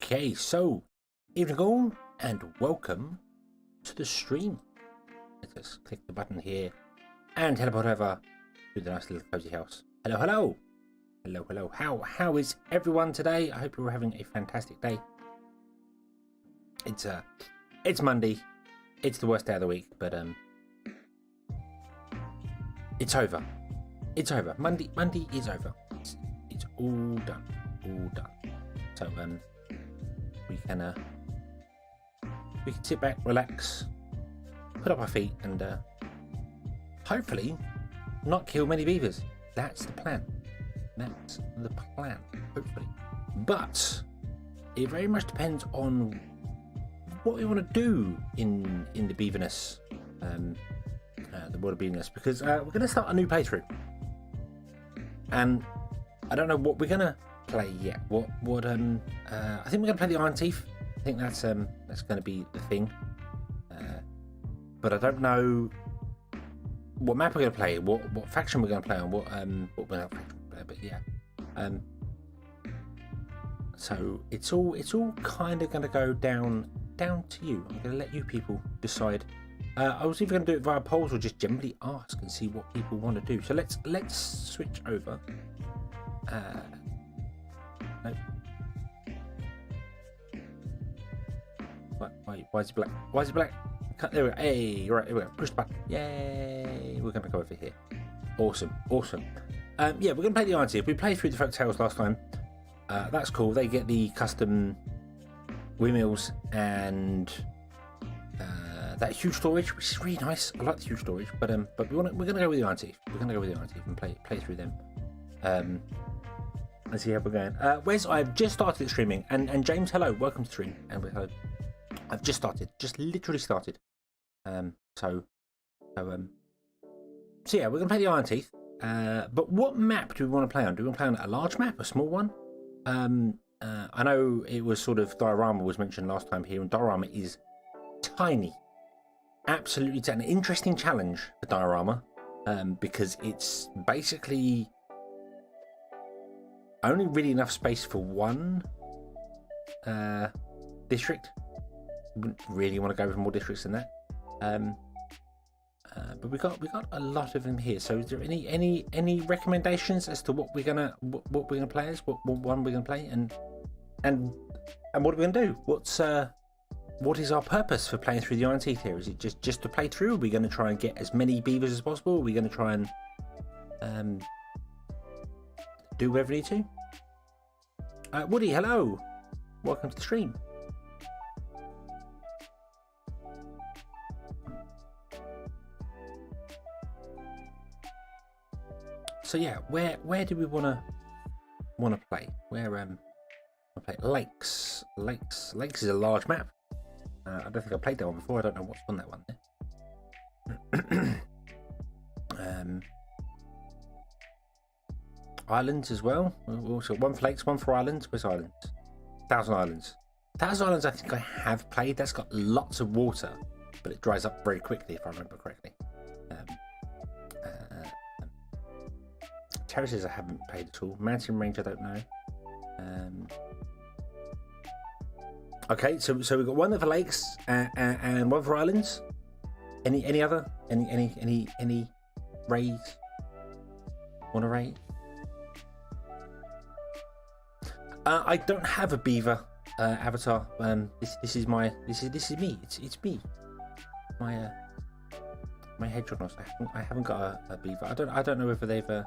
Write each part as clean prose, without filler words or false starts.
Okay, so evening all, and welcome to the stream. Let us click the button here and teleport over to the nice little cozy house. Hello, hello, hello, hello. How is everyone today? I hope you're having a fantastic day. It's Monday. It's the worst day of the week, but it's over. It's over. Monday is over. It's all done. All done. So we can sit back, relax, put up our feet, and hopefully not kill many beavers. That's the plan. That's the plan. Hopefully, but it very much depends on what we want to do in the beaverness, the world of beaverness, because we're going to start a new playthrough, and I don't know what we're going to play yet. I think we're going to play the Iron Teeth. I think that's going to be the thing, but I don't know what map we're going to play, what faction we're going to play on, what we're not faction play. But yeah, so it's all kind of going to go down to you. I'm going to let you people decide. I was either going to do it via polls or just generally ask and see what people want to do. So let's switch over. No. Why is it black? Why is it black? There we go. Hey, right, here we go. Push the button. Yay! We're going to go over here. Awesome. Yeah, we're going to play the Iron Teeth. We played through the Folk Tales last time. That's cool. They get the custom windmills and that huge storage, which is really nice. I like the huge storage, but we're going to go with the Iron Teeth. We're going to go with the Iron Teeth and play through them. Let's see how we're going. Wes, I've just started streaming, and James, hello, welcome to stream. And hello, I've just literally started. So yeah, we're gonna play the Iron Teeth. But what map do we want to play on? Do we want to play on a large map, a small one? I know it was sort of diorama was mentioned last time here, and diorama is tiny, absolutely an interesting challenge for diorama, because it's basically only really enough space for one district. Wouldn't really want to go for more districts than that. But we got a lot of them here. So is there any recommendations as to what we're gonna play as? What one we're gonna play, and what are we gonna do? What is our purpose for playing through the Iron Teeth here? Is it just to play through? Are we going to try and get as many beavers as possible? Are we going to try and do whatever we need to? Woody, hello. Welcome to the stream. So yeah, where do we want to play? Where I play Lakes. Lakes is a large map. I don't think I played that one before. I don't know what's on that one there. Islands as well. Also one for lakes, one for islands. Where's islands? Thousand Islands. Thousand Islands, I think I have played. That's got lots of water, but it dries up very quickly, if I remember correctly. Terraces, I haven't played at all. Mountain Range, I don't know. Okay, so we've got one for lakes and one for islands. Any other? Any raids? Want to raid? I don't have a beaver avatar. This is me. It's me. My hedgehog. I haven't got a beaver. I don't know whether they've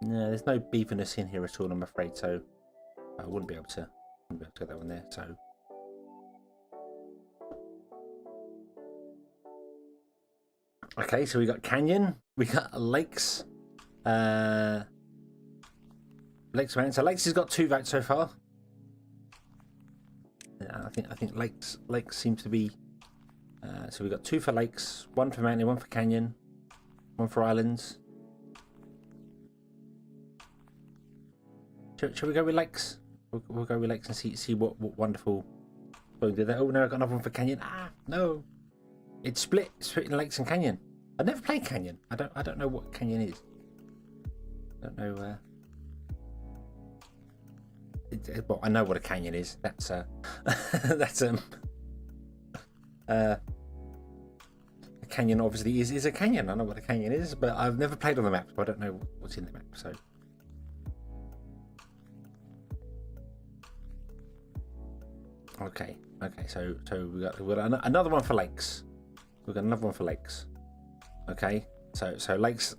no, there's no beaverness in here at all, I'm afraid. So I wouldn't be able to get that one there. So okay, so we got canyon, we got lakes, lakes man. So lakes has got 2 votes so far. I think lakes seems to be. So we got 2 for lakes, 1 for mountain, 1 for canyon, 1 for islands. Shall we go with lakes? We'll go with lakes and see what wonderful. Oh, did that? Oh no, I got another one for canyon. Ah, no, it's split in lakes and canyon. I've never played canyon. I don't know what canyon is. I don't know. Well, I know what a canyon is. That's a canyon obviously is a canyon. I know what a canyon is, but I've never played on the map, so I don't know what's in the map. So okay, so we got another one for lakes. We've got another one for lakes. Okay, so lakes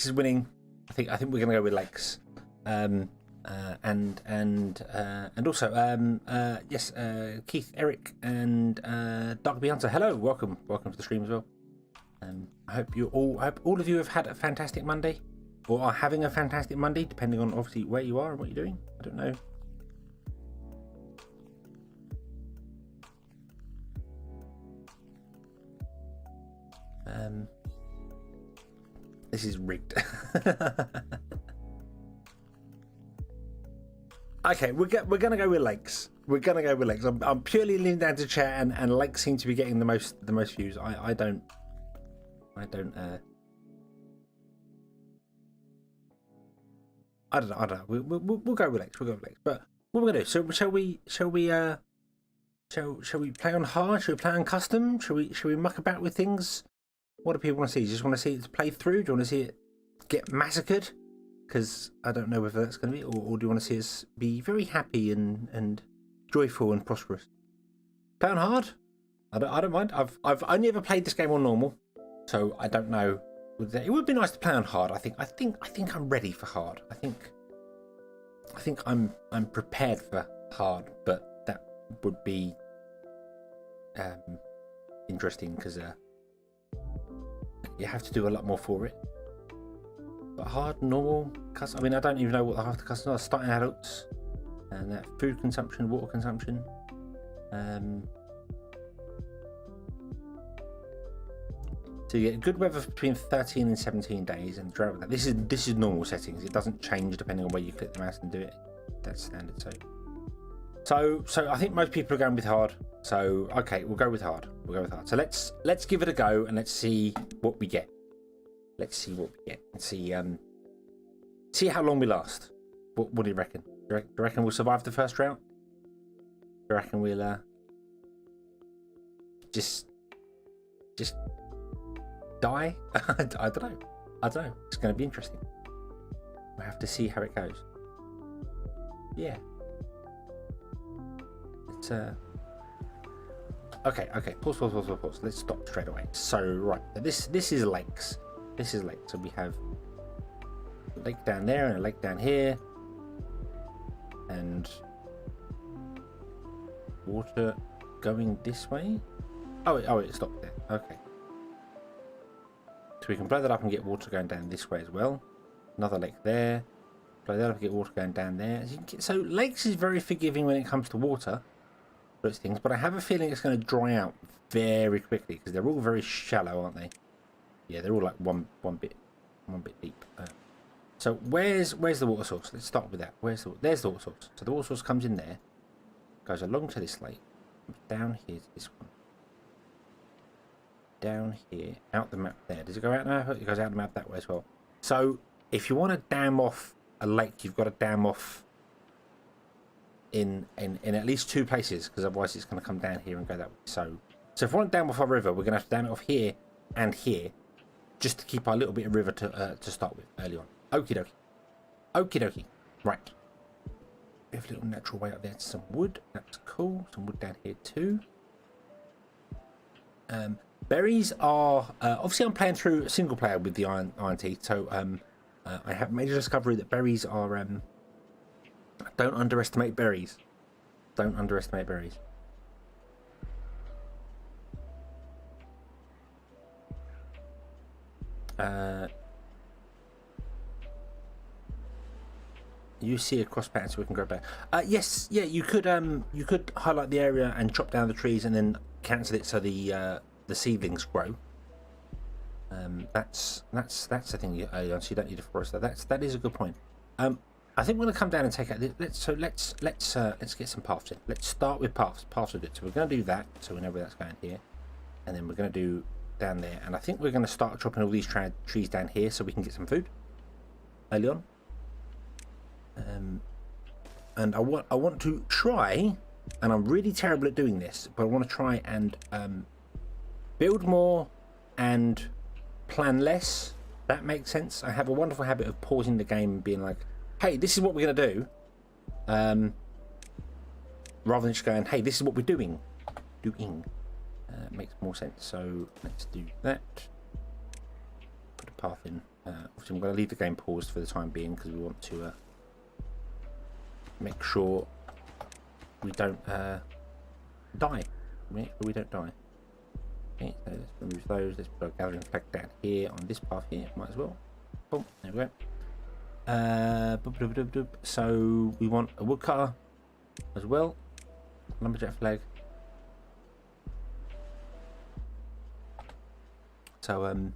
is winning. I think we're gonna go with lakes. And also yes, Keith, Eric, and Dark Hunter. Hello, welcome to the stream as well. I hope all of you have had a fantastic Monday, or are having a fantastic Monday, depending on obviously where you are and what you're doing. I don't know. This is rigged. Okay, we're gonna go with lakes. I'm purely leaning down to chat, and lakes seem to be getting the most views. I don't. I don't know. We'll go with lakes. But what we're gonna do? So shall we play on hard? Shall we play on custom? Shall we muck about with things? What do people want to see? Do you just want to see it play through? Do you want to see it get massacred? Because I don't know whether that's going to be, or do you want to see us be very happy and joyful and prosperous? Play on hard? I don't mind. I've only ever played this game on normal, so I don't know. It would be nice to play on hard. I think I'm ready for hard. I think I'm prepared for hard, but that would be interesting because you have to do a lot more for it. But hard, normal, custom. I mean, I don't even know what the half the custom are. Starting adults, and that food consumption, water consumption. So you get good weather between 13 and 17 days, and drought. This is normal settings. It doesn't change depending on where you click the mouse and do it. That's standard. So I think most people are going with hard. So okay, we'll go with hard. So let's give it a go and let's see what we get. And see how long we last. What do you reckon? Do you reckon we'll survive the first drought? Do you reckon we'll just die? I don't know. It's going to be interesting. We'll have to see how it goes. Yeah. It's okay. Pause. Let's stop straight away. So right, this is lakes. So we have a lake down there and a lake down here, and water going this way. Oh, it stopped there. Okay. So we can blow that up and get water going down this way as well. Another lake there. Blow that up and get water going down there. As you can get, so lakes is very forgiving when it comes to water. those things, but I have a feeling it's going to dry out very quickly because they're all very shallow, aren't they? Yeah, they're all like one bit deep. So where's the water source? Let's start with that. There's the water source. So the water source comes in there, goes along to this lake, down here to this one, down here, out the map there. Does it go out now? It goes out the map that way as well. So if you want to dam off a lake, you've got to dam off in at least two places, because otherwise it's going to come down here and go that way. So if we want to dam off our river, we're going to have to dam it off here and here, just to keep our little bit of river to start with early on. Okie dokie. Okie dokie. Right. We have a little natural way up there to some wood. That's cool. Some wood down here too. Berries are obviously I'm playing through single player with the iron teeth, so I have made a discovery that berries are don't underestimate berries. Don't underestimate berries. You see a cross pattern so we can grow better. Yes, yeah, you could highlight the area and chop down the trees and then cancel it so the seedlings grow. That's the thing early on, so you don't need a forest there. That is a good point. I think we're gonna come down and take out. Let's get some paths in. Let's start with paths. Paths are good. So we're gonna do that, so we know where that's going here, and then we're gonna do down there. And I think we're gonna start chopping all these trees down here so we can get some food early on. And I want to try, and I'm really terrible at doing this, but I want to try and build more and plan less. That makes sense. I have a wonderful habit of pausing the game and being like, hey, this is what we're going to do, rather than just going, hey, this is what we're doing. Makes more sense. So let's do that. Put a path in. Obviously I'm going to leave the game paused for the time being because we want to make sure we don't die. Make sure we don't die. Okay, so let's remove those. Let's put a gathering flag down here on this path here. Might as well. Boom, there we go. So we want a woodcutter as well. Lumberjack flag. So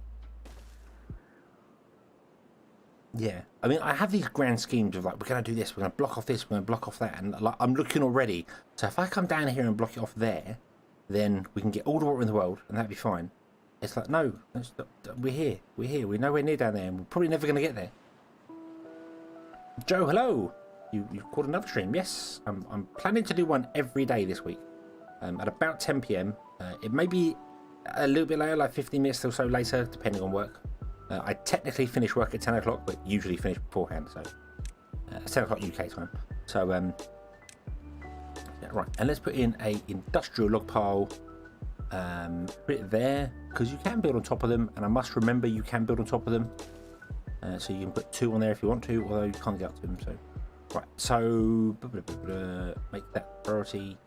yeah, I mean, I have these grand schemes of like, we're going to do this, we're going to block off this, we're going to block off that, and like, I'm looking already. So if I come down here and block it off there, then we can get all the water in the world, and that'd be fine. It's like, no, we're here, we're nowhere near down there, and we're probably never going to get there. Joe, hello. You caught another stream? Yes, I'm planning to do one every day this week, at about 10 PM. It may be a little bit later, like 15 minutes or so later, depending on work. I technically finish work at 10 o'clock, but usually finish beforehand, so it's 10 o'clock UK time. So yeah, right, and let's put in a industrial log pile. Put it there because you can build on top of them, and I must remember you can build on top of them. So you can put 2 on there if you want to, although you can't get up to them. So right, so make that priority.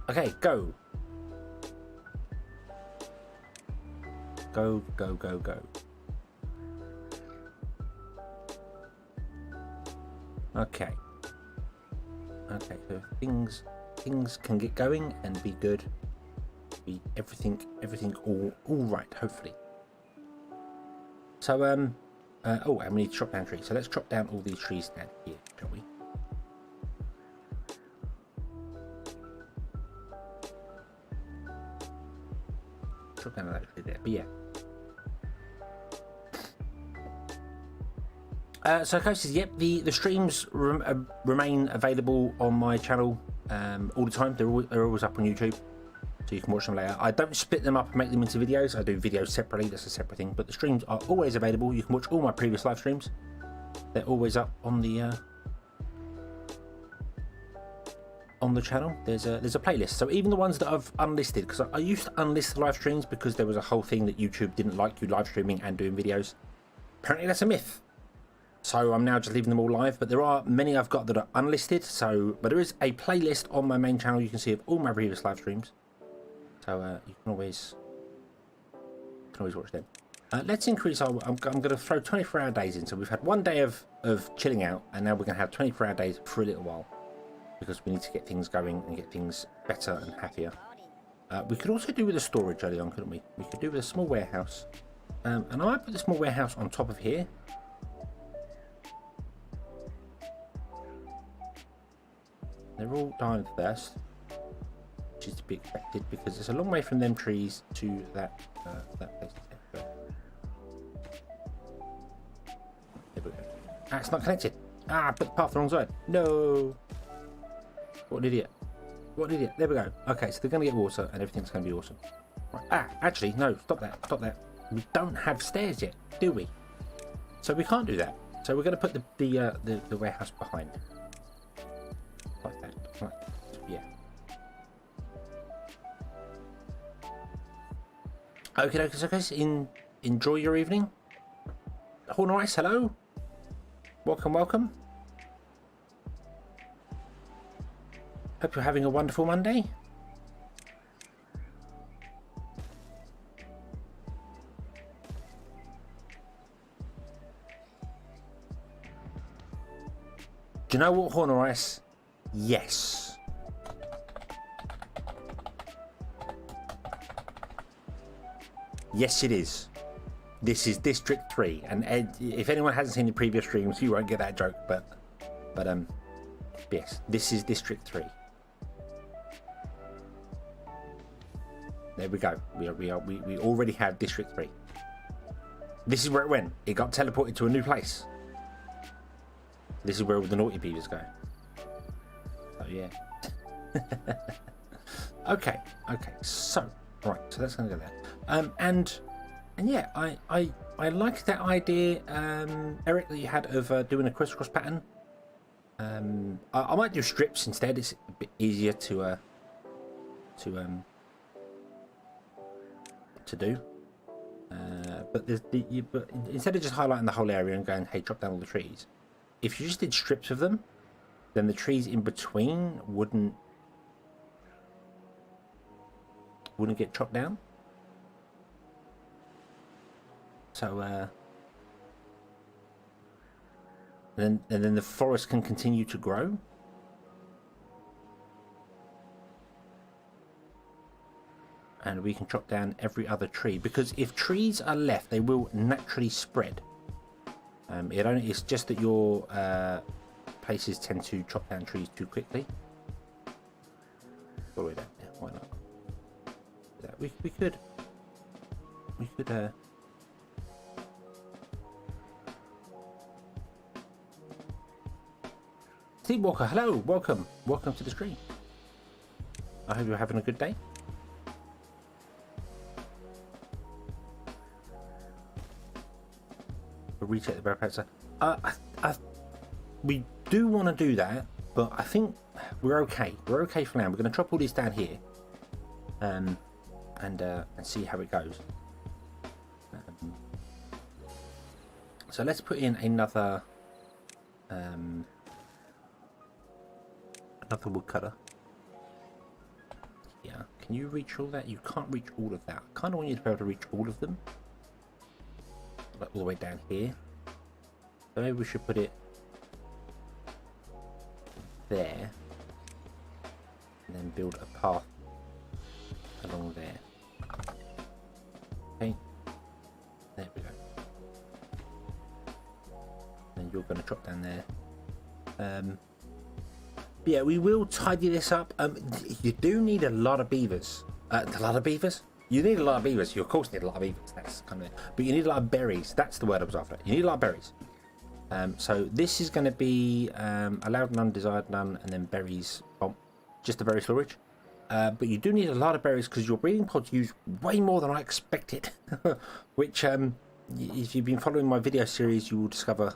Okay, go. Go. Okay, so things can get going and be good. Be everything all right, hopefully. So oh, and we need to chop down trees. So let's chop down all these trees down here, shall we? Chop down that tree there, but yeah. So coasters, yep, the streams remain available on my channel all the time. They're always up on YouTube, so you can watch them later. I don't split them up and make them into videos. I do videos separately. That's a separate thing. But the streams are always available. You can watch all my previous live streams. They're always up on the channel. There's a playlist. So even the ones that I've unlisted, because I used to unlist the live streams because there was a whole thing that YouTube didn't like you live streaming and doing videos. Apparently that's a myth. So I'm now just leaving them all live, but there are many I've got that are unlisted. So, but there is a playlist on my main channel you can see of all my previous live streams. So you can always watch them. Let's increase our. I'm going to throw 24-hour days in. So we've had one day of chilling out, and now we're going to have 24-hour days for a little while. because we need to get things going and get things better and happier. We could also do with a storage early on, couldn't we? We could do with a small warehouse. And I might put the small warehouse on top of here. They're all dying first, which is to be expected because it's a long way from them trees to that place. There we go. Ah, it's not connected. Ah, I put the path the wrong side. No. What an idiot. What an idiot. There we go. Okay, so they're going to get water and everything's going to be awesome. Right. Ah, actually, no. Stop that. Stop that. We don't have stairs yet, do we? So we can't do that. So we're going to put the warehouse behind. Like that. Right. Yeah. Okay, so enjoy your evening. Horn Ice, hello. Welcome, welcome. Hope you're having a wonderful Monday. Do you know what, Horn Ice? Yes. Yes, it is. This is District 3, and if anyone hasn't seen the previous streams, you won't get that joke. But yes, this is District 3. There we go. We already have District 3. This is where it went. It got teleported to a new place. This is where all the naughty beavers go. Oh yeah. Okay. So right. So that's gonna go there. And yeah, I like that idea, Eric, that you had of doing a crisscross pattern. I might do strips instead. It's a bit easier to do. But instead of just highlighting the whole area and going, hey, chop down all the trees, if you just did strips of them, then the trees in between wouldn't get chopped down. So and then the forest can continue to grow. And we can chop down every other tree, because if trees are left, they will naturally spread. It's just that your places tend to chop down trees too quickly. All the way down there. Why not? We could. Steve Walker, hello, welcome to the stream. I hope you're having a good day. Recheck the barrel. We do want to do that, but I think we're okay. We're okay for now. We're going to chop all these down here, and see how it goes. So let's put in another woodcutter. Yeah, can you reach all that? You can't reach all of that. I kind of want you to be able to reach all of them. Like all the way down here. So maybe we should put it there and then build a path along there. Okay, there we go. And you're going to drop down there. Yeah, we will tidy this up. You do need a lot of beavers. A lot of beavers? You need a lot of beavers. You of course need a lot of beavers. That's kind of it. But you need a lot of berries. That's the word I was after. You need a lot of berries. So this is going to be allowed none, desired none, and then berries. Oh, just the berry storage. But you do need a lot of berries because your breeding pods use way more than I expected. Which, if you've been following my video series, you will discover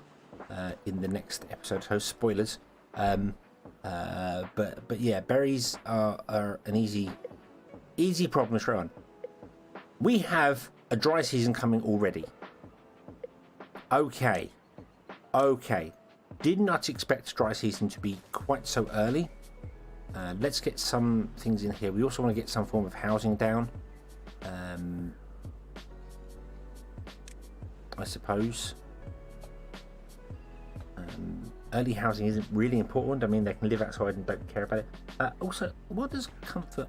in the next episode. So spoilers. But yeah, berries are an easy problem to run. We have a dry season coming already. Okay. Did not expect dry season to be quite so early. Let's get some things in here. We also want to get some form of housing down. I suppose. early housing isn't really important. I mean, they can live outside and don't care about it. Also, what does comfort?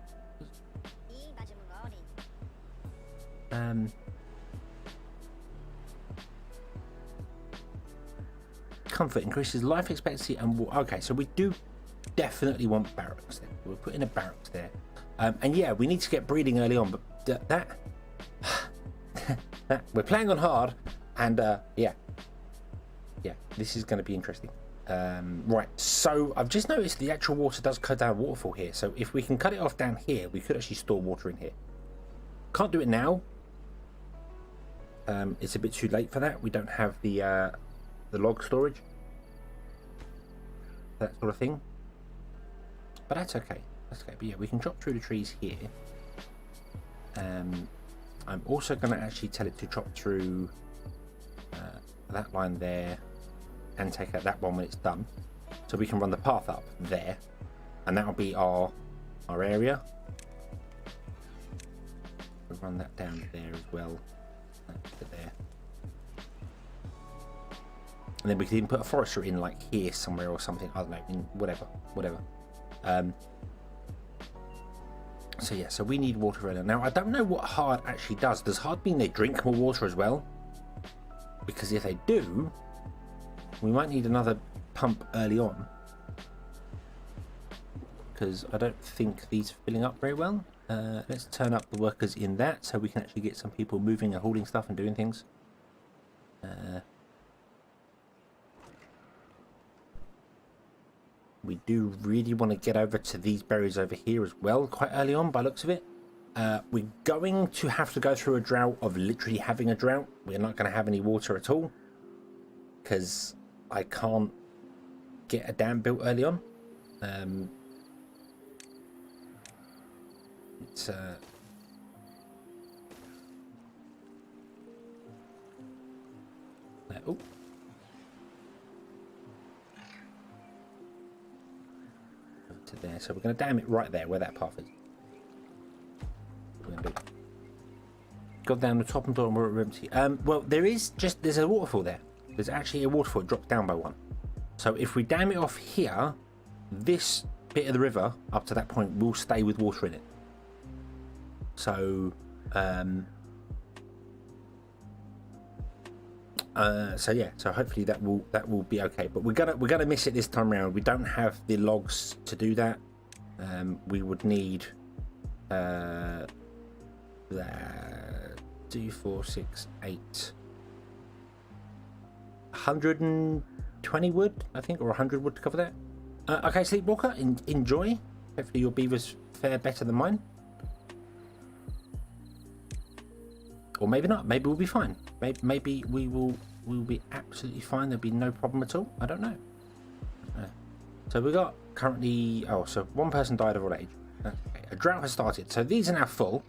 Comfort increases life expectancy and okay, so we do definitely want barracks there. We're putting a barracks there, and yeah, we need to get breeding early on. But that we're playing on hard, and yeah, this is going to be interesting. Right, so I've just noticed the actual water does cut down a waterfall here. So if we can cut it off down here, we could actually store water in here. Can't do it now. It's a bit too late for that. We don't have the log storage, that sort of thing. But that's okay. That's okay. But yeah, we can chop through the trees here. I'm also going to actually tell it to chop through that line there and take out that one when it's done, so we can run the path up there, and that'll be our area. We'll run that down there as well, to there, and then we can even put a forester in like here somewhere or something. I don't know, in whatever. So yeah, so we need water earlier. Now I don't know what hard actually does. Does hard mean they drink more water as well? Because if they do, we might need another pump early on, because I don't think these are filling up very well. Let's turn up the workers in that so we can actually get some people moving and hauling stuff and doing things. We do really want to get over to these berries over here as well quite early on by the looks of it. We're going to have to go through a drought of literally having a drought. We're not going to have any water at all because I can't get a dam built early on. It's oh, to there. So we're going to dam it right there where that path is. We're going to do. Go down the top and bottom where it's empty. Well, there's a waterfall there. There's actually a waterfall. It dropped down by one. So if we dam it off here, this bit of the river up to that point will stay with water in it. So yeah, so hopefully that will be okay. But we're gonna miss it this time around. We don't have the logs to do that. We would need 2, 4, 6, 8, 120 wood, I think, or 100 wood to cover that. Okay, Sleepwalker, enjoy. Hopefully your beavers fare better than mine. Or maybe not. Maybe we'll be fine. Maybe we'll be absolutely fine. There'll be no problem at all. I don't know. So we got currently... Oh, so one person died of old age. Okay. A drought has started. So these are now full.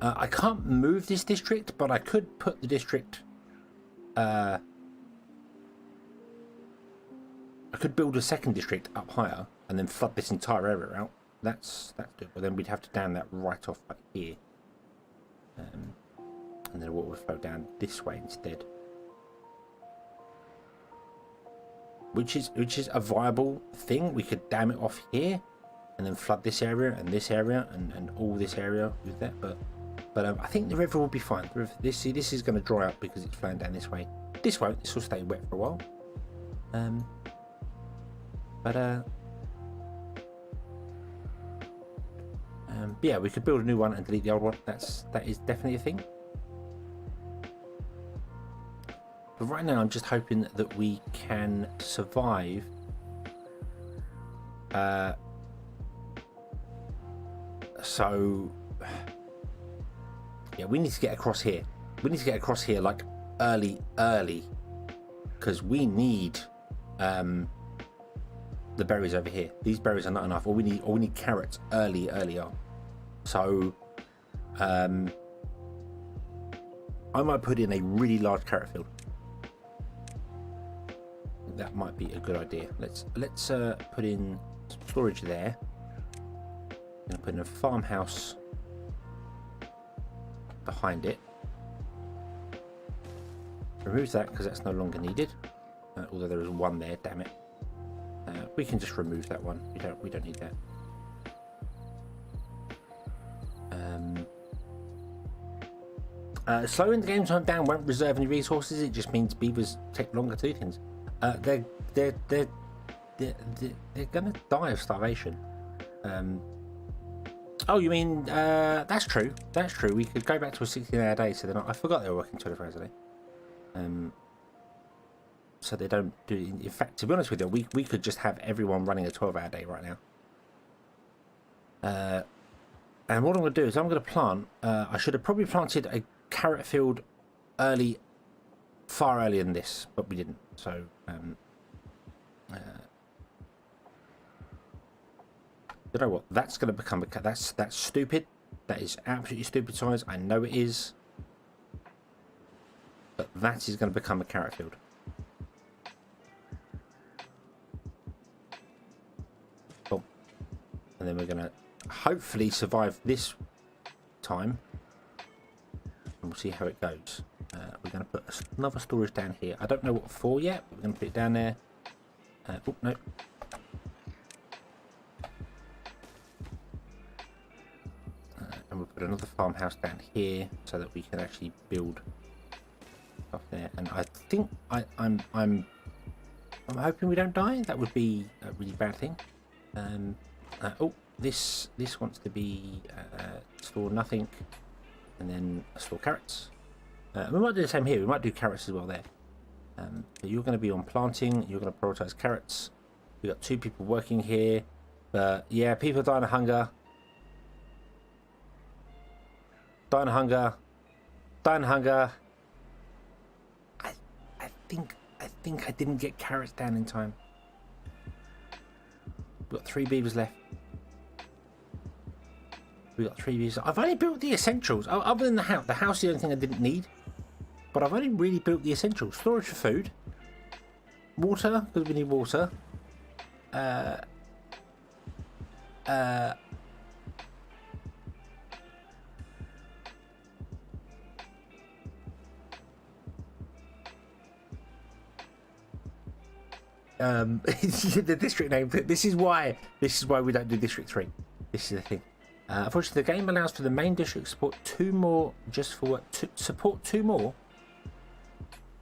I can't move this district, but I could put the district... I could build a second district up higher and then flood this entire area out. That's good. But then we'd have to dam that right off right here, and then water would flow down this way instead, which is a viable thing. We could dam it off here and then flood this area and all this area with that. But I think the river will be fine. The river, this is going to dry up because it's flowing down this way. This won't. This will stay wet for a while. Yeah, we could build a new one and delete the old one. That is definitely a thing. But right now, I'm just hoping that we can survive. So yeah, we need to get across here. We need to get across here like early, because we need the berries over here. These berries are not enough, or we need carrots early on. So I might put in a really large carrot field. That might be a good idea. Let's put in storage there. I'm gonna put in a farmhouse behind it. remove that because that's no longer needed. Although there is one there, damn it. We can just remove that one. We don't need that. Slowing the game time down won't reserve any resources. It just means beavers take longer to do things. They're gonna die of starvation. Oh, you mean that's true. That's true. We could go back to a 16-hour day, so they're not. I forgot they were working 24 hours a day. So they don't do. In fact, to be honest with you, we could just have everyone running a 12-hour day right now. And what I'm going to do is I'm going to plant. I should have probably planted a carrot field far earlier than this, but we didn't. So you know what? That's going to become a. That's stupid. That is absolutely stupid size. I know it is, but that is going to become a carrot field. Cool. And then we're going to hopefully survive this time, and we'll see how it goes. We're going to put another storage down here. I don't know what for yet, but we're going to put it down there. Oh no. And we'll put another farmhouse down here so that we can actually build stuff there. And I think I'm hoping we don't die. That would be a really bad thing. Oh, this wants to be store nothing, and then store carrots. We might do the same here. We might do carrots as well there. So you're going to be on planting. You're going to prioritize carrots. We've got 2 people working here, but yeah, people are dying of hunger. Dying of hunger. Dying of hunger. I think I didn't get carrots down in time. We've got 3 beavers left. We've got 3 beavers. I've only built the essentials. Other than the house. The house is the only thing I didn't need. But I've only really built the essentials. Storage for food. Water, because we need water. The district name. This is why we don't do District 3. This is the thing. Unfortunately, the game allows for the main district support 2 more. Just for what? To support 2 more.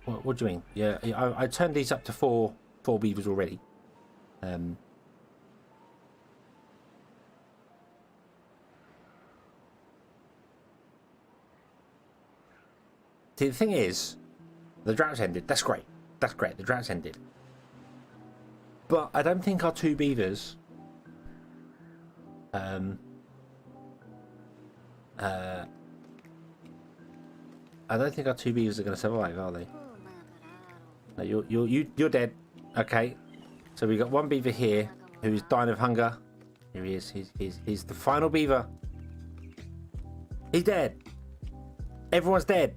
What do you mean? Yeah, I turned these up to 4 beavers already. See, the thing is, the drought's ended. That's great. That's great. The drought's ended. But I don't think our 2 beavers. I don't think our 2 beavers are going to survive, are they? No, you're dead. Okay, so we got 1 beaver here who's dying of hunger. Here he is. He's the final beaver. He's dead. Everyone's dead.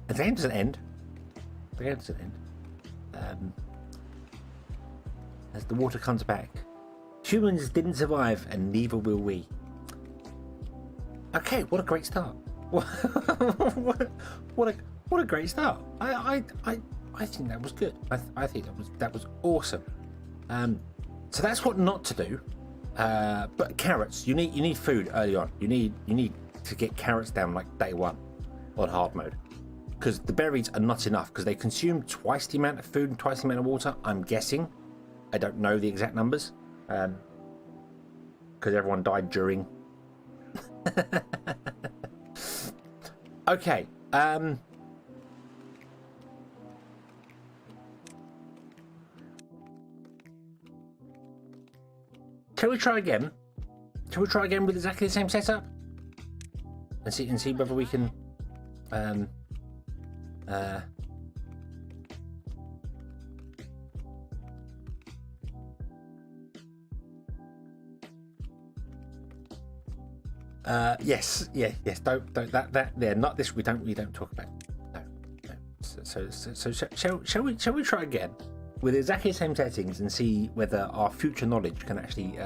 The game doesn't end. The game doesn't end. As the water comes back. Humans didn't survive, and neither will we. Okay, what a great start. What a great start. I think that was good. I think that was awesome. So that's what not to do. But carrots, you need food early on. You need to get carrots down like day 1 on hard mode. Because the berries are not enough, because they consume twice the amount of food and twice the amount of water, I'm guessing. I don't know the exact numbers. Because everyone died during. Okay. Shall we try again? Shall we try again with exactly the same setup? And see whether we can... yes. Don't that there. Not this. We don't talk about. No. So shall we try again? with exactly the same settings and see whether our future knowledge can actually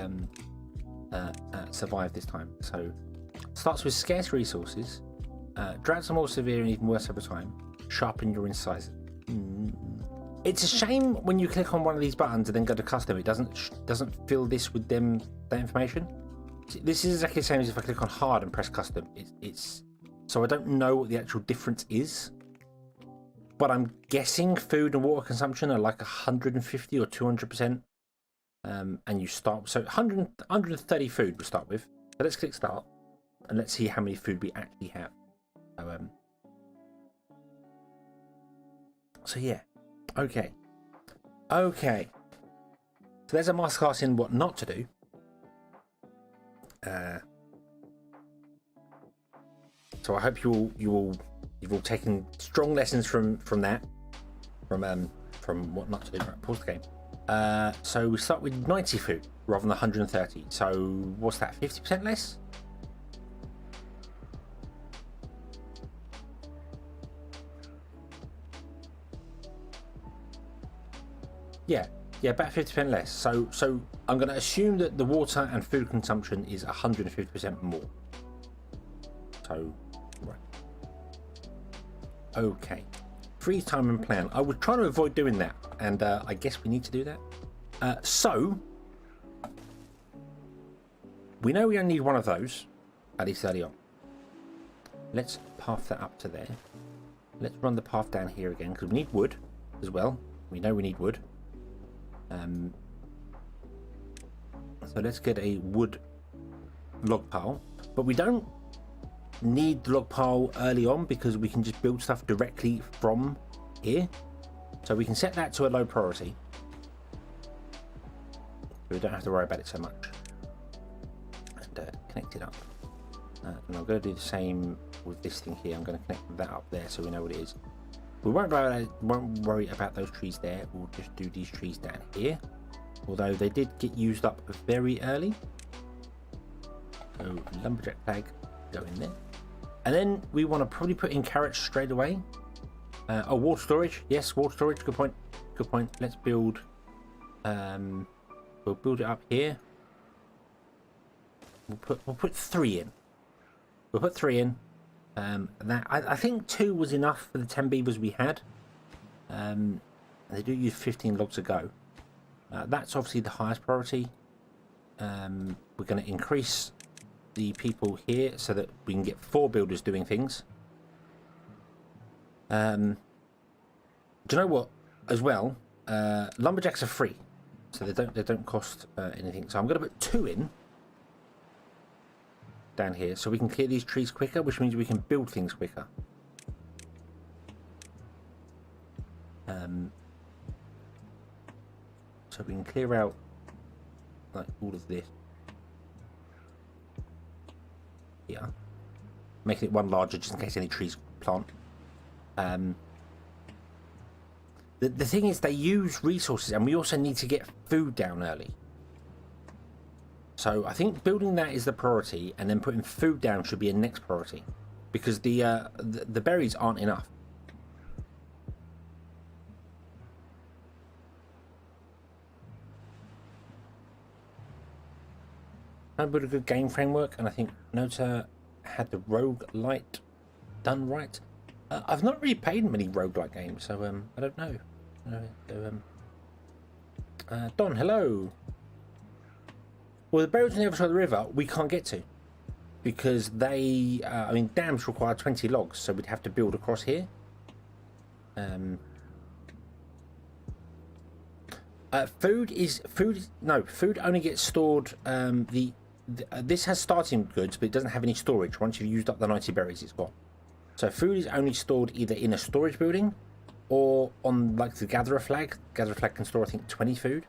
survive this time. So starts with scarce resources, droughts are more severe and even worse over time. Sharpen your incisors. It's a shame when you click on one of these buttons and then go to custom, it doesn't fill this with that information. This is exactly the same as if I click on hard and press custom. It's so I don't know what the actual difference is, but I'm guessing food and water consumption are like 150 or 200%. And you start, so 130 food we start with. So let's click start and let's see how many food we actually have. So yeah, okay. So there's a masterclass in what not to do. So I hope you've all taken strong lessons from that, from what not to do. Right, pause the game. So we start with 90 food rather than 130. So what's that? 50% less? Yeah, about 50% less. So I'm going to assume that the water and food consumption is 150% more. So, right. Okay. Freeze time and plan. I was trying to avoid doing that, and I guess we need to do that. So, we know we only need one of those, at least early on. Let's path that up to there. Let's run the path down here again, because we need wood as well. We know we need wood. So let's get a wood log pile, but we don't need the log pile early on because we can just build stuff directly from here. So we can set that to a low priority, so we don't have to worry about it so much, and connect it up. And I'm going to do the same with this thing here. I'm going to connect that up there so we know what it is. We won't worry about those trees there. We'll just do these trees down here, although they did get used up very early. So lumberjack flag, go in there. And then we want to probably put in carrots straight away. Water storage. Yes, water storage. Good point. Good point. Let's build. We'll build it up here. We'll put 3 in. We'll put 3 in. I think 2 was enough for the 10 beavers we had. They do use 15 logs a go. That's obviously the highest priority. We're going to increase the people here so that we can get 4 builders doing things. Do you know what? As well, lumberjacks are free, so they don't cost anything. So I'm going to put 2 in down here so we can clear these trees quicker, which means we can build things quicker. So we can clear out like all of this here, making it one larger just in case any trees plant. The thing is, they use resources, and we also need to get food down early. So I think building that is the priority, and then putting food down should be a next priority, because the berries aren't enough. I built a good game framework, and I think Nota had the roguelite done right. I've not really played many roguelite games, so I don't know. Don, hello. Well, the berries on the other side of the river we can't get to because they, I mean, dams require 20 logs, so we'd have to build across here. Food only gets stored. This has starting goods, but it doesn't have any storage. Once you've used up the 90 berries, it's gone. So food is only stored either in a storage building or on like the gatherer flag. Gatherer flag can store, I think, 20 food.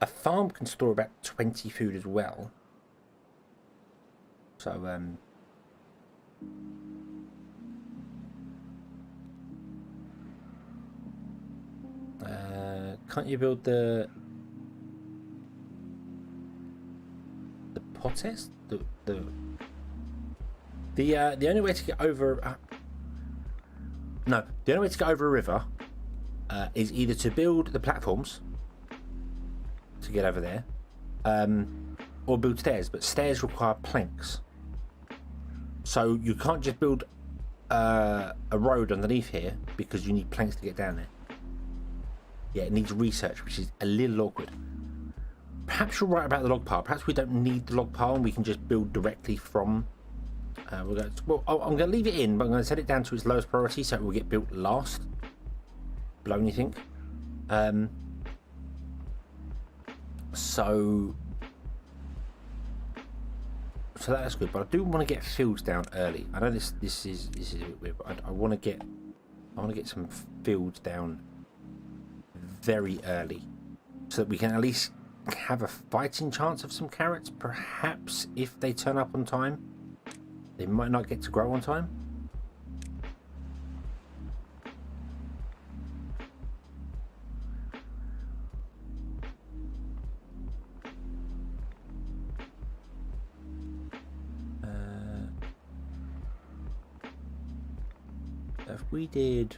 A farm can store about 20 food as well. So can't you build the potest? The only way to get over the only way to get over a river is either to build the platforms to get over there, or build stairs. But stairs require planks, so you can't just build a road underneath here because you need planks to get down there. Yeah, it needs research, which is a little awkward. Perhaps you're right about the log pile. Perhaps we don't need the log pile and we can just build directly from. I'm going to leave it in, but I'm going to set it down to its lowest priority so it will get built last. Below anything. So that's good. But I do want to get fields down early. I know this is a bit weird, but I want to get some fields down very early so that we can at least have a fighting chance of some carrots. Perhaps if they turn up on time, they might not get to grow on time. If we did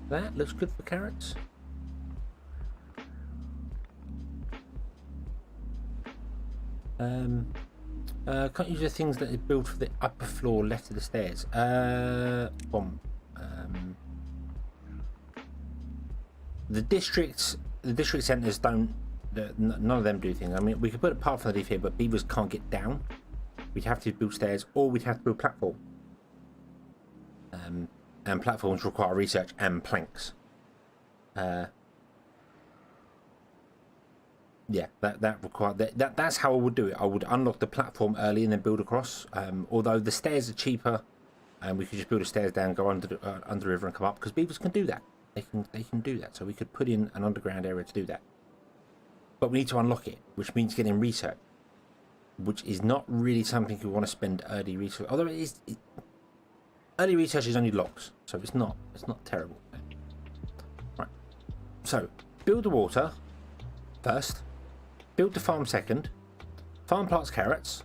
that, looks good for carrots. Can't use the things that are built for the upper floor left of the stairs. The district centres don't. None of them do things. I mean, we could put a path underneath here, but beavers can't get down. We'd have to build stairs, or we'd have to build platform. And platforms require research and planks. Yeah, that's how I would do it. I would unlock the platform early and then build across. Although the stairs are cheaper, and we could just build the stairs down, go under the river, and come up, because beavers can do that. They can do that. So we could put in an underground area to do that. But we need to unlock it, which means getting research, which is not really something we want to spend early research. Although early research is only logs, so it's not terrible. Right. So build the water first. Build the farm second. Farm plants carrots.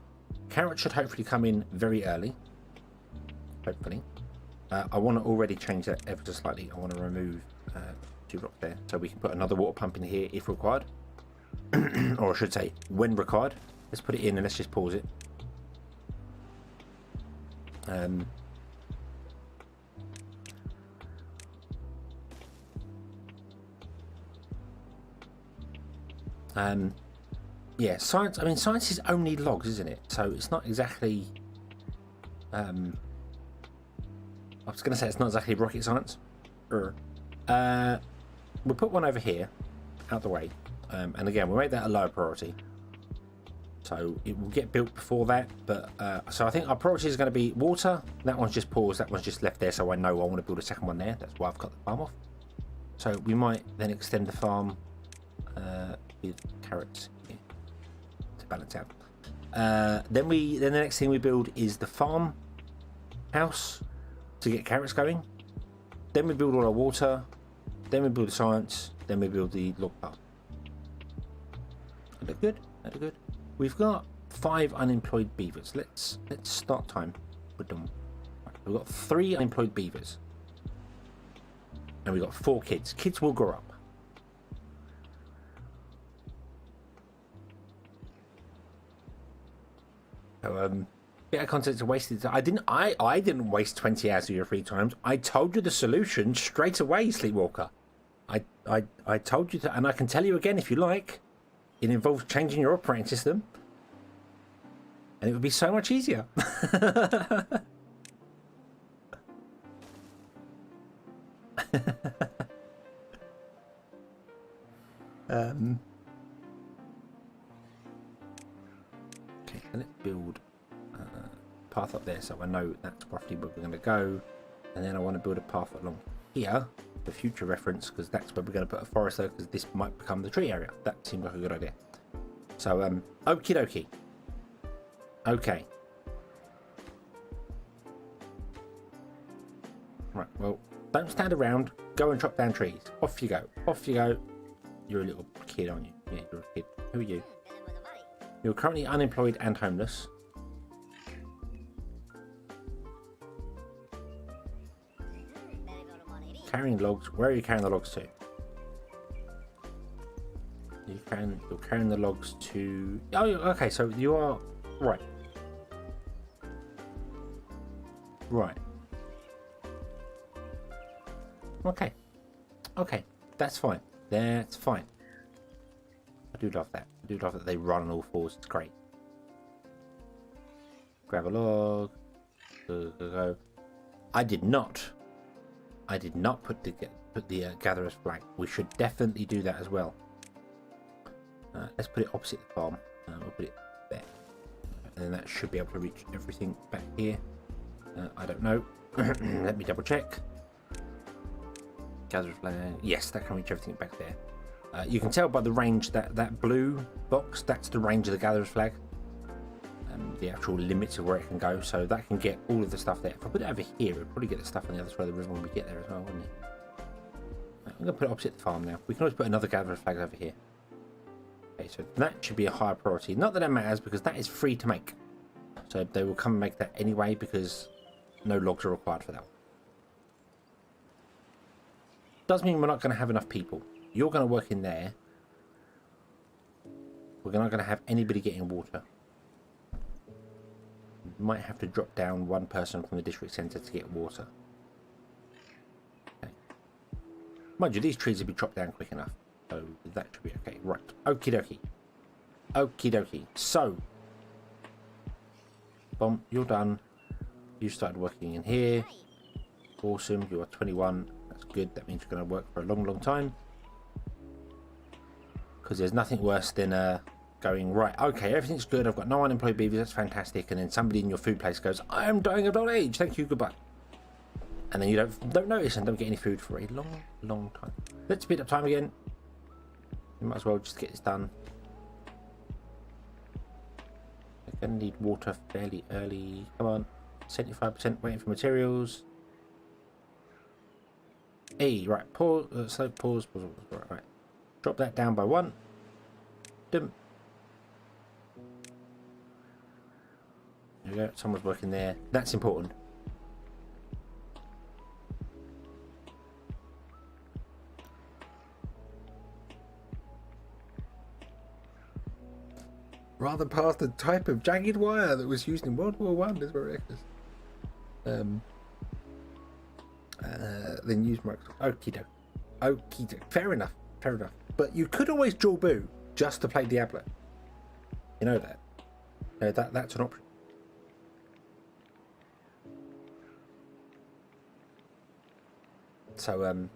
Carrots should hopefully come in very early. Hopefully. I want to already change that ever so slightly. I want to remove 2 rocks there, so we can put another water pump in here if required. Or I should say, when required. Let's put it in and let's just pause it. Yeah, science. I mean, science is only logs, isn't it? So it's not exactly. I was going to say it's not exactly rocket science. We'll put one over here, out the way, and again we'll make that a lower priority. So it will get built before that. But so I think our priority is going to be water. That one's just paused. That one's just left there, so I know I want to build a second one there. That's why I've cut the farm off. So we might then extend the farm with carrots here to balance out. Then the next thing we build is the farm house to get carrots going. Then we build all our water. Then we build the science. Then we build the log pile. That look good. That look good. We've got 5 unemployed beavers. Let's start time. We're done. Right, we've got 3 unemployed beavers, and we've got 4 kids. Kids will grow up. So, bit of content wasted. I didn't waste 20 hours of your free times. I told you the solution straight away, Sleepwalker. I told you that, and I can tell you again if you like. It involves changing your operating system, and it would be so much easier. Okay, let's build a path up there so I know that's roughly where we're going to go, and then I want to build a path along here for future reference, because that's where we're going to put a forest there, because this might become the tree area. That seems like a good idea. So okie dokie. Okay, right, well, don't stand around, go and chop down trees. Off you go, off you go. You're a little kid, aren't you? Yeah, you're a kid. Who are you? You're currently unemployed and homeless. carrying logs. Where are you carrying the logs to? You're carrying the logs to... Oh, okay, so you are... Right. Right. Okay. Okay, that's fine. That's fine. I do love that. I do love that they run on all fours. It's great. Grab a log. Go. I did not put the gatherer's flag. We should definitely do that as well. Let's put it opposite the farm. We'll put it there, and then that should be able to reach everything back here. I don't know. Let me double check. Gatherer's flag. Yes, that can reach everything back there. You can tell by the range that blue box. That's the range of the gatherer's flag. The actual limits of where it can go, so that can get all of the stuff there. If I put it over here, it'll probably get the stuff on the other side of the river when we get there as well, wouldn't it? I'm going to put it opposite the farm now. We can always put another gatherer's flag over here. Okay, so that should be a higher priority. Not that it matters, because that is free to make. So they will come and make that anyway, because no logs are required for that one. Does mean we're not going to have enough people. You're going to work in there. We're not going to have anybody getting water. Might have to drop down one person from the district centre to get water. Okay. Mind you, these trees will be chopped down quick enough, so that should be okay. Right, okie dokie. Okie dokie. So, Bomb, you're done. You started working in here. Awesome, you are 21. That's good. That means you're going to work for a long, long time. Because there's nothing worse than going, right, okay, everything's good, I've got no unemployed beavers, that's fantastic, and then somebody in your food place goes, I am dying of old age, thank you, goodbye. And then you don't notice and don't get any food for a long, long time. Let's speed up time again. You might as well just get this done. We're going to need water fairly early. Come on, 75% waiting for materials. Hey, right, pause, slow, pause, right. Drop that down by 1. Dum. There we go, someone's working there. That's important. Rather past the type of jagged wire that was used in World War One, is very reckless. Then use Microsoft. Okie doke. Okie doke. Fair enough. Fair enough. But you could always dual boot just to play Diablo. You know that. That's an option. So,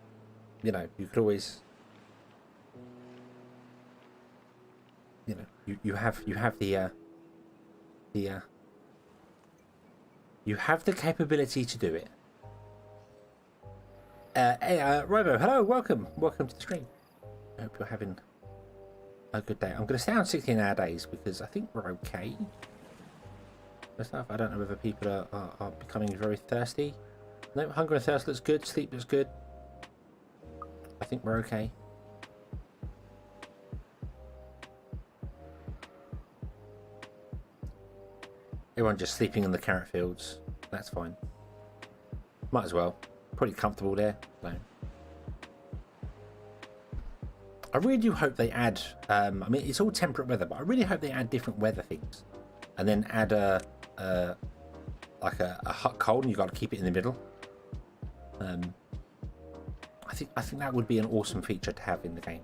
you know, you could always, you know, you have the you have the capability to do it. Hey, Robo, hello, welcome to the stream. I hope you're having a good day. I'm going to stay on 16-hour days because I think we're okay. I don't know whether people are becoming very thirsty. No, hunger and thirst looks good. Sleep looks good. I think we're okay. Everyone just sleeping in the carrot fields. That's fine. Might as well. Pretty comfortable there. So. I really do hope they add. I mean, it's all temperate weather, but I really hope they add different weather things, and then add like a hot cold, and you got to keep it in the middle. I think that would be an awesome feature to have in the game.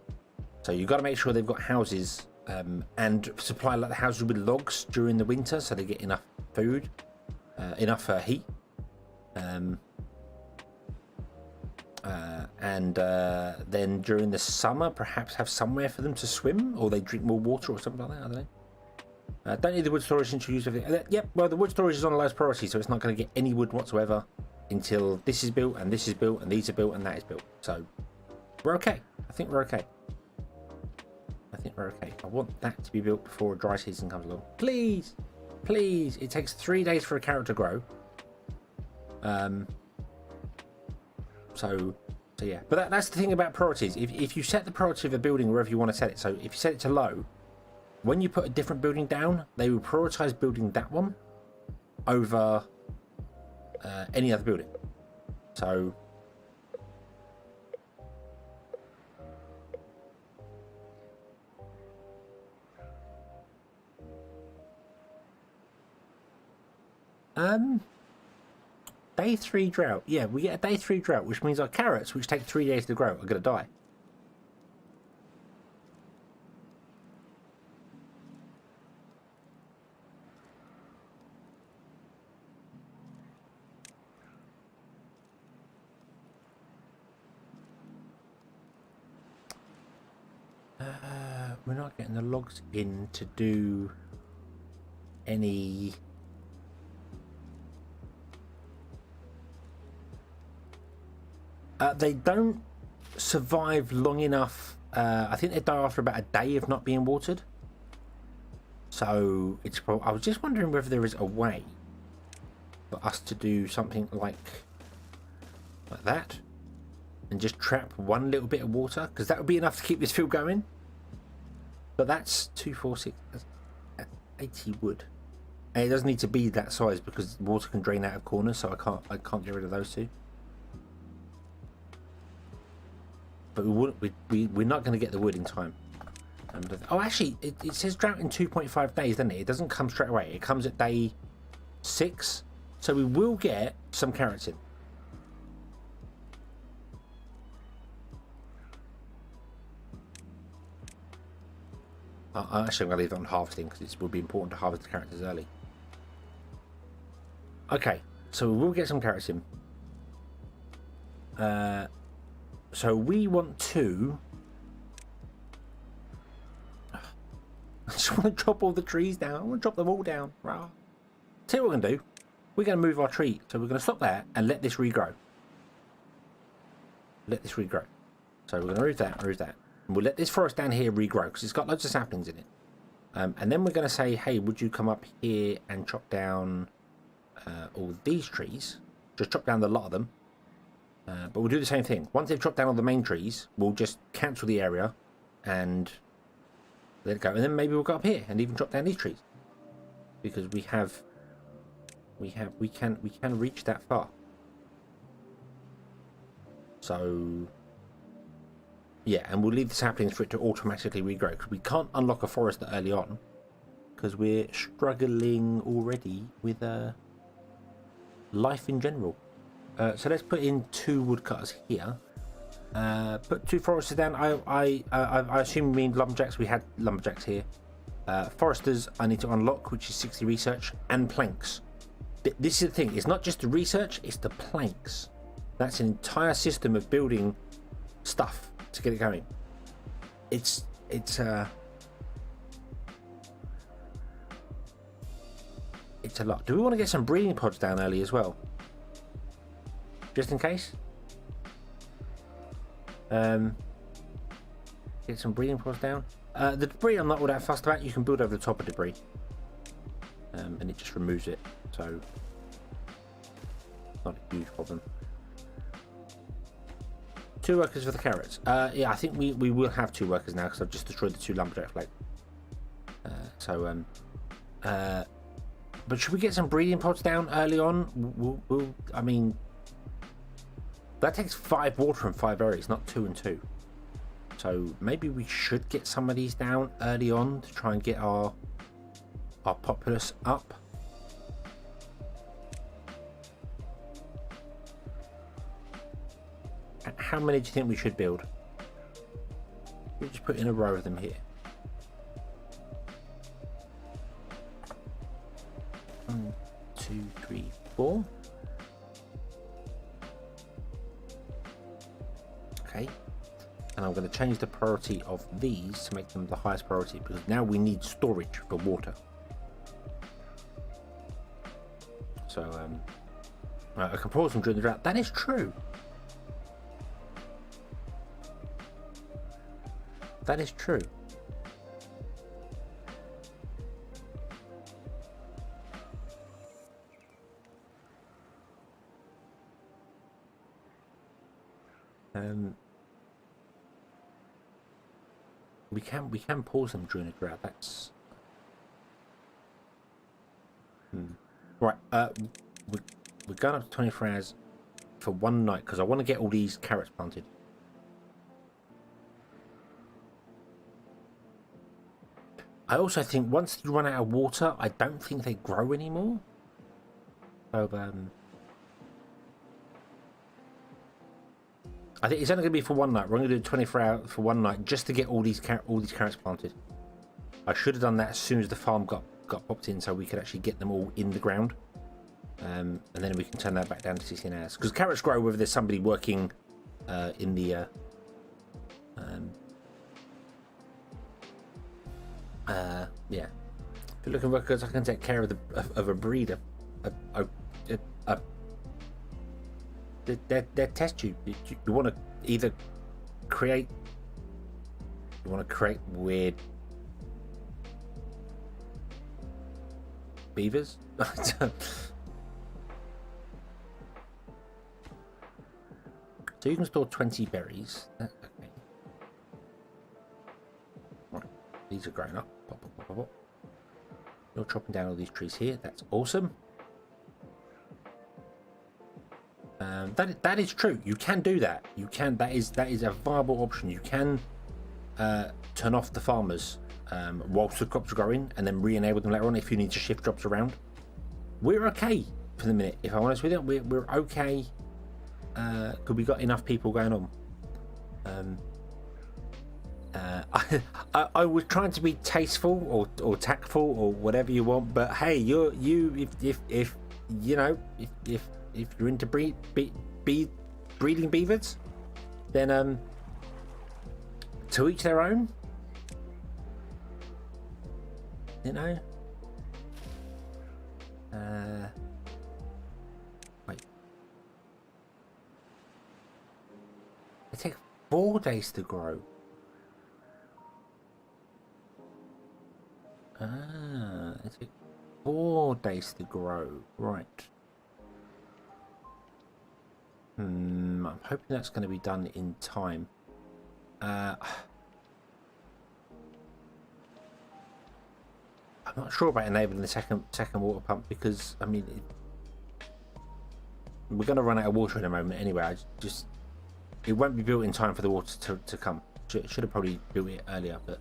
So you've got to make sure they've got houses and supply like the houses with logs during the winter, so they get enough food, enough heat, and then during the summer perhaps have somewhere for them to swim, or they drink more water or something like that. I don't know. Don't need the wood storage introduced. Yep, well, the wood storage is on the lowest priority, so it's not going to get any wood whatsoever until this is built, and this is built, and these are built, and that is built. So we're okay. I think we're okay. I want that to be built before a dry season comes along. Please. Please. It takes 3 days for a carrot to grow. So yeah. But that's the thing about priorities. If you set the priority of a building wherever you want to set it, so if you set it to low, when you put a different building down, they will prioritize building that one over any other building. So Day 3 drought. Yeah, we get a day 3 drought, which means our carrots, which take 3 days to grow, are going to die. We're not getting the logs in to do any... they don't survive long enough. I think they die after about a day of not being watered. So it's I was just wondering whether there is a way for us to do something like that and just trap one little bit of water, because that would be enough to keep this field going. But that's 246, that's 80 wood, and it doesn't need to be that size because water can drain out of corners, so I can't get rid of those two. But we're not going to get the wood in time. Oh, actually, it says drought in 2.5 days, doesn't it? It doesn't come straight away. It comes at day 6, so we will get some carrots in. Actually, I'm going to leave it on harvesting because it will be important to harvest the carrots early. Okay, so we will get some carrots in. So we want to... I just want to chop all the trees down. I want to chop them all down. Rah. See what we're going to do. We're going to move our tree. So we're going to stop there and let this regrow. Let this regrow. So we're going to remove that, remove that. And we'll let this forest down here regrow because it's got loads of saplings in it. And then we're going to say, hey, would you come up here and chop down all these trees? Just chop down the lot of them. But we'll do the same thing. Once they've chopped down all the main trees, we'll just cancel the area and let it go. And then maybe we'll go up here and even chop down these trees, because we can reach that far. So yeah, and we'll leave the saplings for it to automatically regrow, because we can't unlock a forest early on because we're struggling already with life in general. So let's put in 2 woodcutters here. Put 2 foresters down. I assume you mean lumberjacks. We had lumberjacks here. Foresters I need to unlock, which is 60 research, and planks. This is the thing. It's not just the research, it's the planks. That's an entire system of building stuff to get it going. It's a lot. Do we want to get some breeding pods down early as well? Just in case. Get some breeding pods down. The debris I'm not all that fussed about. You can build over the top of debris, and it just removes it, so not a huge problem. 2 workers for the carrots. Yeah, I think we will have 2 workers now because I've just destroyed the 2 lumberjack flags. But should we get some breeding pods down early on? I mean, that takes 5 water and 5 berries, not 2 and 2. So maybe we should get some of these down early on to try and get our populace up. How many do you think we should build? We'll just put in a row of them here. 1, 2, 3, 4. Okay. And I'm going to change the priority of these to make them the highest priority, because now we need storage for water. So I can pause them during the drought. That is true. That is true. We can pause them during a drought. That's right. We're going up to 24 hours for one night because I want to get all these carrots planted. I also think once you run out of water, I don't think they grow anymore. So I think it's only going to be for one night. We're going to do 24 hours for one night just to get all these carrots planted. I should have done that as soon as the farm got popped in, so we could actually get them all in the ground, and then we can turn that back down to 16 hours. Because carrots grow whether there's somebody working in the yeah. If you're looking for workers, I can take care of a breeder. They test you. You want to either create. You want to create weird beavers. So you can store 20 berries. Okay. Right. These are growing up. Pop, pop, pop, pop. You're chopping down all these trees here. That's awesome. That is true. You can do that. You can. That is a viable option. You can turn off the farmers whilst the crops are growing, and then re-enable them later on if you need to shift jobs around. We're okay for the minute. If I'm honest with you, we're okay. Because we got enough people going on. I was trying to be tasteful or tactful or whatever you want, but hey, if you're into breeding beavers, then to each their own. You know. Wait. It takes 4 days to grow. It takes 4 days to grow. Right. I'm hoping that's going to be done in time. I'm not sure about enabling the second water pump because I mean we're going to run out of water in a moment anyway. It won't be built in time for the water to come. Should have probably built it earlier, but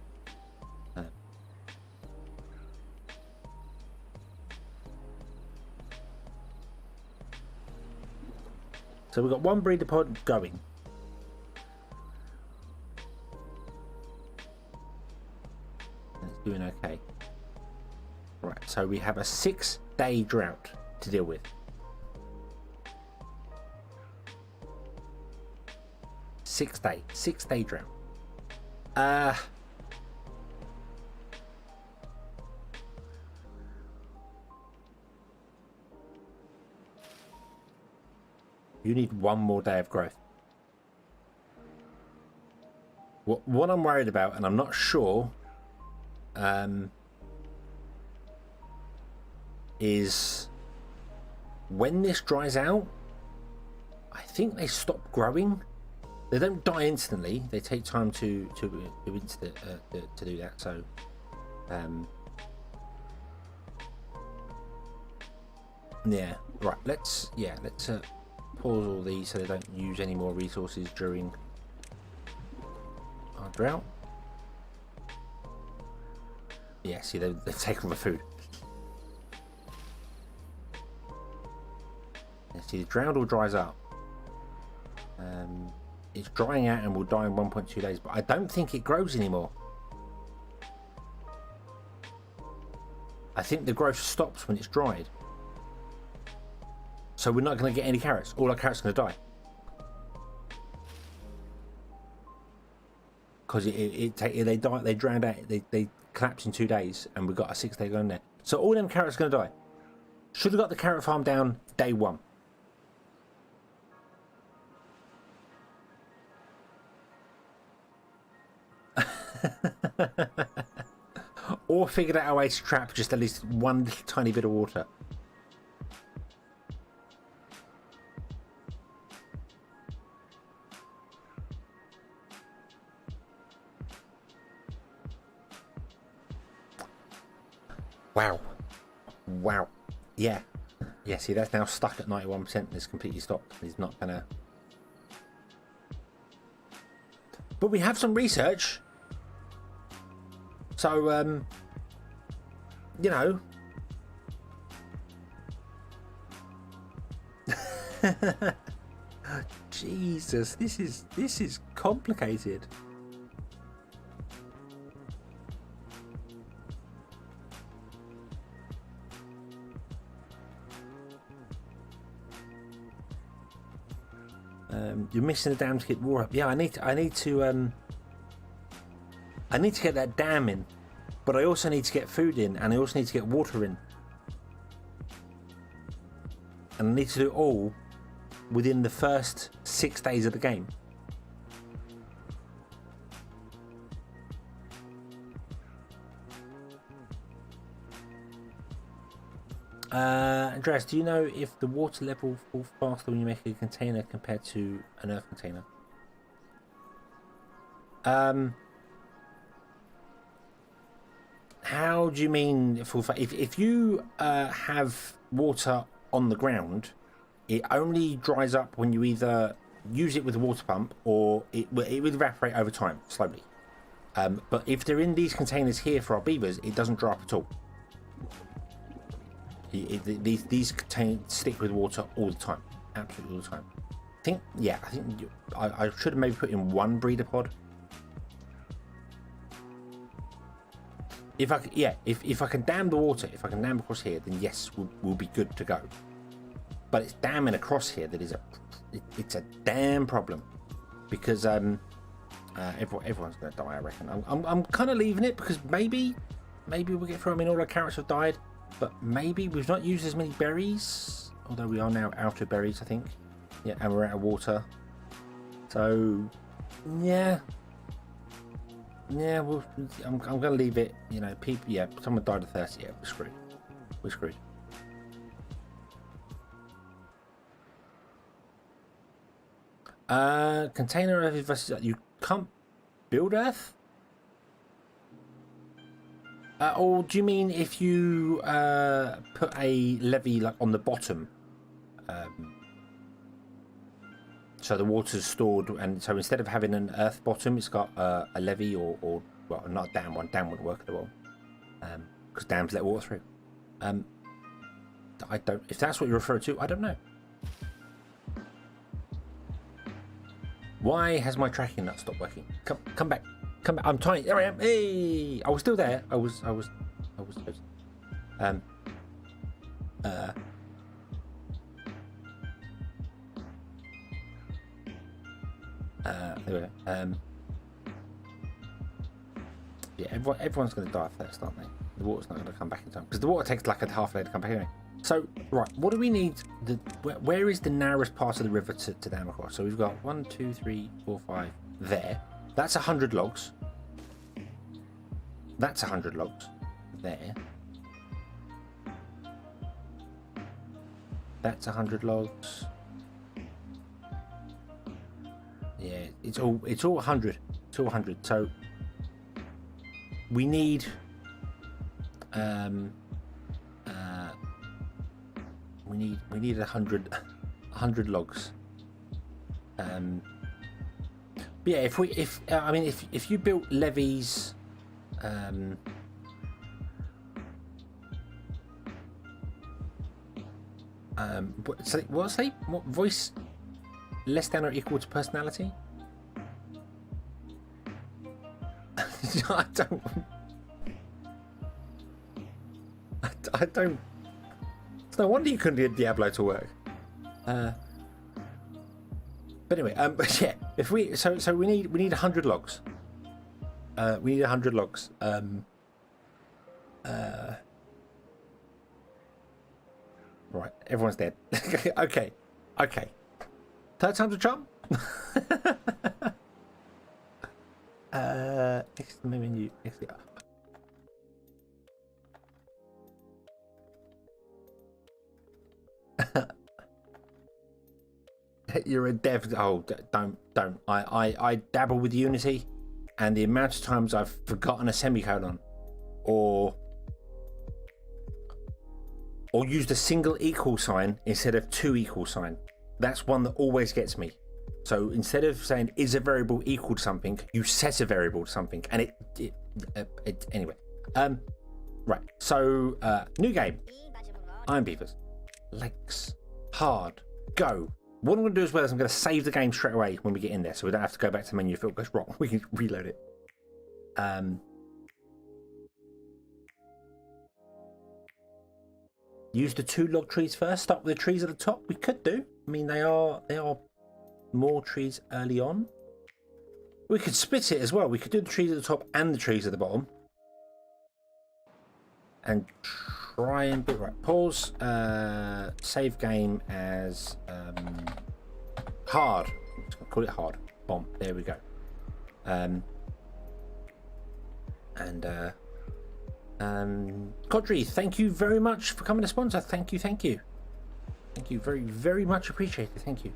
so we've got one breeder pod going. And it's doing okay. Right, so we have a 6-day drought to deal with. 6-day drought. You need 1 more day of growth. What I'm worried about, and I'm not sure, is when this dries out, I think they stop growing. They don't die instantly. They take time to do that. So, yeah, right. Let's pause all these so they don't use any more resources during our drought. Yeah, see, they've taken the food. Yeah, see, the drought all dries up. It's drying out and will die in 1.2 days, but I don't think it grows anymore. I think the growth stops when it's dried. So we're not going to get any carrots. All our carrots are going to die. Because they die, they drowned out, they collapse in 2 days, and we've got a 6-day going there. So all them carrots are going to die. Should have got the carrot farm down day 1. Or figured out a way to trap just at least one tiny bit of water. Wow. Yeah, see, that's now stuck at 91%. It's completely stopped. It's not gonna. But we have some research. So, you know, Jesus, this is complicated. You're missing the dam to get water up. Yeah, I need to get that dam in, but I also need to get food in, and I also need to get water in, and I need to do it all within the first 6 days of the game. Andreas, do you know if the water level falls faster when you make a container compared to an earth container? How do you mean full? If you have water on the ground, it only dries up when you either use it with a water pump or it will evaporate over time slowly. But if they're in these containers here for our beavers, it doesn't dry up at all. These containers stick with water all the time, absolutely all the time. I should have maybe put in one breeder pod. If I can dam the water, if I can dam across here, then yes, we'll be good to go. But it's damming across here that is it's a damn problem, because everyone's going to die. I reckon. I'm kind of leaving it because maybe we'll get through. I mean, all our carrots have died, but maybe we've not used as many berries. Although we are now out of berries, I think. Yeah, and we're out of water. So, yeah. Well, I'm going to leave it. You know, people. Yeah, someone died at 30. Yeah, we're screwed. We're screwed. Container earth versus you can't build earth. Or do you mean if you put a levee like on the bottom, so the water's stored, and so instead of having an earth bottom, it's got a levee or well, not a dam. One dam wouldn't work at all, because dams let water through. I don't. If that's what you refer to, I don't know. Why has my tracking not stopped working? Come back. I'm tiny. There I am. Hey, I was still there. I was. There we go. Yeah, everyone's going to die first, aren't they? The water's not going to come back in time, because the water takes like a half a day to come back anyway. So, right, what do we need? Where is the narrowest part of the river to dam across? So we've got 1, 2, 3, 4, 5 there. That's 100 logs. That's 100 logs there. That's 100 logs. Yeah, it's all 100. It's all 100. So we need we need 100 logs. But yeah, if you built levees, what voice less than or equal to personality? I don't. It's no wonder you couldn't get Diablo to work. But anyway, but yeah, if we we need 100 logs. We need 100 logs. Right, everyone's dead. Okay. Third time's a charm. Next menu. You're a dev. Oh, don't. I dabble with Unity, and the amount of times I've forgotten a semicolon, or used a single equal sign instead of two equal sign. That's one that always gets me. So instead of saying is a variable equal to something, you set a variable to something, and it anyway. Right. So new game. Iron Beavers. Lakes. Hard. go. What I'm going to do as well is I'm going to save the game straight away when we get in there, so we don't have to go back to the menu if it goes wrong. We can reload it. Use the 2 log trees first. Start with the trees at the top. We could do. I mean, they are more trees early on. We could split it as well. We could do the trees at the top and the trees at the bottom. And try and bit right. Pause. Save game as hard. I'll call it hard. Bomb. There we go. Godry, thank you very much for coming to sponsor. Thank you. Thank you very, very much appreciated. Thank you.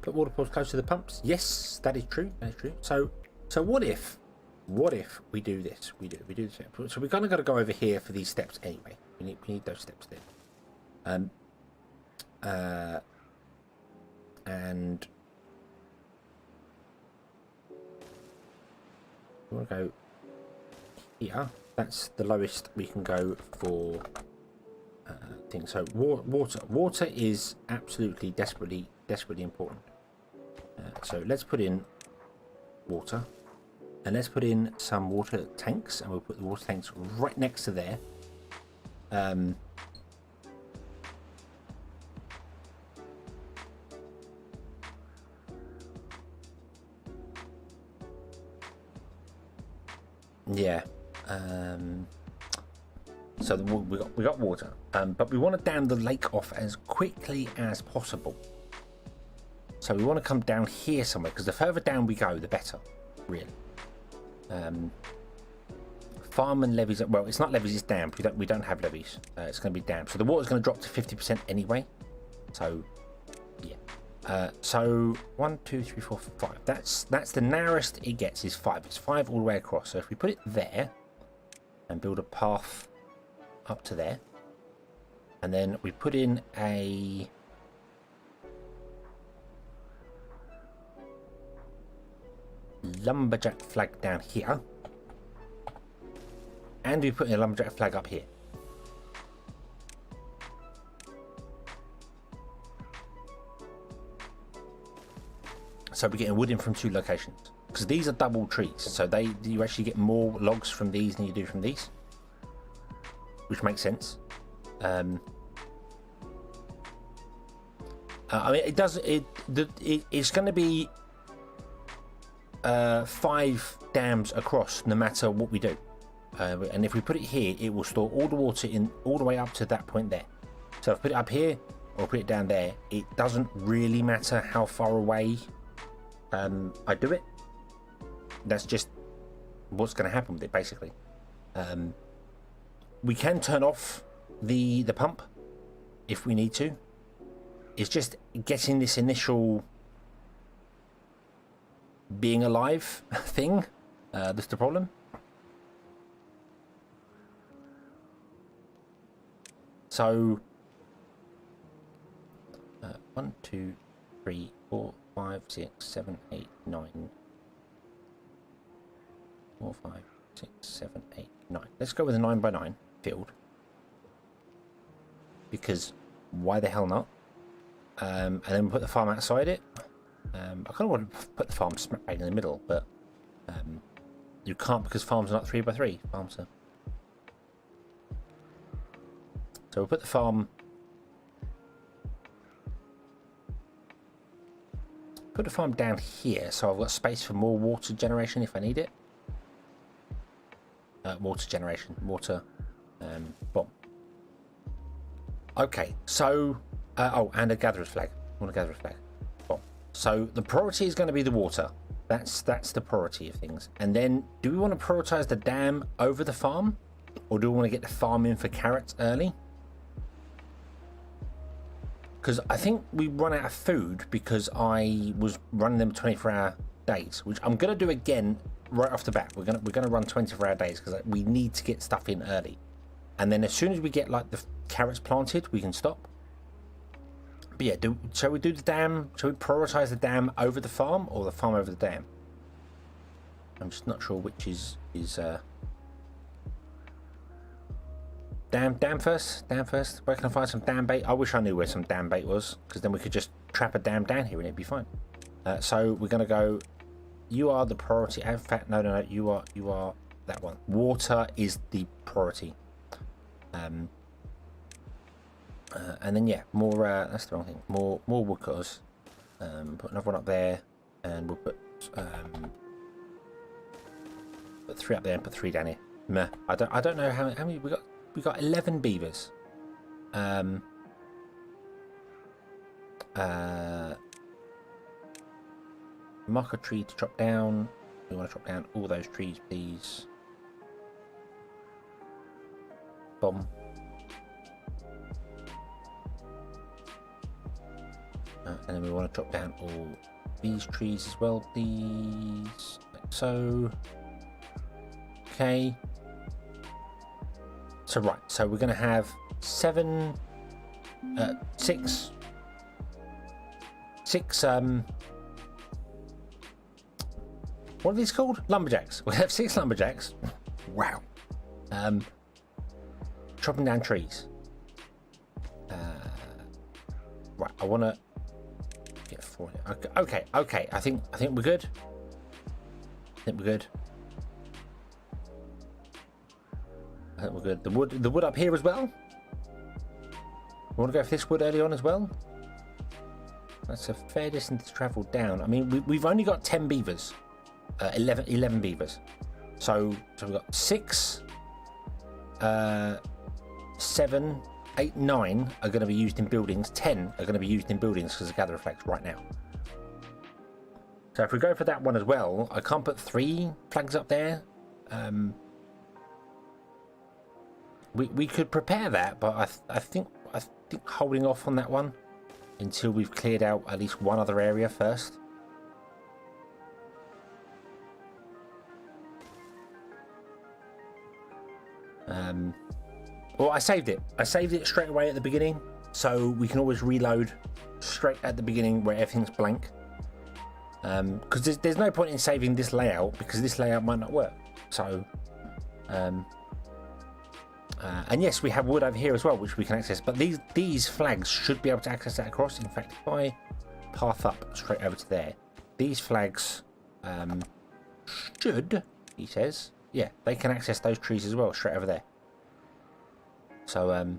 Put water pools close to the pumps. Yes, that is true. That is true. So what if we do this? We do this. So we're kind of got to go over here for these steps anyway. We need those steps there. And we want to go here. That's the lowest we can go for things. So water is absolutely desperately important. So let's put in water, and let's put in some water tanks, and we'll put the water tanks right next to there. Yeah. So we got water, but we want to dam the lake off as quickly as possible. So we want to come down here somewhere, because the further down we go, the better, really. Farm and levees. Well, it's not levees; it's dams. We don't have levees. It's going to be dams. So the water's going to drop to 50% anyway. So yeah. So 1, 2, 3, 4, 5. That's the narrowest it gets is 5. It's 5 all the way across. So if we put it there and build a path up to there, and then we put in a lumberjack flag down here, and we put in a lumberjack flag up here. So we're getting wood in from 2 locations, because these are double trees, so you actually get more logs from these than you do from these, which makes sense. I mean, it's going to be 5 dams across no matter what we do, and if we put it here, it will store all the water in all the way up to that point there. So if I put it up here or put it down there, it doesn't really matter how far away I do it. That's just what's going to happen with it, basically. We can turn off the pump if we need to. It's just getting this initial being alive thing that's the problem. So 1, 2, 3, 4, 5, 6, 7, 8, 9. 4, 5, 6, 7, 8, 9. Let's go with a 9 by 9 field, because why the hell not? And then we'll put the farm outside it. I kind of want to put the farm smack bang in the middle, but you can't, because farms are not 3 by 3. Farms are. So we'll put the farm. Put the farm down here, so I've got space for more water generation if I need it. Water generation, water bomb. Okay, so oh, and a gatherer's flag. I want a gatherer's flag. Bomb. So the priority is going to be the water. That's the priority of things. And then, do we want to prioritize the dam over the farm, or do we want to get the farm in for carrots early? Because I think we run out of food because I was running them 24-hour days, which I'm going to do again right off the bat. We're gonna run 24-hour days because we need to get stuff in early, and then as soon as we get like the carrots planted, we can stop. But yeah, shall we do the dam? Shall we prioritize the dam over the farm, or the farm over the dam? I'm just not sure which is Dam first. Where can I find some dam bait? I wish I knew where some dam bait was, because then we could just trap a dam down here and it'd be fine. So we're gonna go. You are the priority. In fact, no. You are that one. Water is the priority. And then yeah, more. That's the wrong thing. More woodcutters. Put another one up there, and we'll put 3 up there and put 3 down here. Meh. I don't know how many we got. We got 11 beavers. Mark a tree to chop down. We want to chop down all those trees, please. Bomb. And then we want to chop down all these trees as well, please. Like so. Okay. So right, so we're going to have 6 what are these called? Lumberjacks. We have 6 lumberjacks. Wow. Chopping down trees. Right, I want to get 4. Okay. I think we're good. We're good. The wood up here as well. We want to go for this wood early on as well. That's a fair distance to travel down. I mean, we've only got 10 beavers, 11 beavers. So we've got 6, 7, 8, 9 are going to be used in buildings. 10 are going to be used in buildings because of gather effects right now. So if we go for that one as well, I can't put 3 flags up there. We could prepare that, but I think holding off on that one until we've cleared out at least one other area first. Well, I saved it. I saved it straight away at the beginning, so we can always reload straight at the beginning where everything's blank. Because there's no point in saving this layout because this layout might not work. So. And yes, we have wood over here as well, which we can access. But these flags should be able to access that across. In fact, if I path up straight over to there, these flags should, he says, yeah, they can access those trees as well, straight over there. So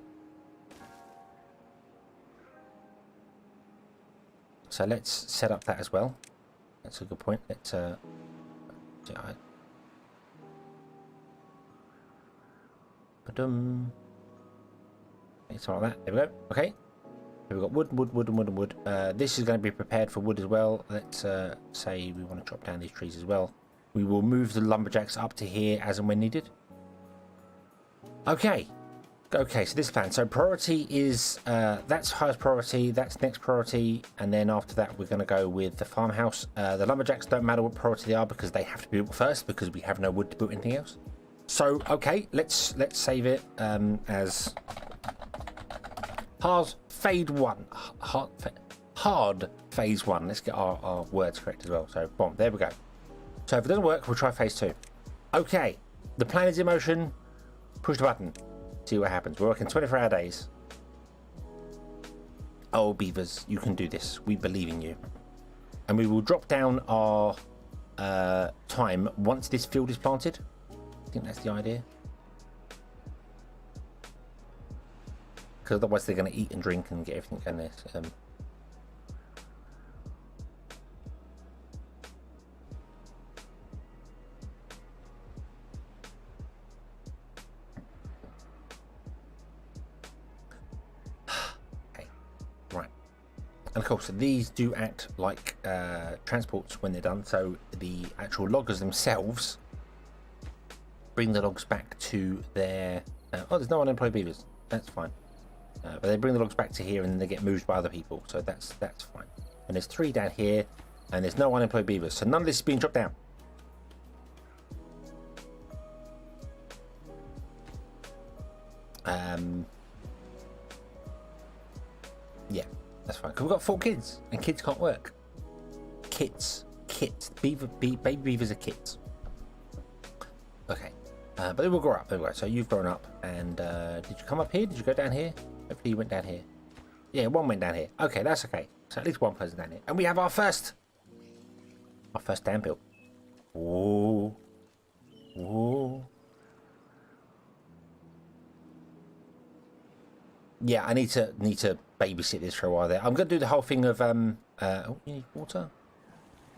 so let's set up that as well. That's a good point. Let's something like that. There we go. Okay. We've got wood. This is going to be prepared for wood as well. Let's say we want to chop down these trees as well. We will move the lumberjacks up to here as and when needed. Okay. So this plan. So priority is that's highest priority. That's next priority, and then after that we're going to go with the farmhouse. The lumberjacks don't matter what priority they are because they have to be built first because we have no wood to build anything else. So okay, let's save it as hard phase 1. Hard phase 1. Let's get our words correct as well. So boom, there we go. So if it doesn't work, we'll try phase 2. Okay, the plan is in motion. Push the button. See what happens. We're working 24-hour days. Oh, beavers, you can do this. We believe in you. And we will drop down our time once this field is planted. I think that's the idea. Because otherwise they're going to eat and drink and get everything going there. Okay, right. And of course, these do act like transports when they're done. So the actual loggers themselves bring the logs back to their... oh, there's no unemployed beavers. That's fine. But they bring the logs back to here and then they get moved by other people. So that's fine. And there's 3 down here and there's no unemployed beavers. So none of this is being chopped down. Yeah, that's fine. Because we've got 4 kids and kids can't work. Kits. Baby beavers are kits. Okay. But they will grow up. There we go. So you've grown up. And did you come up here? Did you go down here? Hopefully you went down here. Yeah, one went down here. Okay, that's okay. So at least one person down here. And we have our first dam built. Whoa. Whoa. Yeah, I need to babysit this for a while there. I'm going to do the whole thing of oh, you need water?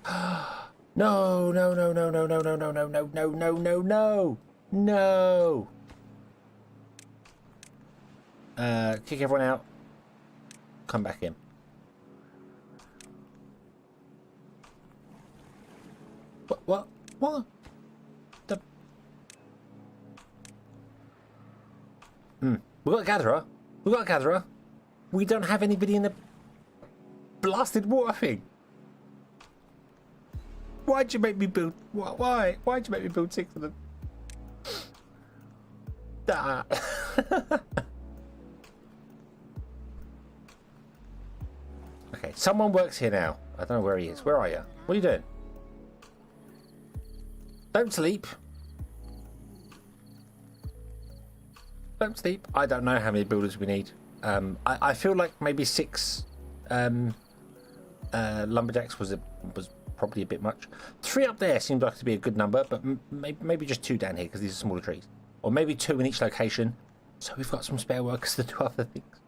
No, no, no, no, no, no, no, no, no, no, no, no, no, no. No. Kick everyone out. Come back in. What? The... We got a gatherer. We don't have anybody in the blasted water thing. Why'd you make me build? Why? Why'd you make me build 6 of them? Ah. Okay, someone works here now. I don't know where he is. Where are you? What are you doing? Don't sleep. Don't sleep. I don't know how many builders we need. I feel like maybe 6 lumberjacks was probably a bit much. 3 up there seems like to be a good number, but maybe just 2 down here because these are smaller trees. Or maybe 2 in each location. So we've got some spare workers to do other things.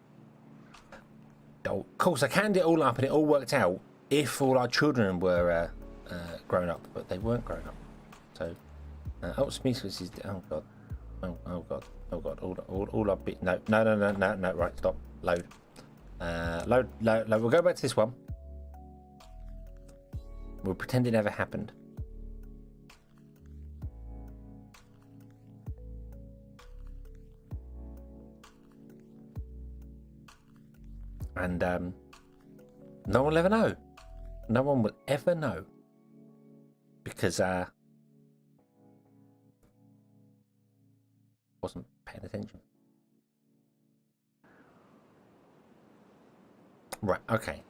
Oh, of course, I canned it all up and it all worked out if all our children were grown up, but they weren't grown up. So, oh, Smeesus is... Oh, God. Oh, God. Oh, God. All our bit... No. Right, stop. Load. Load. We'll go back to this one. We'll pretend it never happened. And no one will ever know. No one will ever know. Because wasn't paying attention. Right, okay.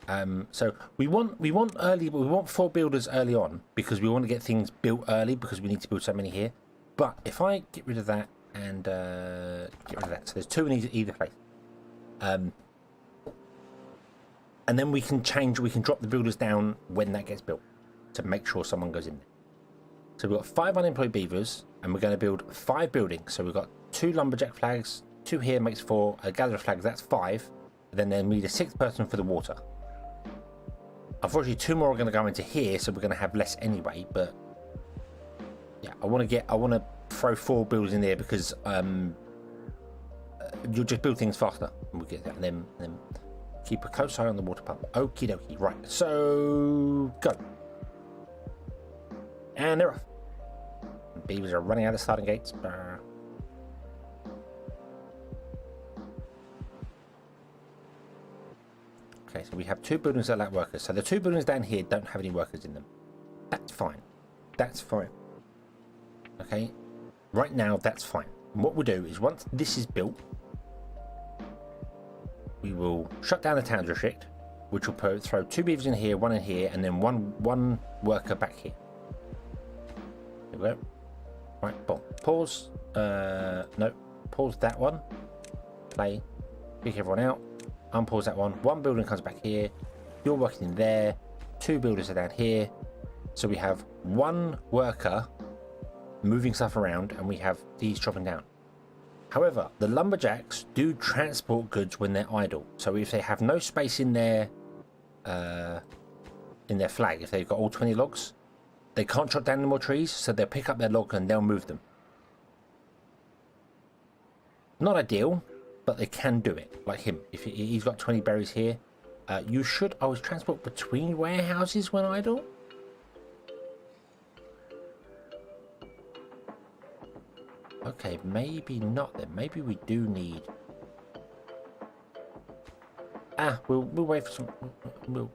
So we want 4 builders early on because we want to get things built early because we need to build so many here. But if I get rid of that and get rid of that, so there's 2 in either place. And then we can drop the builders down when that gets built to make sure someone goes in there. So we've got 5 unemployed beavers and we're going to build 5 buildings. So we've got 2 lumberjack flags, 2 here makes 4, a gatherer flags, that's 5. And then we need a 6th person for the water. Unfortunately, 2 more are going to go into here, so we're going to have less anyway, but yeah, I want to throw 4 builders in there because you'll just build things faster and we'll get that, and then keep a close eye on the water pump. Okie dokie. Right, so go. And they're off. Beavers are running out of starting gates. Okay, so we have 2 buildings that lack workers. So the 2 buildings down here don't have any workers in them. That's fine. That's fine. Okay, right now that's fine. And what we'll do is once this is built, we will shut down the town district, which will throw 2 beavers in here, 1 in here, and then one worker back here. There we go. Right, boom. Pause. No, pause that one. Play. Pick everyone out. Unpause that one. 1 building comes back here. You're working in there. 2 builders are down here. So we have 1 worker moving stuff around, and we have these dropping down. However, the lumberjacks do transport goods when they're idle. So if they have no space in their flag, if they've got all 20 logs, they can't chop down any more trees, so they'll pick up their log and they'll move them. Not ideal, but they can do it. Like him, if he's got 20 berries here, you should always transport between warehouses when idle. Okay, maybe not then. Maybe we do need... we'll wait for some... We'll...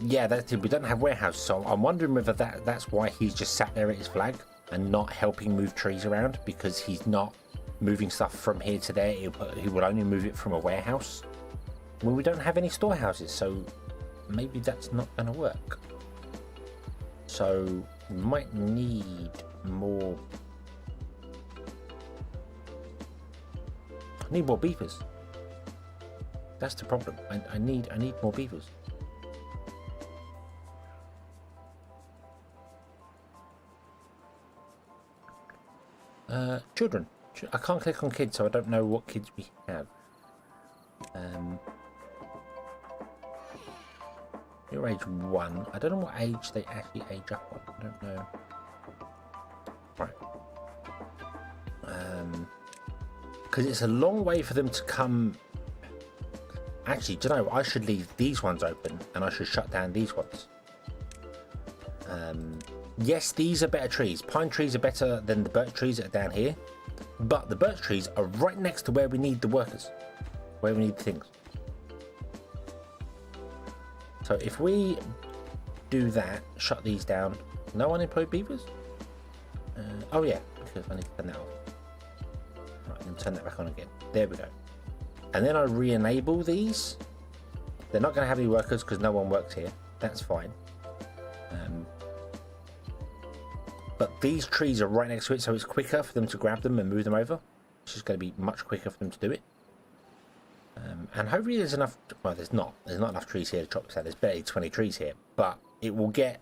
Yeah, that's it. We don't have warehouse, so I'm wondering whether that's why he's just sat there at his flag and not helping move trees around, because he's not moving stuff from here to there. He will only move it from a warehouse. Well, we don't have any storehouses, so maybe that's not going to work. So we might need more. I need more beavers. That's the problem. I need more beavers. Children. I can't click on kids, so I don't know what kids we have. You're age 1. I don't know what age they actually age up on. I don't know. Right. Because it's a long way for them to come. Actually, do you know, I should leave these ones open and I should shut down these ones. Yes, these are better trees. Pine trees are better than the birch trees that are down here. But the birch trees are right next to where we need the workers. Where we need things. So if we do that, shut these down. No unemployed beavers? Oh yeah, because I need to turn that off. Right, then turn that back on again. There we go. And then I re-enable these. They're not going to have any workers because no one works here. That's fine. But these trees are right next to it, so it's quicker for them to grab them and move them over. It's just going to be much quicker for them to do it. And hopefully there's enough. Well, there's not enough trees here to chop this out. There's barely 20 trees here, but it will get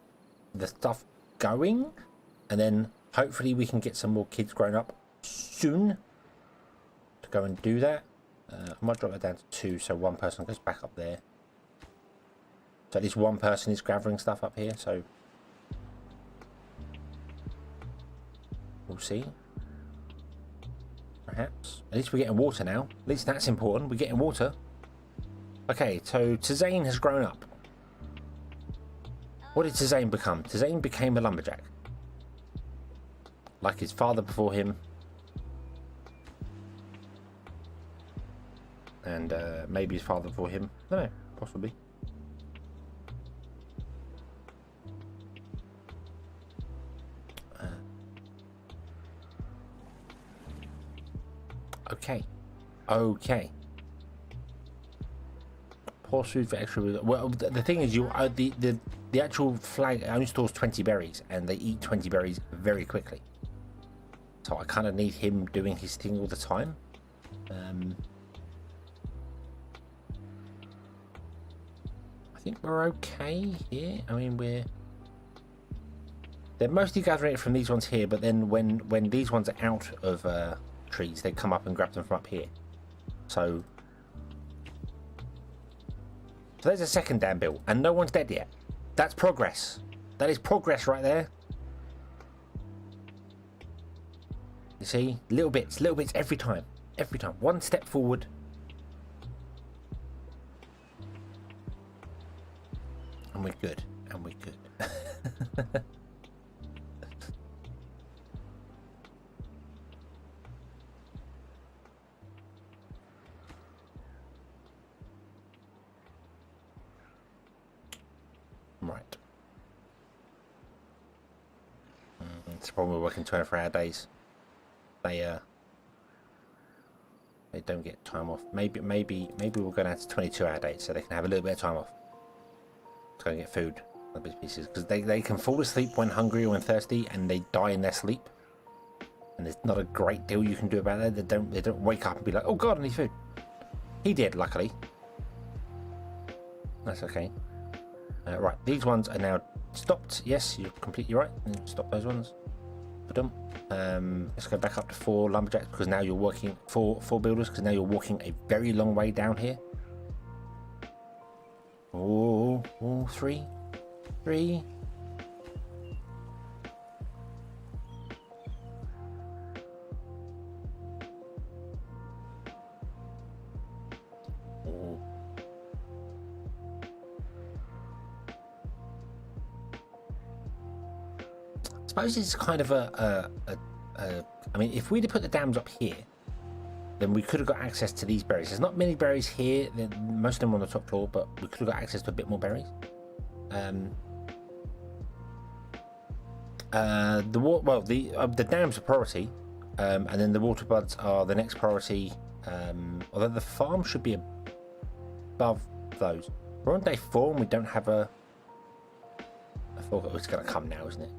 the stuff going, and then hopefully we can get some more kids grown up soon to go and do that. I might drop that down to 2, so one person goes back up there. So at least one person is gathering stuff up here. So we'll see. Perhaps. At least we're getting water now. At least that's important. We're getting water. Okay, so Tizane has grown up. What did Tizane become? Tizane became a lumberjack. Like his father before him. And maybe his father before him. I don't know. Possibly. Okay. Pause food for extra. Well, the thing is, the actual flag only stores 20 berries, and they eat 20 berries very quickly. So I kind of need him doing his thing all the time. I think we're okay here. I mean, they're mostly gathering it from these ones here, but then when these ones are out of trees, they come up and grab them from up here. So there's a second dam built, and no one's dead yet. That's progress. That is progress right there. You see, little bits every time. One step forward. And we're good. Right. It's the problem with working 24-hour days. They don't get time off. Maybe we'll go down to 22-hour days so they can have a little bit of time off to go and get food, pieces, because they can fall asleep when hungry or when thirsty, and they die in their sleep. And there's not a great deal you can do about that. They don't wake up and be like, oh god, I need food. He did, luckily. That's okay. Right, these ones are now stopped. Yes, you're completely right. Stop those ones. Put them. Let's go back up to 4 lumberjacks, because now you're working 4 builders, because now you're walking a very long way down here. Oh, 3. I suppose it's kind of I mean, if we'd have put the dams up here, then we could have got access to these berries. There's not many berries here. Most of them are on the top floor, but we could have got access to a bit more berries. The dam's a priority, and then the water buds are the next priority. Although the farm should be above those. We're on day 4 and we don't have a... I thought it was going to come now, isn't it?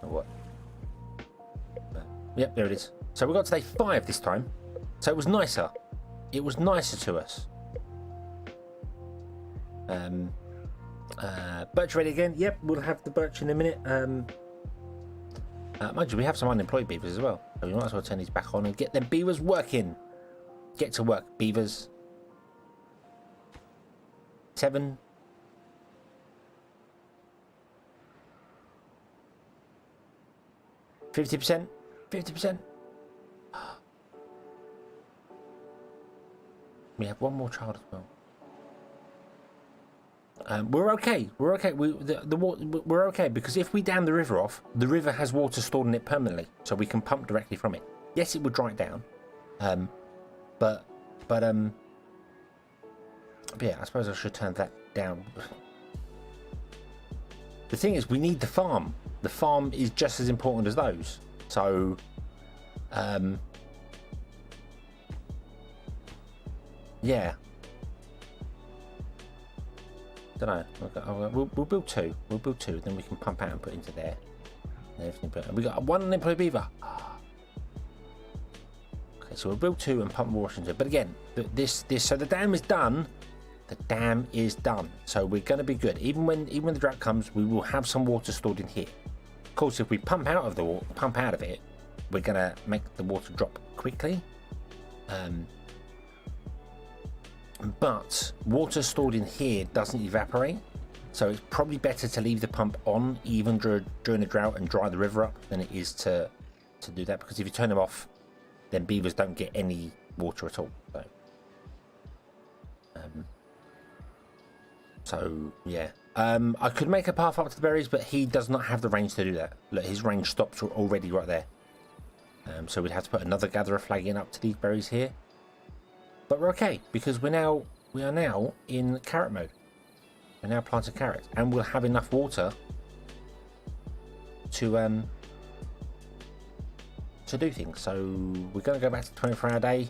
Or what? Yep, there it is. So we got to day 5 this time. So it was nicer. It was nicer to us. Birch ready again. Yep, we'll have the birch in a minute. Mind you, we have some unemployed beavers as well. So we might as well turn these back on and get them beavers working. Get to work, beavers. 7. 50%. 50%. We have one more child as well. We're okay. We're okay. We're okay because if we dam the river off, the river has water stored in it permanently, so we can pump directly from it. Yes, it would dry it down, but yeah, I suppose I should turn that down. The thing is, we need the farm. The farm is just as important as those. So, yeah. Don't know. We'll build 2. We'll build 2, then we can pump out and put into there. And everything. But we got 1 unemployed beaver. Okay, so we'll build 2 and pump water into it. But again, so the dam is done. The dam is done. So we're going to be good. Even when the drought comes, we will have some water stored in here. Of course, if we pump out of it, we're going to make the water drop quickly. But water stored in here doesn't evaporate, so it's probably better to leave the pump on even during the drought and dry the river up than it is to do that, because if you turn them off, then beavers don't get any water at all. So yeah, I could make a path up to the berries, but he does not have the range to do that. Look, his range stops already right there. So we'd have to put another gatherer flag in up to these berries here. But we're okay, because we are now in carrot mode. We're now planting carrots, and we'll have enough water to do things. So we're going to go back to the 24-hour day,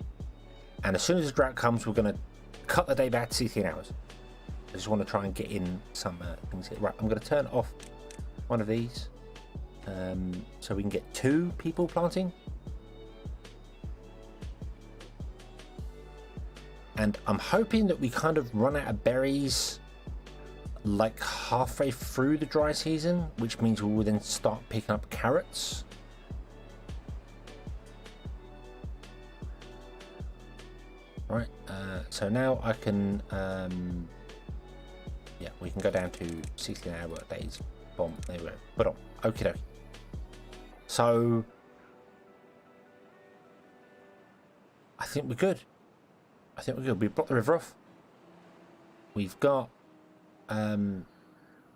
and as soon as the drought comes, we're going to cut the day back to 16 hours. I just want to try and get in some things here. Right, I'm going to turn off one of these, so we can get 2 people planting. And I'm hoping that we kind of run out of berries like halfway through the dry season, which means we will then start picking up carrots. Right, so now I can, yeah, we can go down to 16-hour work days. Boom, there we go. Put on. Okie dokie. So, I think we're good. We've blocked the river off. We've got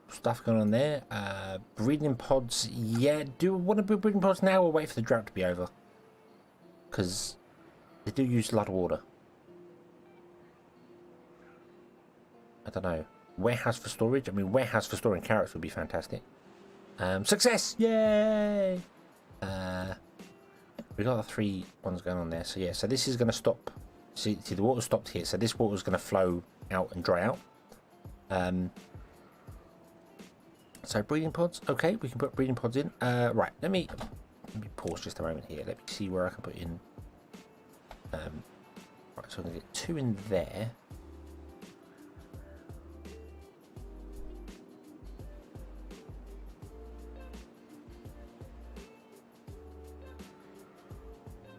stuff going on there. Breeding pods. Yeah, do we want to build breeding pods now or wait for the drought to be over? Because they do use a lot of water. I don't know. Warehouse for storage. I mean, warehouse for storing carrots would be fantastic. Success! Yay! We got the 3 ones going on there. So yeah, so this is going to stop. See, the water stopped here, so this water is going to flow out and dry out. So breeding pods, okay, we can put breeding pods in. Right, let me pause just a moment here. Let me see where I can put in. Right, so I'm going to get 2 in there.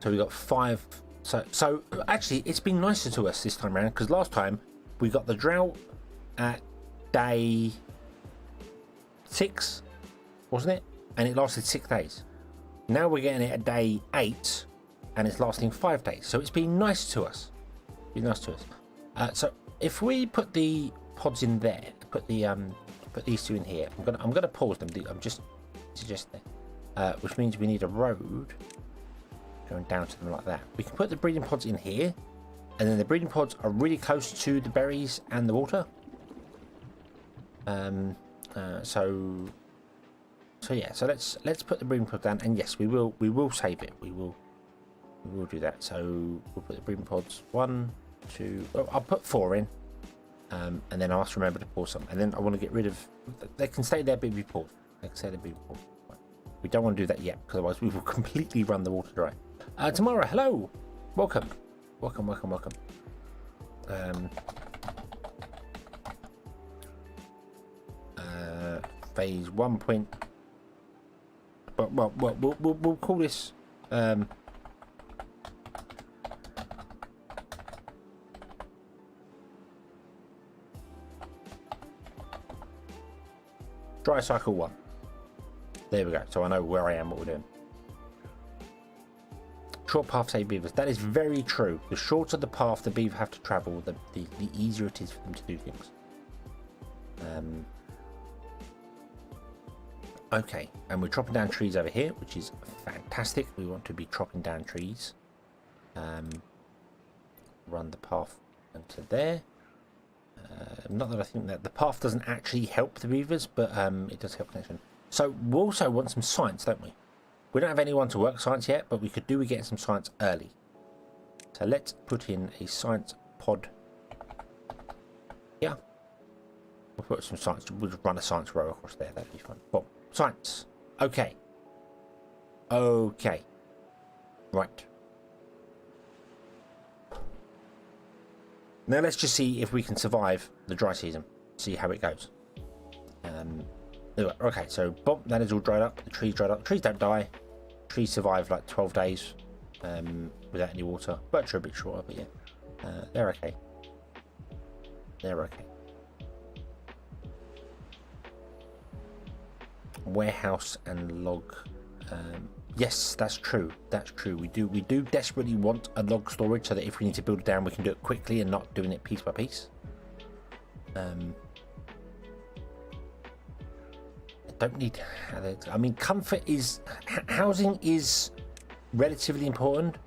So we got 5. So actually, it's been nicer to us this time around, because last time we got the drought at day 6, wasn't it? And it lasted 6 days. Now we're getting it at day 8, and it's lasting 5 days. So it's been nice to us. So if we put the pods in there, put these 2 in here. I'm gonna pause them. I'm just suggesting, which means we need a road going down to them like that. We can put the breeding pods in here, and then the breeding pods are really close to the berries and the water. So yeah, so let's put the breeding pod down, and yes, we will save it. We will do that. So we'll put the breeding pods 1, 2. Oh, I'll put 4 in, and then I must remember to pour some. And then I want to get rid of. They can stay there, but be poured. They can stay there, be poured. We don't want to do that yet, because otherwise we will completely run the water dry. Tomorrow, hello, welcome. Phase 1 point. But well, we'll call this. Dry cycle 1. There we go. So I know where I am, what we're doing. Short path save beavers. That is very true. The shorter the path the beaver have to travel, the easier it is for them to do things. Okay, and we're chopping down trees over here, which is fantastic. We want to be chopping down trees. Run the path into there. Not that I think that the path doesn't actually help the beavers, but it does help connection. So we also want some science, don't we? We don't have anyone to work science yet, but we could do with getting some science early. So let's put in a science pod. Yeah. We'll put some science. We'll just run a science row across there. That'd be fun. Well, science. Okay. Okay. Right. Now let's just see if we can survive the dry season. See how it goes. Okay, so boom, that is all dried up. The trees dried up. The trees don't die. Trees survive like 12 days without any water. Birds are a bit shorter, but yeah, they're okay. They're okay. Warehouse and log. Yes, that's true. That's true. We do desperately want a log storage so that if we need to build it down, we can do it quickly and not doing it piece by piece. Don't need. I mean, comfort is housing is relatively important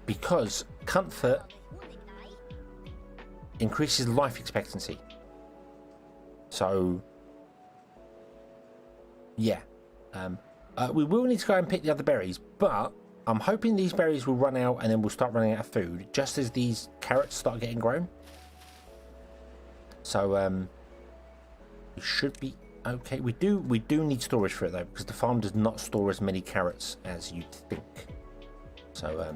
because comfort increases life expectancy. So, yeah. We will need to go and pick the other berries, but I'm hoping these berries will run out and then we'll start running out of food just as these carrots start getting grown. So we should be okay. We do need storage for it though, because the farm does not store as many carrots as you'd think. So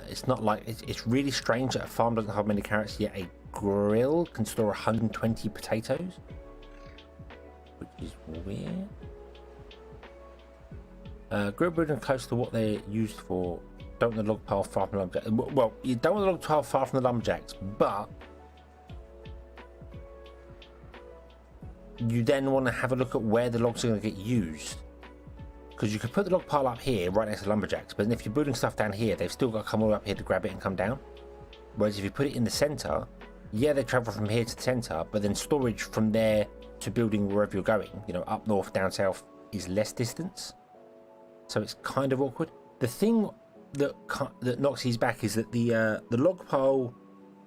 it's not like it's really strange that a farm doesn't have many carrots, yet a grill can store 120 potatoes. Which is weird. Grill building close to what they're used for. Don't want the log pile far from the lumberjacks. Well, you don't want the log pile far from the lumberjacks, but you then want to have a look at where the logs are going to get used. Because you could put the log pile up here, right next to lumberjacks, but then if you're building stuff down here, they've still got to come all up here to grab it and come down. Whereas if you put it in the center, yeah, they travel from here to the center, but then storage from there to building wherever you're going, you know, up north, down south, is less distance. So it's kind of awkward. The thing that knocks these back is that the log pile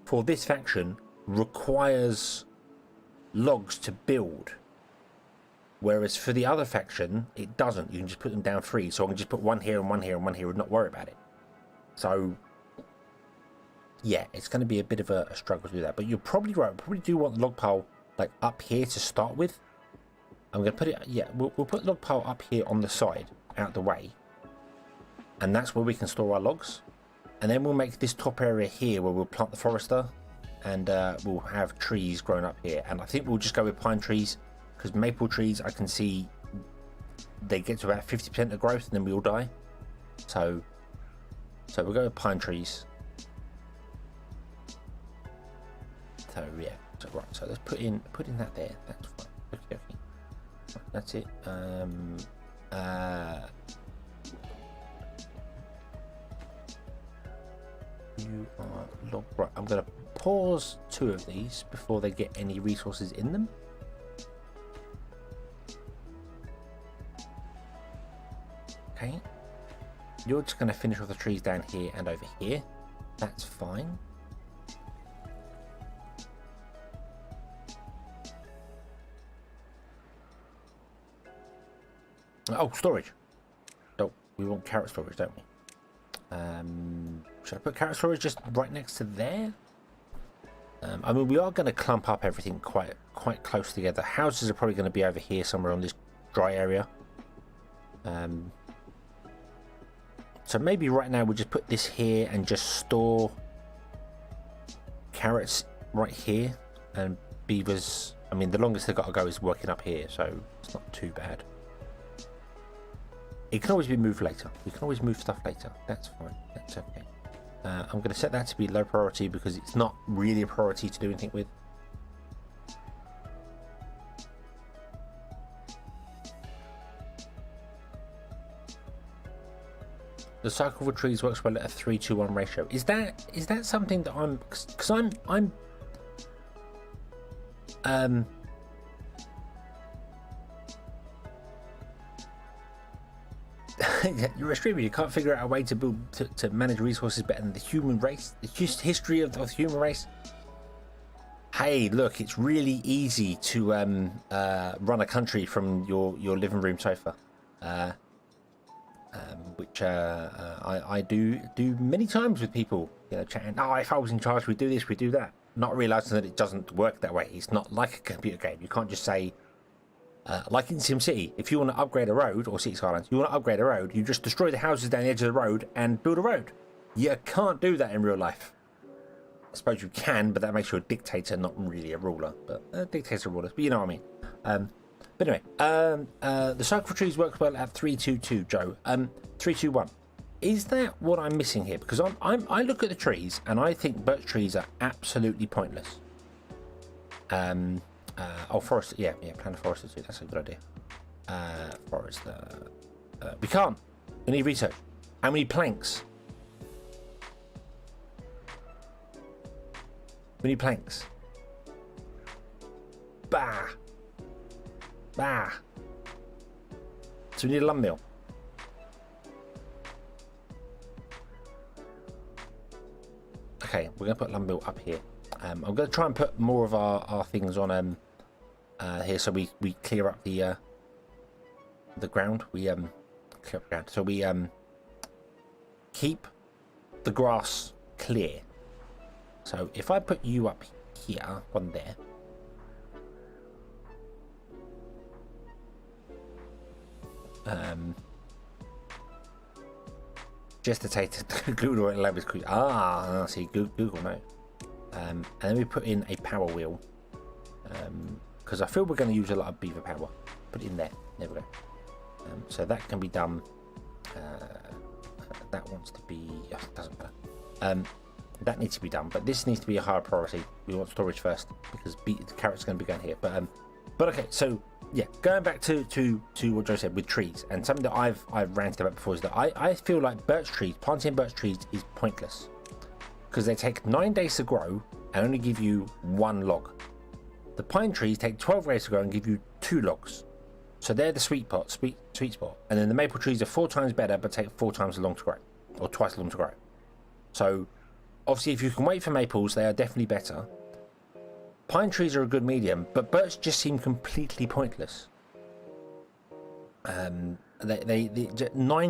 for this faction requires logs to build, whereas for the other faction it doesn't. You can just put them down free, so I can just put one here and one here and one here and not worry about it. So yeah, it's going to be a bit of a struggle to do that, but you're probably right. We probably do want the log pile like up here to start with. I'm going to put it, yeah, we'll put the log pile up here on the side, out the way, and that's where we can store our logs. And then we'll make this top area here where we'll plant the forester, and we'll have trees growing up here. And I think we'll just go with pine trees, because maple trees, I can see they get to about 50% of growth and then we all die. So we'll go with pine trees. So yeah, so right, so let's put in that there. That's fine. Okay. That's it. You are log. Right, I'm going to pause 2 of these before they get any resources in them. Okay. You're just going to finish off the trees down here and over here. That's fine. Oh, storage. Oh, we want carrot storage, don't we? Should I put carrot storage just right next to there? I mean, we are going to clump up everything quite close together. Houses are probably going to be over here somewhere on this dry area. So maybe right now we'll just put this here and just store carrots right here, and beavers. I mean, the longest they've got to go is working up here, so it's not too bad. It can always be moved later. We can always move stuff later. That's fine. That's okay. I'm going to set that to be low priority because it's not really a priority to do anything with. The cycle for trees works well at a 3-to-1 ratio. Is that something that I'm, because I'm you're a streamer. You can't figure out a way to build to manage resources better than the human race. The history of the human race. Hey, look, it's really easy to run a country from your living room sofa, which I do many times with people. You know, chatting. Oh, if I was in charge, we'd do this, we'd do that. Not realizing that it doesn't work that way. It's not like a computer game. You can't just say. Like in SimCity, if you want to upgrade a road, or City Skylines, you want to upgrade a road, you just destroy the houses down the edge of the road and build a road. You can't do that in real life. I suppose you can, but that makes you a dictator, not really a ruler. But dictator rulers, but you know what I mean. But anyway, the cycle for trees works well at 3-2-2, Joe. 3-2-1. Is that what I'm missing here? Because I look at the trees and I think birch trees are absolutely pointless. Oh, forest. Yeah, plant a forest too. That's a good idea. Forest. We can't. We need research. How many planks? We need planks. Bah. So we need a lumber mill. Okay, we're going to put lumber mill up here. I'm going to try and put more of our things on here, so we clear up the ground. We clear up the ground. So we keep the grass clear. So if I put you up here, on there. Gestated Google lab is quick. See, Google no. And then we put in a power wheel, because I feel we're going to use a lot of beaver power. Put it in there. There we go. So that can be done. That wants to be. Oh, doesn't matter. That needs to be done, but this needs to be a higher priority. We want storage first because the carrot's going to be going here. But okay. So yeah, going back to what Joe said with trees, and something that I've ranted about before is that I feel like birch trees, planting birch trees is pointless. Because they take 9 days to grow and only give you 1 log. The pine trees take 12 days to grow and give you 2 logs. So they're the sweet spot. And then the maple trees are 4 times better but take 4 times as long to grow. Or twice as long to grow. So obviously if you can wait for maples, they are definitely better. Pine trees are a good medium, but birch just seem completely pointless. 9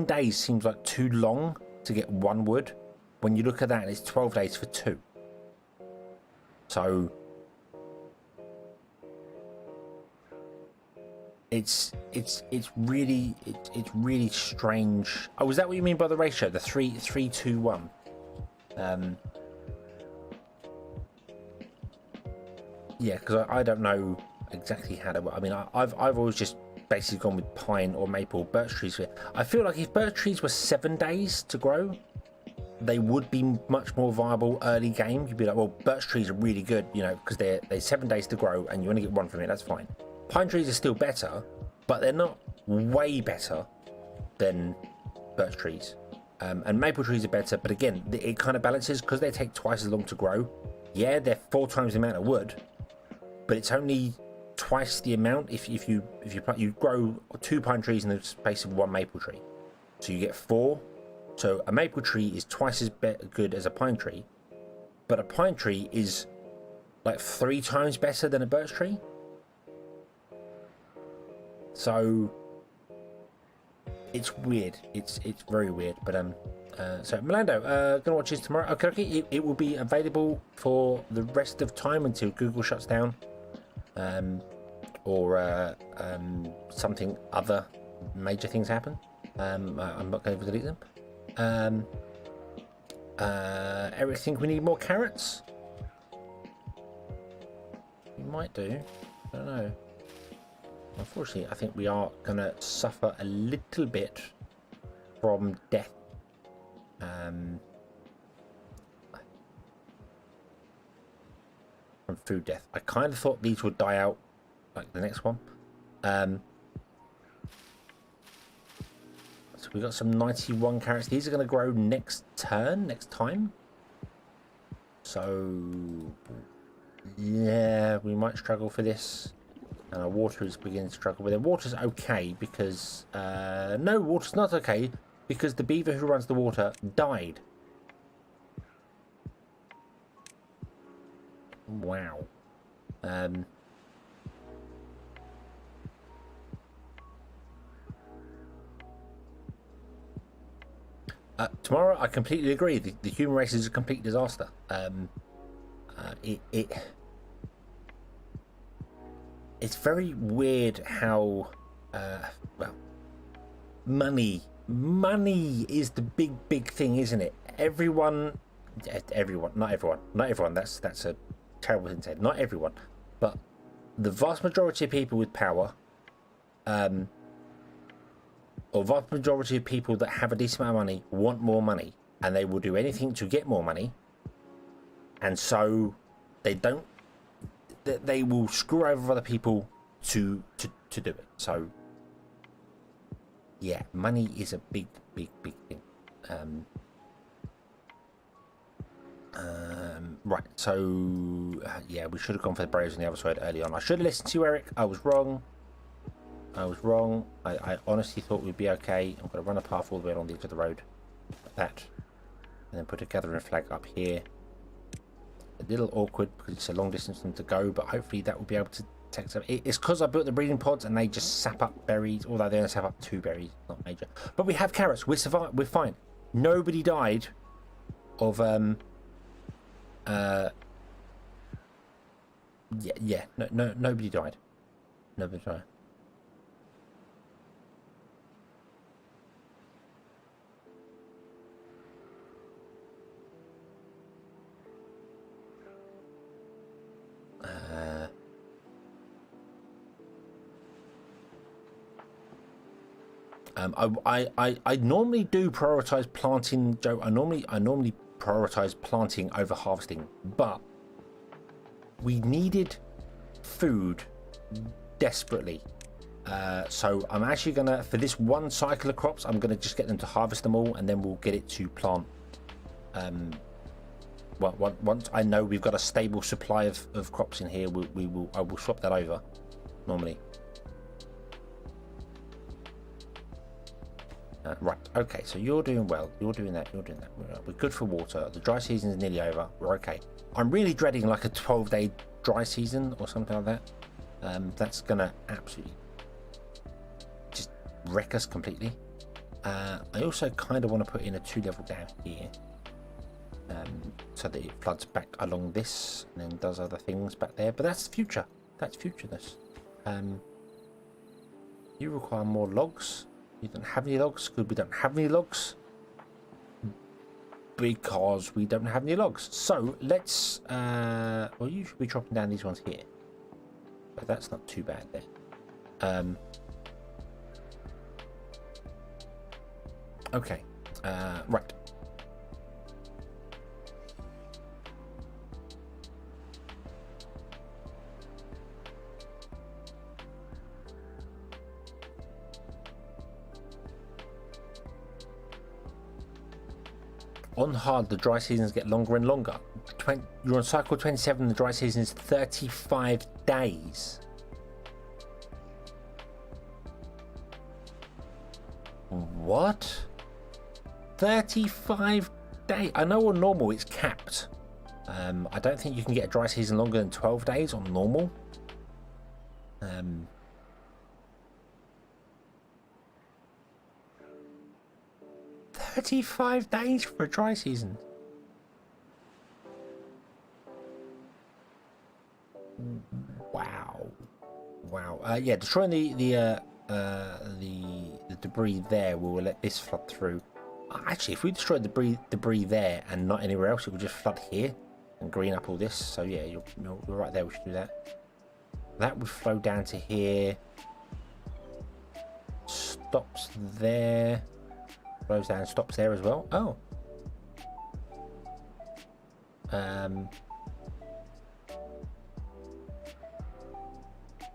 days seems like too long to get 1 wood. When you look at that, it's 12 days for 2. So it's really strange. Oh, is that what you mean by the ratio? The 3-2-1? Yeah, because I don't know exactly how to. I mean, I've always just basically gone with pine or maple. Birch trees. I feel like if birch trees were 7 days to grow, they would be much more viable early game. You'd be like, well, birch trees are really good, you know, because they're 7 days to grow and you only get 1 from it. That's fine. Pine trees are still better, but they're not way better than birch trees. And maple trees are better, but again, it kind of balances because they take twice as long to grow. Yeah, they're 4 times the amount of wood, but it's only twice the amount if you grow 2 pine trees in the space of 1 maple tree, so you get 4. So a maple tree is twice as good as a pine tree, but a pine tree is like 3 times better than a birch tree. So it's weird. It's very weird. But so Melando, gonna watch this tomorrow. Okay. It will be available for the rest of time until Google shuts down, or something other major things happen. I'm not going to delete them. Eric, think we need more carrots? We might do. I don't know. Unfortunately, I think we are going to suffer a little bit from death. From food death. I kind of thought these would die out like the next one. So we got some 91 carrots. These are going to grow next time. So yeah, we might struggle for this. And our water is beginning to struggle with it. Water's okay because no, water's not okay because the beaver who runs the water died. Wow. Tomorrow, I completely agree. The human race is a complete disaster. It's very weird how, well, money is the big thing, isn't it? Everyone, not everyone. That's a terrible thing to say. Not everyone, but the vast majority of people with power, or vast majority of people that have a decent amount of money want more money, and they will do anything to get more money. And so they will screw over other people to do it. So yeah, money is a big thing. Right, so yeah, we should have gone for the berries on the other side early on. I should have listened to you, Eric. I was wrong. I honestly thought we'd be okay. I'm going to run a path all the way along the edge of the road, like that, and then put a gathering flag up here. A little awkward because it's a long distance for them to go, but hopefully that will be able to take some. It's because I built the breeding pods and they just sap up berries, although they only sap up 2 berries, not major. But we have carrots. We're fine. Nobody died of yeah. No, nobody died. Nobody died. I normally do prioritize planting, Joe. I normally prioritize planting over harvesting, but we needed food desperately. So I'm actually gonna, for this one cycle of crops, I'm gonna just get them to harvest them all, and then we'll get it to plant. Well, once I know we've got a stable supply of crops in here, I will swap that over normally. Right, okay, so you're doing well. You're doing that. We're good for water. The dry season is nearly over. We're okay. I'm really dreading like a 12-day dry season or something like that. That's gonna absolutely just wreck us completely. I also kind of want to put in a 2-level down here, so that it floods back along this and then does other things back there. But that's future. That's futureness. You require more logs. You don't have any logs. Good, we don't have any logs because we don't have any logs. So let's well, you should be chopping down these ones here, but that's not too bad there. Okay, right. On hard, the dry seasons get longer and longer. You're on cycle 27, the dry season is 35 days. What? 35 days? I know on normal it's capped. I don't think you can get a dry season longer than 12 days on normal. 35 days for a dry season. Wow. Wow. Yeah, destroying the debris there will let this flood through. Actually, if we destroy the debris there and not anywhere else, it will just flood here and green up all this. So yeah, you're right there. We should do that. That would flow down to here. Stops there. Flows down, stops there as well. Oh.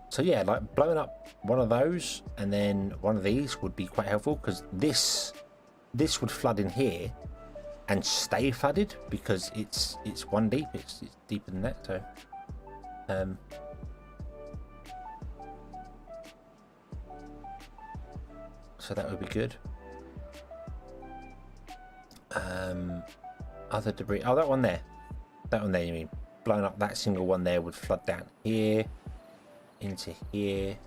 So yeah, like blowing up one of those and then one of these would be quite helpful, because this would flood in here and stay flooded because it's one deep. It's deeper than that. So that would be good. Other debris. Oh, that one there. That one there. You mean blowing up that single one there would flood down here into here.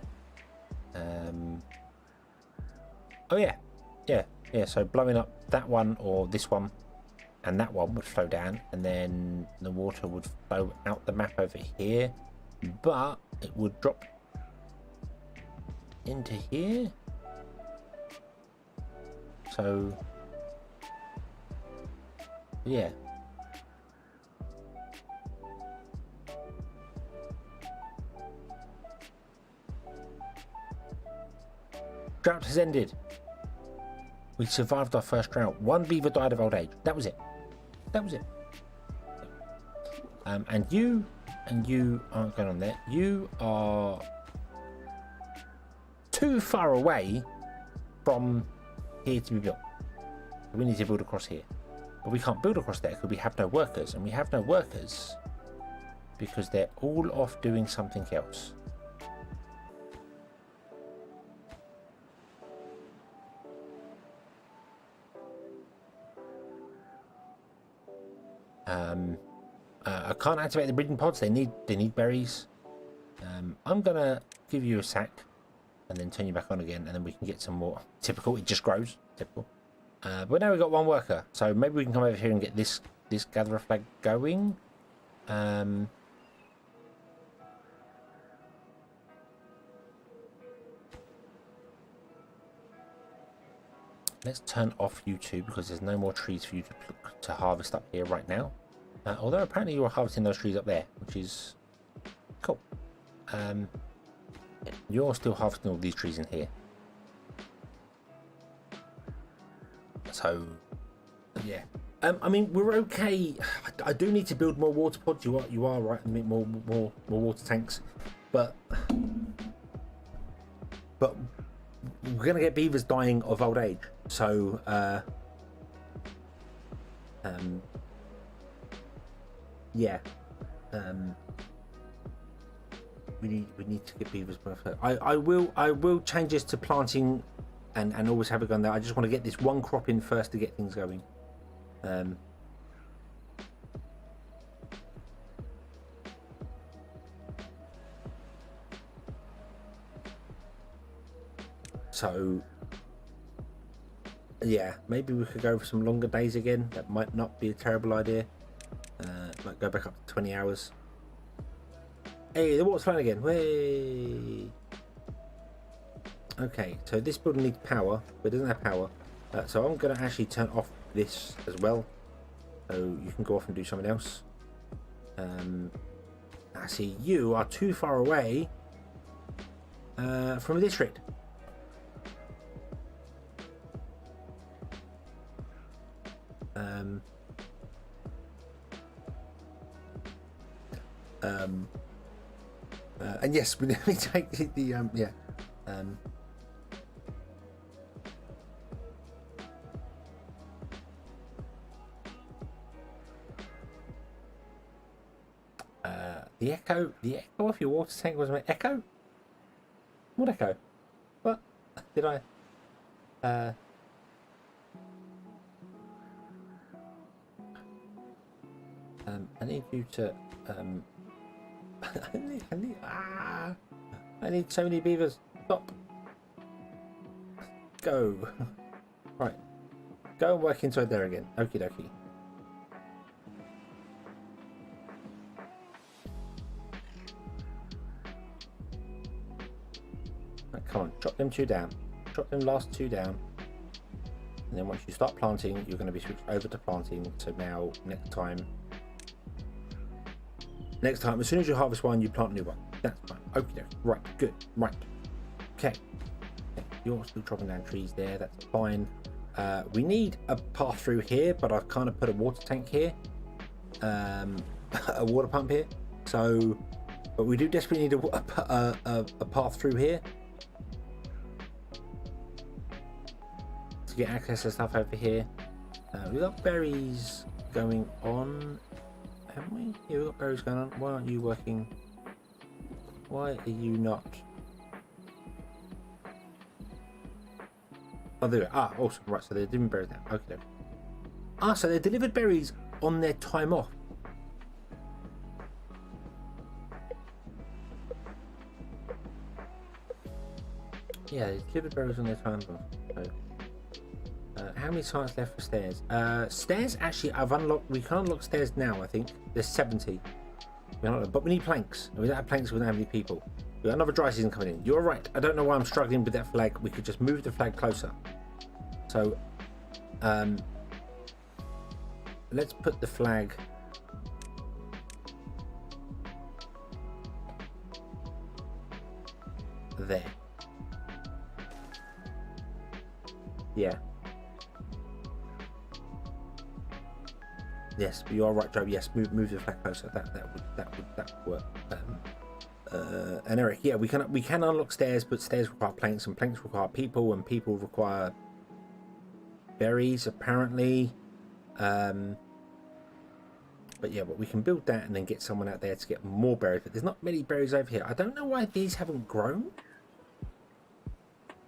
Oh yeah, yeah. So blowing up that one or this one and that one would flow down, and then the water would flow out the map over here, but it would drop into here. So yeah. Drought has ended. We survived our first drought. One beaver died of old age. That was it. That was it. And you aren't going on there. You are too far away from here to be built. We need to build across here. But we can't build across there because we have no workers. And we have no workers because they're all off doing something else. I can't activate the breeding pods. They need berries. I'm gonna give you a sack and then turn you back on again, and then we can get some more. Typical, it just grows. Typical. But now we've got one worker, so maybe we can come over here and get this gatherer flag going. Let's turn off you two because there's no more trees for you to harvest up here right now. Although apparently you are harvesting those trees up there, which is cool. You're still harvesting all these trees in here. So, yeah. I mean, we're okay. I do need to build more water pods. You are right. I mean, more water tanks, but we're gonna get beavers dying of old age. So, yeah. We need to get beavers. I will change this to planting, and always have a gun there. I just want to get this one crop in first to get things going. So yeah, maybe we could go for some longer days again. That might not be a terrible idea. Might go back up to 20 hours. Hey, the water's flowing again. Way. Okay, so this building needs power, but it doesn't have power. So I'm going to actually turn off this as well. So you can go off and do something else. I see you are too far away from the district. And yes, we take the yeah. The echo of your water tank was an echo? What echo? What? Did I? I need you to I need so many beavers. Stop. Go. Right. Go and work inside there again. Okie dokie. Right, come on, chop them 2 down. Chop them last 2 down. And then once you start planting, you're going to be switched over to planting. So now, next time, as soon as you harvest one, you plant a new one. That's fine. Okay, right, good, right. Okay. You're still chopping down trees there. That's fine. We need a path through here, but I've kind of put a water tank here, a water pump here. So, but we do desperately need a path through here to get access to stuff over here. We've got berries going on, haven't we? Yeah, we've got berries going on. Why aren't you working? Why are you not? Oh, there we go. Ah, awesome. Right, so they're delivering berries now. Okay. Ah, so they delivered berries on their time off. Yeah, they delivered berries on their time off. So, how many times left for stairs? Stairs, actually, I've unlocked. We can unlock stairs now, I think. There's 70. But we need planks. And we don't have planks, we don't have any people. We've got another dry season coming in. You're right. I don't know why I'm struggling with that flag. We could just move the flag closer. So, let's put the flag there. Yeah. Yes, but you are right, Joe. Yes, move the flag closer. That would work. And Eric, yeah, we can unlock stairs, but stairs require planks, and planks require people, and people require berries, apparently. But yeah, but we can build that and then get someone out there to get more berries. But there's not many berries over here. I don't know why these haven't grown.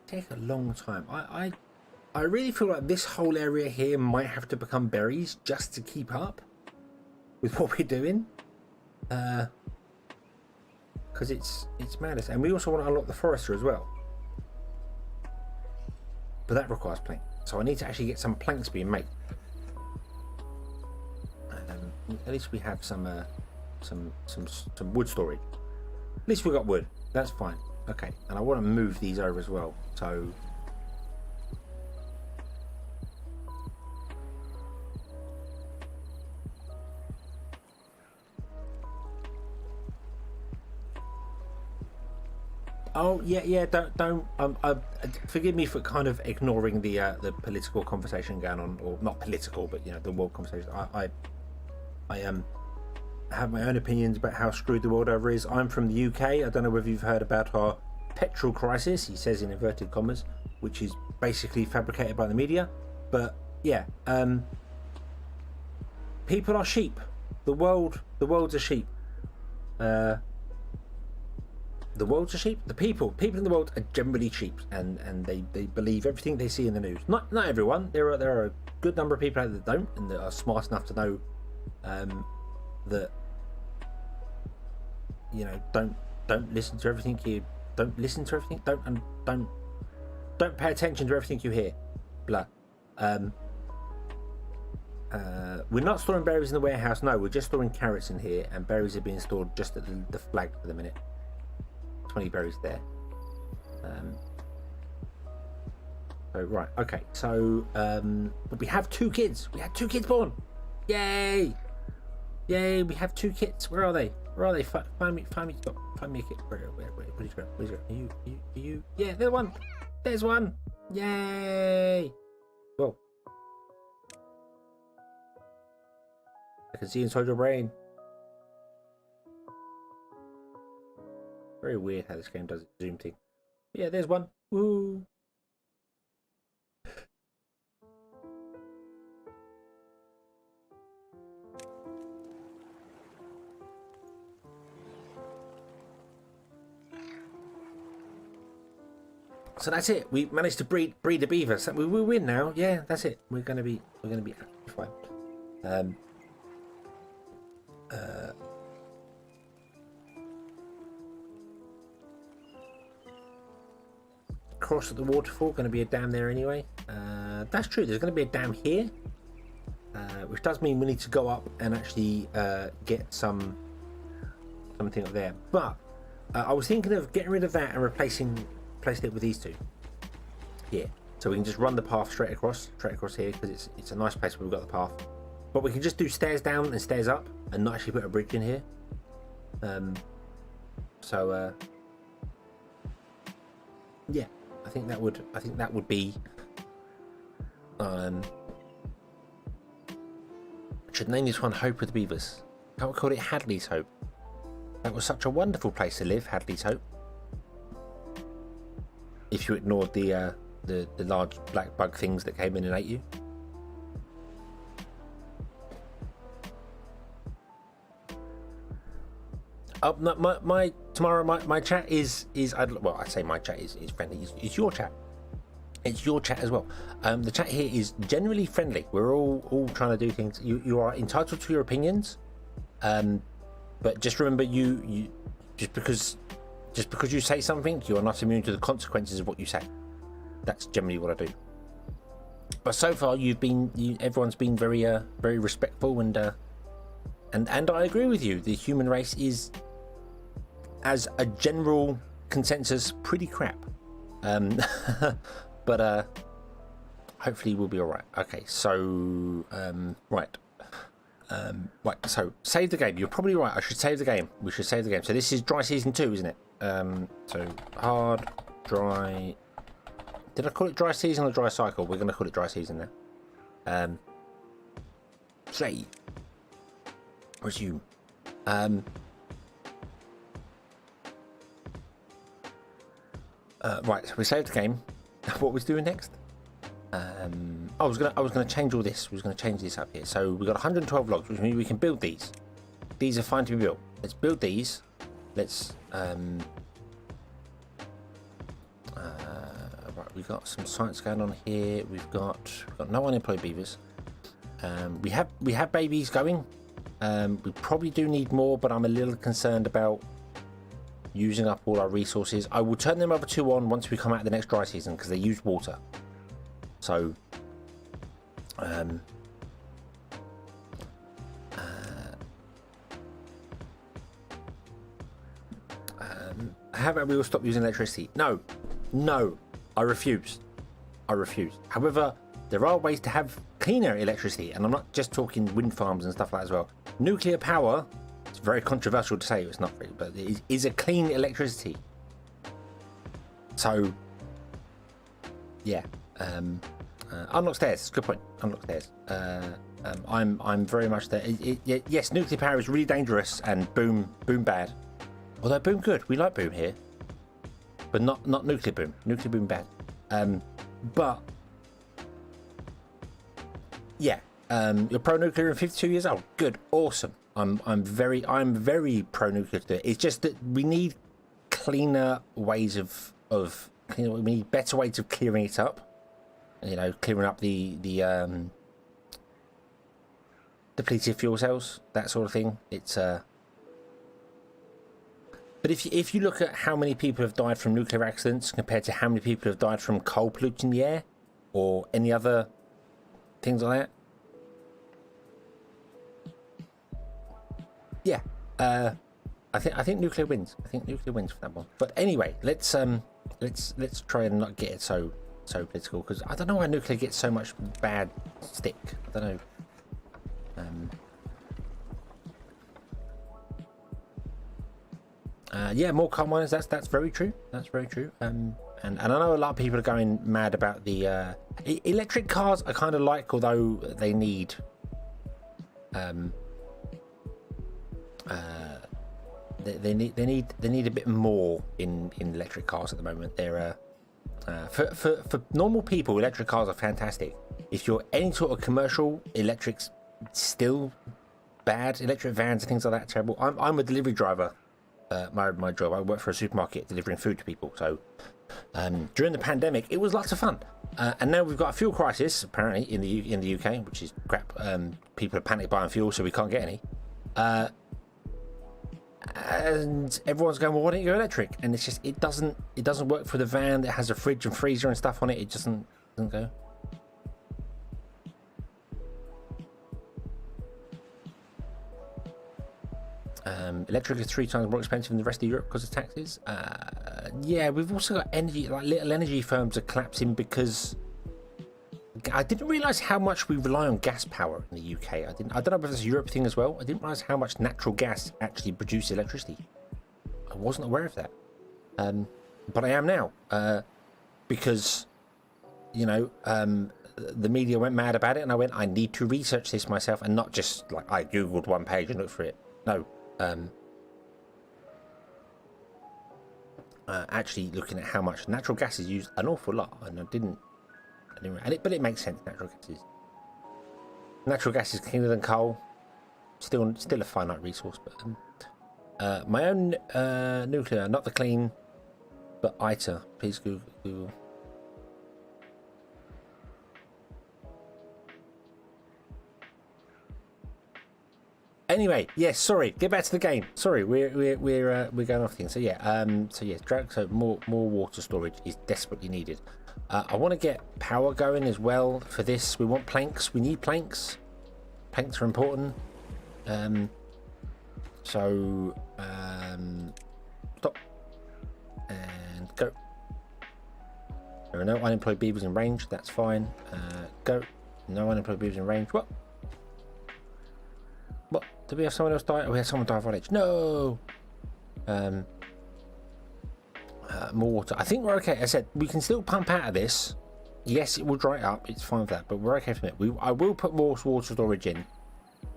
Take a long time. I really feel like this whole area here might have to become berries just to keep up with what we're doing. Because it's madness. And we also want to unlock the forester as well. But that requires planks. So I need to actually get some planks being made. At least we have some wood storage. At least we got wood. That's fine. Okay. And I want to move these over as well. So oh yeah. Don't. Forgive me for kind of ignoring the political conversation going on, or not political, but you know, the world conversation. I have my own opinions about how screwed the world over is. I'm from the UK. I don't know whether you've heard about our petrol crisis. He says in inverted commas, which is basically fabricated by the media. But yeah, people are sheep. The world's a sheep. The world's a sheep. The people in the world are generally sheep, and they believe everything they see in the news. Not everyone. There are a good number of people out there that don't, and that are smart enough to know that, you know, don't listen to everything don't pay attention to everything you hear. Blah. We're not storing berries in the warehouse. No, we're just storing carrots in here, and berries are being stored just at the flag for the minute. 20 berries there. So right, okay. So but we have 2 kids. We had 2 kids born. Yay! Yay! We have 2 kids. Where are they? Where are they? Find me a kid. Where's you? Yeah, there's one. There's one. Yay! Whoa! I can see inside your brain. Very weird how this game does its zoom thing. Yeah, there's one. Woo! So that's it. We managed to breed a beaver. So we win now. Yeah, that's it. We're gonna be fine. Cross at the waterfall. Going to be a dam there anyway. That's true. There's going to be a dam here, which does mean we need to go up and actually get something up there. But I was thinking of getting rid of that and replacing it with these two here, so we can just run the path straight across here, because it's a nice place where we've got the path. But we can just do stairs down and stairs up, and not actually put a bridge in here. Yeah, I think that would be. I should name this one Hope with the Beavers. Can't we call it Hadley's Hope? That was such a wonderful place to live, Hadley's Hope. If you ignored the large black bug things that came in and ate you. Oh, no, my chat is well, I say my chat is friendly. It's your chat. It's your chat as well. The chat here is generally friendly. We're all trying to do things. You are entitled to your opinions, but just remember, you just because you say something, you are not immune to the consequences of what you say. That's generally what I do. But so far, everyone's been very respectful, and I agree with you. The human race is, as a general consensus, pretty crap. But hopefully we'll be all right. Okay, so right. So save the game. You're probably right. I should save the game. We should save the game. So this is dry season 2, isn't it? So hard, dry. Did I call it dry season or dry cycle? We're going to call it dry season now. Save. Resume. Right. So we saved the game. What was doing next? I was gonna change all this. We was gonna change this up here. So we got 112 logs, which means we can build these. These are fine to be built. Let's build these. Let's right. We've got some science going on here. We've got no unemployed beavers. We have babies going. We probably do need more, but I'm a little concerned about using up all our resources. I will turn them over 2 on once we come out of the next dry season, because they use water. So how about we all stop using electricity? No, I refuse. However, there are ways to have cleaner electricity, and I'm not just talking wind farms and stuff like that as well. Nuclear power, it's very controversial to say, it's not really, but it is a clean electricity. So yeah, unlock stairs. Good point. Unlock stairs. I'm very much there. Yes, nuclear power is really dangerous, and boom bad. Although boom good, we like boom here, but not nuclear boom. Nuclear boom bad. But yeah, you're pro nuclear and 52 years old. Good, awesome. I'm very pro nuclear today. It's just that we need cleaner ways of we need better ways of clearing it up. You know, clearing up the depleted fuel cells, that sort of thing. It's but if you look at how many people have died from nuclear accidents compared to how many people have died from coal polluting the air or any other things like that, yeah, I think nuclear wins. I think nuclear wins for that one. But anyway, let's try and not get it so political, because I don't know why nuclear gets so much bad stick. I don't know. Yeah, more coal miners. That's very true. That's very true. And I know a lot of people are going mad about the electric cars. I kind of like, although they need they need a bit more in electric cars at the moment. They're for normal people, electric cars are fantastic. If you're any sort of commercial, electric's still bad. Electric vans and things like that, terrible. I'm a delivery driver. My job, I work for a supermarket delivering food to people. So during the pandemic, it was lots of fun. And now we've got a fuel crisis apparently in the UK, which is crap. People are panic buying fuel, so we can't get any. And everyone's going, well, why don't you go electric? And it's just it doesn't work for the van that has a fridge and freezer and stuff on it. It doesn't go. Electric is 3 times more expensive than the rest of Europe because of taxes. Yeah, we've also got energy, like little energy firms are collapsing because I didn't realise how much we rely on gas power in the UK. I don't know if it's a Europe thing as well. I didn't realise how much natural gas actually produces electricity. I wasn't aware of that. But I am now. Because, you know, the media went mad about it and I went, I need to research this myself, and not just like I googled one page and looked for it. No. Actually looking at how much natural gas is used an awful lot, and but it makes sense. Natural gas is cleaner than coal. Still a finite resource, but my own nuclear, not the clean, but ITER. Please Google. Anyway, yes, sorry. Get back to the game. Sorry, we're going off things. So yeah, drought. So more water storage is desperately needed. I want to get power going as well for this. We want planks. We need planks. Planks are important. Stop and go. There are no unemployed beavers in range. That's fine. Go. No unemployed beavers in range. What? Did we have someone else die? Oh, we had someone die of old age. No. More water. I think we're okay. I said we can still pump out of this. Yes, it will dry up. It's fine with that, but we're okay for it. I will put more water storage in.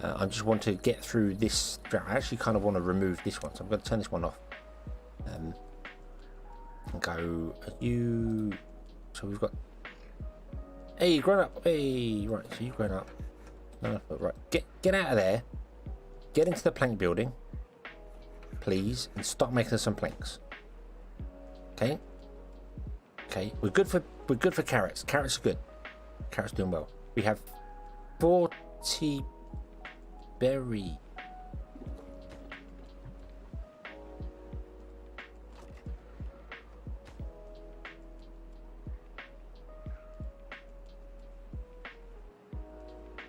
I just want to get through this drought. I actually kind of want to remove this one, so I'm going to turn this one off. And go. You. So we've got. Hey, grown up. Hey, right. So you've grown up. No, right. Get out of there. Get into the plank building, please, and stop making us some planks. Okay. Okay. We're good for carrots. Carrots are good. Carrots doing well. We have 40 berry.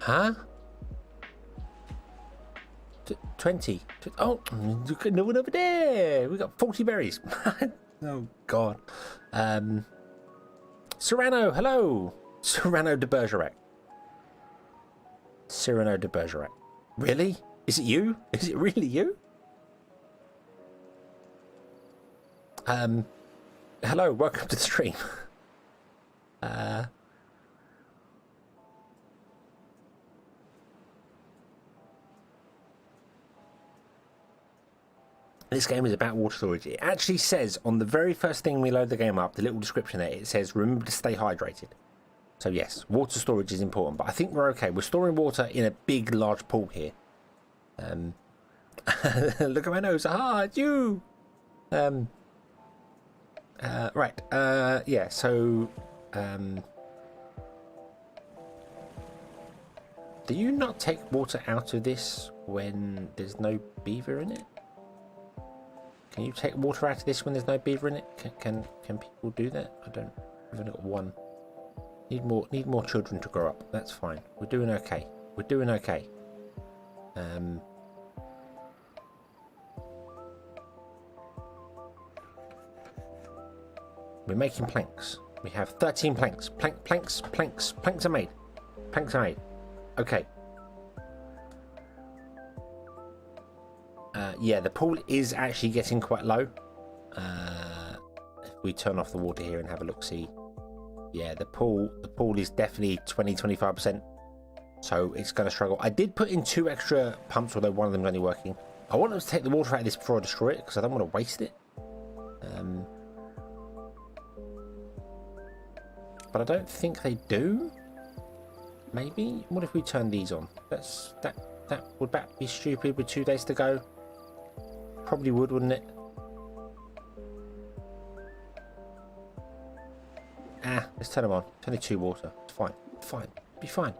Huh? 20. Oh, look at no one over there. We got 40 berries. Oh God. Serrano, hello. Serrano de Bergerac. Cyrano de Bergerac. Really? Is it you? Is it really you? Hello, welcome to the stream. This game is about water storage. It actually says on the very first thing we load the game up, the little description there, it says remember to stay hydrated. So yes, water storage is important, but I think we're okay. We're storing water in a big, large pool here. Look at my nose. Aha, it's you. Right. Yeah. So, do you not take water out of this when there's no beaver in it? Can you take water out of this when there's no beaver in it? Can people do that? I don't. We've only got one. Need more children to grow up. That's fine. We're doing okay. We're doing okay. We're making planks. We have 13 planks. Planks are made. Planks are made. Okay. Yeah, the pool is actually getting quite low. If we turn off the water here and have a look, see. Yeah, the pool is definitely 20-25%. So it's going to struggle. I did put in 2 extra pumps, although one of them is only working. I want them to take the water out of this before I destroy it, because I don't want to waste it. But I don't think they do. Maybe? What if we turn these on? Would that be stupid with 2 days to go? Probably would, wouldn't it? Let's turn them on. It's only 2 water. It's fine. Fine. Be fine.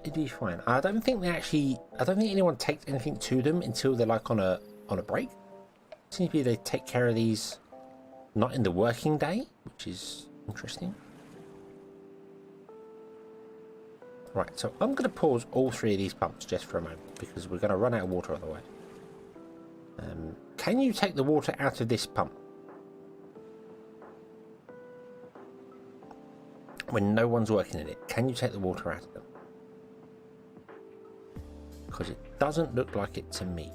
It'd be fine. I don't think anyone takes anything to them until they're like on a break. Seems to be they take care of these not in the working day, which is interesting. Right, so I'm going to pause all 3 of these pumps just for a moment because we're going to run out of water otherwise. Can you take the water out of this pump? When no one's working in it, can you take the water out of them? Because it doesn't look like it to me.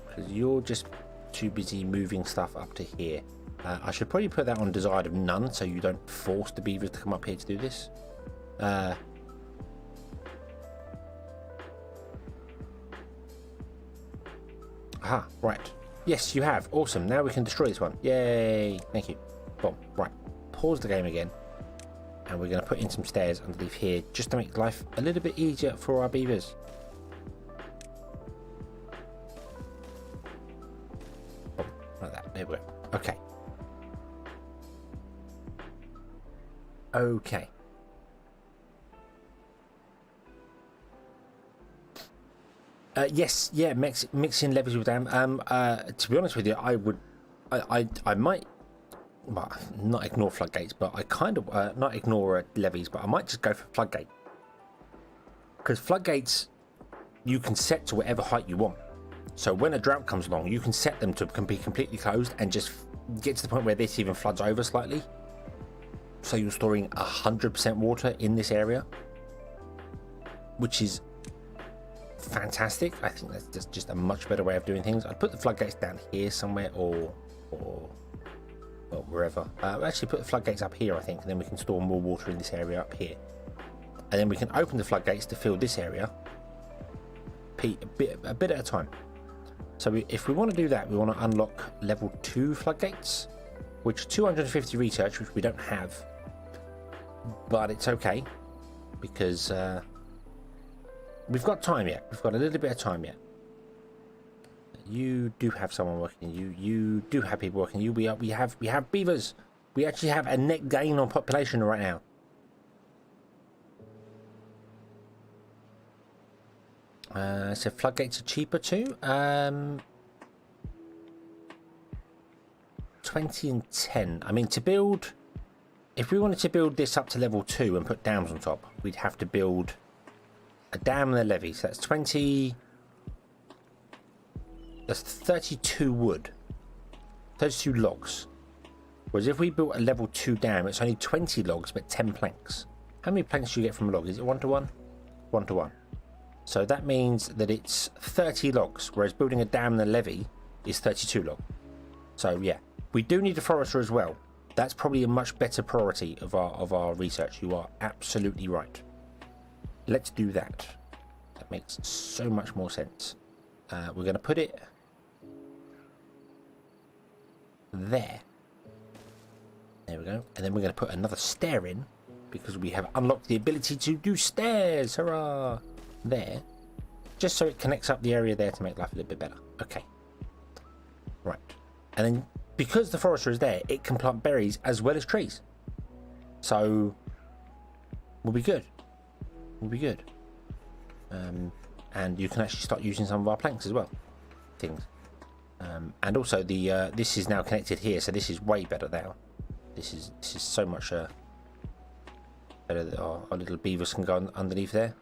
Because you're just too busy moving stuff up to here. I should probably put that on desired of none so you don't force the beavers to come up here to do this. Aha, right. Yes, you have. Awesome. Now we can destroy this one. Yay. Thank you. Boom. Right. Pause the game again. And we're going to put in some stairs underneath here just to make life a little bit easier for our beavers. Boom. Like that. There we go. Okay. Okay. Yes, yeah, mixing levies with dam. To be honest with you, I might, well, not ignore floodgates, but I kind of not ignore levies, but I might just go for floodgate, because floodgates you can set to whatever height you want. So when a drought comes along, you can set them to be completely closed and just get to the point where this even floods over slightly. So you're storing 100% water in this area, which is fantastic. I think that's just a much better way of doing things. I'd put the floodgates down here somewhere, or well, wherever. I'll actually put the floodgates up here, I think, and then we can store more water in this area up here. And then we can open the floodgates to fill this area a bit at a time. So if we want to do that, we want to unlock level 2 floodgates, which 250 research, which we don't have, but it's okay because we've got time yet. We've got a little bit of time yet. You do have someone working. You do have people working. We have beavers. We actually have a net gain on population right now. So floodgates are cheaper too. 20 and 10. I mean, to build, if we wanted to build this up to level 2 and put dams on top, we'd have to build a dam and a levee. So that's 20. That's 32 wood, 32 logs. Whereas if we built a level 2 dam, it's only 20 logs but 10 planks. How many planks do you get from a log? Is it 1 to 1? 1 to 1. So that means that it's 30 logs, whereas building a dam and a levee is 32 logs. So yeah, we do need a forester as well. That's probably a much better priority of our research. You are absolutely right. Let's do that. That makes so much more sense. We're going to put it there. There we go. And then we're going to put another stair in because we have unlocked the ability to do stairs. Hurrah! There. Just so it connects up the area there to make life a little bit better. Okay. Right. And then because the forester is there, it can plant berries as well as trees. So we'll be good. We'll be good. And you can actually start using some of our planks as well. Things. And also the this is now connected here, so this is way better now. This is so much better that our little beavers can go underneath there.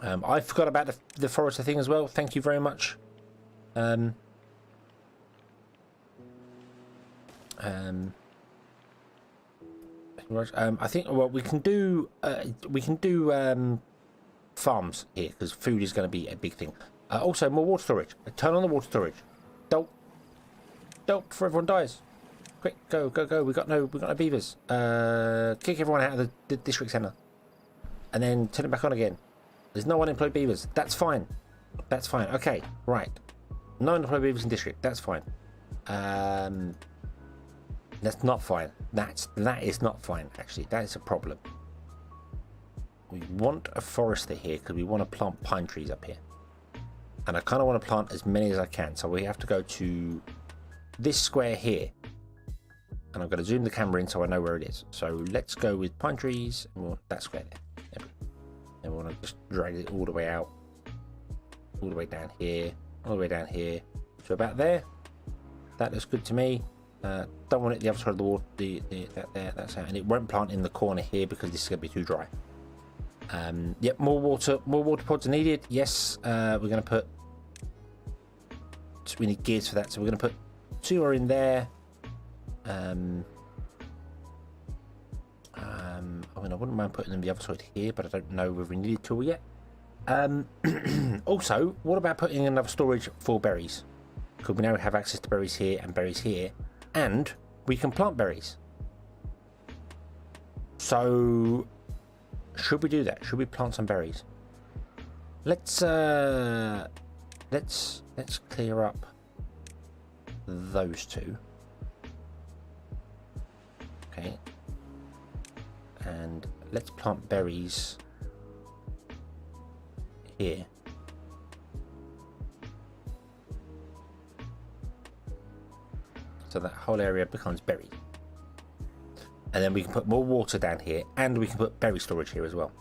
I forgot about the forester thing as well. Thank you very much. I think we can do farms here because food is going to be a big thing. Also, more water storage. Turn on the water storage. Don't before everyone dies. Quick, go. We got no beavers. Kick everyone out of the district centre, and then turn it back on again. There's no unemployed beavers. That's fine. That's fine. Okay, right. No unemployed beavers in district. That's fine. That's not fine. That is not fine. Actually, that is a problem. We want a forester here because we want to plant pine trees up here, and I kind of want to plant as many as I can. So we have to go to this square here, and I'm going to zoom the camera in so I know where it is. So let's go with pine trees and we'll, that square there. And we want to just drag it all the way out, all the way down here, all the way down here. So about there. That looks good to me. Don't want it the other side of the water. That there. That's out. And it won't plant in the corner here because this is going to be too dry. Yep, more water pods are needed. Yes, we're going to put. We need gears for that, so we're going to put 2 are in there. I mean, I wouldn't mind putting them the other side here, but I don't know whether we need it all yet. Also, what about putting another storage for berries? Because we now have access to berries here, and we can plant berries. So, should we do that? Should we plant some berries? Let's clear up those 2. Okay. And let's plant berries here. So that whole area becomes berry. And then we can put more water down here, and we can put berry storage here as well.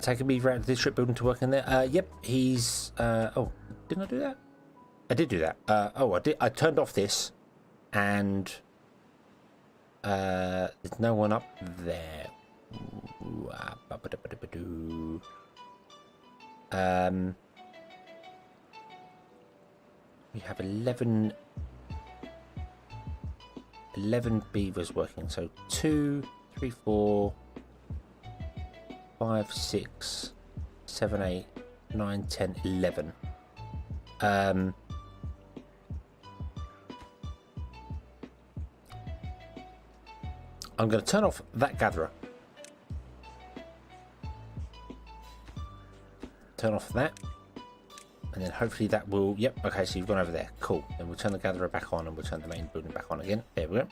Take a beaver out of this strip building to work in there. Yep, he's... oh, didn't I do that? I did do that. Oh, I did. I turned off this, and... there's no one up there. We have 11 beavers working. So 2, 3, 4, 5, 6, 7, 8, 9, 10, 11. I'm going to turn off that gatherer. Turn off that. And then hopefully that will... Yep, okay, so you've gone over there. Cool. Then we'll turn the gatherer back on, and we'll turn the main building back on again. There we go.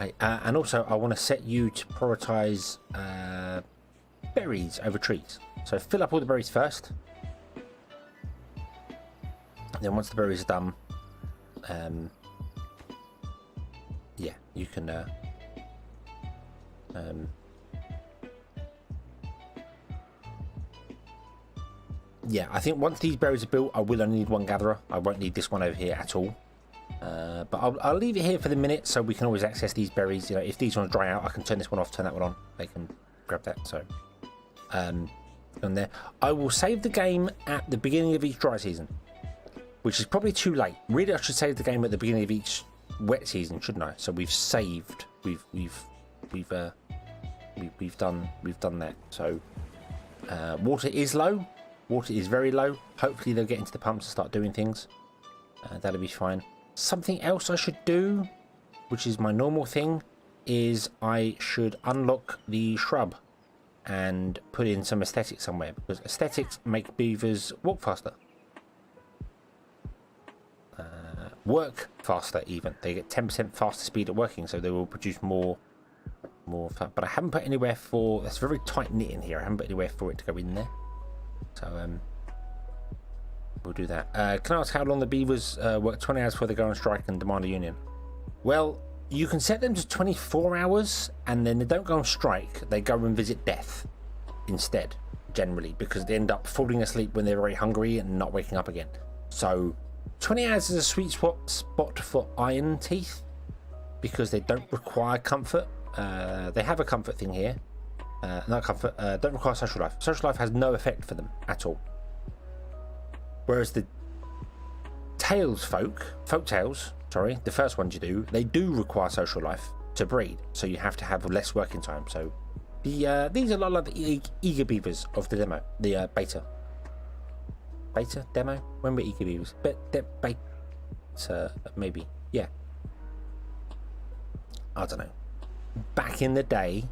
Okay, and also, I want to set you to prioritise berries over trees. So fill up all the berries first. And then once the berries are done... yeah, you can... yeah, I think once these berries are built, I will only need 1 gatherer. I won't need this one over here at all. But I'll leave it here for the minute, so we can always access these berries. You know, if these ones dry out, I can turn this one off, turn that one on. They can grab that. So, on there, I will save the game at the beginning of each dry season, which is probably too late. Really, I should save the game at the beginning of each wet season, shouldn't I? So we've saved. We've done that. So, water is low. Water is very low. Hopefully they'll get into the pumps and start doing things. That'll be fine. Something else I should do, which is my normal thing, is I should unlock the shrub and put in some aesthetics somewhere, because aesthetics make beavers walk faster. Work faster even. They get 10% faster speed at working, so they will produce more fun. But I haven't put anywhere for... That's very tight knit in here. I haven't put anywhere for it to go in there. So, we'll do that. Can I ask how long the beavers work? 20 hours before they go on strike and demand a union? Well, you can set them to 24 hours, and then they don't go on strike. They go and visit death instead, generally, because they end up falling asleep when they're very hungry and not waking up again. So, 20 hours is a sweet spot for iron teeth, because they don't require comfort. They have a comfort thing here. Not comfort, don't require social life. Social life has no effect for them at all. Whereas the folk tales, sorry, the first ones you do, they do require social life to breed. So you have to have less working time. So these are a lot like the eager beavers of the demo, the beta. Beta demo? When were eager beavers? Beta, maybe, yeah. I don't know. Back in the day.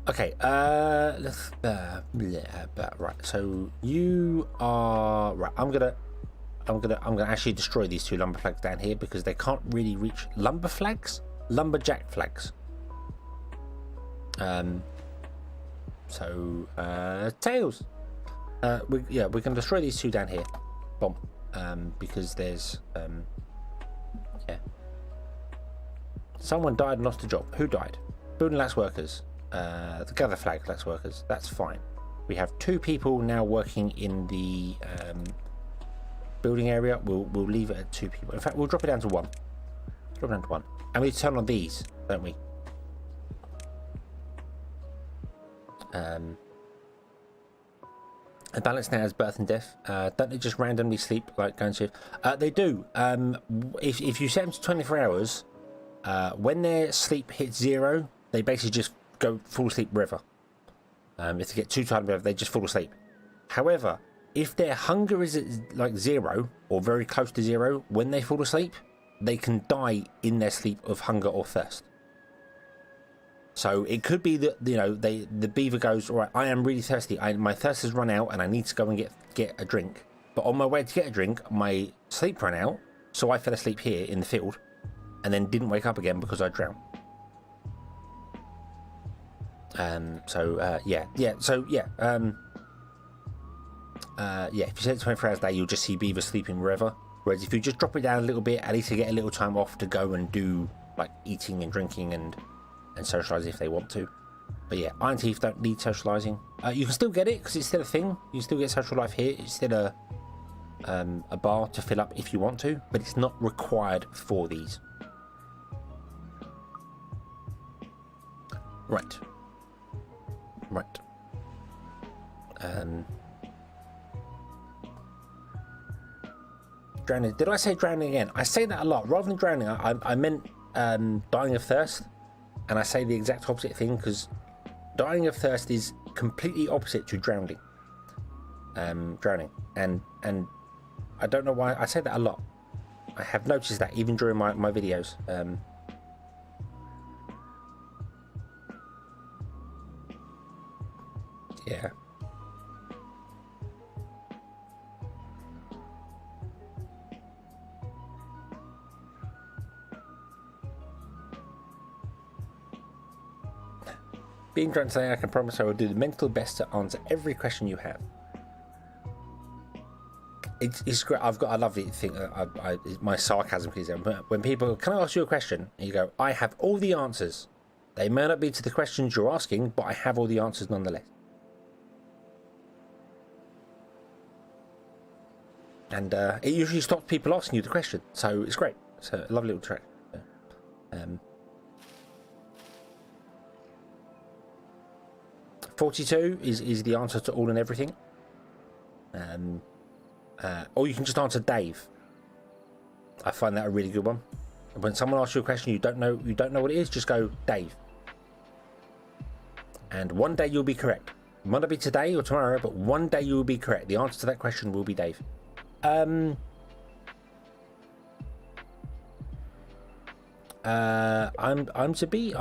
Okay, let's right, so you are right. I'm gonna actually destroy these 2 lumber flags down here, because they can't really reach lumberjack flags. Tails. We're gonna destroy these 2 down here. Bomb. Because there's yeah. Someone died and lost a job. Who died? Building lacks workers. The gather flag lacks workers. That's fine. We have 2 people now working in the building area, we'll leave it at 2 people. In fact, we'll drop it down to 1. Drop it down to 1. And we turn on these, don't we? A balance now has birth and death. Don't they just randomly sleep like going to? They do. If you set them to 24 hours, when their sleep hits 0, they basically just go fall asleep wherever. If they get too tired, they just fall asleep. However, if their hunger is at like 0 or very close to 0, when they fall asleep, they can die in their sleep of hunger or thirst. So it could be that, you know, the beaver goes, all right, I am really thirsty. My thirst has run out and I need to go and get a drink. But on my way to get a drink, my sleep ran out. So I fell asleep here in the field and then didn't wake up again because I drowned. If you set it 24 hours a day, you'll just see beavers sleeping wherever. Whereas if you just drop it down a little bit, at least they get a little time off to go and do like eating and drinking and socialise if they want to. But yeah, iron teeth don't need socialising. You can still get it because it's still a thing. You still get social life here. It's still a bar to fill up if you want to, but it's not required for these. Right. Drowning. Did I say drowning again? I say that a lot. Rather than drowning, I meant dying of thirst. And I say the exact opposite thing because dying of thirst is completely opposite to drowning. Drowning. And I don't know why I say that a lot. I have noticed that even during my videos. Yeah. Being drunk today, I can promise I will do the mental best to answer every question you have. It's great. I love it. My sarcasm is there. When people, can I ask you a question? And you go, I have all the answers. They may not be to the questions you're asking, but I have all the answers nonetheless. And it usually stops people asking you the question, so it's great. It's a lovely little trick. 42 is the answer to all and everything. Or you can just answer Dave. I find that a really good one. When someone asks you a question you don't know what it is, just go Dave. And one day you'll be correct. It might not be today or tomorrow, but one day you will be correct. The answer to that question will be Dave. I'm to be.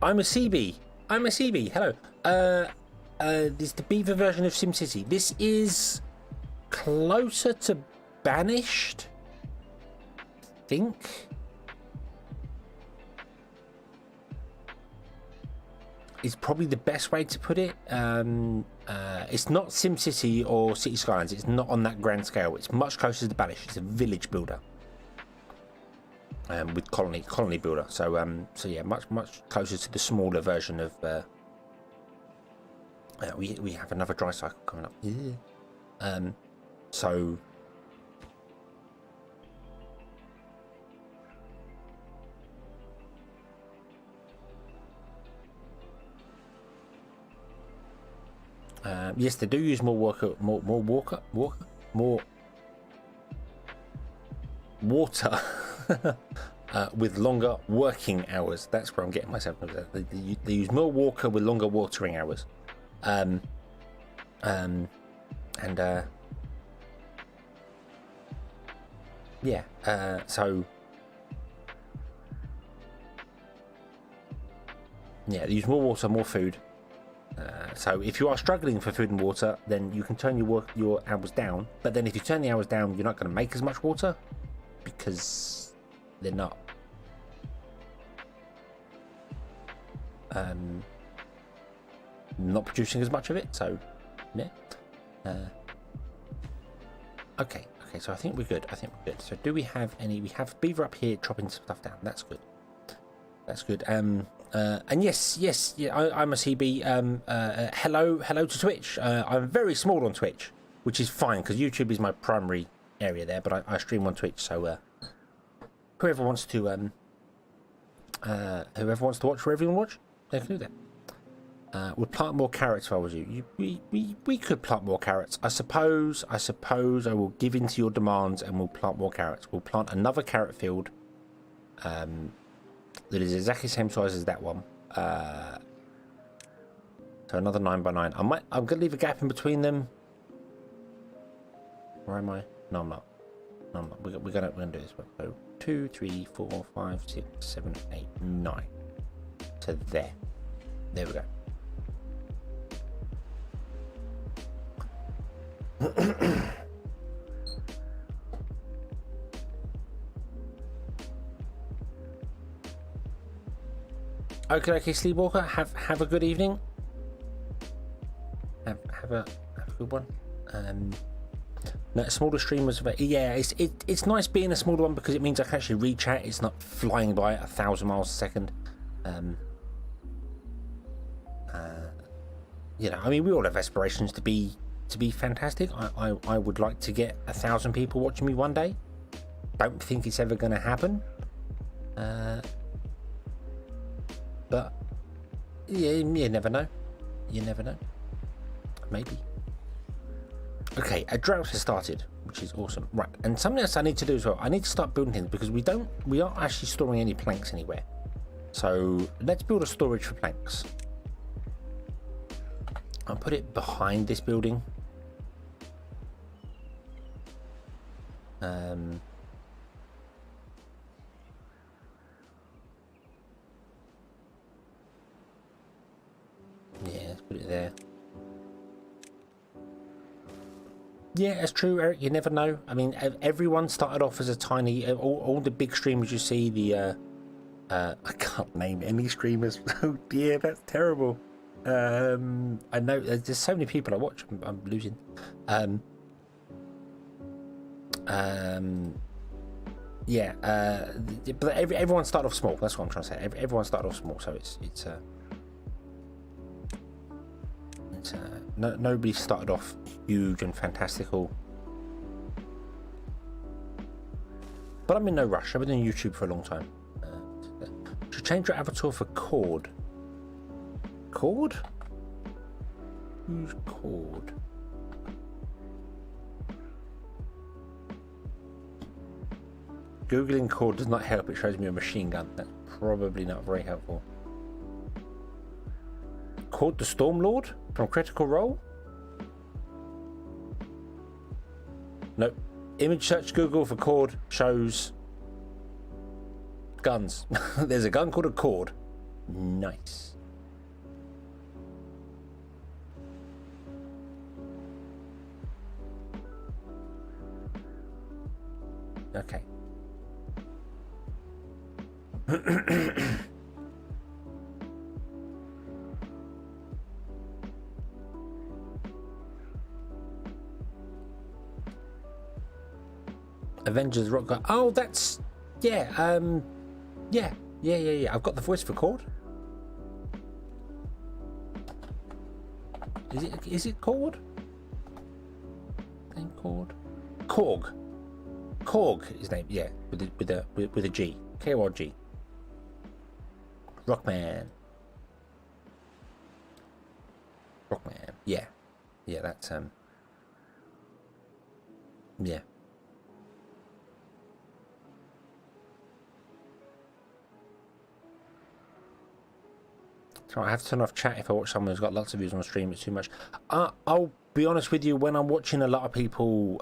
I'm a CB. Hello. This is the beaver version of SimCity. This is closer to Banished, I think. Is probably the best way to put it. It's not SimCity or City Skylines. It's not on that grand scale. It's much closer to Banished. It's a village builder. With colony builder, so yeah, much closer to the smaller version of. We have another dry cycle coming up. Yeah. So. Yes, they do use more water. With longer working hours. That's where I'm getting myself. They use more water with longer watering hours. Yeah. So yeah, they use more water, more food. So if you are struggling for food and water, then you can turn your hours down. But then if you turn the hours down, you're not going to make as much water because they're not producing as much of it. So yeah. Okay, so I think we're good. So do we have any? We have beaver up here chopping stuff down. That's good. And yes, yeah, I'm a CB. Hello to Twitch. I'm very small on Twitch. which is fine because YouTube is my primary area there, but I stream on Twitch, so whoever wants to watch wherever you want to watch, they can do that. We'll plant more carrots if I was you. We could plant more carrots. I suppose I will give in to your demands and we'll plant more carrots. We'll plant another carrot field that is exactly the same size as that one. So another 9 by 9. I'm gonna leave a gap in between them. Where am I? No, I'm not. No, I'm not. We're gonna do this one. So 2, 3, 4, 5, 6, 7, 8, 9. So there. There we go. Okay, Sleepwalker. Have a good evening. Have a good one. No, smaller streamers. Yeah, it's nice being a smaller one because it means I can actually read chat. It's not flying by at 1,000 miles a second. You know, I mean, we all have aspirations to be fantastic. I would like to get 1,000 people watching me one day. Don't think it's ever going to happen. But yeah, you never know. You never know. Maybe. Okay, a drought has started, which is awesome. Right, and something else I need to do as well. I need to start building things because we aren't actually storing any planks anywhere. So let's build a storage for planks. I'll put it behind this building. Yeah, let's put it there. Yeah, it's true, Eric. You never know. I mean, everyone started off as a tiny. All the big streamers you see. I can't name any streamers. Oh dear, that's terrible. I know there's so many people I watch. I'm losing. Yeah. But everyone started off small. That's what I'm trying to say. Everyone started off small, so it's nobody started off huge and fantastical. But I'm in no rush. I've been doing YouTube for a long time. Should change your avatar for Cord. Cord? Who's Cord? Googling Cord does not help. It shows me a machine gun. That's probably not very helpful. Cord the Stormlord from Critical Role? Nope. Image search Google for Cord shows guns. There's a gun called a Cord. Nice. Okay. Avengers Rock Guy. Oh, that's yeah. Yeah. I've got the voice for Cord. Is it Cord? Name Cord. Korg, his name. Yeah, with a G. K-O-R-G. Rockman. Yeah. That's yeah. So I have to turn off chat if I watch someone who's got lots of views on stream. It's too much. I'll be honest with you. When I'm watching a lot of people,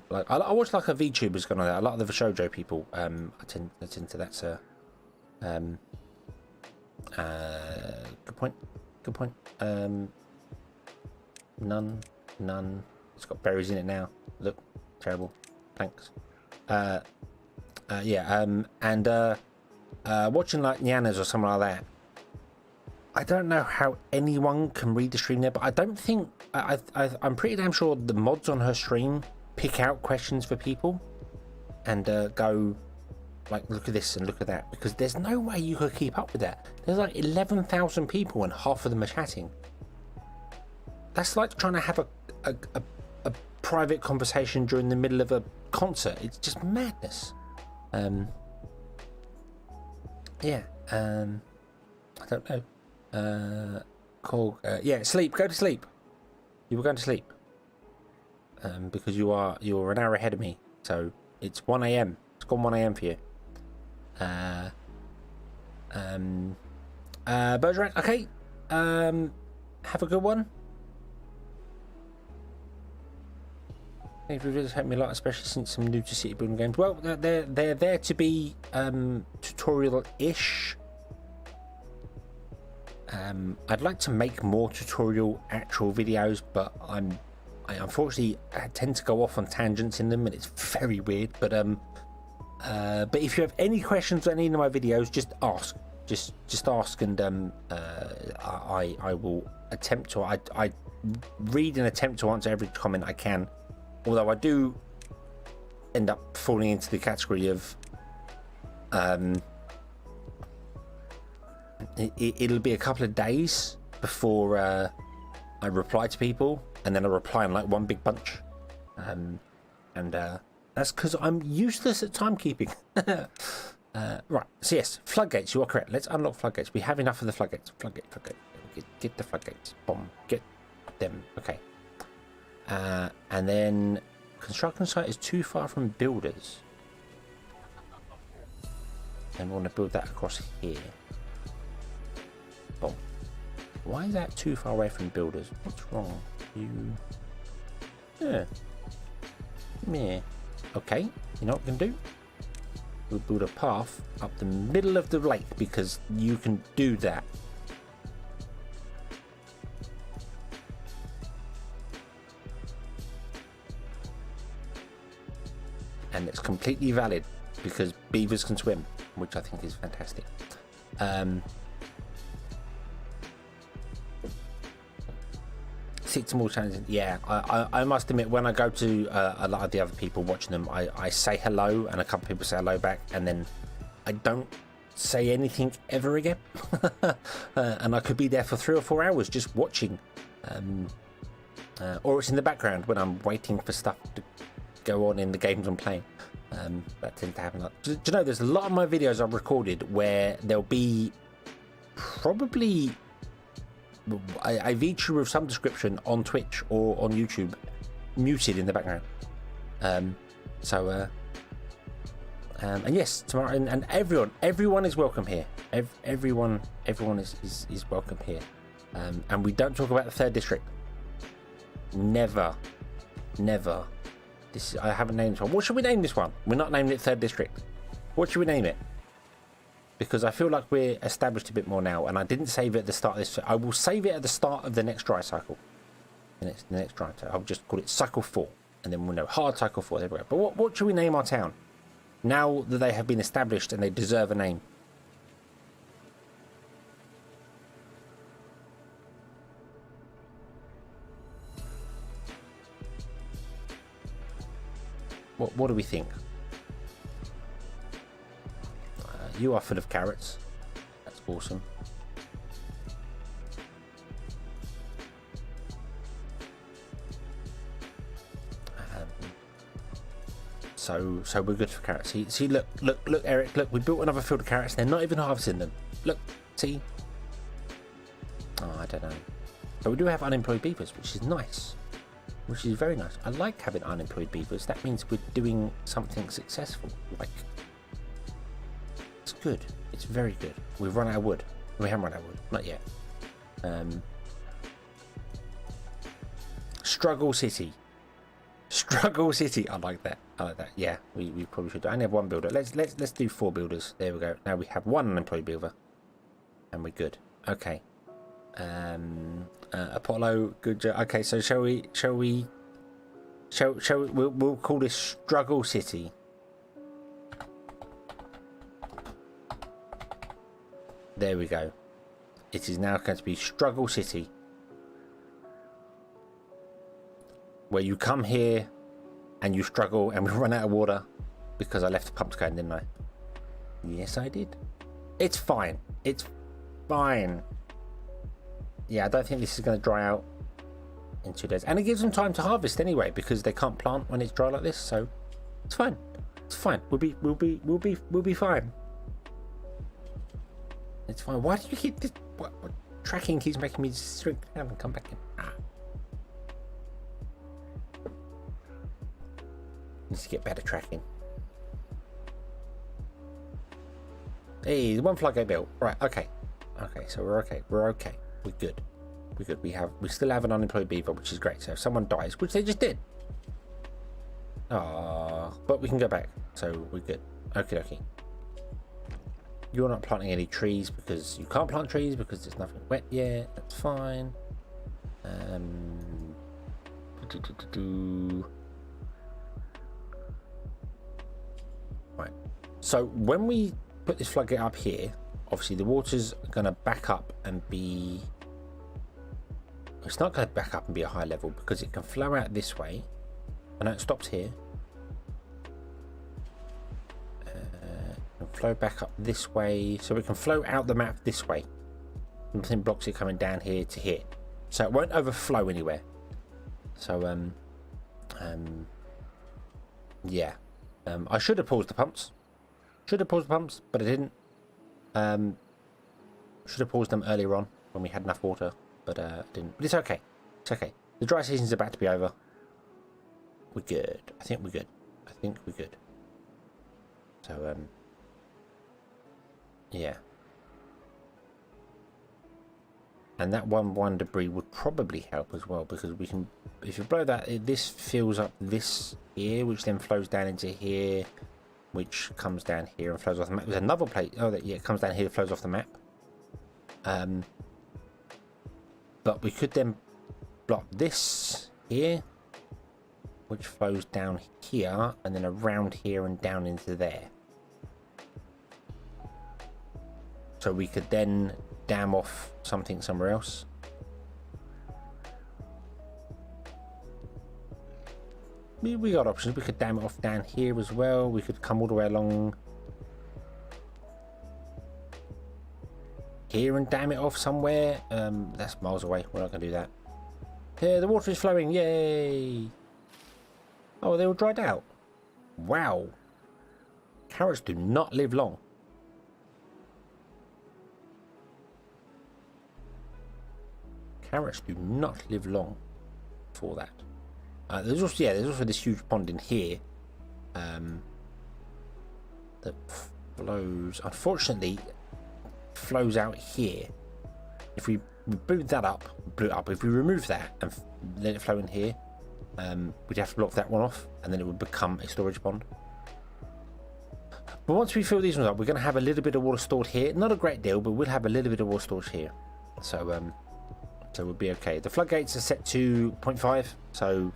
like I watch like a VTubers kind of that. A lot of the shoujo people. I tend to that's a good point. None. It's got berries in it now. Look, terrible. Thanks. Watching like Nyanas or something like that. I don't know how anyone can read the stream there, but I don't think I'm pretty damn sure the mods on her stream pick out questions for people and go like, look at this and look at that, because there's no way you could keep up with that. There's like 11,000 people and half of them are chatting. That's like trying to have a private conversation during the middle of a concert. It's just madness. Yeah. I don't know. Yeah, sleep. Go to sleep. You were going to sleep. Because you're an hour ahead of me. So it's 1 a.m. It's gone 1 a.m. for you. Bergerac, okay. Have a good one. They've really helped me a lot, especially since I'm new to city building games. Well, they're there to be tutorial-ish. I'd like to make more tutorial actual videos, but I unfortunately tend to go off on tangents in them, and it's very weird. But if you have any questions on any of my videos, just ask. Just ask, and I will attempt to. I read and attempt to answer every comment I can. Although I do end up falling into the category of it'll be a couple of days before I reply to people, and then I reply in like one big bunch, and that's because I'm useless at timekeeping. Right, so yes, floodgates, you are correct. Let's unlock floodgates. We have enough of the floodgates. Floodgate. Get the floodgates. Boom. Get them. Okay. And then construction site is too far from builders. And we want to build that across here. Boom. Why is that too far away from builders? What's wrong? Yeah. Okay, you know what we can do? We'll build a path up the middle of the lake because you can do that. And it's completely valid because beavers can swim, which I think is fantastic. Six more challenges. Yeah, I must admit, when I go to a lot of the other people watching them, I say hello and a couple of people say hello back, and then I don't say anything ever again. And I could be there for 3 or 4 hours just watching, or it's in the background when I'm waiting for stuff to go on in the games I'm playing. That tends to happen. Do you know, there's a lot of my videos I've recorded where there'll be probably a VTuber of some description on Twitch or on YouTube muted in the background. And yes, tomorrow, and everyone is welcome here. Everyone is welcome here. And we don't talk about the 3rd district. Never. I haven't named this one. What should we name this one? We're not naming it 3rd district. What should we name it? Because I feel like we're established a bit more now, and I didn't save it at the start of this. I will save it at the start of the next dry cycle. The next dry cycle. I'll just call it cycle 4, and then we'll know hard cycle 4. There we go. But what should we name our town now that they have been established and they deserve a name? What do we think? You are full of carrots. That's awesome. So we're good for carrots. See, look, Eric, look. We built another field of carrots. They're not even harvesting them. Look, see. Oh, I don't know. But we do have unemployed beavers, which is nice. Which is very nice. I like having unemployed beavers. That means we're doing something successful. Like, it's good. It's very good. We've run out of wood. We haven't run out of wood. Not yet. Struggle City. Struggle City. I like that. Yeah, we probably should. I only have 1 builder. Let's do 4 builders. There we go. Now we have 1 unemployed beaver, and we're good. Okay. Apollo, good job. Okay, so shall we we'll call this Struggle City. There we go. It is now going to be Struggle City, where you come here and you struggle, and we run out of water because I left the pumps going, didn't I? Yes, I did. It's fine. It's fine. Yeah, I don't think this is going to dry out. in 2 days, and it gives them time to harvest anyway because they can't plant when it's dry like this. So it's fine. It's fine. We'll be fine. It's fine. Why do you keep this? What tracking keeps making me shrink down and come back in? Needs to get better tracking. Hey, one floodgate built. Right. Okay. Okay. So we're okay. We're okay. We're good. We're good. We still have an unemployed beaver, which is great. So if someone dies, which they just did. But we can go back. So we're good. Okay. Okay. You're not planting any trees because you can't plant trees because there's nothing wet yet. That's fine. Right. So when we put this floodgate up here, obviously the water's going to back up and be... It's not going to back up and be a high level because it can flow out this way. I know it stops here. Flow back up this way, so we can flow out the map this way. Nothing blocks it coming down here to here, so it won't overflow anywhere. So yeah, I should have paused the pumps. But I didn't. Should have paused them earlier on when we had enough water, but I didn't. But it's okay. It's okay. The dry season's about to be over. We're good. I think we're good. So yeah, and that one debris would probably help as well because we can, if you blow that, this fills up this here, which then flows down into here, which comes down here and flows off the map. There's another place. Oh, yeah, it comes down here, flows off the map. But we could then block this here, which flows down here and then around here and down into there. So we could then dam off something somewhere else. We got options. We could dam it off down here as well. We could come all the way along here and dam it off somewhere. That's miles away. We're not going to do that. Yeah, the water is flowing. Yay! Oh, they all dried out. Wow. Carrots do not live long. Carrots do not live long for that. There's also this huge pond in here that flows. Unfortunately, flows out here. If we blew it up. If we remove that and let it flow in here, we'd have to block that one off, and then it would become a storage pond. But once we fill these ones up, we're going to have a little bit of water stored here. Not a great deal, but we'll have a little bit of water storage here. So we'll be okay. The floodgates are set to 0.5, so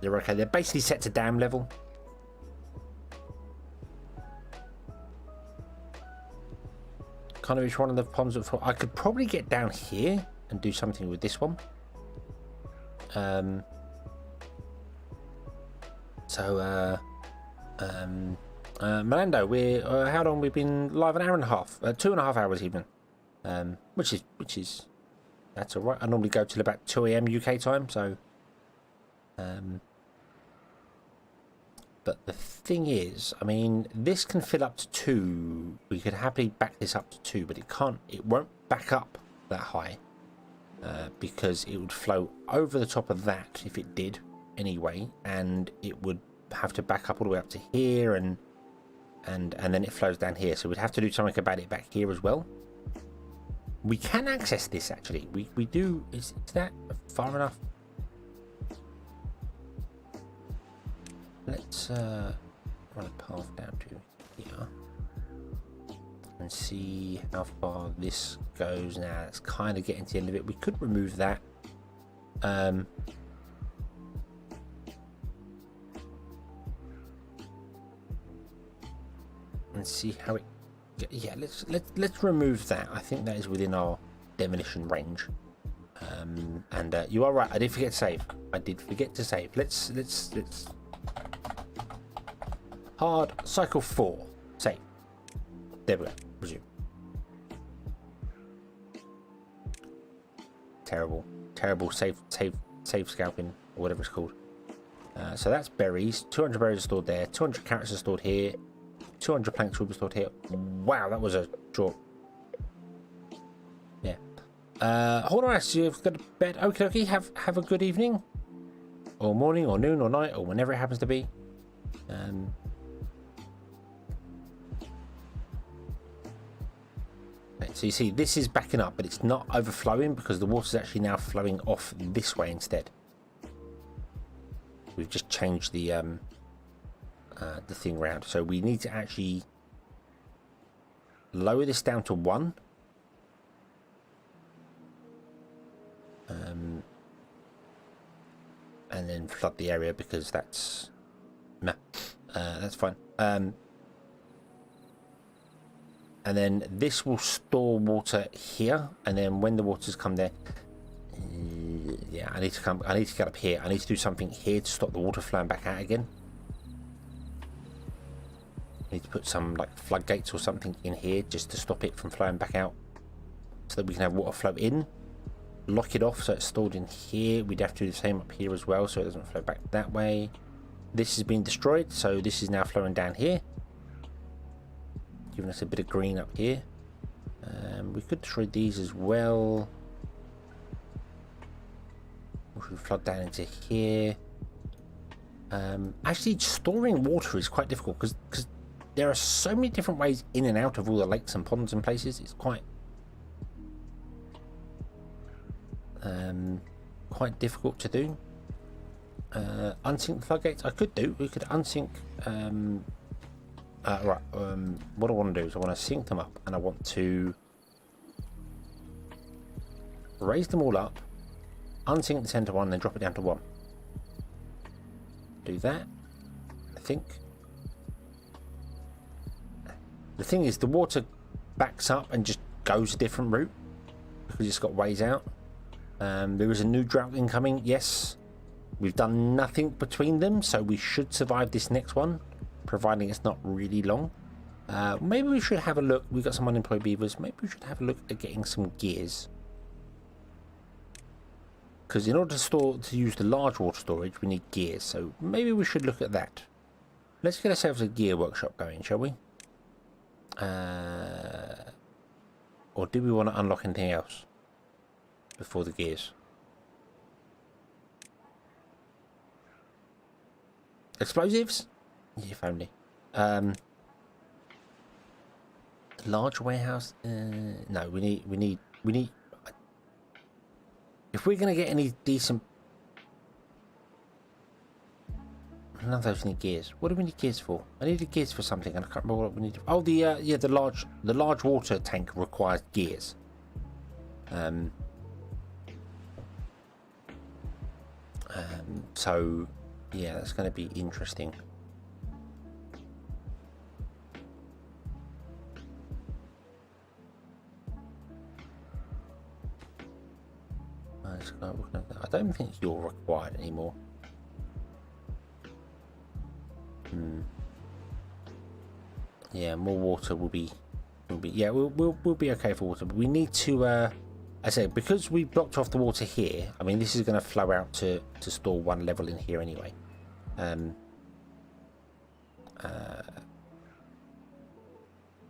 they're okay. They're basically set to dam level. Kind of each one of the ponds. I could probably get down here and do something with this one. Melando, we're how long we've been live? An hour and a half, 2.5 hours even. Which is that's all right. I normally go till about 2 AM UK time, so but the thing is, I mean, this can fill up to 2. We could happily back this up to 2, but it won't back up that high because it would flow over the top of that if it did anyway, and it would have to back up all the way up to here, and then it flows down here. So we'd have to do something about it back here as well. We can access this actually. We do. Is that far enough? Let's run a path down to here and see how far this goes. Now it's kind of getting to the end of it. We could remove that. And see how it. Yeah, let's remove that. I think that is within our demolition range. And you are right. I did forget to save. Let's hard cycle 4. Save. There we go. Resume. Terrible. Save save scalping or whatever it's called. So that's berries. 200 berries are stored there. 200 carrots are stored here. 200 planks will be stored here. Wow, that was a short. Yeah. Hold on, actually, I've got to bed. Okay, okay. Have a good evening, or morning, or noon, or night, or whenever it happens to be. So you see, this is backing up, but it's not overflowing because the water's actually now flowing off this way instead. We've just changed the thing around. So we need to actually lower this down to 1. And then flood the area because that's that's fine. And then this will store water here, and then when the waters come there, yeah, I need to get up here. I need to do something here to stop the water flowing back out again. I need to put some like floodgates or something in here just to stop it from flowing back out, so that we can have water flow in. Lock it off so it's stored in here. We'd have to do the same up here as well, so it doesn't flow back that way. This has been destroyed, so this is now flowing down here, giving us a bit of green up here. We could destroy these as well. We should flood down into here. Actually, storing water is quite difficult because there are so many different ways in and out of all the lakes and ponds and places. It's quite difficult to do. Unsync the floodgates. I could do. We could unsync. Right. What I want to do is I want to sync them up, and I want to raise them all up, unsync the center one, and then drop it down to 1. Do that. I think. The thing is, the water backs up and just goes a different route because it's got ways out. There is a new drought incoming. Yes, we've done nothing between them, so we should survive this next one, providing it's not really long. Maybe we should have a look. We've got some unemployed beavers. Maybe we should have a look at getting some gears, because in order to use the large water storage, we need gears. So maybe we should look at that. Let's get ourselves a gear workshop going, shall we? Or do we want to unlock anything else before the gears? Explosives? Yeah, if only. Large warehouse? No, we need. If we're gonna get any decent, none of those need gears. What do we need gears for? I needed gears for something, and I can't remember what we need. Oh, the large water tank requires gears. So yeah, that's going to be interesting. I don't think you're required anymore. Yeah, more water will be yeah, we'll be okay for water, but we need to I say, because we blocked off the water here, I mean, this is going to flow out to store 1 level in here anyway.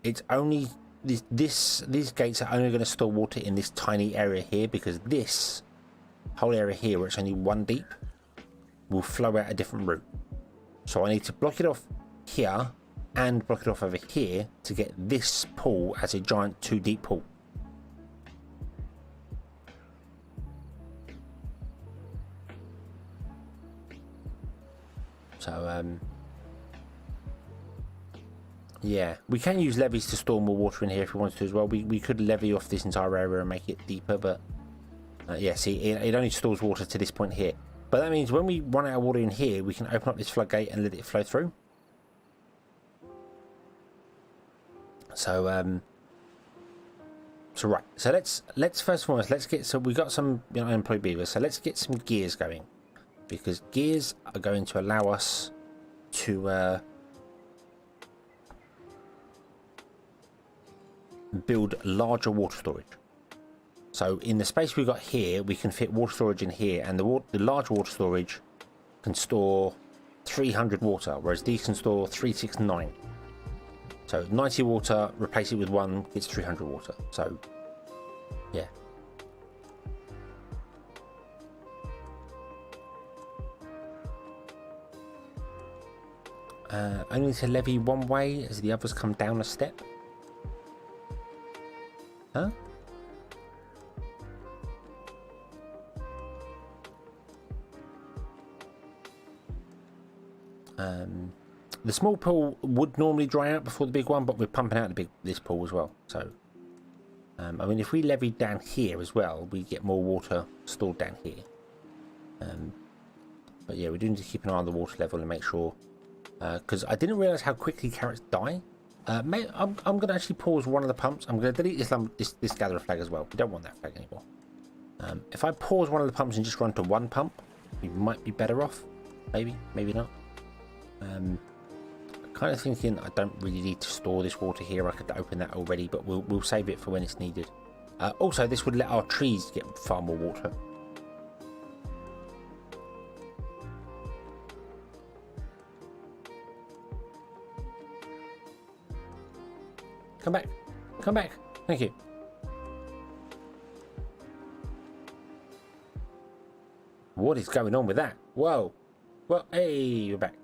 It's only these gates are only going to store water in this tiny area here, because this whole area here, where it's only 1 deep, will flow out a different route. So I need to block it off here and block it off over here to get this pool as a giant 2 deep pool. So yeah, we can use levees to store more water in here if we wanted to as well. We could levy off this entire area and make it deeper, but yeah, see, it only stores water to this point here. But that means when we run out of water in here, we can open up this floodgate and let it flow through. So right, so let's first and foremost, let's get, so we got some unemployed beavers, so let's get some gears going, because gears are going to allow us to build larger water storage. So in the space we've got here, we can fit water storage in here, and the large water storage can store 300 water, whereas these can store 369. So 90 water, replace it with 1, gets 300 water. So yeah. Only to levy one way as the others come down a step. Huh? The small pool would normally dry out before the big one, but we're pumping out this pool as well. So, I mean, if we levied down here as well, we get more water stored down here. But yeah, we do need to keep an eye on the water level and make sure, because I didn't realise how quickly carrots die. I'm going to actually pause one of the pumps. I'm going to delete this gatherer flag as well. We don't want that flag anymore. If I pause one of the pumps and just run to one pump, we might be better off. Maybe, maybe not. Kind of thinking I don't really need to store this water here. I could open that already, but we'll save it for when it's needed. Also, this would let our trees get far more water. Come back. Come back. Thank you. What is going on with that? Whoa. Well, hey, you're back.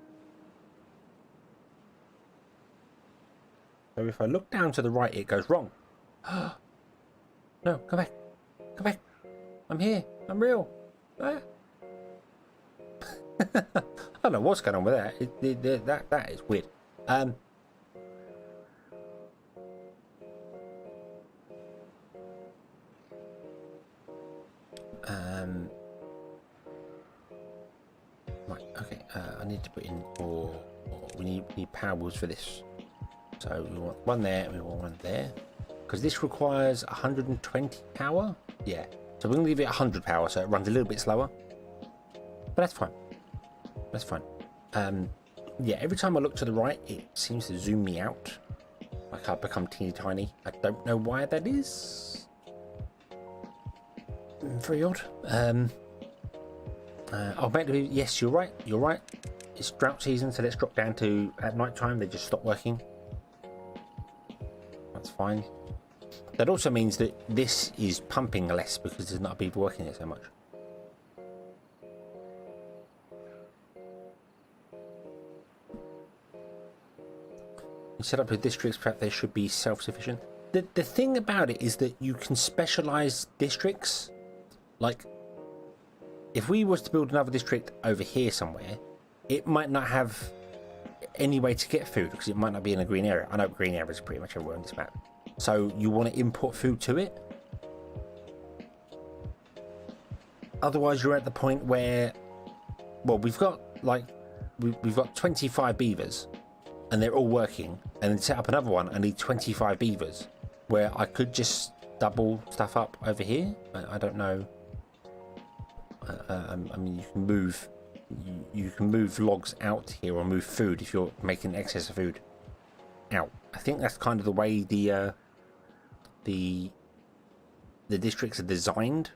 So if I look down to the right, it goes wrong. No, come back. Come back. I'm here. I'm real. Ah. I don't know what's going on with that. That is weird. Right, okay, I need to put in more, we need power wheels for this. So we want one there, and we want one there. Because this requires 120 power? Yeah. So we're going to leave it 100 power, so it runs a little bit slower. But that's fine. That's fine. Yeah, every time I look to the right, it seems to zoom me out. Like I've become teeny tiny. I don't know why that is. Very odd. Oh, maybe, yes, you're right. You're right. It's drought season, so let's drop down to at night time. They just stop working. That's fine. That also means that this is pumping less because there's not people working it so much. You set up your districts, perhaps they should be self-sufficient. The thing about it is that you can specialize districts. Like, if we was to build another district over here somewhere, it might not have any way to get food because it might not be in a green area. I know green areas are pretty much everywhere on this map. So you want to import food to it. Otherwise, you're at the point where, well, we've got 25 beavers, and they're all working. And then set up another one. I need 25 beavers, where I could just double stuff up over here. I don't know. I mean, you can move logs out here or move food if you're making excess of food out. I think that's kind of the way the districts are designed.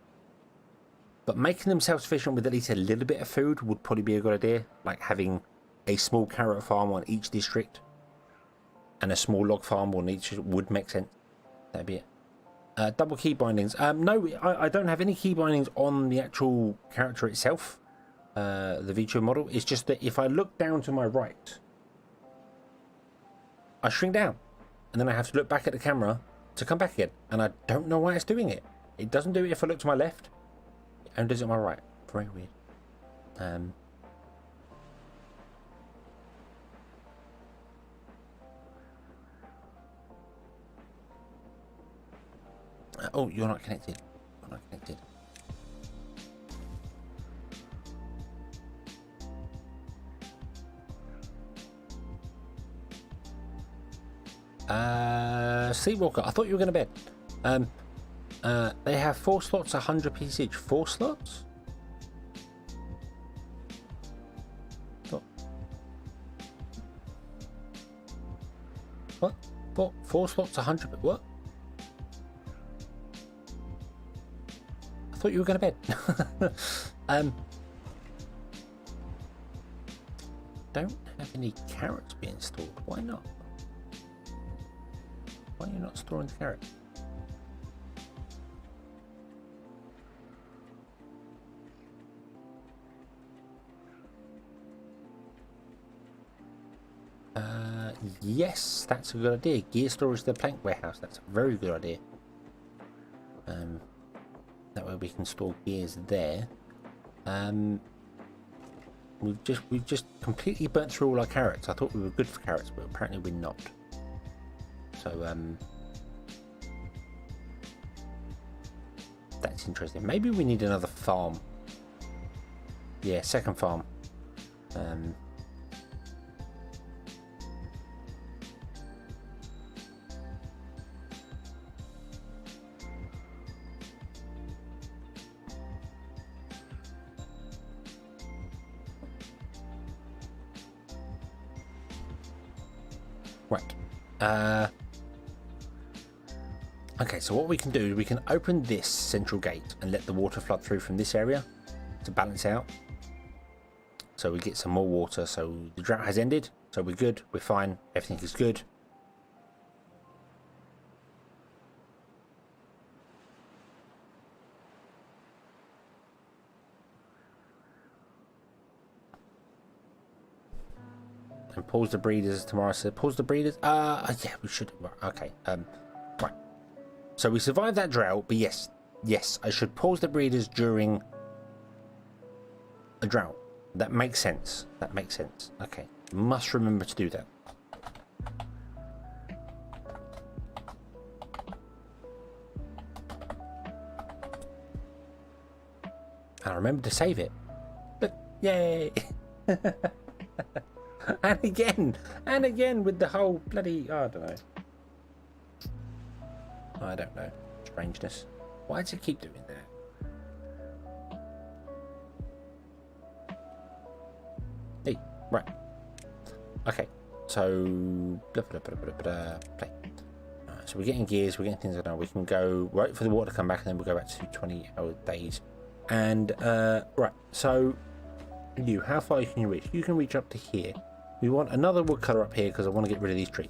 But making them self-sufficient with at least a little bit of food would probably be a good idea. Like having a small carrot farm on each district and a small log farm on each would make sense. That'd be it. Double key bindings. No, I don't have any key bindings on the actual character itself. The VTuber model. It's just that if I look down to my right, I shrink down. And then I have to look back at the camera to come back again. And I don't know why it's doing it. It doesn't do it if I look to my left. It only does it on my right. Very weird. Oh, you're not connected. You're not connected. Sleepwalker, I thought you were going to bed. They have 4 slots, 100 pieces each. 4 slots? What? 4 slots, 100. What? thought you were going to bed. Don't have any carrots being stored. Why not? Why are you not storing the carrots? Yes, that's a good idea. Gear storage to the plank warehouse. That's a very good idea. That way we can store gears there. We've just completely burnt through all our carrots. I thought we were good for carrots, but apparently we're not. So that's interesting. Maybe we need another farm. Yeah, second farm. Right. Okay, so what we can do, we can open this central gate and let the water flood through from this area to balance out. So we get some more water. So the drought has ended. So we're good. We're fine. Everything is good. And pause the breeders tomorrow. So pause the breeders. Yeah, we should. Okay. Right. So we survived that drought, but yes, I should pause the breeders during a drought. That makes sense. That makes sense. Okay. Must remember to do that. And I remember to save it. But yay! and again with the whole bloody, I don't know. I don't know. Strangeness. Why does it keep doing that? Hey, right. Okay, so play. So we're getting gears, we're getting things like that. We can go right for the water to come back, and then we'll go back to 20-hour days. And right, so you, how far can you reach? You can reach up to here. We want another woodcutter up here because I want to get rid of these trees.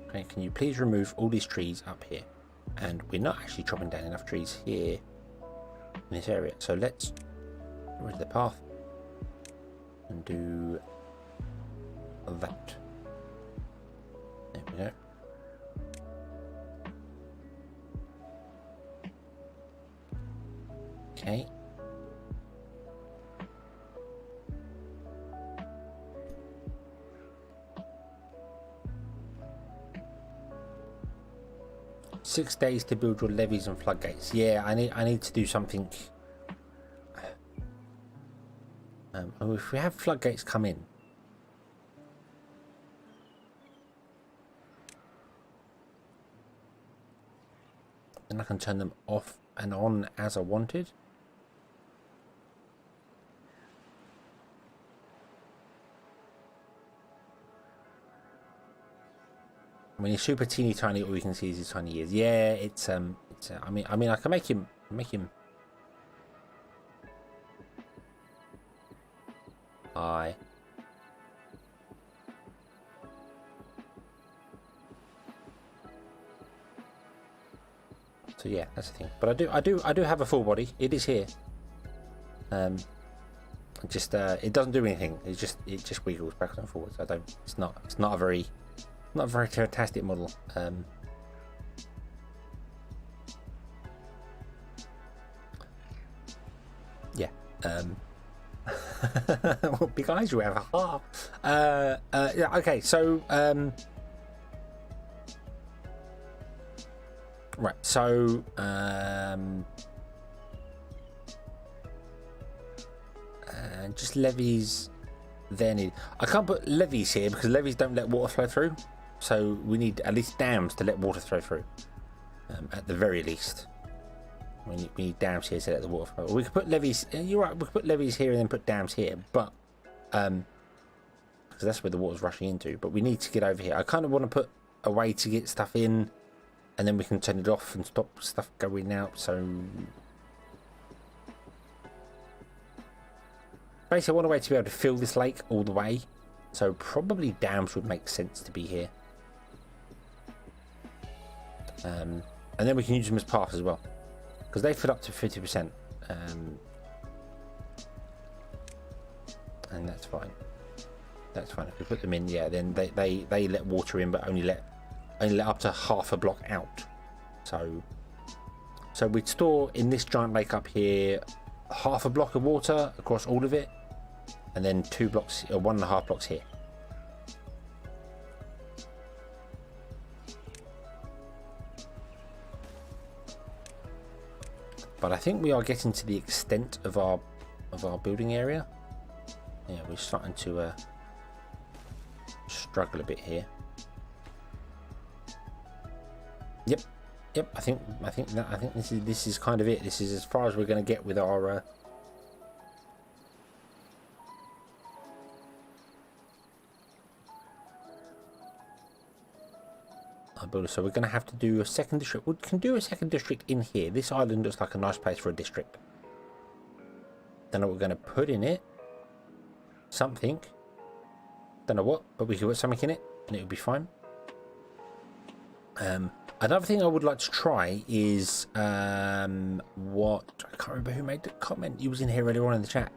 Okay, can you please remove all these trees up here? And we're not actually chopping down enough trees here in this area. So let's get rid of the path and do that. There we go. Okay. Six days to build your levees and floodgates. Yeah, I need to do something. If we have floodgates come in, then I can turn them off and on as I wanted. When he's super teeny tiny, all you can see is his tiny ears. Yeah, it's I mean, I can make him. Hi. So yeah, that's the thing. But I do have a full body. It is here. Just it doesn't do anything. It just wiggles backwards and forwards. It's not a very fantastic model. Yeah. What big eyes you have? Yeah. Okay. So right. So just levees. Then I can't put levees here because levees don't let water flow through. So we need at least dams to let water flow through. At the very least, we need dams here to let the water flow. We could put levees. You're right. We could put levees here and then put dams here, but because that's where the water's rushing into. But we need to get over here. I kind of want to put a way to get stuff in and then we can turn it off and stop stuff going out. So basically I want a way to be able to fill this lake all the way, so probably dams would make sense to be here. And then we can use them as paths as well, because they fill up to 50%, and that's fine. That's fine. If we put them in, yeah, then they let water in, but only let up to half a block out. So we'd store in this giant lake up here half a block of water across all of it, and then 2 blocks or 1.5 blocks here. But I think we are getting to the extent of our building area. Yeah, we're starting to struggle a bit here. Yep. I think this is kind of it. This is as far as we're going to get with our builder. So we're going to have to do a second district. We can do a second district in here. This island looks like a nice place for a district. Don't know what we're going to put in it. Something. Don't know what, but we can put something in it and it would be fine. Another thing I would like to try is what I can't remember who made the comment. He was in here earlier on in the chat.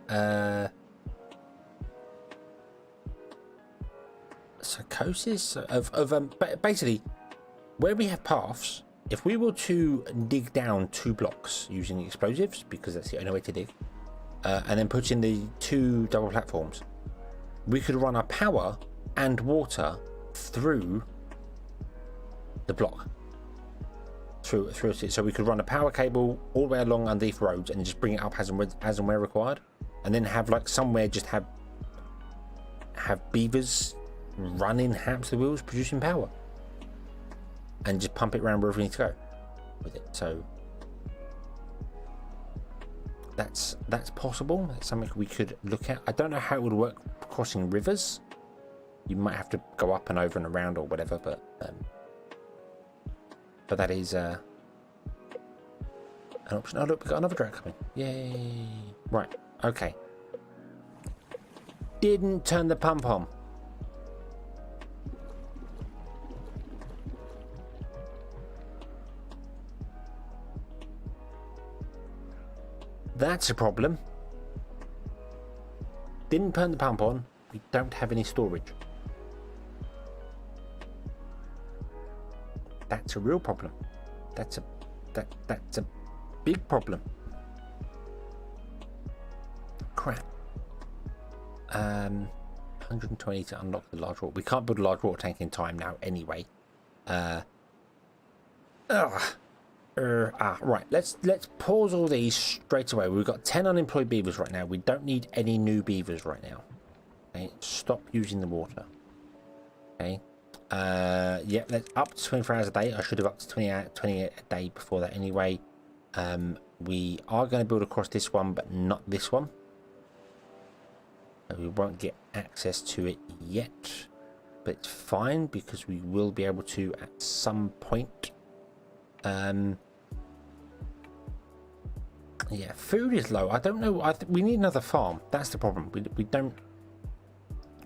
Psychosis of basically where we have paths. If we were to dig down 2 blocks using explosives, because that's the only way to dig, and then put in the 2 double platforms, we could run our power and water through the block. Through it. So we could run a power cable all the way along underneath roads and just bring it up as and where required, and then have like somewhere just have beavers running hamster wheels producing power, and just pump it around wherever we need to go with it. So that's possible. That's something we could look at. I don't know how it would work crossing rivers. You might have to go up and over and around or whatever, but that is an option. Oh look, we've got another drought coming. Yay. Right, okay. Didn't turn the pump on. That's a problem. Didn't turn the pump on. We don't have any storage. That's a real problem. That's a big problem. Crap. 120 to unlock the large water. We can't build a large water tank in time now anyway. Right, let's pause all these straight away. We've got 10 unemployed beavers right now. We don't need any new beavers right now. Okay, stop using the water. Okay. Yeah, let's up to 24 hours a day. I should have up to 20 a day before that anyway. We are going to build across this one, but not this one. We won't get access to it yet, but it's fine because we will be able to at some point. Yeah, food is low. I don't know. We need another farm. That's the problem.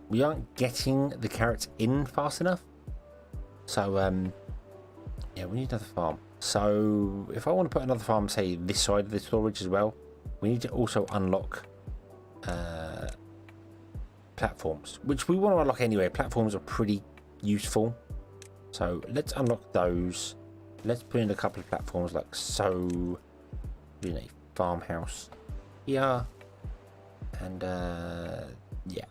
We aren't getting the carrots in fast enough. So yeah, we need another farm. So if I want to put another farm, say this side of the storage as well, we need to also unlock platforms, which we want to unlock anyway. Platforms are pretty useful, so let's unlock those. Let's put in a couple of platforms like so. You know, farmhouse here, and yeah,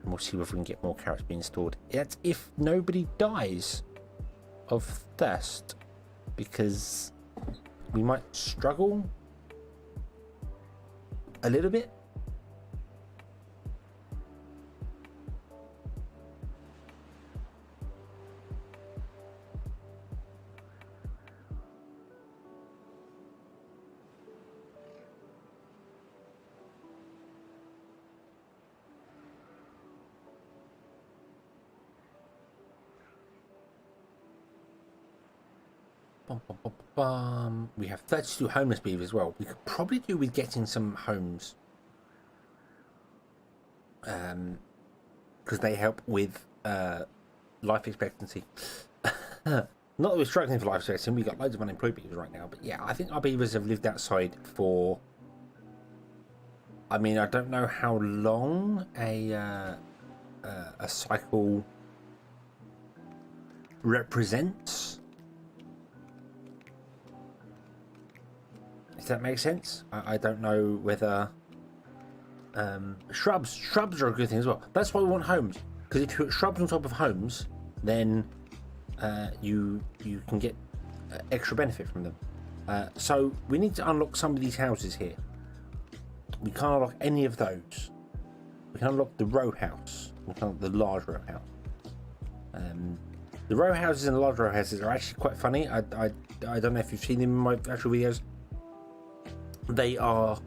and we'll see if we can get more carrots being stored. That's if nobody dies of thirst, because we might struggle a little bit. Bum, bum, bum, bum. We have 32 homeless beavers as well. We could probably do with getting some homes. Because they help with life expectancy. Not that we're struggling for life expectancy, we've got loads of unemployed beavers right now, but yeah, I think our beavers have lived outside for... I mean, I don't know how long a cycle represents. If that makes sense. I don't know whether... Shrubs are a good thing as well. That's why we want homes, because if you put shrubs on top of homes, then you can get extra benefit from them. So we need to unlock some of these houses here. We can't unlock any of those. We can unlock the row house. We can unlock the large row house. The row houses and the large row houses are actually quite funny. I don't know if you've seen them in my actual videos. They are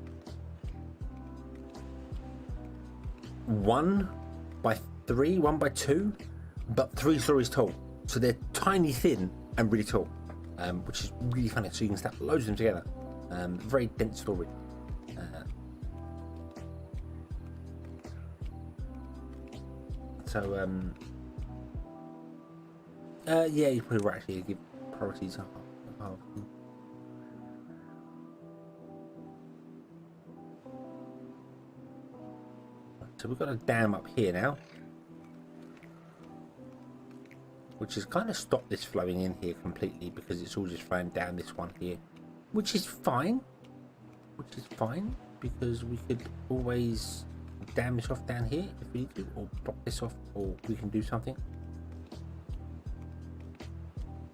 1 by 3, 1 by 2, but 3 stories tall. So they're tiny, thin, and really tall, which is really funny. So you can stack loads of them together. Very dense story. Yeah, you probably right actually give priorities up. So we've got a dam up here now, which has kind of stopped this flowing in here completely because it's all just flowing down this one here, which is fine. Because we could always dam this off down here if we need to, or block this off, or we can do something.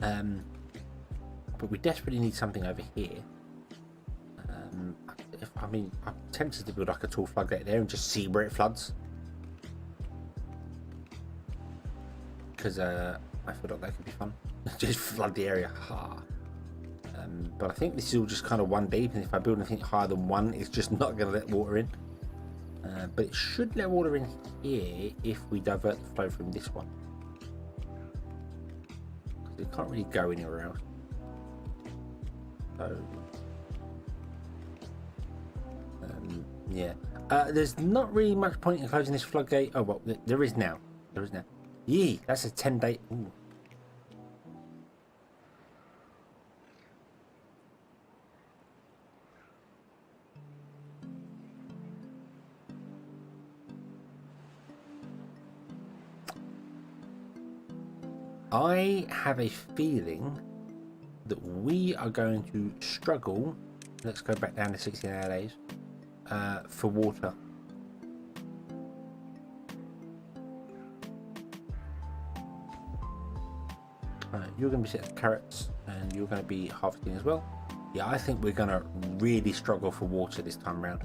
But we desperately need something over here. I'm tempted to build like a tall floodgate there and just see where it floods, because I feel like that could be fun. Just flood the area. But I think this is all just kind of 1 deep, and if I build anything higher than 1, it's just not going to let water in. But it should let water in here if we divert the flow from this one, because it can't really go anywhere else. So yeah, there's not really much point in closing this floodgate. Oh well, there is now. Yee, that's a 10-day. Ooh. I have a feeling that we are going to struggle. Let's go back down to 16-hour days for water. You're going to be setting carrots, and you're going to be harvesting as well. Yeah, I think we're going to really struggle for water this time around.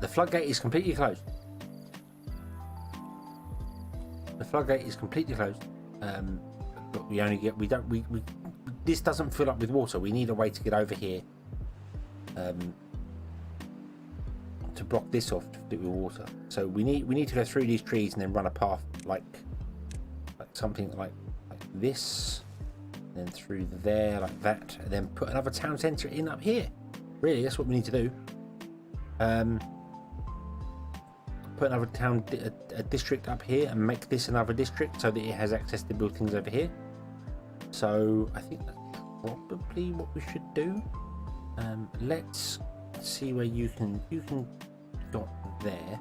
The floodgate is completely closed. But we only get, this doesn't fill up with water. We need a way to get over here to block this off to fill it with water. So we need to go through these trees and then run a path like something like this, then through there like that, and then put another town centre in up here. Really, that's what we need to do. Put another town, a district up here, and make this another district so that it has access to build things over here. So I think that's probably what we should do. Let's see where you can go there.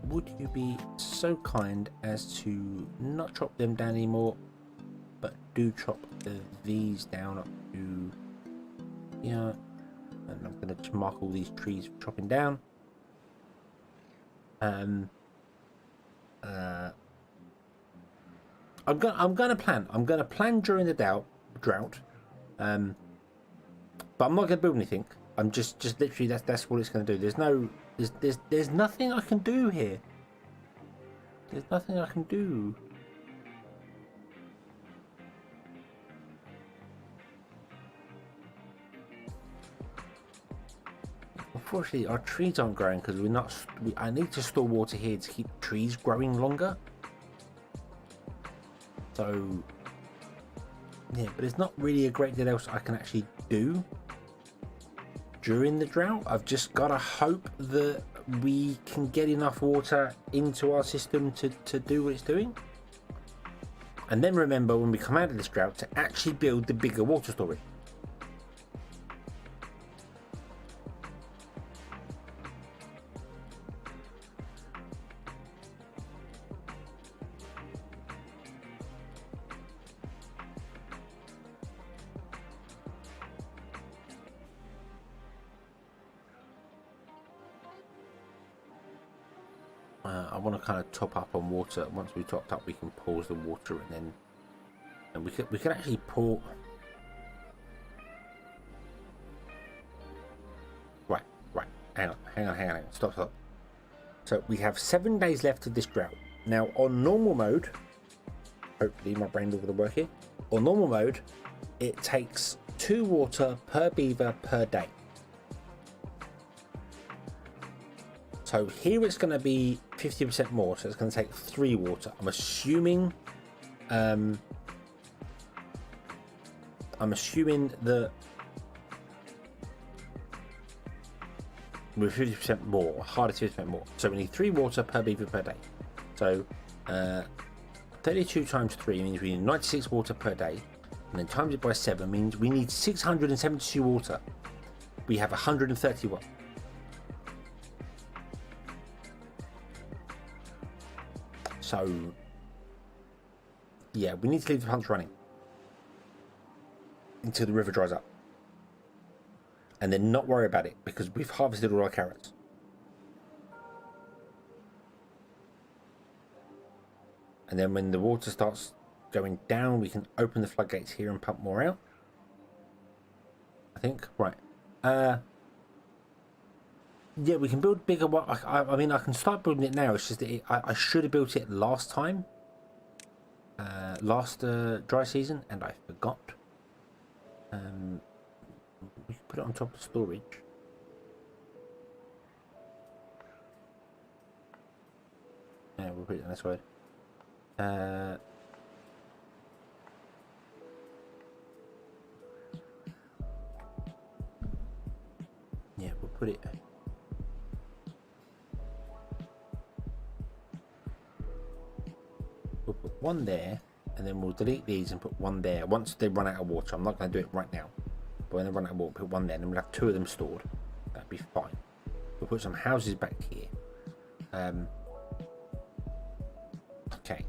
Would you be so kind as to not chop them down anymore, but do chop these down up to here? And I'm going to just mark all these trees for chopping down. I'm going to plan during the drought. But I'm not going to build anything. I'm just literally that's what it's going to do. There's nothing I can do here. There's nothing I can do. Unfortunately, our trees aren't growing because I need to store water here to keep trees growing longer. So yeah, but there's not really a great deal else I can actually do during the drought. I've just got to hope that we can get enough water into our system to do what it's doing. And then remember, when we come out of this drought, to actually build the bigger water storage. I want to kind of top up on water. Once we topped up, we can pause the water, and we could actually pour. Right. Hang on. Stop. So we have 7 days left of this drought. Now on normal mode, hopefully my brain will work here. On normal mode, it takes 2 water per beaver per day. So here it's going to be 50% more, so it's going to take 3 water. I'm assuming that we're 50% more, harder 50% more. So we need 3 water per beaver per day. So 32 times 3 means we need 96 water per day, and then times it by 7 means we need 672 water. We have 131. So yeah, we need to leave the pumps running until the river dries up, and then not worry about it because we've harvested all our carrots. And then when the water starts going down, we can open the floodgates here and pump more out, I think. Right. Yeah, we can build bigger. I mean, I can start building it now. It's just that I should have built it last time, last dry season, and I forgot. We can put it on top of storage. Yeah, we'll put it on this side. Yeah, we'll put it. We'll put one there, and then we'll delete these and put one there once they run out of water. I'm not going to do it right now, but when they run out of water, put one there, and then we'll have 2 of them stored. That'd be fine. We'll put some houses back here. Okay,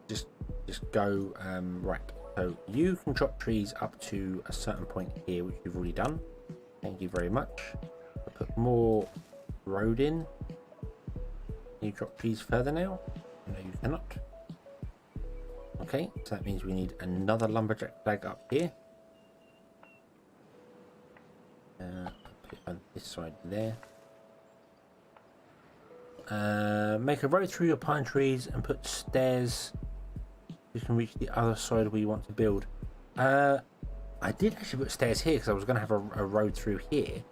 just go right. So you can chop trees up to a certain point here, which you've already done. Thank you very much. I'll put more road in. Can you drop trees further now? No, you cannot. Okay, so that means we need another lumberjack flag up here. I'll put it on this side there. Make a road through your pine trees and put stairs. You can reach the other side we want to build. I did actually put stairs here because I was going to have a road through here.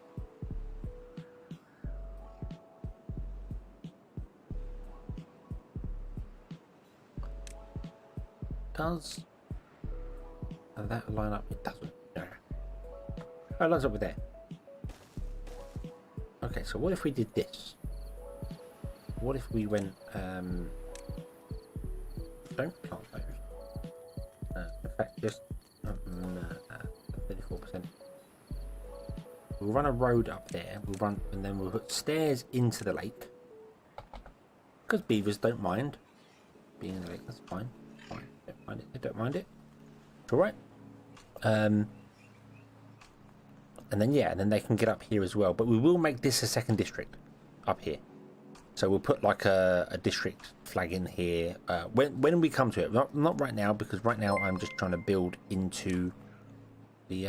Does that line up? It doesn't. No. Oh, it lines up with there. Okay, so what if we did this? What if we went don't plant those. In fact, just 34%. We'll run a road up there. We'll run, and then we'll put stairs into the lake. Because beavers don't mind being in the lake. That's fine. Fine. Don't mind it. They don't mind it. It's all right. And then yeah, and then they can get up here as well. But we will make this a second district up here. So we'll put like a district flag in here when we come to it. Not right now, because right now I'm just trying to build into the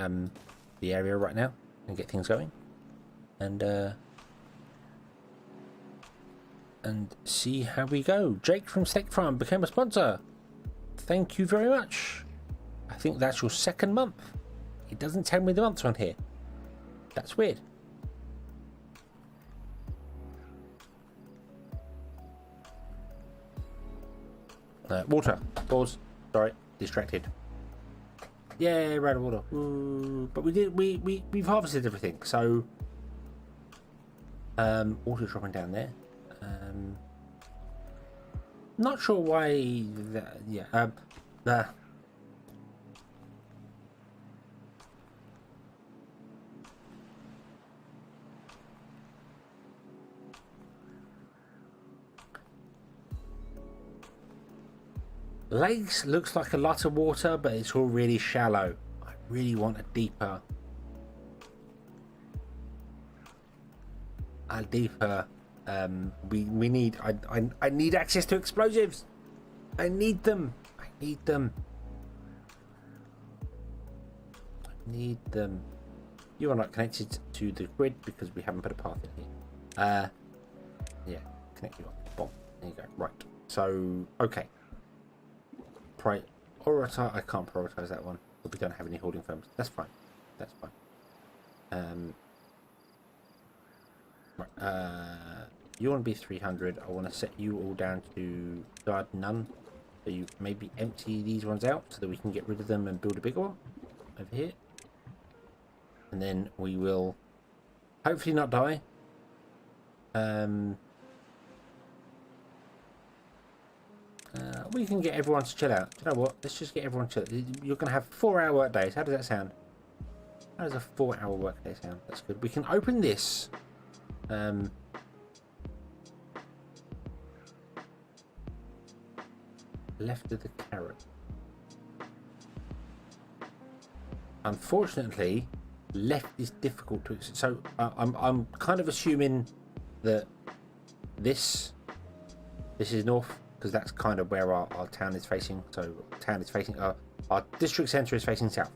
area right now and get things going, and see how we go. Jake from Steak Farm became a sponsor. Thank you very much. I think that's your 2nd month. It doesn't tell me the months on here. That's weird. Water. Pause. Sorry, distracted. Yeah, we're out of water. But we've harvested everything, so water's dropping down there. Not sure why that, yeah. Lakes looks like a lot of water, but it's all really shallow. I really want a deeper we need I need access to explosives. I need them. You are not connected to the grid because we haven't put a path in here. Yeah, connect you up. Boom. There you go. Right. So okay. Prioritize. I can't prioritize that one, but we don't have any holding firms. That's fine. Right. You want to be 300. I want to set you all down to guard none. So you maybe empty these ones out so that we can get rid of them and build a bigger one over here. And then we will hopefully not die. We can get everyone to chill out. Do you know what? Let's just get everyone to chill. You're going to have 4-hour work days. How does that sound? How does a 4-hour work day sound? That's good. We can open this. Left of the carrot. Unfortunately, left is difficult to. So I'm kind of assuming that this is north, because that's kind of where our town is facing. So town is facing our district centre is facing south,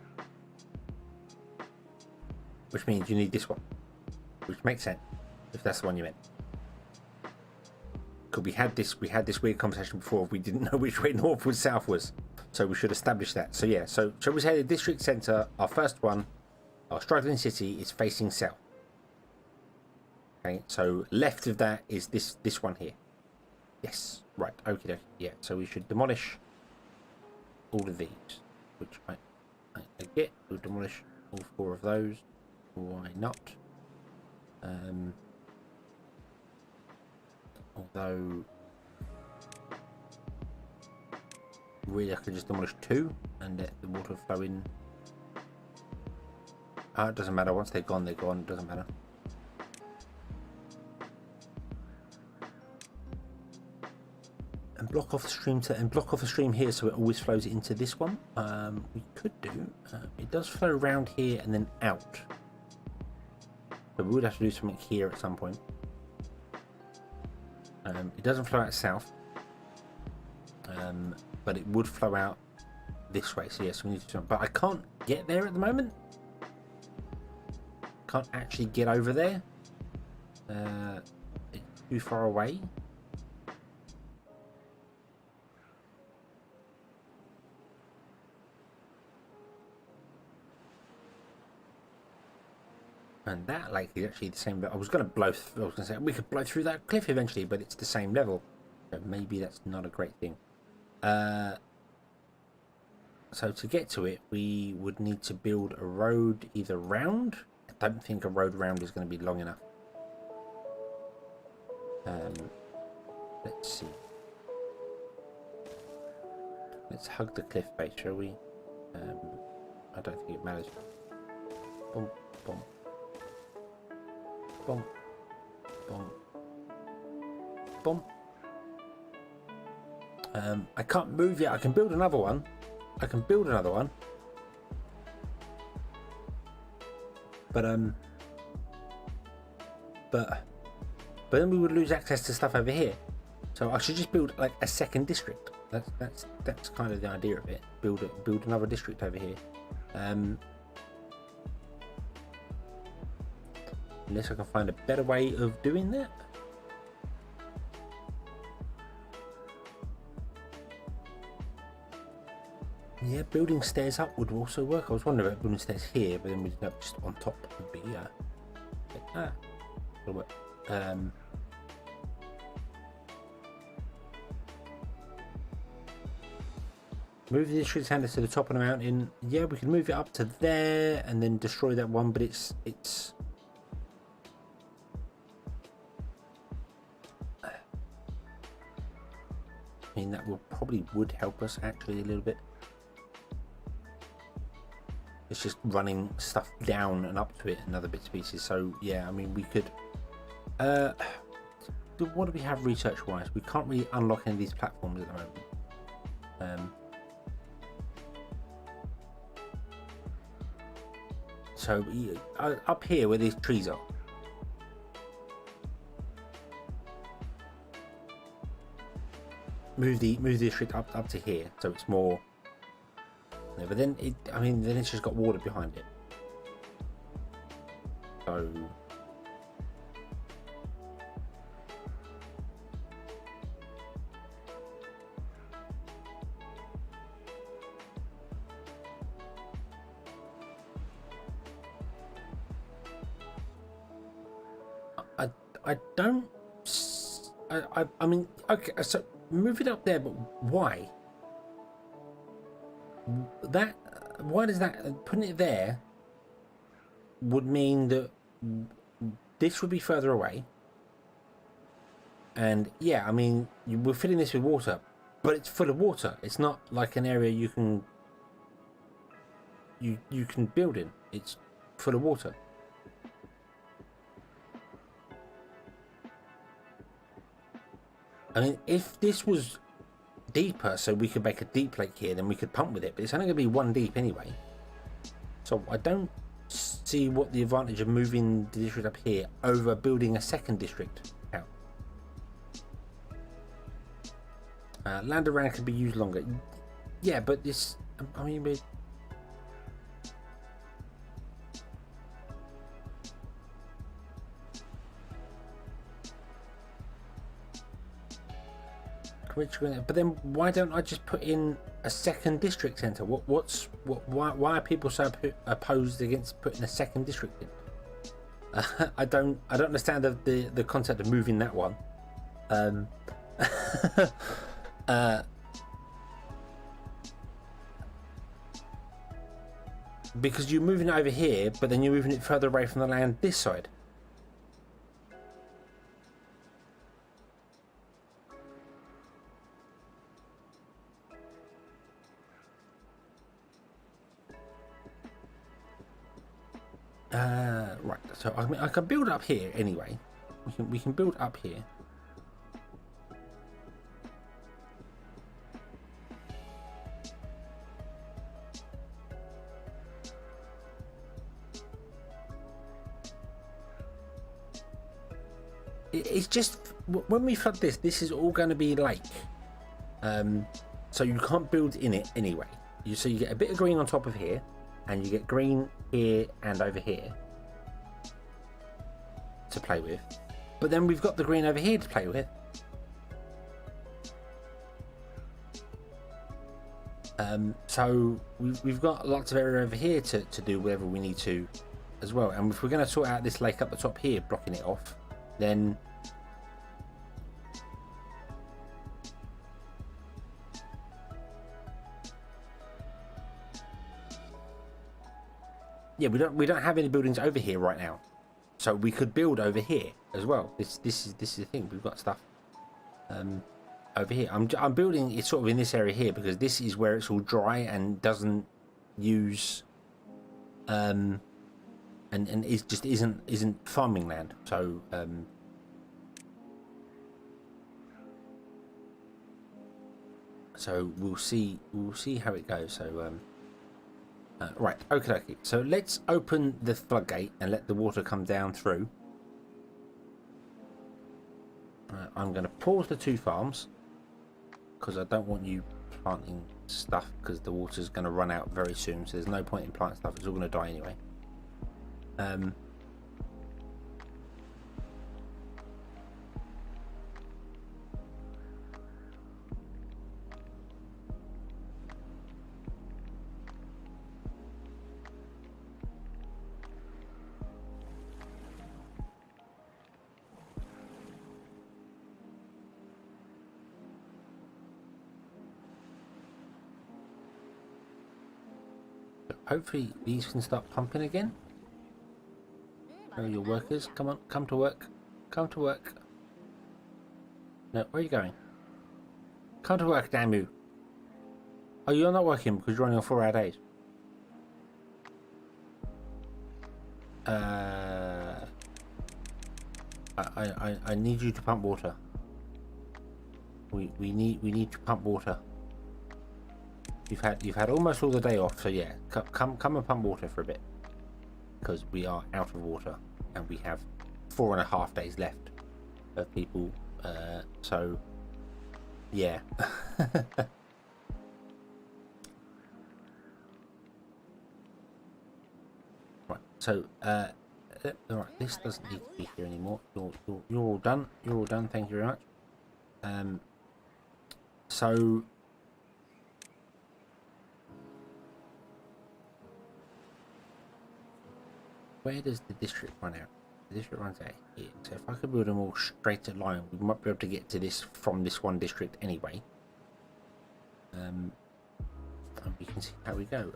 which means you need this one, which makes sense if that's the one you meant. Because we had this weird conversation before. We didn't know which way north was south was, so we should establish that. So yeah, so shall we say the district centre, our first one, our struggling city, is facing south. Okay, so left of that is this one here. Yes, right. Okay, yeah. So we should demolish all of these, which I get. We'll demolish all 4 of those. Why not? Although really I could just demolish 2 and let the water flow in. It doesn't matter. Once they're gone, they're gone. It doesn't matter. And block off the stream here so it always flows into this one. We could do. It does flow around here and then out. So we would have to do something here at some point. It doesn't flow out south, but it would flow out this way. So yes, we need to do something. But I can't get there at the moment. Can't actually get over there. It's too far away. And that lake is actually the same. I was going to say we could blow through that cliff eventually, but it's the same level. So maybe that's not a great thing. So to get to it, we would need to build a road either round. I don't think a road round is going to be long enough. Let's see. Let's hug the cliff base, shall we? I don't think it matters. Boom, boom. Boom, boom, boom. I can't move yet. I can build another one. But then we would lose access to stuff over here. So I should just build like a second district. That's kind of the idea of it. Build another district over here. Unless I can find a better way of doing that. Yeah, building stairs up would also work. I was wondering about building stairs here, but then we'd end up just on top would be it'll work. Move the district center to the top of the mountain. Yeah, we can move it up to there and then destroy that one, but it's I mean, that will probably would help us actually a little bit. It's just running stuff down and up to it and other bits and pieces. So yeah, I mean, we could what do we have research wise? We can't really unlock any of these platforms at the moment. So up here where these trees are, move the district up to here, so it's more. Yeah, but then then it's just got water behind it. So I mean, okay, so move it up there, but why? Why does that, putting it there would mean that this would be further away? And yeah, I mean, we're filling this with water, but it's full of water. It's not like an area you can build in. It's full of water. I mean, if this was deeper, so we could make a deep lake here, then we could pump with it, but it's only going to be one deep anyway. So I don't see what the advantage of moving the district up here over building a second district out. Land around can be used longer. Yeah, but this, I mean, but then why don't I just put in a second district centre? Why are people so opposed against putting a second district in? I don't understand the concept of moving that one. Because you're moving it over here, but then you're moving it further away from the land this side. Right, so I mean, I can build up here anyway. We can build up here. It's just when we flood this is all going to be lake. So you can't build in it anyway. So you get a bit of green on top of here, and you get green here and over here to play with, but then we've got the green over here to play with. So we've got lots of area over here to do whatever we need to as well. And if we're going to sort out this lake up the top here, blocking it off, then yeah, we don't have any buildings over here right now, so we could build over here as well. This is the thing. We've got stuff over here. I'm building it sort of in this area here because this is where it's all dry and doesn't use and it just isn't farming land. So so we'll see how it goes. So right, okay. So let's open the floodgate and let the water come down through. I'm going to pause the 2 farms because I don't want you planting stuff because the water's going to run out very soon. So there's no point in planting stuff. It's all going to die anyway. hopefully these can start pumping again. Oh, your workers, come on, come to work. Come to work. No, where are you going? Come to work, damn you. Oh, you're not working because you're only on 4-hour days. I need you to pump water. We need to pump water. You've had almost all the day off, so yeah, come and pump water for a bit, because we are out of water and we have 4.5 days left of people. So yeah. Right. So right, this doesn't need to be here anymore. You're all done. You're all done. Thank you very much. So where does the district run out? The district runs out here. So if I could build them all straight in line, we might be able to get to this from this one district anyway. And we can see how we go.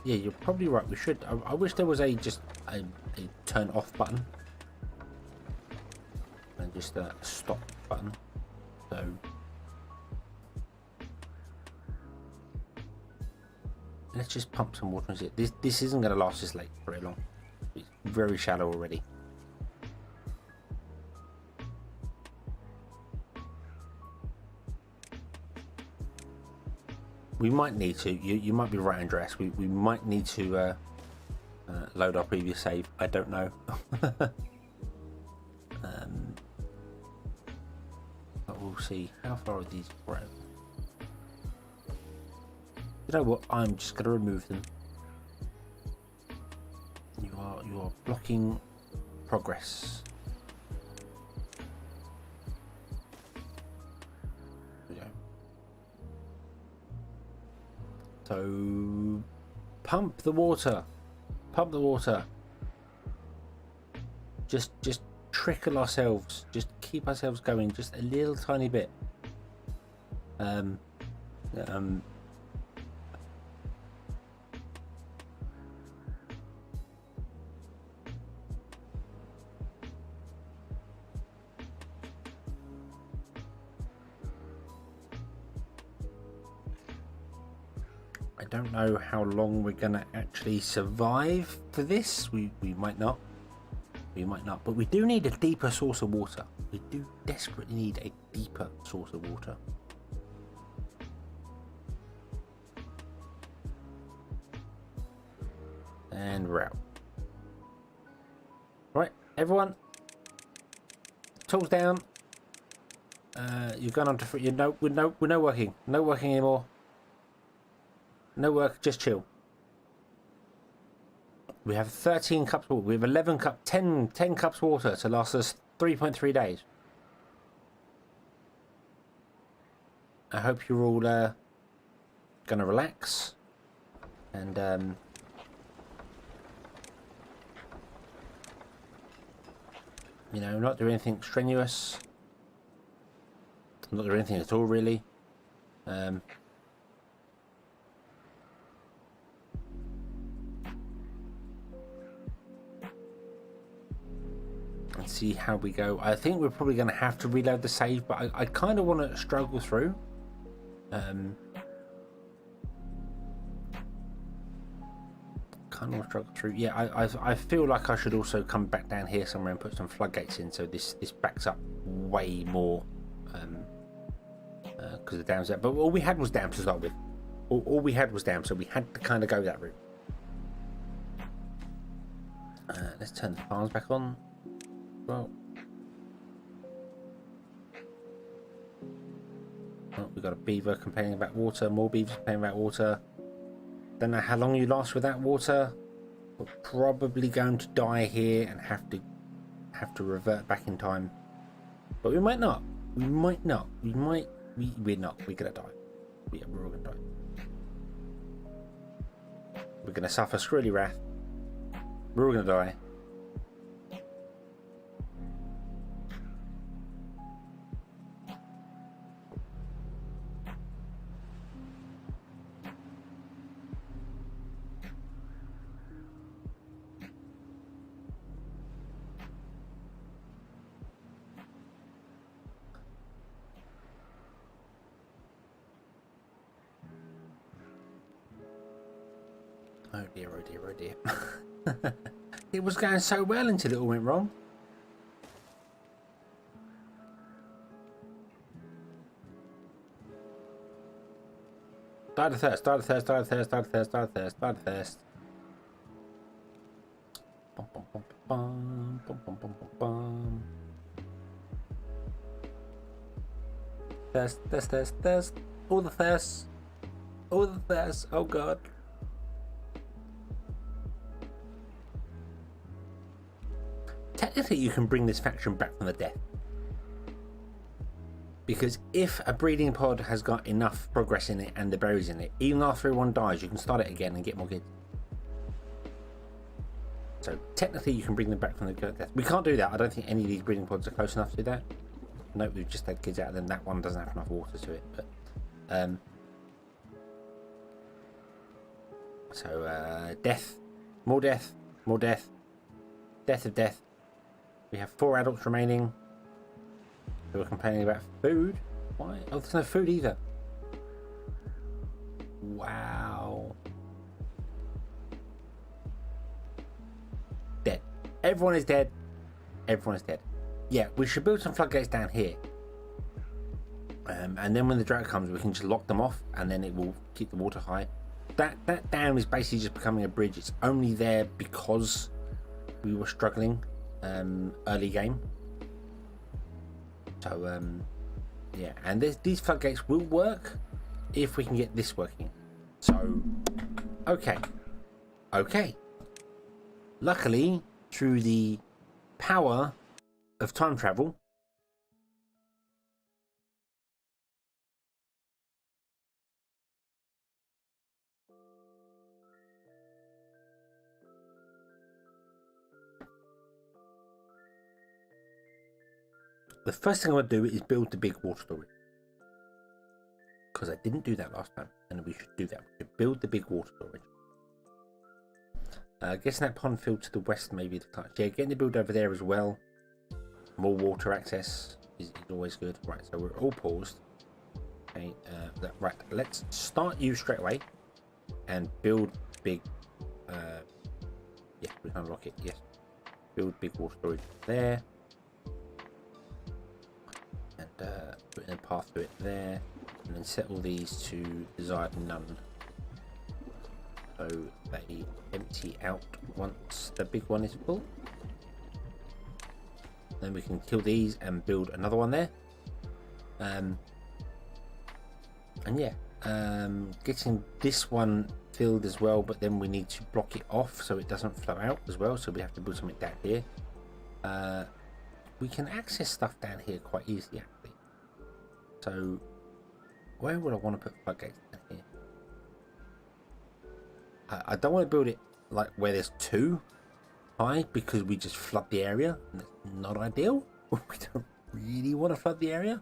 Yeah, you're probably right. We should. I wish there was just a turn off button and just a stop button. So let's just pump some water into it. This isn't going to last this late very long. It's very shallow already. We might need to. You might be right, Andreas. We might need to load our previous save. I don't know. But we'll see. How far are these grown? You know what? I'm just going to remove them. You are blocking progress. There we go. So pump the water. Pump the water. Just trickle ourselves. Just keep ourselves going. Just a little tiny bit. I don't know how long we're gonna actually survive for this. We might not. We might not. But we do need a deeper source of water. We do desperately need a deeper source of water. And we're out. Right, everyone. Tools down. You've gone on to we're no working. No working anymore. No work, just chill. We have 13 cups of water. We have 11 cups, 10 cups of water to last us 3.3 days. I hope you're all gonna relax and you know, not do anything strenuous. Not do anything at all, really. And see how we go. I think we're probably going to have to reload the save, but I kind of want to struggle through. Kind of want to struggle through. Yeah, I feel like I should also come back down here somewhere and put some floodgates in, so this backs up way more. Because the dam's there. But all we had was dam to start with. All we had was dam, so we had to kind of go that route. Let's turn the farms back on. Well, we've got a beaver complaining about water. More beavers complaining about water. Don't know how long you last with that water. We're probably going to die here and have to revert back in time. But we might not. We might not. We might. We're not. We're gonna die. Yeah, we're all gonna die. We're gonna suffer Screwly Wrath. We're all gonna die. Oh dear, oh dear, oh dear. It was going so well until it all went wrong. Die the thirst, die the thirst, die the thirst, die the thirst, die the thirst, die the thirst. Bum, bum, bum, bum, bum, bum, bum, bum, bum. Thirst, thirst, thirst, thirst. All the thirst. All the thirst. Oh god. Technically, you can bring this faction back from the death. Because if a breeding pod has got enough progress in it and the berries in it, even after everyone dies, you can start it again and get more kids. So technically, you can bring them back from the death. We can't do that. I don't think any of these breeding pods are close enough to do that. No, we've just had kids out of them. That one doesn't have enough water to it. But death, more death, more death, death of death. We have 4 adults remaining who are complaining about food. Why? Oh, there's no food either. Wow. Dead. Everyone is dead. Everyone is dead. Yeah, we should build some floodgates down here. And then when the drought comes, we can just lock them off and then it will keep the water high. That dam is basically just becoming a bridge. It's only there because we were struggling early game. So yeah, and these floodgates will work if we can get this working. So okay. Luckily, through the power of time travel, the first thing I'm going to do is build the big water storage. Because I didn't do that last time, and we should do that. We should build the big water storage. Getting that pond filled to the west, maybe the touch. Yeah, getting the build over there as well. More water access is always good. Right, so we're all paused. Okay, right, let's start you straight away and build big. Yeah, we can unlock it. Yes, build big water storage there. Put in a path to it there, and then set all these to desired none, so they empty out once the big one is full. Then we can kill these and build another one there. And yeah, getting this one filled as well, but then we need to block it off so it doesn't flow out as well, so we have to build something down here. We can access stuff down here quite easily actually. So where would I want to put floodgates down here? I don't want to build it like where there's 2 high, because we just flood the area and that's not ideal. We don't really want to flood the area.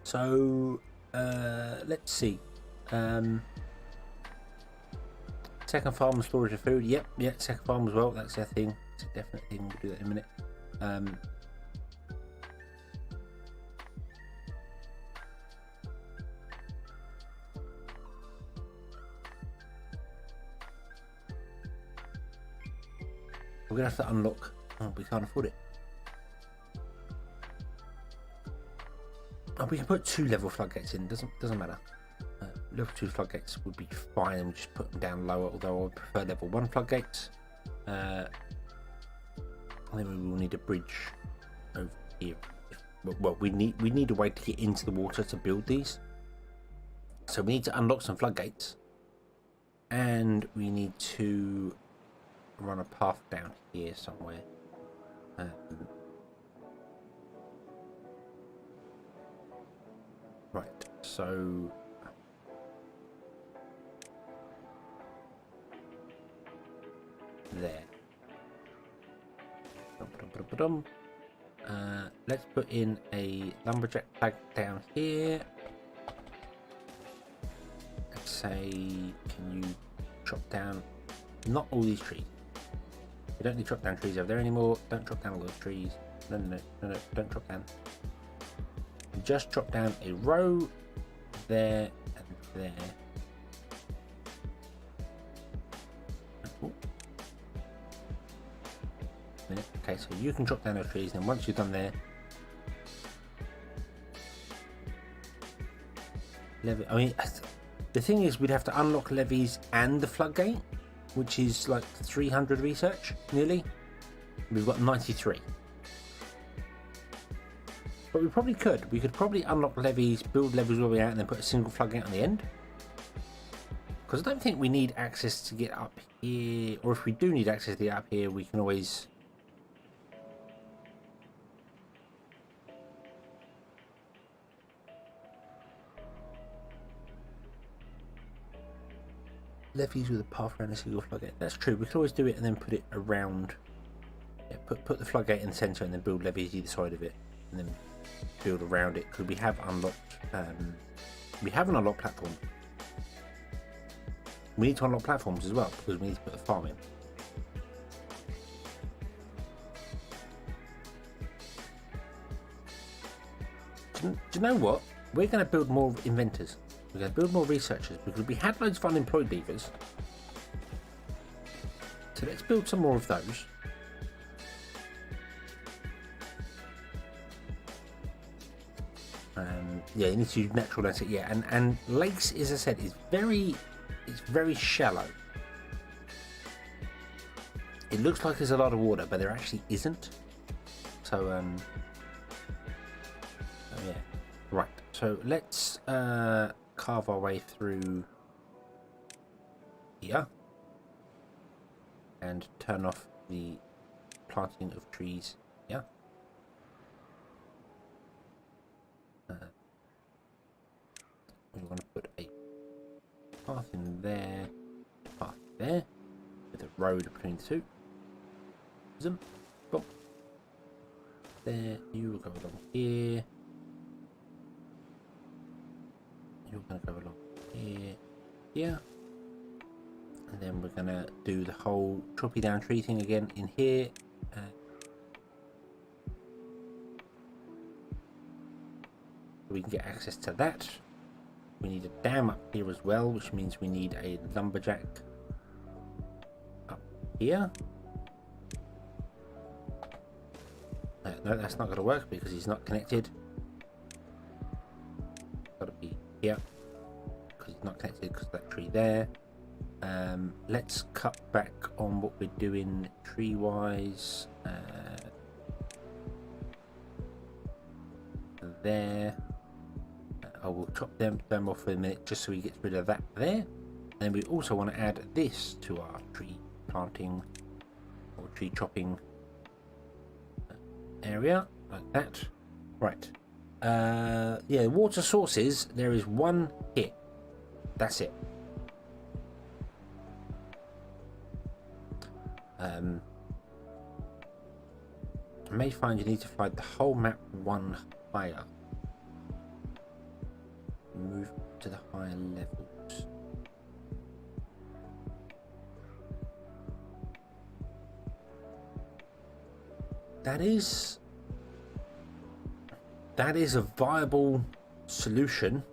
So let's see. Second farm and storage of food. Yep, yeah, second farm as well. That's a thing. It's a definite thing. We'll do that in a minute. We're gonna have to unlock. Oh, we can't afford it. Oh, we can put 2 level floodgates in. Doesn't matter. Level 2 floodgates would be fine, and we just put them down lower. Although I would prefer level 1 floodgates. And then we will need a bridge over here. Well, we need a way to get into the water to build these. So we need to unlock some floodgates, and we need to run a path down here somewhere. Right, so there. Let's put in a lumberjack flag down here. Let's say, can you chop down not all these trees? We don't need to chop down trees over there anymore. Don't chop down all those trees. No, don't chop down. Just chop down a row there and there. minute. Okay, so you can drop down those trees, and once you're done there, I mean, the thing is, we'd have to unlock levies and the floodgate, which is like 300 research, nearly. We've got 93. But we probably could. We could probably unlock levies, build levies all the way out, and then put a single floodgate on the end. Because I don't think we need access to get up here. Or if we do need access to get up here, we can always... levies with a path around a single floodgate. That's true. We could always do it and then put it around. Yeah, put the floodgate in the centre and then build levies either side of it, and then build around it. Because we have unlocked. We haven't unlocked platforms. We need to unlock platforms as well because we need to put the farm in. Do you know what? We're going to build more inventors. We're going to build more researchers because we had loads of unemployed beavers. So let's build some more of those. Yeah, you need to use natural landscape. Yeah, and lakes, as I said, is very shallow. It looks like there's a lot of water, but there actually isn't. So yeah, right. So let's carve our way through here and turn off the planting of trees here. We want to put a path in there, path there, with a road between the two. Zoom, boom. There, you will go along here. You're going to go along here, here. And then we're going to do the whole choppy down tree thing again in here. We can get access to that. We need a dam up here as well, which means we need a lumberjack up here. No, that's not going to work because he's not connected. Got to be here because he's not connected because of that tree there. Let's cut back on what we're doing tree wise. There. I will chop them off for a minute just so we get rid of that there. And we also want to add this to our tree planting or tree chopping area like that. Right. Yeah, water sources. There is one here. That's it. I may find you need to find the whole map one higher. Move to the higher levels. That is a viable solution.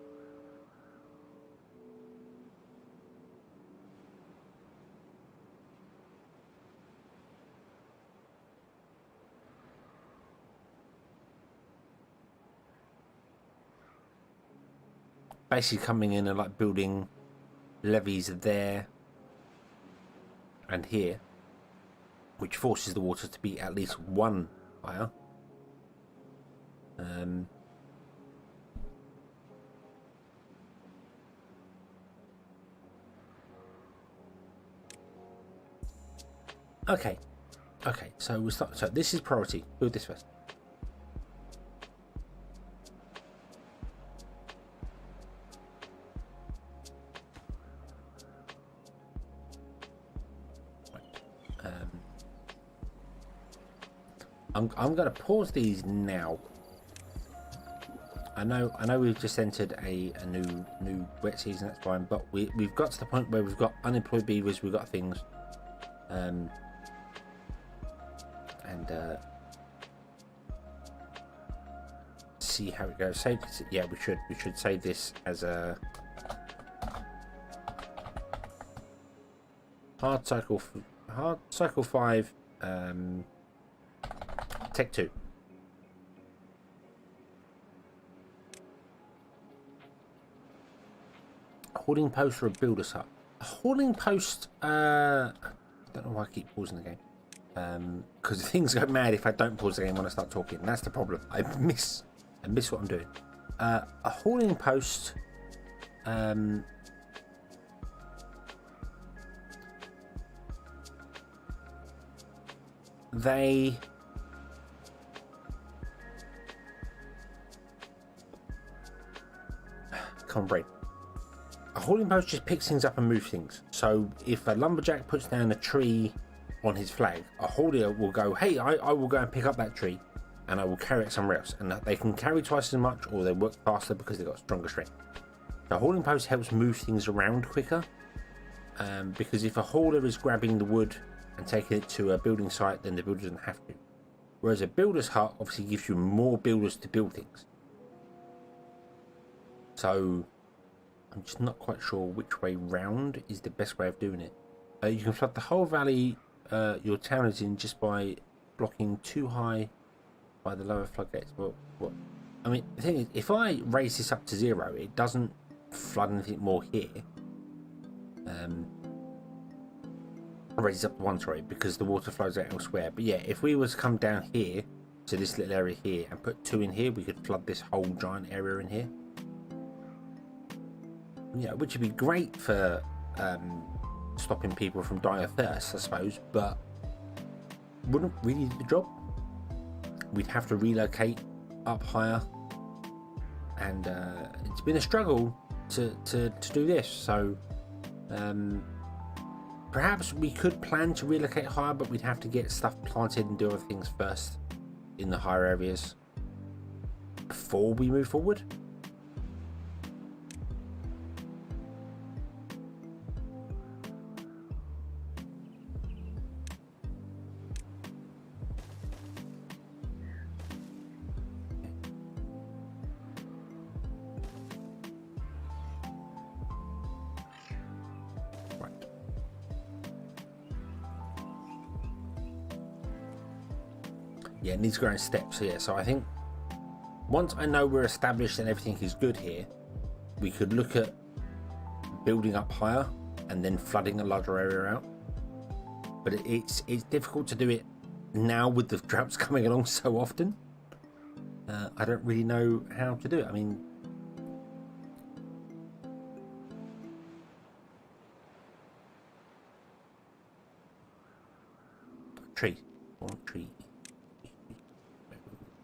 Basically coming in and like building levees there and here, which forces the water to be at least one higher. Okay, so we start. So this is priority. Build this first. I'm going to pause these now. I know we've just entered a new wet season. That's fine, but we've got to the point where we've got unemployed beavers. We've got things, and see how it goes. Save. Yeah, we should save this as a hard cycle 5. Tech 2. A hoarding post or a builder's hut? A hoarding post, I don't know why I keep pausing the game. Because things go mad if I don't pause the game when I start talking. That's the problem. I miss what I'm doing. A hoarding post, they can't break. A hoarding post just picks things up and moves things. So if a lumberjack puts down a tree on his flag, a hoarder will go, hey, I will go and pick up that tree and I will carry it somewhere else. And they can carry twice as much, or they work faster because they've got stronger strength. The hoarding post helps move things around quicker, because if a hoarder is grabbing the wood and taking it to a building site, then the builder doesn't have to. Whereas a builder's hut obviously gives you more builders to build things. So I'm just not quite sure which way round is the best way of doing it. You can flood the whole valley your town is in just by blocking too high by the lower floodgates. Well, what? I mean, the thing is, if I raise this up to 0, it doesn't flood anything more here. I raise it up to 1, sorry, because the water flows out elsewhere. But yeah, if we were to come down here to this little area here and put 2 in here, we could flood this whole giant area in here. Yeah, which would be great for stopping people from dying of thirst, I suppose, but wouldn't really do the job. We'd have to relocate up higher, and it's been a struggle to do this. So perhaps we could plan to relocate higher, but we'd have to get stuff planted and do other things first in the higher areas before we move forward. Yeah, it needs to go in steps here. So I think once I know we're established and everything is good here, we could look at building up higher and then flooding a larger area out. But it's difficult to do it now with the droughts coming along so often. I don't really know how to do it. I mean, tree, one tree.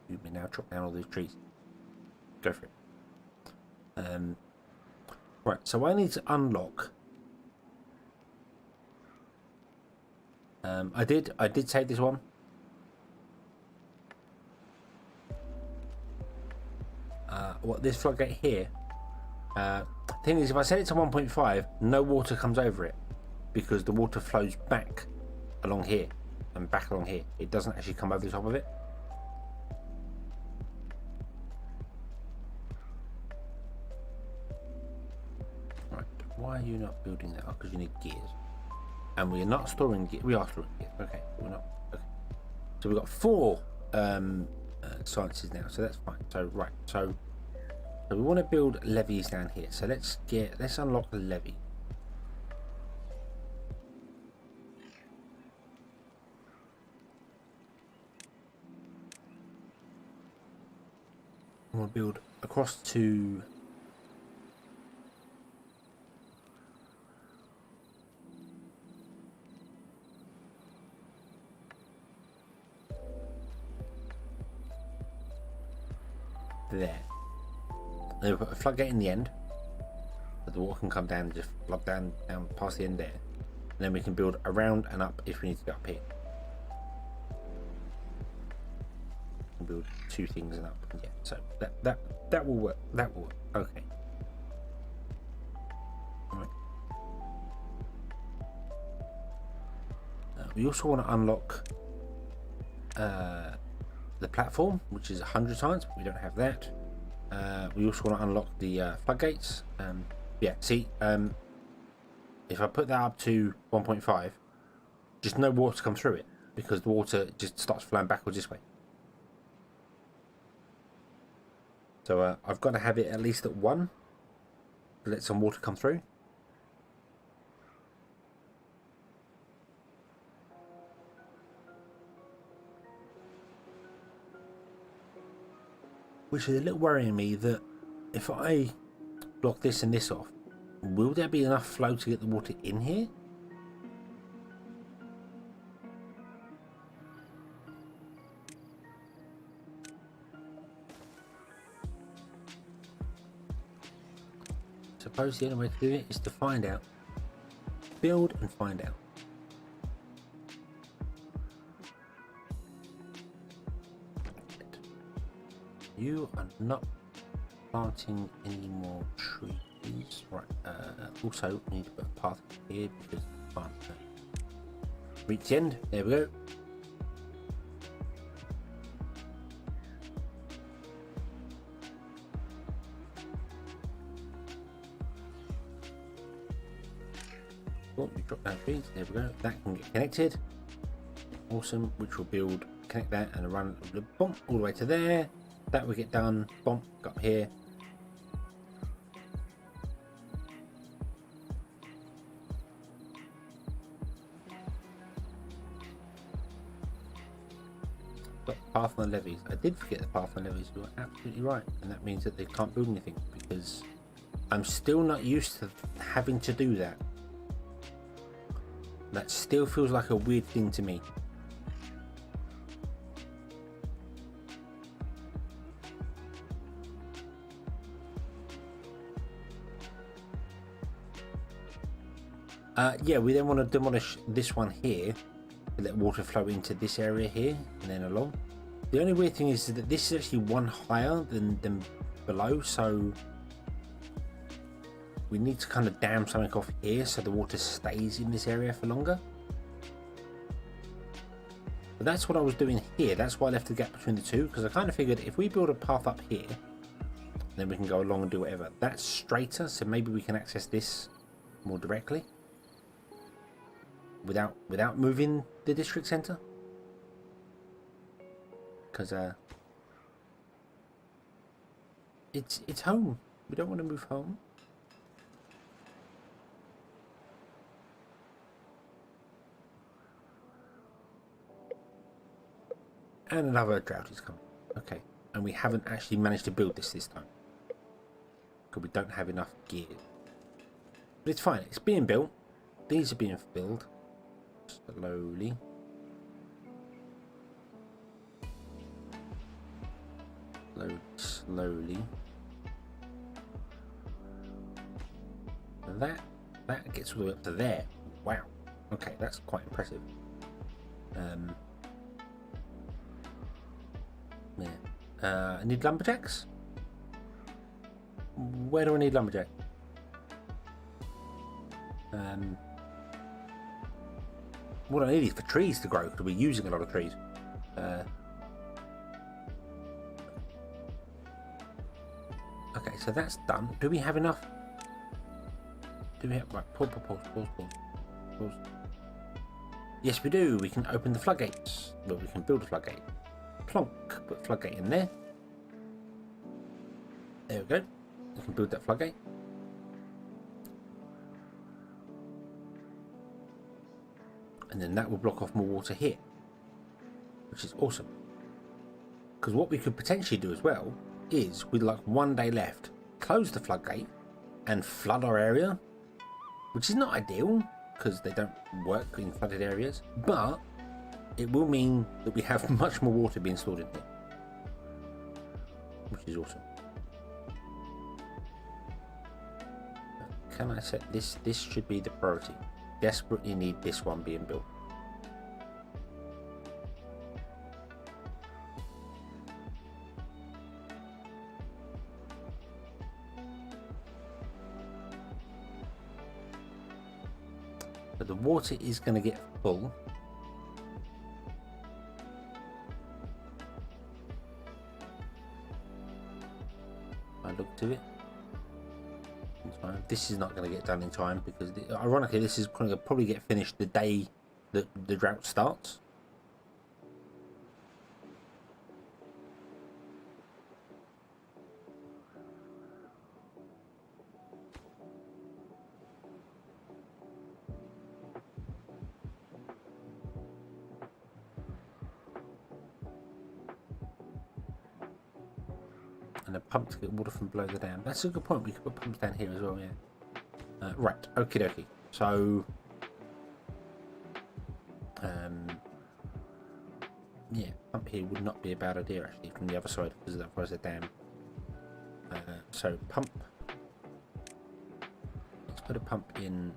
You may now chop down all these trees. Go for it. Right, so I need to unlock. I did save this one. What, this floodgate here? Thing is, if I set it to 1.5, no water comes over it because the water flows back along here and back along here. It doesn't actually come over the top of it. Why are you not building that? Oh, because you need gears. And we're not storing gears. We are storing gears. Okay, we're not. Okay. So we've got 4 sciences now, so that's fine. So right, so we want to build levees down here. So let's unlock the levee. I want to build across to there. Then we put a floodgate in the end, so the water can come down and just flood down past the end there. And then we can build around and up if we need to go up here. We'll build 2 things and up. Yeah, so that will work. That will work. Okay. Right. We also want to unlock the platform, which is 100 times, but we don't have that. We also want to unlock the floodgates. Yeah, see, if I put that up to 1.5, just no water come through it because the water just starts flowing backwards this way. So I've got to have it at least at 1 to let some water come through. Which is a little worrying me that if I block this and this off, will there be enough flow to get the water in here? Suppose the only way to do it is to find out. Build and find out. You are not planting any more trees. Right. Also, we need to put a path here because I can't reach the end. There we go. Oh, we drop down trees. There we go. That can get connected. Awesome. Which will build, connect that, and run the bump all the way to there. That will get done. Bump up here. Got path on the levees. I did forget the path on the levees. You are absolutely right, and that means that they can't build anything because I'm still not used to having to do that. That still feels like a weird thing to me. Yeah, we then want to demolish this one here to let water flow into this area here and then along. The only weird thing is that this is actually one higher than below, so we need to kind of dam something off here so the water stays in this area for longer. But that's what I was doing here. That's why I left the gap between the two, because I kind of figured if we build a path up here, then we can go along and do whatever. That's straighter, so maybe we can access this more directly without moving the district center, because it's home. We don't want to move home. And another drought is coming. Okay, and we haven't actually managed to build this time because we don't have enough gear. But it's fine. It's being built. These are being filled slowly. Slowly. And that gets all the way up to there. Wow. Okay, that's quite impressive. Yeah. I need lumberjacks. Where do I need lumberjack? What I need is for trees to grow, because we're using a lot of trees. Okay, so that's done. Do we have enough? Do we have... Right, pause. Yes, we do. We can open the floodgates. Well, we can build a floodgate. Plonk. Put floodgate in there. There we go. We can build that floodgate. And then that will block off more water here, which is awesome. Because what we could potentially do as well is, with like 1 day left, close the floodgate and flood our area, which is not ideal because they don't work in flooded areas, but it will mean that we have much more water being stored in here, which is awesome. Can I set this? This should be the priority. Desperately need this one being built. But the water is going to get full. I looked at it. This is not going to get done in time because, ironically, this is going to probably get finished the day that the drought starts. and a pump to get water from below the dam. That's a good point. We could put pumps down here as well, yeah. Right, okie dokie. So, yeah, pump here would not be a bad idea actually from the other side because that was a dam. So pump. Let's put a pump in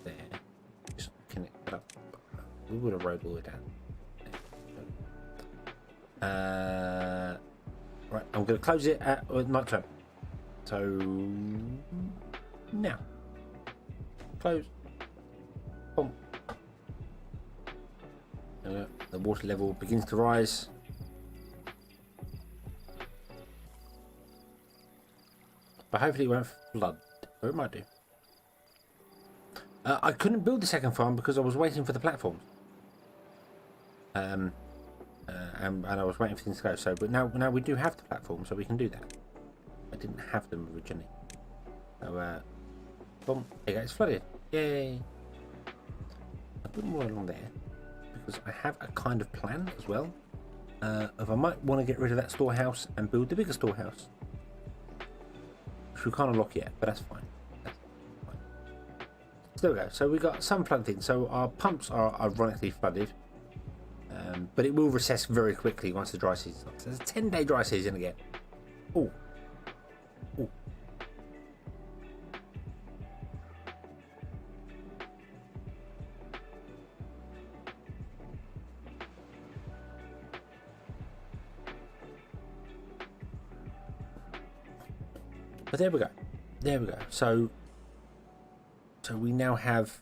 there. Just connect it up. We would have rode all the way down. Right, I'm going to close it at night time. So now, close. Pump. The water level begins to rise. But hopefully it won't flood. Or it might do. I couldn't build the second farm because I was waiting for the platforms. And I was waiting for things to go. So, but now we do have the platform, so we can do that. I didn't have them originally. So, boom, there you go, it's flooded. Yay! I'll put more along there because I have a kind of plan as well. If I might want to get rid of that storehouse and build the bigger storehouse, which we can't unlock yet, but that's fine. So there we go. So we got some flood things. So our pumps are ironically flooded. But it will recess very quickly once the dry season starts. There's a 10-day dry season again. Oh. Oh. But there we go. There we go. So we now have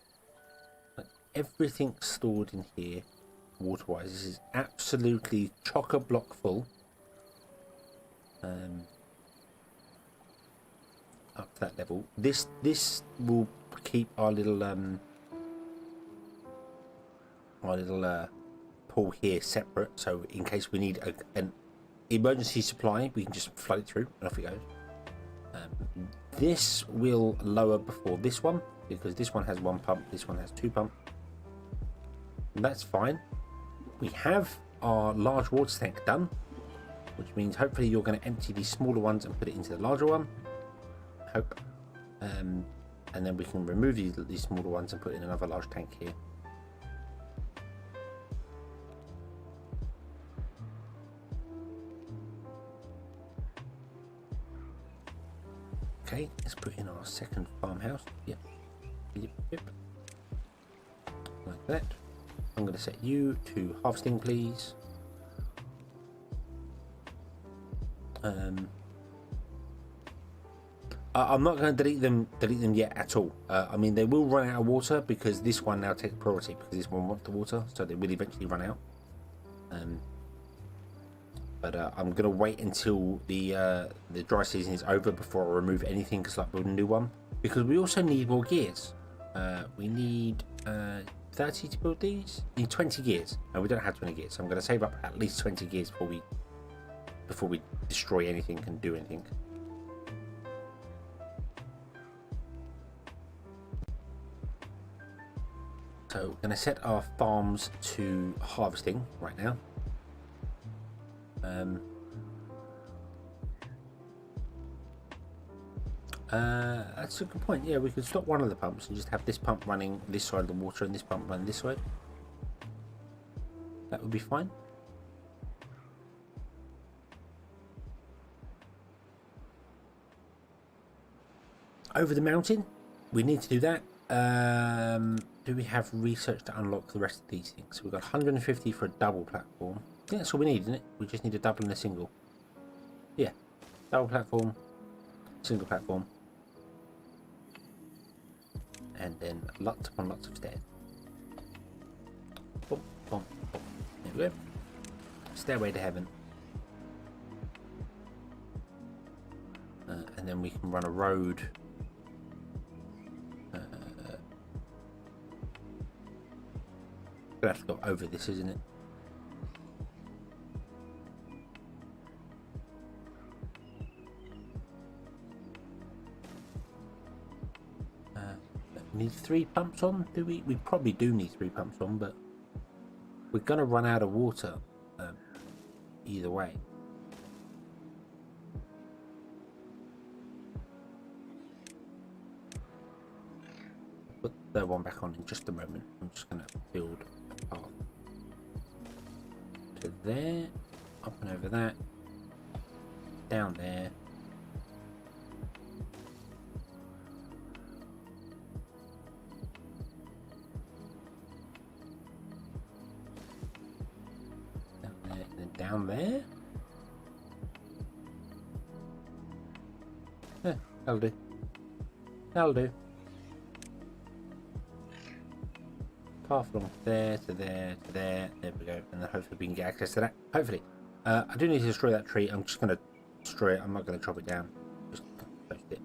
everything stored in here. Water-wise, this is absolutely chock-a-block full. Up to that level. This will keep our little pool here separate. So in case we need an emergency supply, we can just flood it through and off it goes. This will lower before this one because this one has one pump. This one has two pumps. And that's fine. We have our large water tank done, which means hopefully you're going to empty these smaller ones and put it into the larger one. Hope. And then we can remove these smaller ones and put in another large tank here. Okay, let's put in our second farmhouse. Yep. Like that. I'm going to set you to harvesting, please. I'm not going to delete them yet at all. I mean, they will run out of water because this one now takes priority because this one wants the water, so they will eventually run out. But I'm going to wait until the dry season is over before I remove anything because like build a new one. Because we also need more gears. We need 30 to build these. We need 20 gears, and we don't have 20 gears. So I'm going to save up at least 20 gears before we destroy anything and do anything. So we're going to set our farms to harvesting right now. That's a good point. Yeah, we could stop one of the pumps and just have this pump running this side of the water and this pump running this side. That would be fine. Over the mountain, we need to do that. Do we have research to unlock the rest of these things? So we've got 150 for a double platform. I think that's all we need, isn't it? We just need a double and a single. Yeah, double platform, single platform, and then lots upon lots of stairs. Boom, boom, boom. There we go. Stairway to heaven. And then we can run a road. Gonna have to go over this, isn't it? Need 3 pumps on? Do we? We probably do need 3 pumps on, but we're gonna run out of water either way. third one back on in just a moment. I'm just going to build a path to there, up and over that, down there. Down there, and then down there. Yeah, that'll do. That'll do. Path along there to there to there. There we go. And then hopefully we can get access to that. Hopefully. I do need to destroy that tree. I'm just going to destroy it. I'm not going to chop it down. Just post it.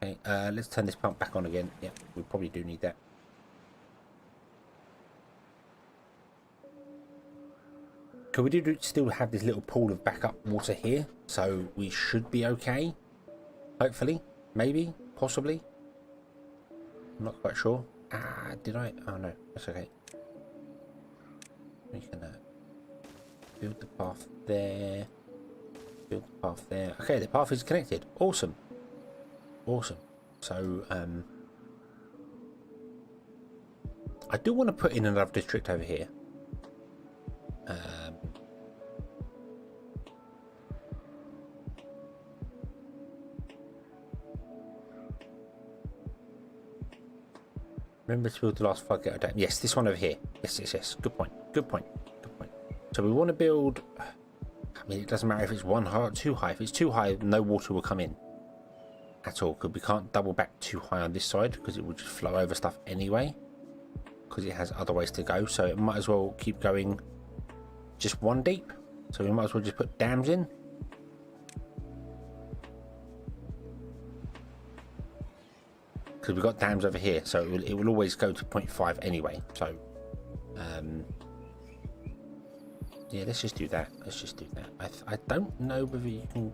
Okay, let's turn this pump back on again. Yeah, we probably do need that. So we do still have this little pool of backup water here, so we should be okay. Hopefully, maybe, possibly. I'm not quite sure. Ah, did I? Oh no, that's okay. We can build the path there. Build the path there. Okay, the path is connected. Awesome. Awesome. So, I do want to put in another district over here. Remember to build the last 5 ghetto dam. Yes, this one over here. Yes, yes, yes. Good point. Good point. Good point. So we want to build. I mean, it doesn't matter if it's 1 high or 2 high. If it's 2 high, no water will come in at all. Because we can't double back too high on this side because it will just flow over stuff anyway. Because it has other ways to go. So it might as well keep going just 1 deep. So we might as well just put dams in. Because we've got dams over here, so it will always go to 0.5 anyway. So, yeah, let's just do that. Let's just do that. I don't know whether you can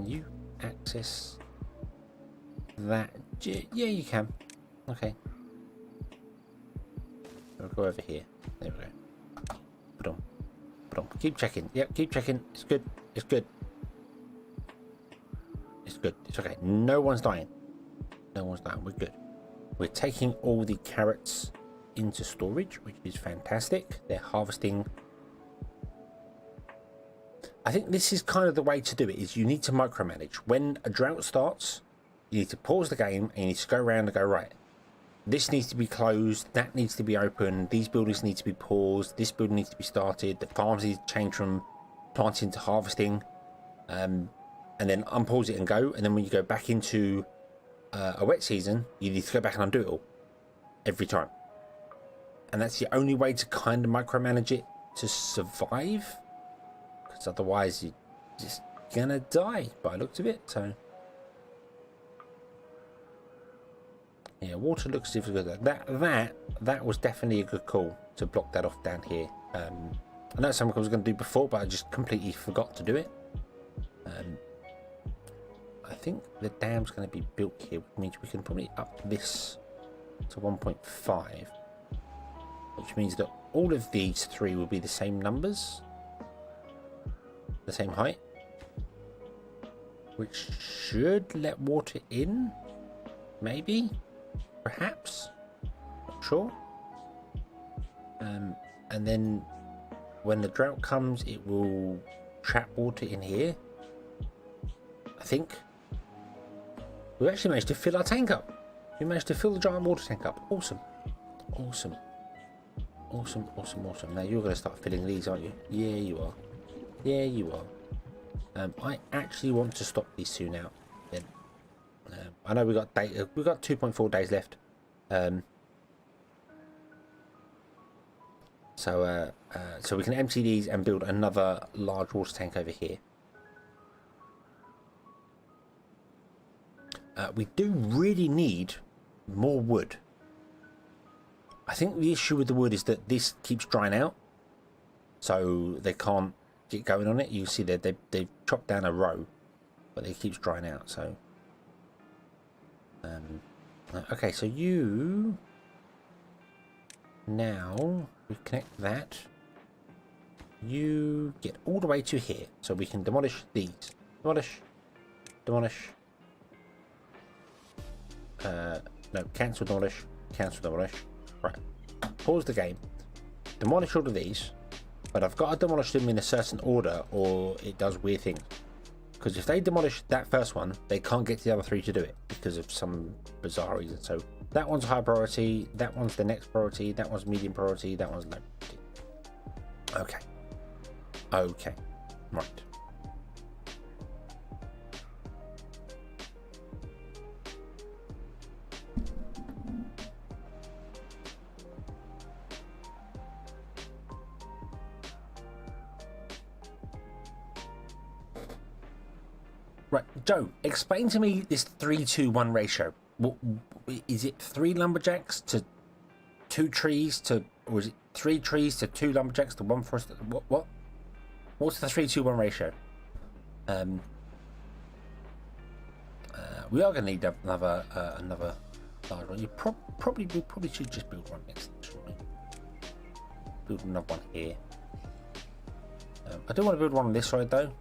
you access that? Yeah, you can. Okay. We'll go over here. There we go. Put on. Put on. Keep checking. Yep, keep checking. It's good. It's good. It's good. It's okay. No one's dying. No one's dying. We're good. We're taking all the carrots into storage, which is fantastic. They're harvesting. I think this is kind of the way to do it, is you need to micromanage. When a drought starts, you need to pause the game and you need to go around and go, right, this needs to be closed, that needs to be open, these buildings need to be paused, this building needs to be started, the farms need to change from planting to harvesting, and then unpause it and go. And then when you go back into a wet season, you need to go back and undo it all every time. And that's the only way to kind of micromanage it to survive, because otherwise you're just gonna die by the looks of it. So yeah, water looks as if it's good. That was definitely a good call to block that off down here. I know it's something I was going to do before, but I just completely forgot to do it. I think the dam's going to be built here, which means we can probably up this to 1.5, which means that all of these 3 will be the same numbers, the same height, which should let water in, maybe, perhaps, not sure. And then when the drought comes, it will trap water in here, I think. We actually managed to fill our tank up. We managed to fill the giant water tank up. Awesome. Awesome. Awesome, awesome, awesome. Now you're going to start filling these, aren't you? Yeah, you are. Yeah, you are. I actually want to stop these soon out. Then, I know we got 2.4 days left. So we can empty these and build another large water tank over here. We do really need more wood. I think the issue with the wood is that this keeps drying out, so they can't get going on it. You see that they've chopped down a row, but it keeps drying out. So, okay, so you now we connect that. You get all the way to here, so we can demolish these. Demolish. Demolish. No, cancel demolish. Cancel demolish. Right. Pause the game. Demolish all of these. But I've got to demolish them in a certain order or it does weird things. Because if they demolish that first one, they can't get the other three to do it because of some bizarre reason. So that one's high priority, that one's the next priority, that one's medium priority, that one's low priority. Okay. Okay. Right. Right, Joe, explain to me this 3-2-1 ratio. What is it? 3 lumberjacks to 2 trees to, or is it 3 trees to 2 lumberjacks to 1 forest? What? What's the 3-2-1 ratio? We are going to need another large one. We probably should just build one next, shouldn't we? Build another one here. I do want to build one on this side though.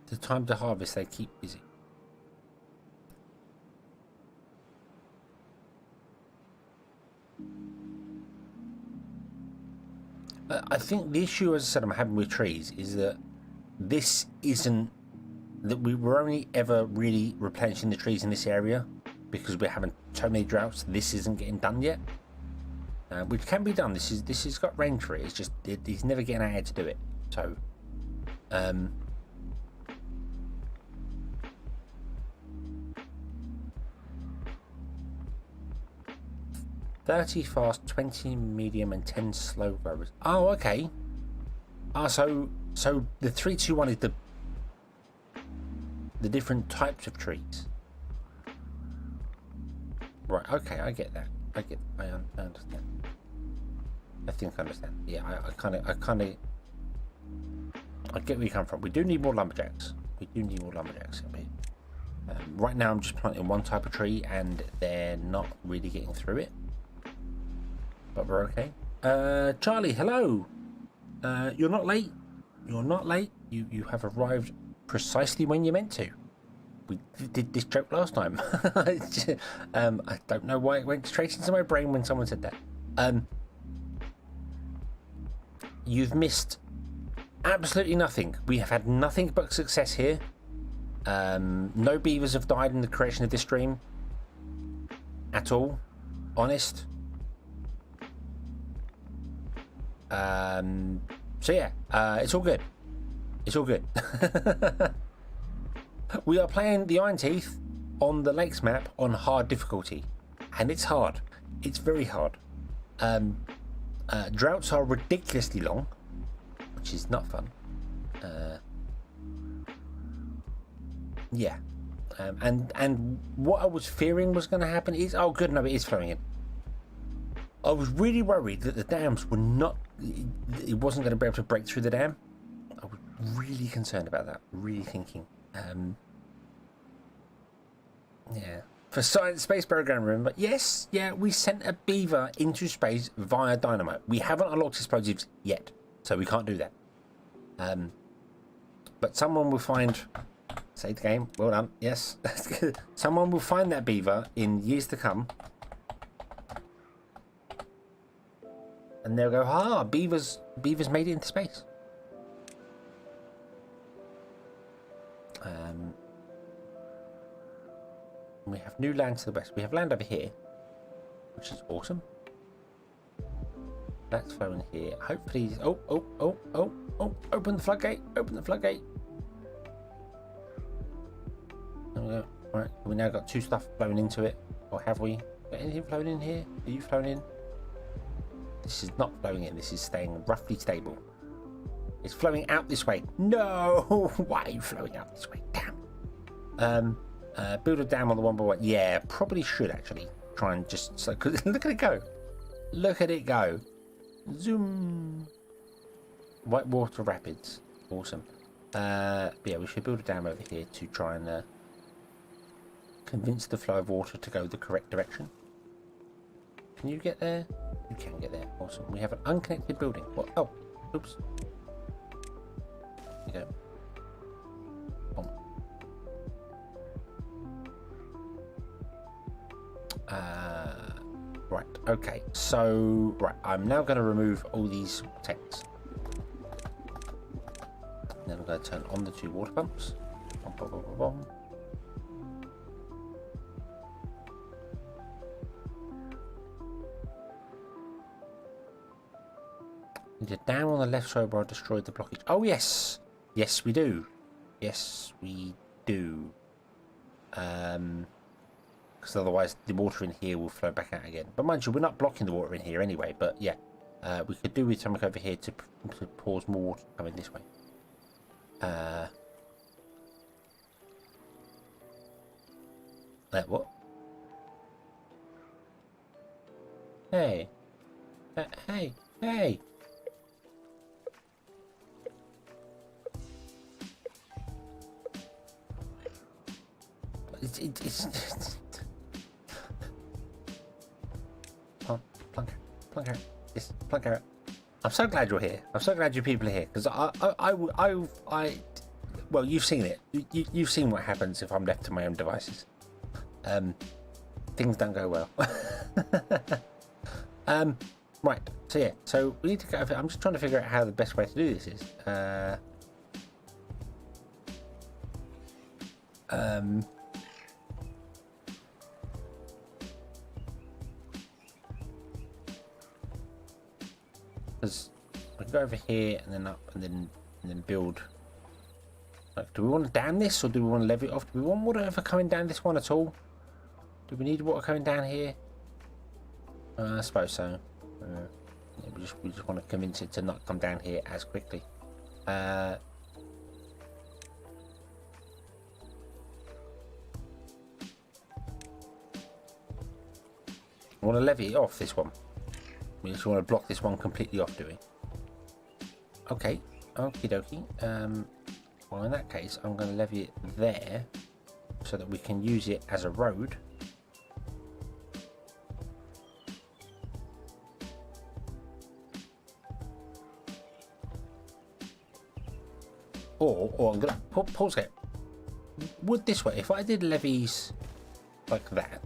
The time to harvest, they keep busy. I think the issue, as I said, I'm having with trees is that this isn't that we were only ever really replenishing the trees in this area because we're having so many droughts. This isn't getting done yet, which can be done. This has got range for it. It's just he's never getting out here to do it. So, 30 fast, 20 medium, and 10 slow growers. Oh, okay. So the 3-2-1 is the different types of trees. Right. Okay, I get that. I understand. I think I understand. Yeah, I kind of. I get where you come from. We do need more lumberjacks. Right now, I'm just planting one type of tree, and they're not really getting through it. But we're okay. Charlie, hello. You're not late. You have arrived precisely when you meant to. We did this joke last time. I don't know why it went straight into my brain when someone said that. You've missed absolutely nothing. We have had nothing but success here. No beavers have died in the creation of this stream at all. Honest. So yeah, it's all good. We are playing the Iron Teeth on the Lakes map on hard difficulty, and it's hard. It's very hard. Droughts are ridiculously long, which is not fun. Yeah. And what I was fearing was going to happen is, oh good, no, it is flowing in. I was really worried that the dams were not, it wasn't going to be able to break through the dam. I was really concerned about that, really thinking. Yeah. For Science Space Program, remember? Yes, yeah, we sent a beaver into space via dynamite. We haven't unlocked explosives yet, so we can't do that. But someone will find, save the game, well done, yes. Someone will find that beaver in years to come. And they'll go, beavers made it into space. We have new land to the west. We have land over here, which is awesome. That's flowing here. Hopefully, oh, open the floodgate, There we go. Right, we now got 2 stuff flowing into it. Or have we? Got anything flowing in here? Are you flowing in? This is not flowing in. This is staying roughly stable. It's flowing out this way. No! Why are you flowing out this way? Damn. Build a dam on the 1x1. Yeah, probably should actually try and just. So, cause look at it go. Look at it go. Zoom. Whitewater Rapids. Awesome. Yeah, we should build a dam over here to try and convince the flow of water to go the correct direction. Can you get there? You can get there. Awesome. We have an unconnected building. What? Oh, oops. There you go. Boom. Right. Okay. So, right. I'm now going to remove all these tanks. Then I'm going to turn on the 2 water pumps. Bom, bom, bom, bom, bom. Need a dam on the left side where I destroyed the blockage. Oh, yes. Yes, we do. Yes, we do. Because otherwise the water in here will flow back out again. But mind you, we're not blocking the water in here anyway. But yeah, we could do with something over here to pause more water coming this way. What? Hey. Hey. Hey. It's plunk out. Yes, plunk out. I'm so glad you're here. I'm so glad you people are here because well, you've seen it. You've seen what happens if I'm left to my own devices. Things don't go well. Right. So yeah. So we need to go. I'm just trying to figure out how the best way to do this is. Because we can go over here and then up and then build. Like, do we want to dam this or do we want to levy it off? Do we want water ever coming down this one at all? Do we need water coming down here? I suppose so. Yeah, we just want to convince it to not come down here as quickly. I want to levy it off this one. We just want to block this one completely off, do we? Okay, okie dokie. Well, in that case, I'm going to levy it there so that we can use it as a road. Or I'm going to pause it. Would this way, if I did levees like that,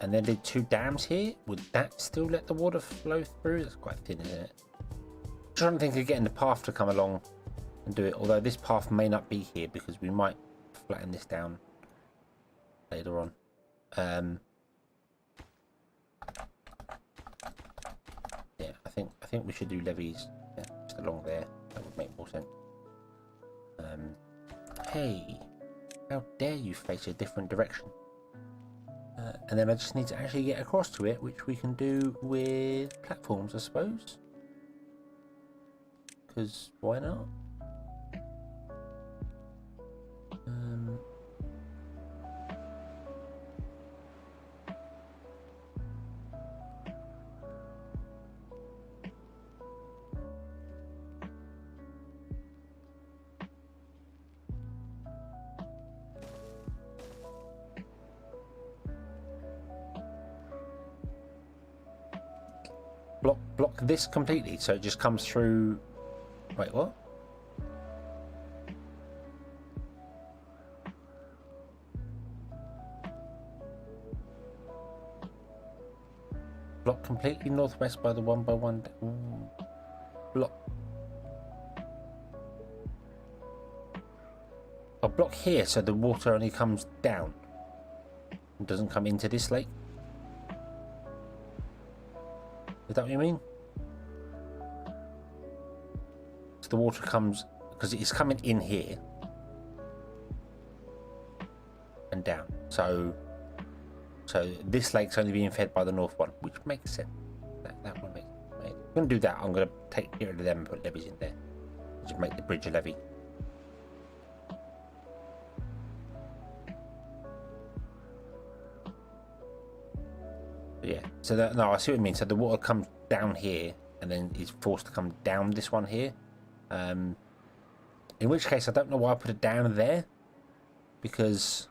and then did 2 dams here, would that still let the water flow through? That's quite thin, isn't it? I'm trying to think of getting the path to come along and do it, although this path may not be here because we might flatten this down later on. Yeah, I think we should do levees, yeah, just along there. That would make more sense. Hey, how dare you face a different direction? And then I just need to actually get across to it, which we can do with platforms, I suppose. Because why not? Block this completely so it just comes through. Wait, what? Block completely northwest by the 1x1. Block. I'll block here so the water only comes down and doesn't come into this lake. Is that what you mean? So the water comes, because it's coming in here and down. So So this lake's only being fed by the north one, which makes sense. That one makes sense. I'm going to do that. I'm going to take care of them and put levees in there. Just make the bridge a levee. Yeah, so that, no, I see what you mean. So the water comes down here and then is forced to come down this one here. In which case, I don't know why I put it down there. Because,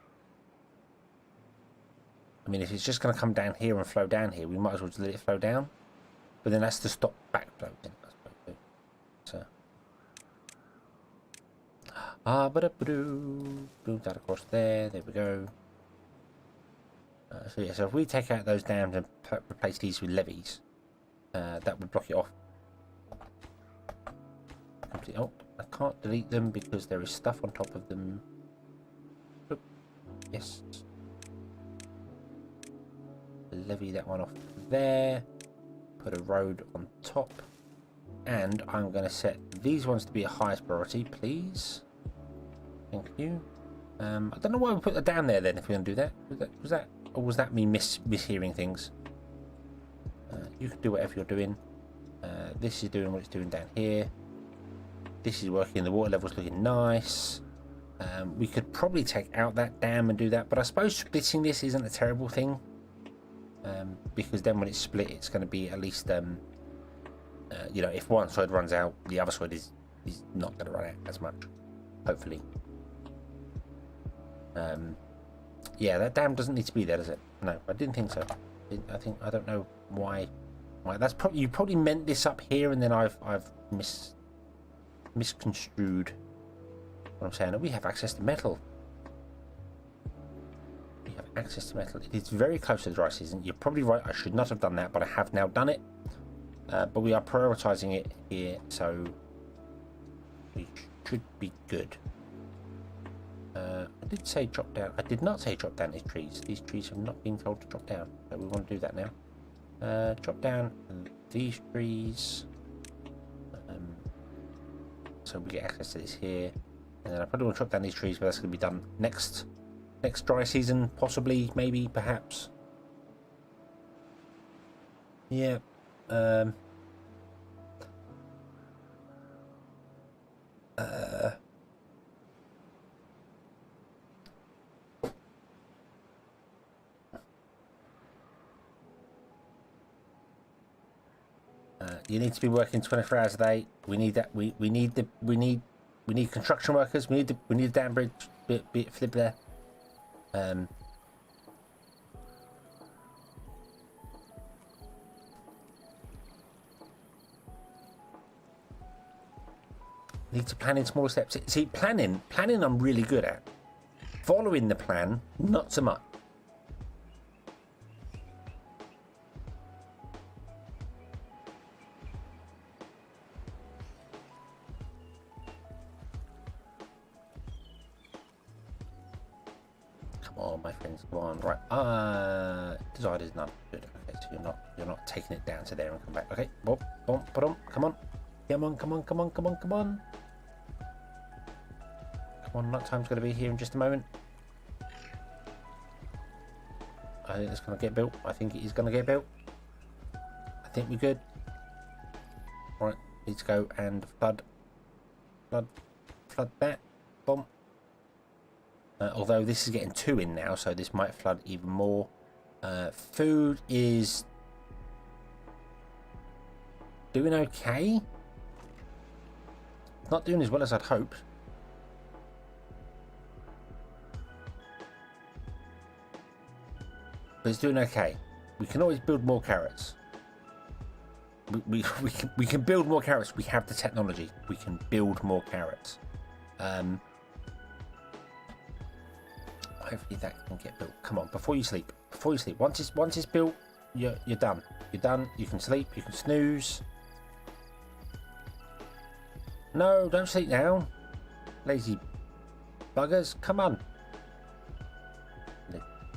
I mean, if it's just going to come down here and flow down here, we might as well just let it flow down. But then that's to stop backflow. So, move that across there. There we go. So yeah, so if we take out those dams and replace these with levees, that would block it off. Oh, I can't delete them because there is stuff on top of them. Oop. Yes. Levy that one off there. Put a road on top. And I'm going to set these ones to be a highest priority, please. Thank you. I don't know why we put that down there then if we're going to do that. Was that or was that me mishearing things? You can do whatever you're doing. This is doing what it's doing down here. This is working. The water level's looking nice. We could probably take out that dam and do that, but I suppose splitting this isn't a terrible thing. Because then when it's split, it's going to be at least, you know, if one side runs out, the other side is not going to run out as much, hopefully. Yeah, that dam doesn't need to be there, does it? No, I didn't think so. I don't know why. That's probably, you probably meant this up here, and then I've misconstrued what I'm saying. We have access to metal. We have access to metal. It is very close to the dry season. You're probably right. I should not have done that, but I have now done it. But we are prioritizing it here, so we should be good. I did say drop down. I did not say drop down these trees. These trees have not been told to drop down. So we want to do that now. Drop down these trees. So we get access to this here. And then I probably want to drop down these trees, but that's going to be done next dry season, possibly, maybe, perhaps. Yeah. You need to be working 24 hours a day. We need that. We need construction workers. We need the dam bridge bit flip there. Need to plan in small steps. See, planning I'm really good at. Following the plan, not so much. Oh, my friends, go on. Right. Desired is none. Good. Okay, so you're not taking it down to there and come back. Okay. Boom, boom, put on. Come on. Come on. Come on. Night time's going to be here in just a moment. I think it's going to get built. I think it is going to get built. I think we're good. Right. Let's go and flood that. Boom. Although this is getting 2 in now, so this might flood even more. Food is doing okay. Not doing as well as I'd hoped. But it's doing okay. We can always build more carrots. We can build more carrots. We have the technology. We can build more carrots. Hopefully that can get built. Come on, before you sleep. Once it's built, you're done. You're done. You can sleep. You can snooze. No, don't sleep now. Lazy buggers. Come on.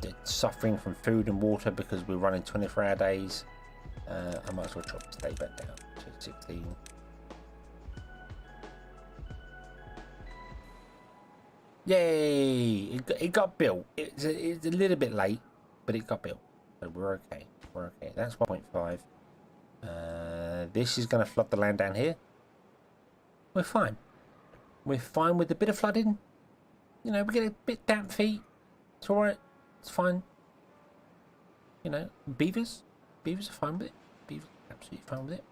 They're suffering from food and water because we're running 24-hour days. I might as well chop this day back down to 16. Yay! It got built. It's a little bit late, but it got built. So we're okay. We're okay. That's 1.5. This is going to flood the land down here. We're fine. We're fine with a bit of flooding. You know, we get a bit damp feet. It's alright. It's fine. You know, beavers are fine with it. Beavers are absolutely fine with it.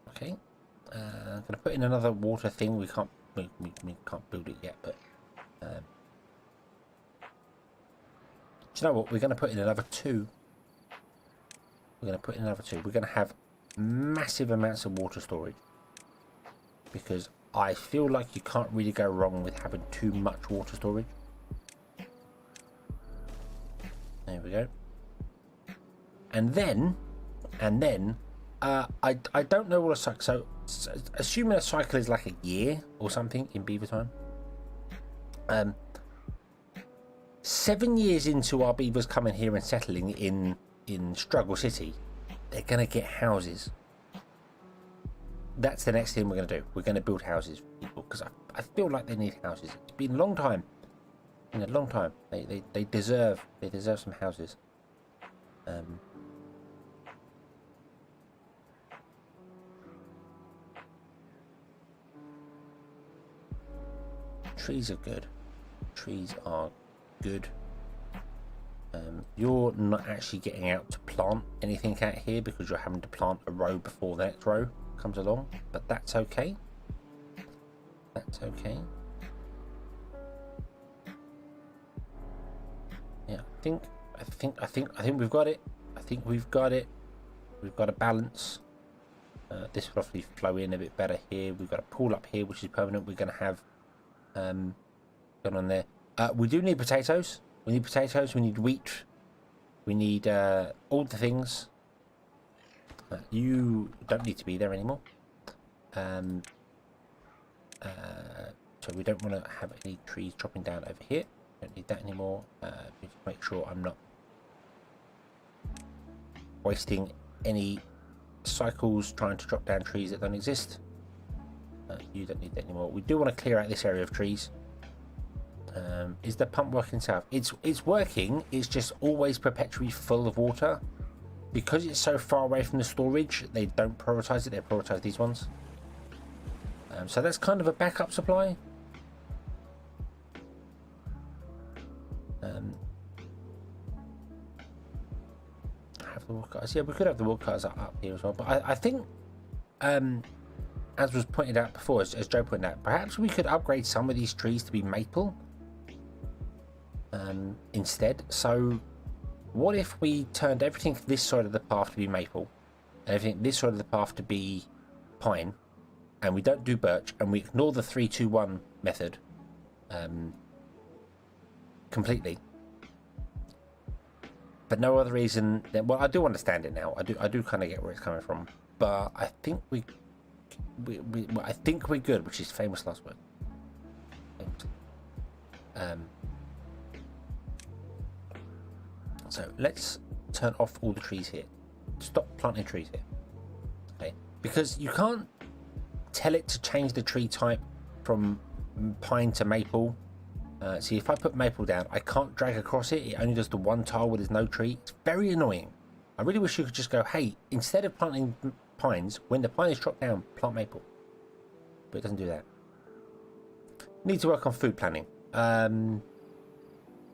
Okay. I'm going to put in another water thing. We can't build it yet, but do you know what? We're going to put in another 2. We're going to put in another 2. We're going to have massive amounts of water storage, because I feel like you can't really go wrong with having too much water storage. There we go. And then I don't know what a cycle. So assuming a cycle is like a year or something in beaver time. 7 years into our beavers coming here and settling in Struggle City, they're gonna get houses. That's the next thing we're gonna do. We're gonna build houses for people, because I feel like they need houses. It's been a long time. In a long time. They deserve some houses. Trees are good. Trees are good. You're not actually getting out to plant anything out here because you're having to plant a row before the next row comes along, but that's okay. That's okay. Yeah, I think we've got it. I think we've got it. We've got a balance. This will obviously flow in a bit better here. We've got a pool up here, which is permanent. We're going to have going on there. We do need potatoes. We need potatoes. We need wheat. We need all the things. You don't need to be there anymore. So we don't want to have any trees dropping down over here. Don't need that anymore. Need to make sure I'm not wasting any cycles trying to drop down trees that don't exist. You don't need that anymore. We do want to clear out this area of trees. Is the pump working south? It's working. It's just always perpetually full of water. Because it's so far away from the storage, they don't prioritize it. They prioritize these ones. So that's kind of a backup supply. Have the woodcutters. Yeah, we could have the woodcutters up here as well. But I think, as was pointed out before, as Joe pointed out, perhaps we could upgrade some of these trees to be maple instead. So what if we turned everything this side of the path to be maple, and everything this side of the path to be pine, and we don't do birch, and we ignore the 3-2-1 method completely? For no other reason than, well, I do understand it now. I do kind of get where it's coming from, but I think I think we're good, which is famous last word. So let's turn off all the trees here. Stop planting trees here. Okay, because you can't tell it to change the tree type from pine to maple. See, if I put maple down, I can't drag across it. It only does the one tile where there's no tree. It's very annoying. I really wish you could just go, hey, instead of planting pines, when the pine is dropped down, plant maple. But it doesn't do that. Need to work on food planning.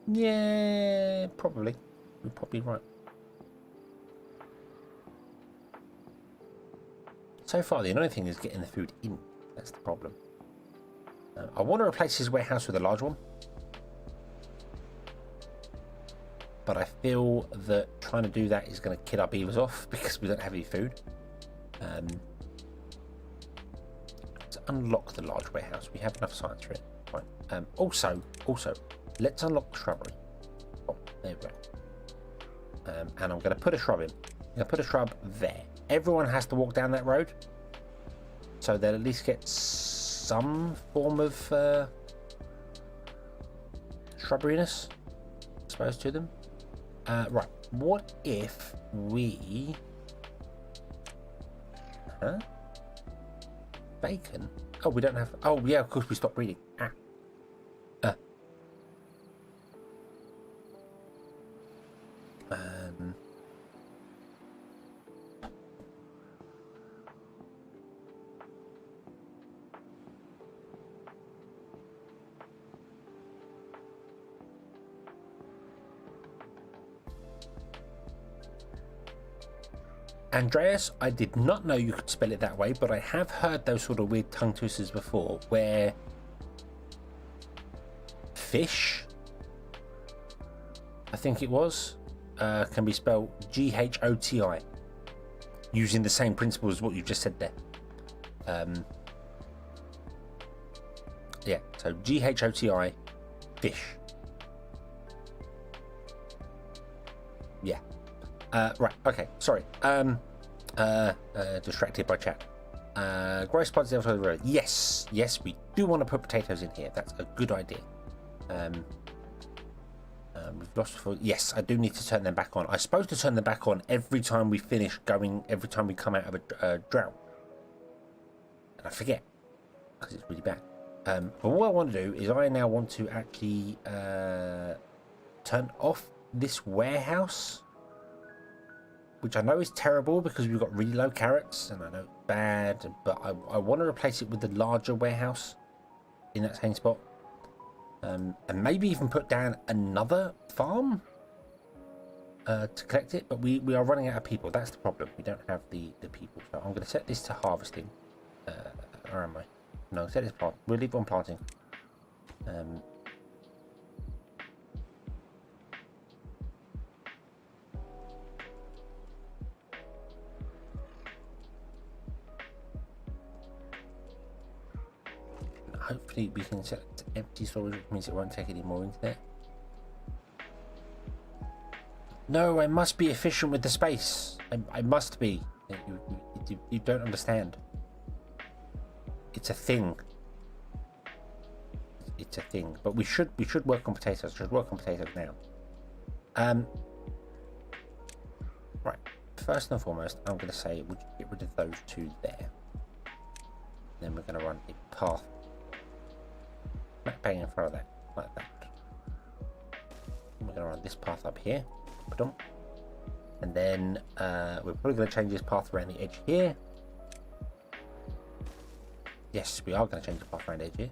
Yeah, probably. You're probably right. So far, the annoying thing is getting the food in. That's the problem. I want to replace his warehouse with a large one, but I feel that trying to do that is going to kill our beavers off because we don't have any food. Let's unlock the large warehouse. We have enough science for it. Right. Also, let's unlock the shrubbery. Oh, there we go. And I'm going to put a shrub in. I'm going to put a shrub there. Everyone has to walk down that road, so they'll at least get some form of shrubberyness exposed to them. Right. What if we... Bacon? Oh, we don't have... Oh, yeah, of course we stopped breeding. Andreas, I did not know you could spell it that way, but I have heard those sort of weird tongue twisters before, where fish, I think it was, can be spelled Ghoti, using the same principle as what you just said there. Yeah, so Ghoti, fish. Yeah. Right, okay, sorry. Distracted by chat. Gross pods outside the road. Yes, we do want to put potatoes in here. That's a good idea. We've lost for. Yes, I do need to turn them back on. I'm supposed to turn them back on every time we finish going, every time we come out of a drought. And I forget, because it's really bad. But what I want to do is I now want to actually turn off this warehouse, which I know is terrible because we've got really low carrots, and I know it's bad, but I want to replace it with the larger warehouse in that same spot. And maybe even put down another farm to collect it, but we are running out of people. That's the problem. We don't have the people. So I'm going to set this to harvesting. Where am I? No, set this plant. We'll leave on planting. Hopefully we can set it to empty storage, which means it won't take any more into there. No, I must be efficient with the space. I must be. You don't understand. It's a thing. It's a thing. But we should work on potatoes. We should work on potatoes now. Right. First and foremost, I'm going to say would you get rid of those two there. Then we're going to run a path bang in front of that, like that. And we're going to run this path up here, and then we're probably going to change this path around the edge here. Yes, we are going to change the path around the edge here,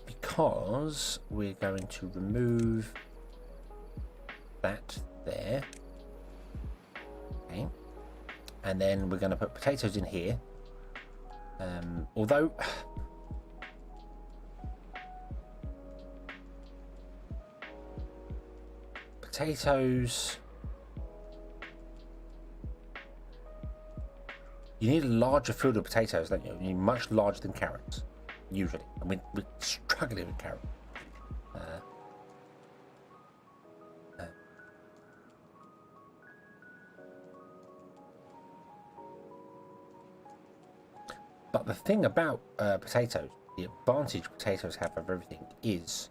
because we're going to remove that there. Okay, and then we're going to put potatoes in here. Although potatoes, you need a larger field of potatoes, don't you? You need much larger than carrots, usually. I mean, we're struggling with carrots. But the thing about potatoes, the advantage potatoes have over everything is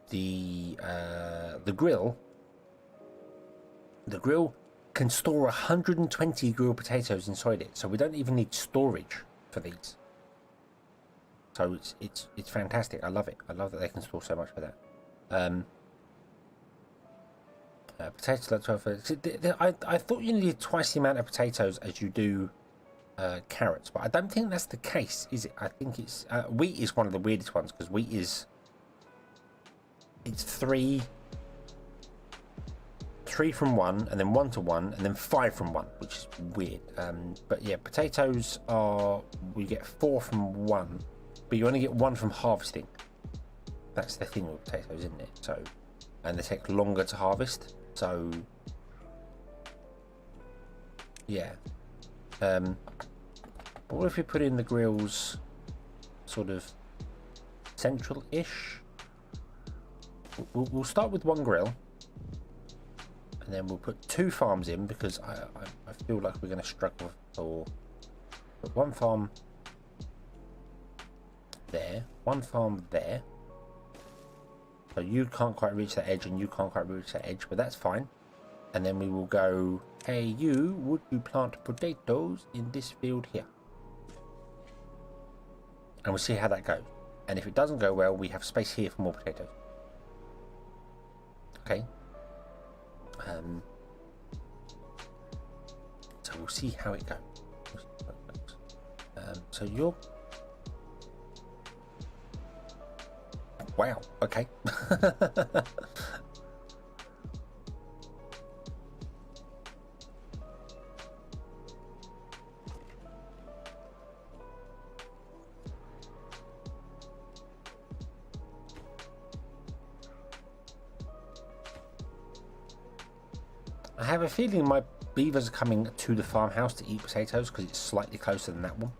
the grill. The grill can store 120 grilled potatoes inside it, so we don't even need storage for these. So it's fantastic. I love it. I love that they can store so much for that. Potatoes like 12. I thought you needed twice the amount of potatoes as you do carrots, but I don't think that's the case, is it? I think it's wheat is one of the weirdest ones, because wheat is three from one, and then 1 to 1, and then 5 from 1, which is weird. But yeah, potatoes are, we get 4 from 1, but you only get 1 from harvesting. That's the thing with potatoes, isn't it? So, and they take longer to harvest. So yeah. But what if we put in the grills sort of central-ish? We'll start with one grill, and then we'll put 2 farms in, because I feel like we're going to struggle for one farm there, one farm there. So you can't quite reach that edge, and you can't quite reach that edge, but that's fine. And then we will go, hey you, would you plant potatoes in this field here? And we'll see how that goes. And if it doesn't go well, we have space here for more potatoes. Okay. So we'll see how it goes. So you're... Wow, okay. I have a feeling my beavers are coming to the farmhouse to eat potatoes because it's slightly closer than that one.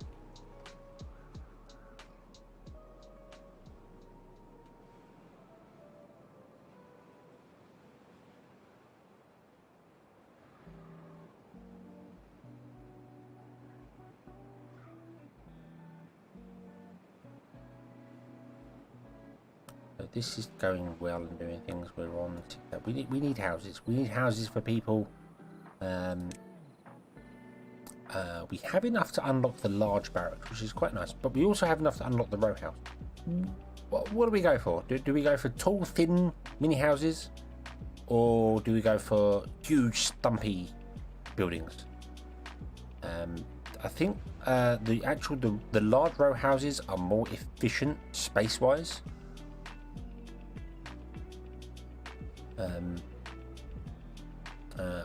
So this is going well and doing things. We're on. We need houses. We need houses for people. We have enough to unlock the large barracks, which is quite nice, but we also have enough to unlock the row house. What do we go for? Do we go for tall, thin mini houses, or do we go for huge, stumpy buildings? I think the large row houses are more efficient space-wise.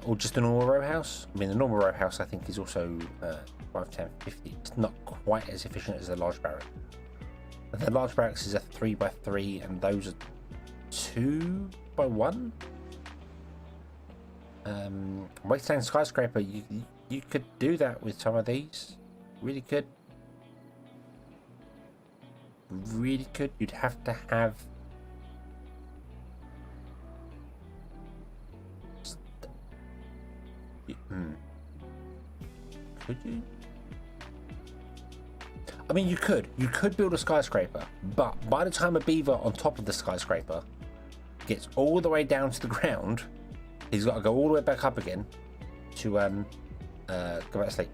Or just a normal row house. I mean, the normal row house I think is also 5, 10, 50. It's not quite as efficient as the large barrack. The large barracks is a 3x3, and those are 2x1. Wasteland skyscraper. You could do that with some of these. Really could. Really could. You'd have to have. Could you? I mean, you could build a skyscraper, but by the time a beaver on top of the skyscraper gets all the way down to the ground, he's got to go all the way back up again to go back to sleep.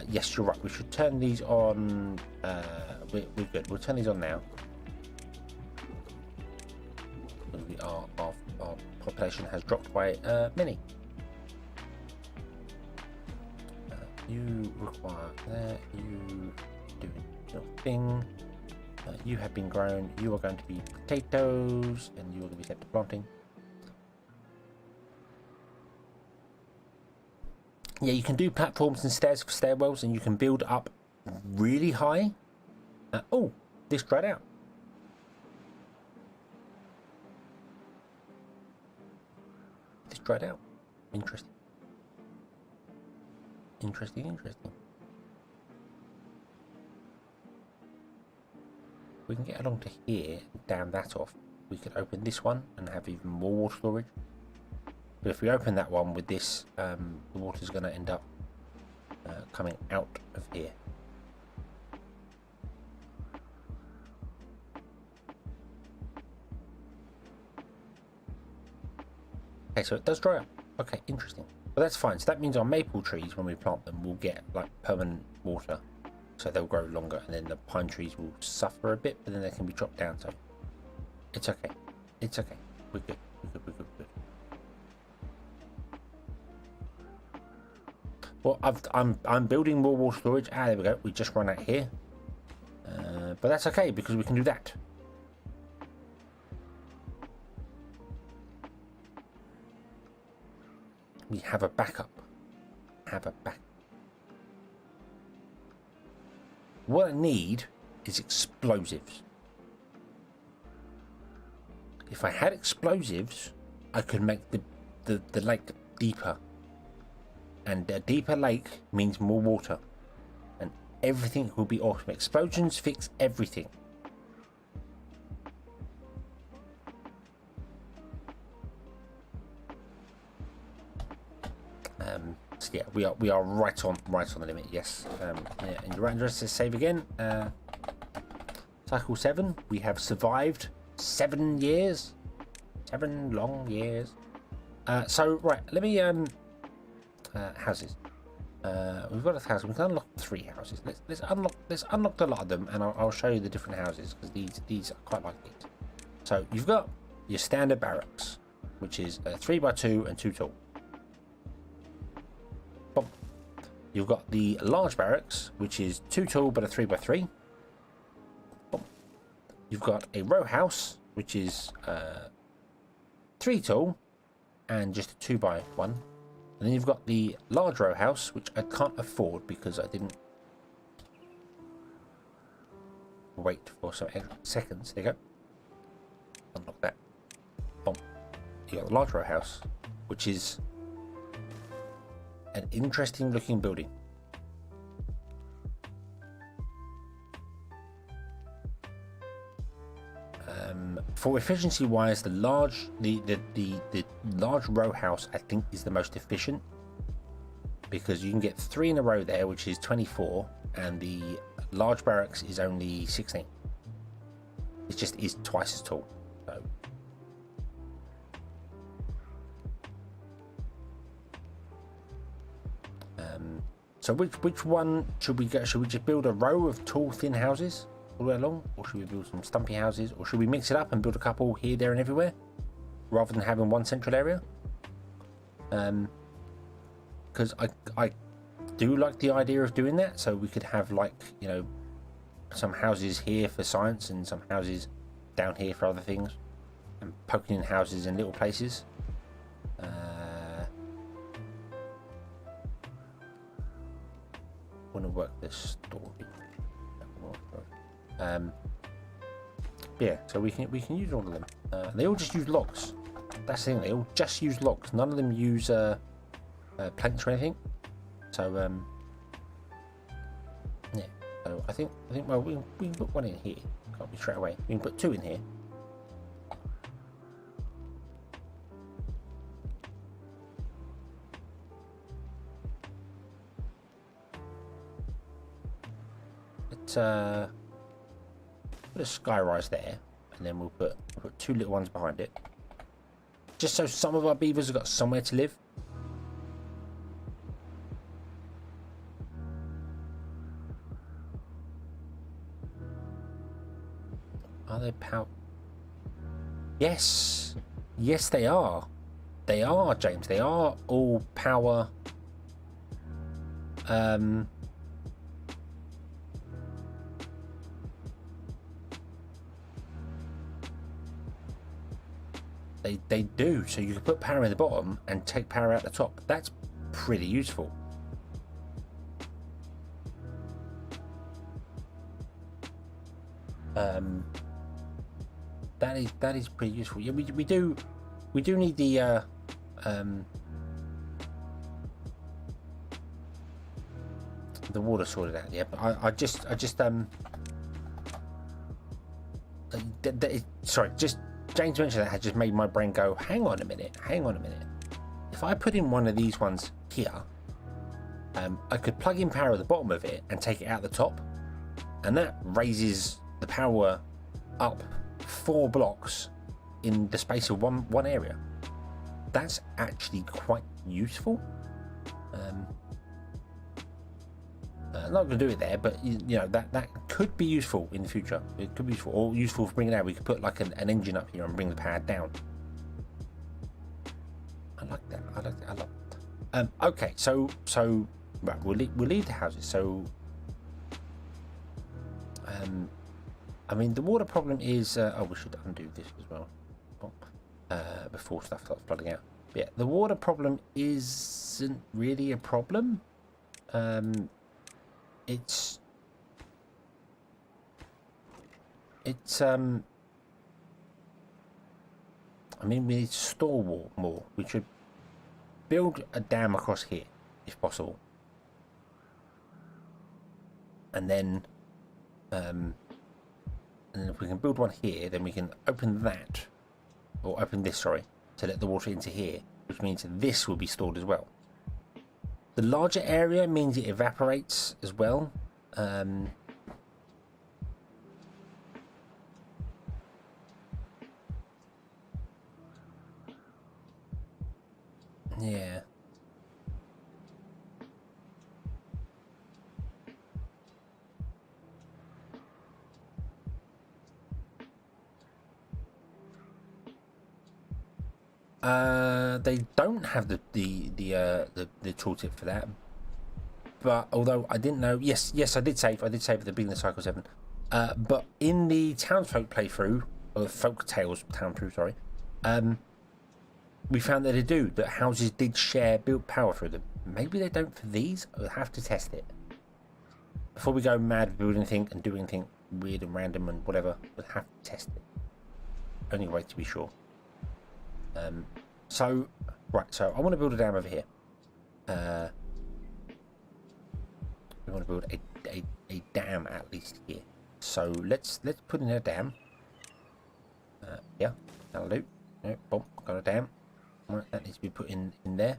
Yes, you're right. We should turn these on. We're good. We'll turn these on now. Our population has dropped by many. You require that. You do your thing. You have been grown. You are going to be potatoes, and you are going to be kept planting. Yeah, you can do platforms and stairs for stairwells, and you can build up really high. Oh, this dried out. This dried out. Interesting. Interesting. We can get along to here, dam that off. We could open this one and have even more water storage. But if we open that one with this, the water's going to end up coming out of here. Okay, so it does dry up. Okay, interesting. But that's fine. So that means our maple trees, when we plant them, will get like permanent water. So they'll grow longer, and then the pine trees will suffer a bit, but then they can be chopped down. So it's okay. It's okay. We're good. We're good. Well, I'm building more water storage. Ah, there we go. We just run out here. But that's okay because we can do that. We have a backup. What I need is explosives. If I had explosives, I could make the lake deeper. And a deeper lake means more water. And everything will be awesome. Explosions fix everything. So yeah, we are right on the limit. Yes. Yeah, and you're right. Just to save again. Cycle 7. We have survived 7 years. 7 long years. So right, let me houses. We've got 1,000. We can unlock 3 houses. Let's unlock a lot of them, and I'll show you the different houses because these I quite like these. So you've got your standard barracks, which is 3x2 and 2 tall. Boom. You've got the large barracks, which is 2 tall but a 3x3. Boom. You've got a row house, which is 3 tall and just a 2x1. And then you've got the large row house, which I can't afford because I didn't wait for some extra seconds. There you go. Unlock that. Boom. You got the large row house, which is an interesting looking building. For efficiency wise, the large row house I think is the most efficient, because you can get 3 in a row there, which is 24, and the large barracks is only 16. It just is twice as tall. So which one should we go? Should we just build a row of tall, thin houses all the way along, or should we build some stumpy houses, or should we mix it up and build a couple here, there, and everywhere, rather than having one central area? Because I do like the idea of doing that, so we could have, like, you know, some houses here for science and some houses down here for other things, and poking in houses in little places. Want to work this story. Yeah, so we can use all of them. They all just use logs. That's the thing. They all just use logs. None of them use planks or anything. So yeah. So I think well, we can put one in here. Can't be straight away. We can put 2 in here. Put a sky rise there, and then we'll put 2 little ones behind it, just so some of our beavers have got somewhere to live. Are they power? Yes, they are. They are, James. They are all power. They do, so you can put power in the bottom and take power out the top. That's pretty useful. That is pretty useful. Yeah, we do need the water sorted out. Yeah, but I just sorry, just James mentioned that had just made my brain go, hang on a minute. If I put in one of these ones here, I could plug in power at the bottom of it and take it out the top, and that raises the power up 4 blocks in the space of one area. That's actually quite useful. I'm not going to do it there, but you know, that could be useful in the future. It could be useful, or useful for bringing it out. We could put like an engine up here and bring the power down. I like that. I love it. Okay, so right, we'll leave the houses. So I mean, the water problem is we should undo this as well before stuff starts flooding out. But yeah, the water problem isn't really a problem. It's I mean, we need to store more. We should build a dam across here if possible, and then if we can build one here, then we can open that, or open this, sorry, to let the water into here, which means this will be stored as well. The larger area means it evaporates as well. Yeah. They don't have the tooltip for that, but although I didn't know, yes, I did save at the beginning of Cycle 7, but in the Townsfolk playthrough, or the Folk Tales playthrough, sorry, we found that they do, that houses did share built power through them. Maybe they don't for these. We'll have to test it before we go mad building anything and doing anything weird and random and whatever. We'll have to test it. Only way to be sure. So I want to build a dam over here. We want to build a dam at least here. So let's put in a dam. Yeah, that'll do. No, boom, got a dam. Right, that needs to be put in there.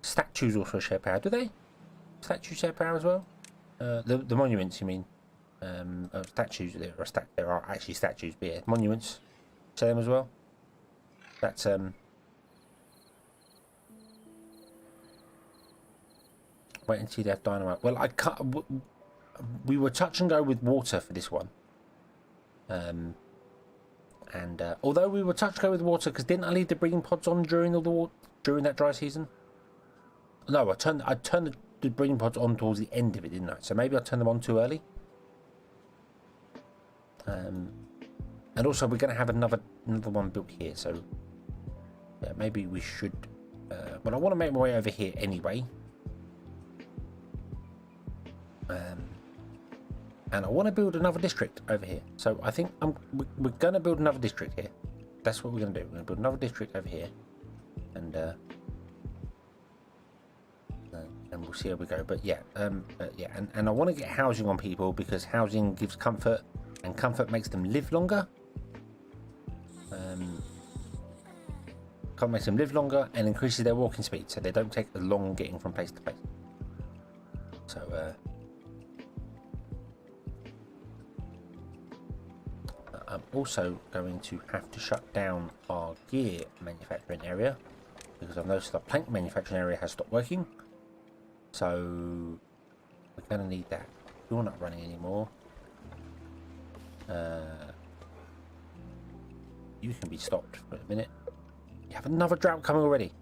Statues also share power, do they? Statues share power as well? The monuments, you mean? Statues, there are actually statues, but yeah, monuments share them as well. That's wait and see they have dynamite. Well, I can't. We were touch and go with water for this one. And although we were touch and go with water, because didn't I leave the breeding pods on during that dry season? No, I turned the breeding pods on towards the end of it, didn't I? So maybe I turned them on too early. And also we're going to have another one built here, so yeah, maybe we should. But I want to make my way over here anyway. And I want to build another district over here. So I think we're going to build another district here. That's what we're going to do. We're going to build another district over here, and we'll see how we go. But yeah, yeah, and I want to get housing on people because housing gives comfort, and comfort makes them live longer. Comfort makes them live longer and increases their walking speed, so they don't take as long getting from place to place. So I'm also going to have to shut down our gear manufacturing area because I've noticed the plank manufacturing area has stopped working. So we're going to need that. You're not running anymore. You can be stopped for a minute. You have another drought coming already.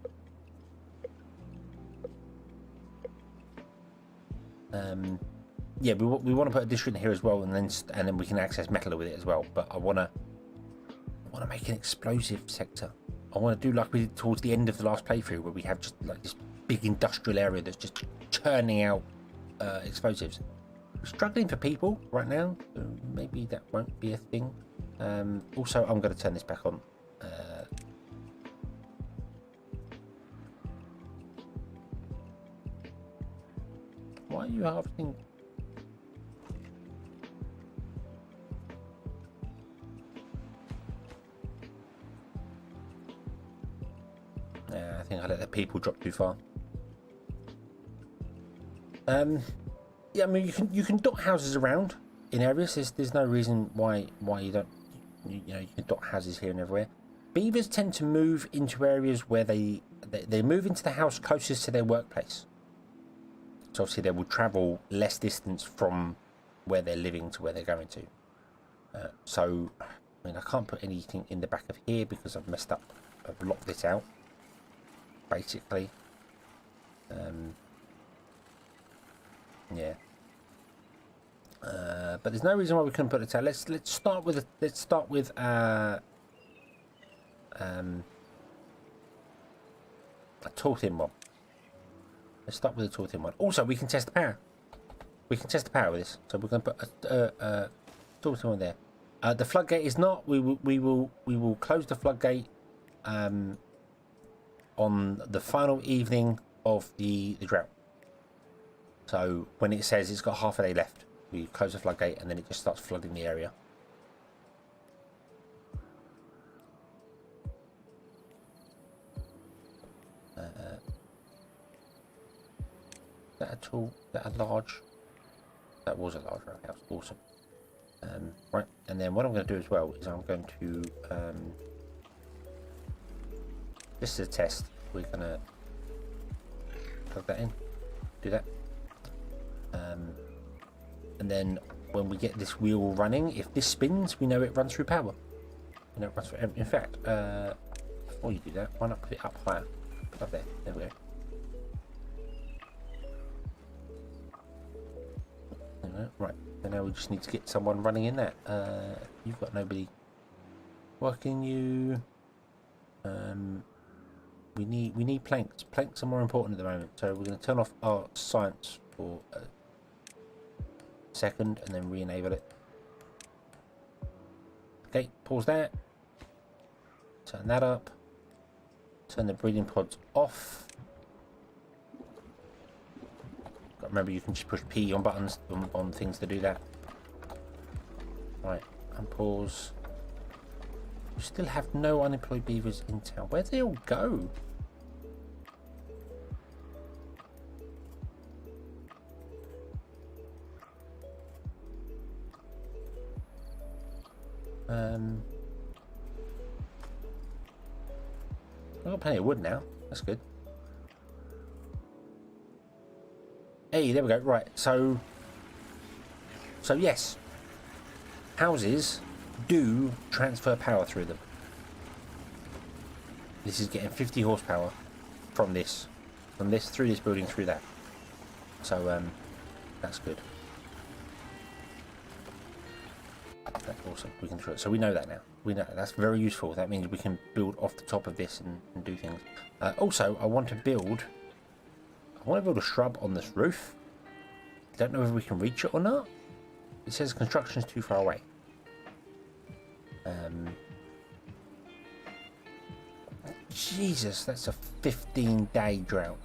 Yeah, we want to put a district here as well, and then we can access metal with it as well. But I want to make an explosive sector. I want to do like we did towards the end of the last playthrough, where we have just like this big industrial area that's just churning out explosives. We're struggling for people right now, so maybe that won't be a thing. Also, I'm going to turn this back on. Why are you harvesting? Yeah, I think I let the people drop too far. Yeah, I mean you can dot houses around in areas. There's no reason why you don't. You can dot houses here and everywhere. Beavers tend to move into areas where they move into the house closest to their workplace. So obviously they will travel less distance from where they're living to where they're going to. So I mean I can't put anything in the back of here because I've messed up. I've locked this out. Basically, yeah. But there's no reason why we couldn't put it out. Let's start with a tall thin one. Let's start with a tall thin one. Also, we can test the power. We can test the power with this. So we're going to put a tall thin one there. The floodgate is not. We will close the floodgate on the final evening of the drought. So when it says it's got half a day left, we close the floodgate and then it just starts flooding the area. Is that a tall? Is that a large? That was a large roundhouse. Awesome. Right, and then what I'm going to do as well is I'm going to this is a test. We're going to plug that in, do that, and then when we get this wheel running, if this spins, we know it runs through power. You know, it runs through. In fact, before you do that, why not put it up higher? Up there. There we go. Right, so now we just need to get someone running in that. You've got nobody working you. We need planks. Planks are more important at the moment, so we're going to turn off our science for a second and then re-enable it. Okay, pause that. Turn that up. Turn the breeding pods off. Remember, you can just push P on buttons on things to do that. Right, unpause. We still have no unemployed beavers in town. Where'd they all go? I've got plenty of wood now. That's good. Hey, there we go. Right, so yes, houses do transfer power through them. This is getting 50 horsepower from this through this building, through that. So that's good. That's awesome. We can do it. So we know that now. We know that's very useful. That means we can build off the top of this and do things. Also, I want to build a shrub on this roof. I don't know if we can reach it or not. It says construction is too far away. Jesus, that's a 15-day drought.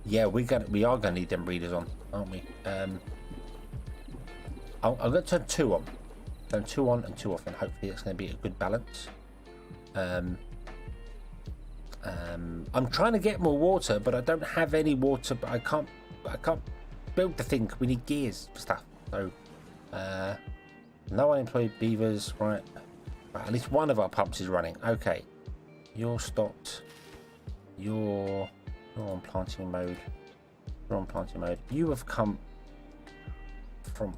Yeah, we are gonna need them breeders on, aren't we? I'm gonna turn 2 on. Turn 2 on and 2 off, and hopefully it's gonna be a good balance. I'm trying to get more water, but I don't have any water. But I can't build the thing. We need gears for stuff. So, no unemployed beavers. Right. At least one of our pumps is running. Okay, you're stopped. You're on planting mode. You're on planting mode. You have come from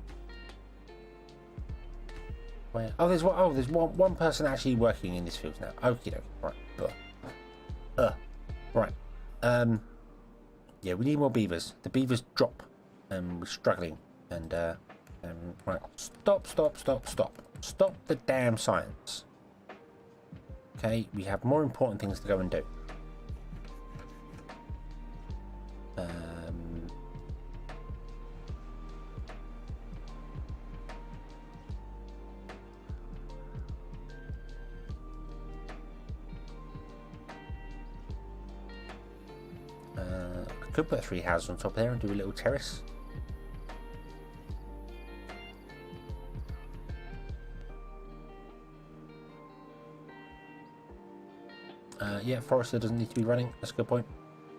where? Oh, there's one person actually working in this field now. Okie dokie. Right. Right. Yeah, we need more beavers. The beavers drop. We're struggling. And right. Stop the damn science. Okay, we have more important things to go and do. I could put 3 houses on top there and do a little terrace. Yeah, forester doesn't need to be running. That's a good point.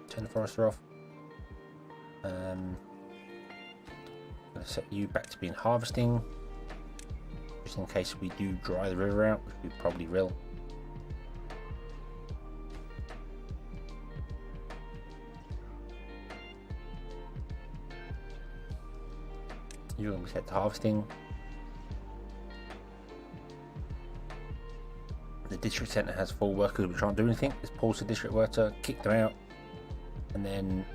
Turn the forester off. I'm going to set you back to being harvesting, just in case we do dry the river out, which we probably will. You're going to be set to harvesting. The district centre has 4 workers which aren't doing anything. Let's pause the district worker, kick them out, and then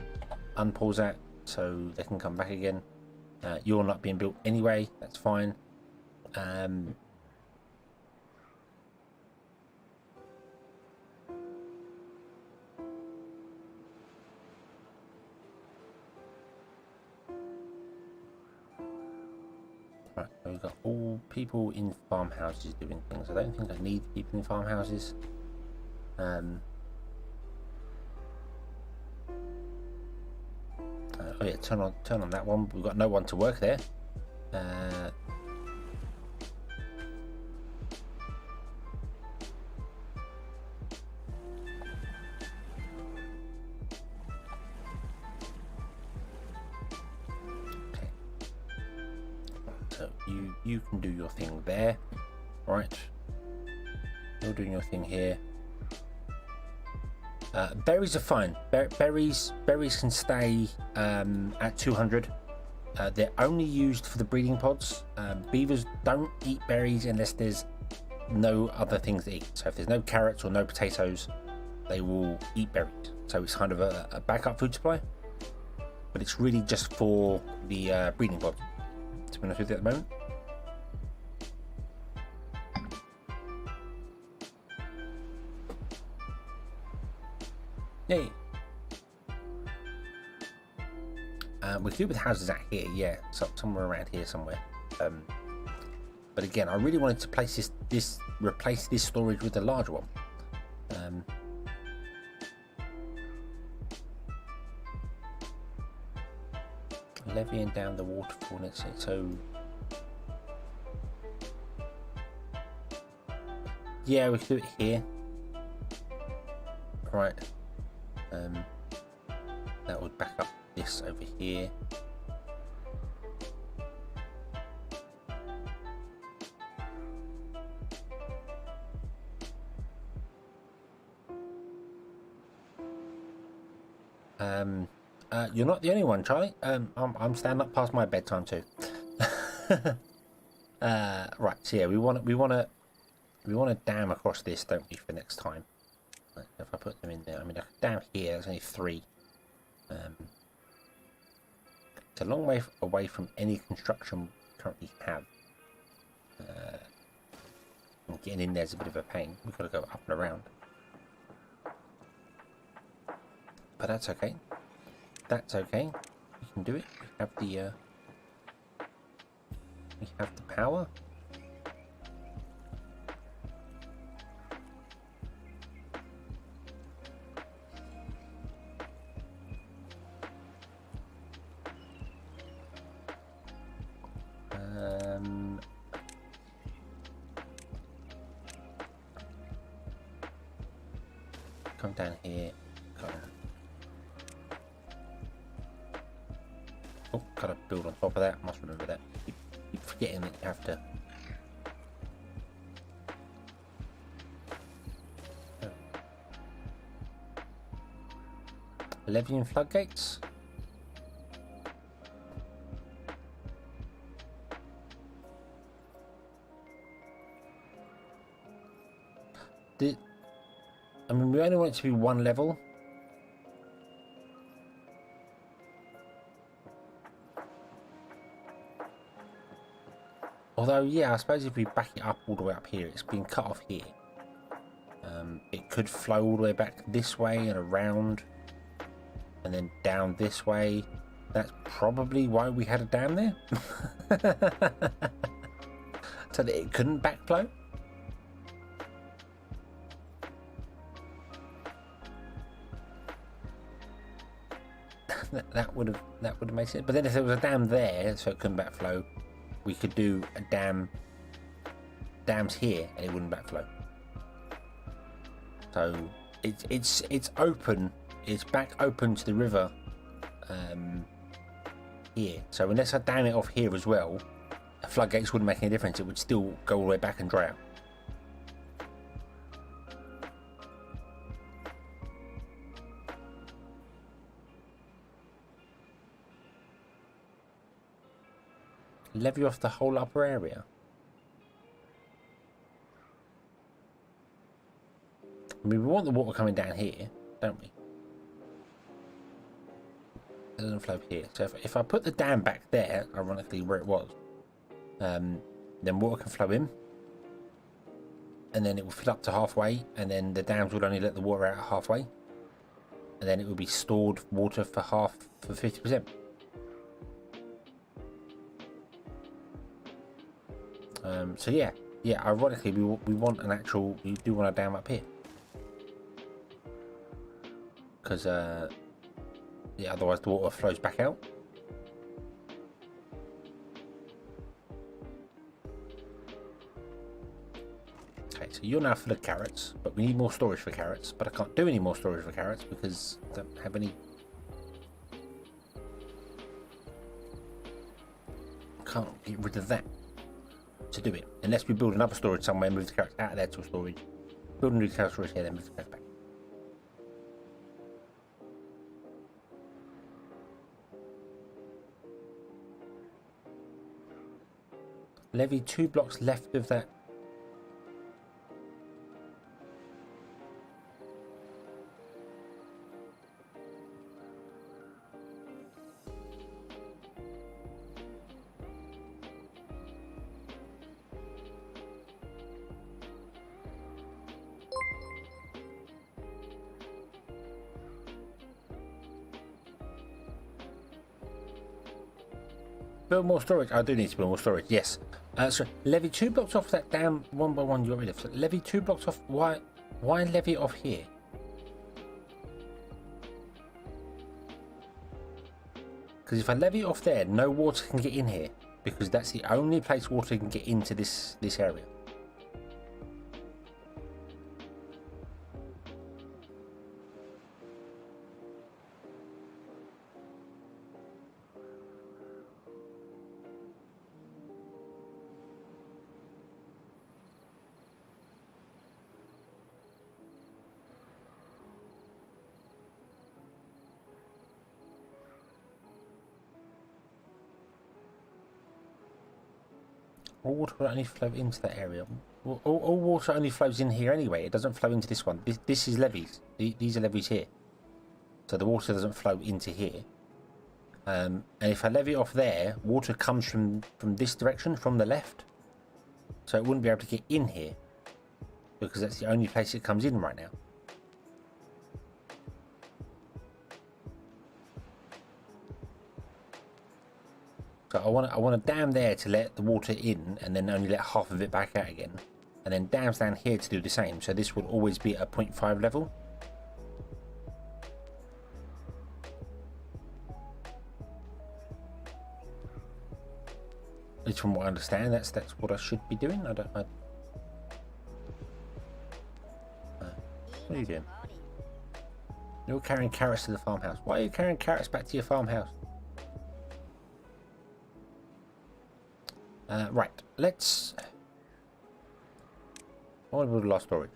unpause that so they can come back again. You're not being built anyway, that's fine. Right, so we've got all people in farmhouses doing things. I don't think I need people in farmhouses. Oh yeah, turn on that one. We've got no one to work there. Okay. So you can do your thing there, right? You're doing your thing here. Berries are fine. Berries can stay at 200. They're only used for the breeding pods. Beavers don't eat berries unless there's no other things to eat. So if there's no carrots or no potatoes, they will eat berries. So it's kind of a backup food supply. But it's really just for the breeding pods, to be honest with you at the moment. Yay. We could do with houses out here, yeah, so somewhere around here somewhere. But again, I really wanted to place replace this storage with a larger one. levying down the waterfall next to it. So yeah, we could do it here. Right. That would back up this over here. You're not the only one, Charlie. I'm standing up past my bedtime too. Right. So yeah, we want to dam across this, don't we, for next time? Right, if I put them in there, I mean, down here, there's only 3. It's a long way away from any construction we currently have. And getting in there's a bit of a pain. We've got to go up and around. But that's okay. That's okay. We can do it. We have the power. Come down here. Oh, gotta build on top of that. Must remember that. Keep forgetting that you have to. Levying floodgates. I mean, we only want it to be 1 level. Although, yeah, I suppose if we back it up all the way up here, it's been cut off here. It could flow all the way back this way and around, and then down this way. That's probably why we had a dam there. So that it couldn't backflow. that would have made sense. But then if there was a dam there, so it couldn't backflow, we could do a dams here, and it wouldn't backflow. So it's open. It's back open to the river here. So unless I dam it off here as well, the floodgates wouldn't make any difference. It would still go all the way back and dry out. Levy off the whole upper area. I mean, we want the water coming down here, don't we? It doesn't flow here. So if I put the dam back there, ironically where it was, then water can flow in, and then it will fill up to halfway, and then the dams will only let the water out halfway, and then it will be stored water for 50%. So yeah, ironically we want an actual, we do want a dam up here, because yeah, otherwise the water flows back out. Okay, so you're now full of carrots, but we need more storage for carrots, but I can't do any more storage for carrots because I don't have any. Can't get rid of that to do it, unless we build another storage somewhere, move the carrots out of there to a storage, build a new carrot storage here, then move the carrots back. Levy 2 blocks left of that. Build more storage. I do need to build more storage, yes. So levy 2 blocks off that damn 1 by 1 you got rid of. So levy 2 blocks off. Why levy it off here? Because if I levy it off there, no water can get in here, because that's the only place water can get into this area. All water will only flow into that area. All water only flows in here anyway. It doesn't flow into this one. This is levees. These are levees here. So the water doesn't flow into here. And if I levy it off there, water comes from this direction, from the left. So it wouldn't be able to get in here, because that's the only place it comes in right now. So I want a dam there to let the water in, and then only let half of it back out again, and then dams down here to do the same. So this will always be at a 0.5 level. At least from what I understand, that's what I should be doing. What are you doing? You're carrying carrots to the farmhouse. Why are you carrying carrots back to your farmhouse? Right, let's... I want to build a large storage,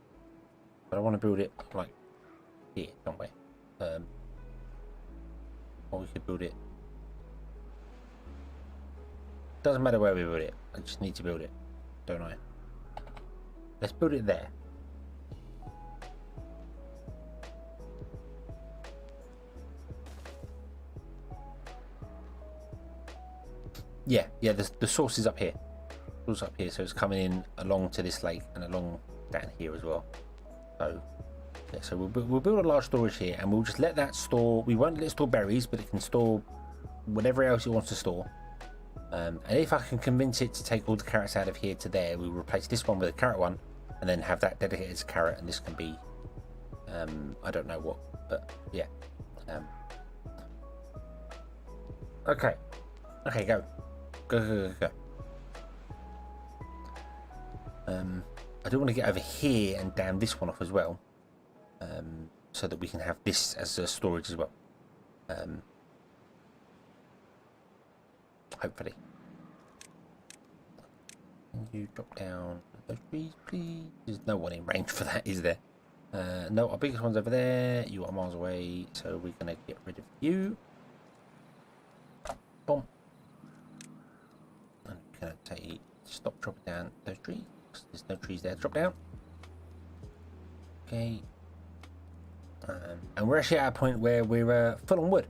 but I want to build it like here somewhere. Or we could build it... Doesn't matter where we build it, I just need to build it, don't I? Let's build it there. Yeah, the source is up here. Source up here, so it's coming in along to this lake and along down here as well. So, yeah, so we'll build a large storage here, and we'll just let that store. We won't let it store berries, but it can store whatever else it wants to store. And if I can convince it to take all the carrots out of here to there, we'll replace this one with a carrot one, and then have that dedicated as carrot, and this can be, I don't know what, but yeah. Okay, go. Go. I do want to get over here and dam this one off as well, so that we can have this as a storage as well. Hopefully. Can you drop down those trees, please? There's no one in range for that, is there? No, our biggest one's over there. You are miles away, so we're going to get rid of you. Boom. And we're going to say, stop dropping down those trees. There's no trees there to drop down. Okay. And we're actually at a point where we're full on wood.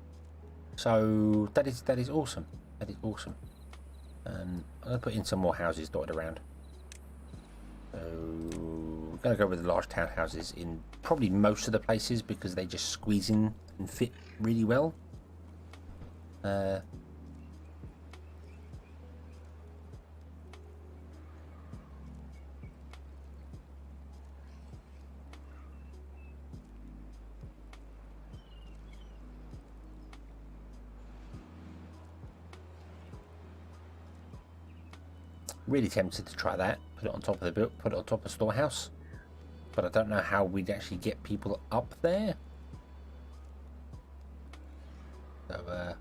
So that is awesome. That is awesome. I'm going to put in some more houses dotted around. So we're going to go with the large townhouses in probably most of the places, because they just squeeze in and fit really well. Really tempted to try that. Put it on top of the put it on top of storehouse, but I don't know how we'd actually get people up there. So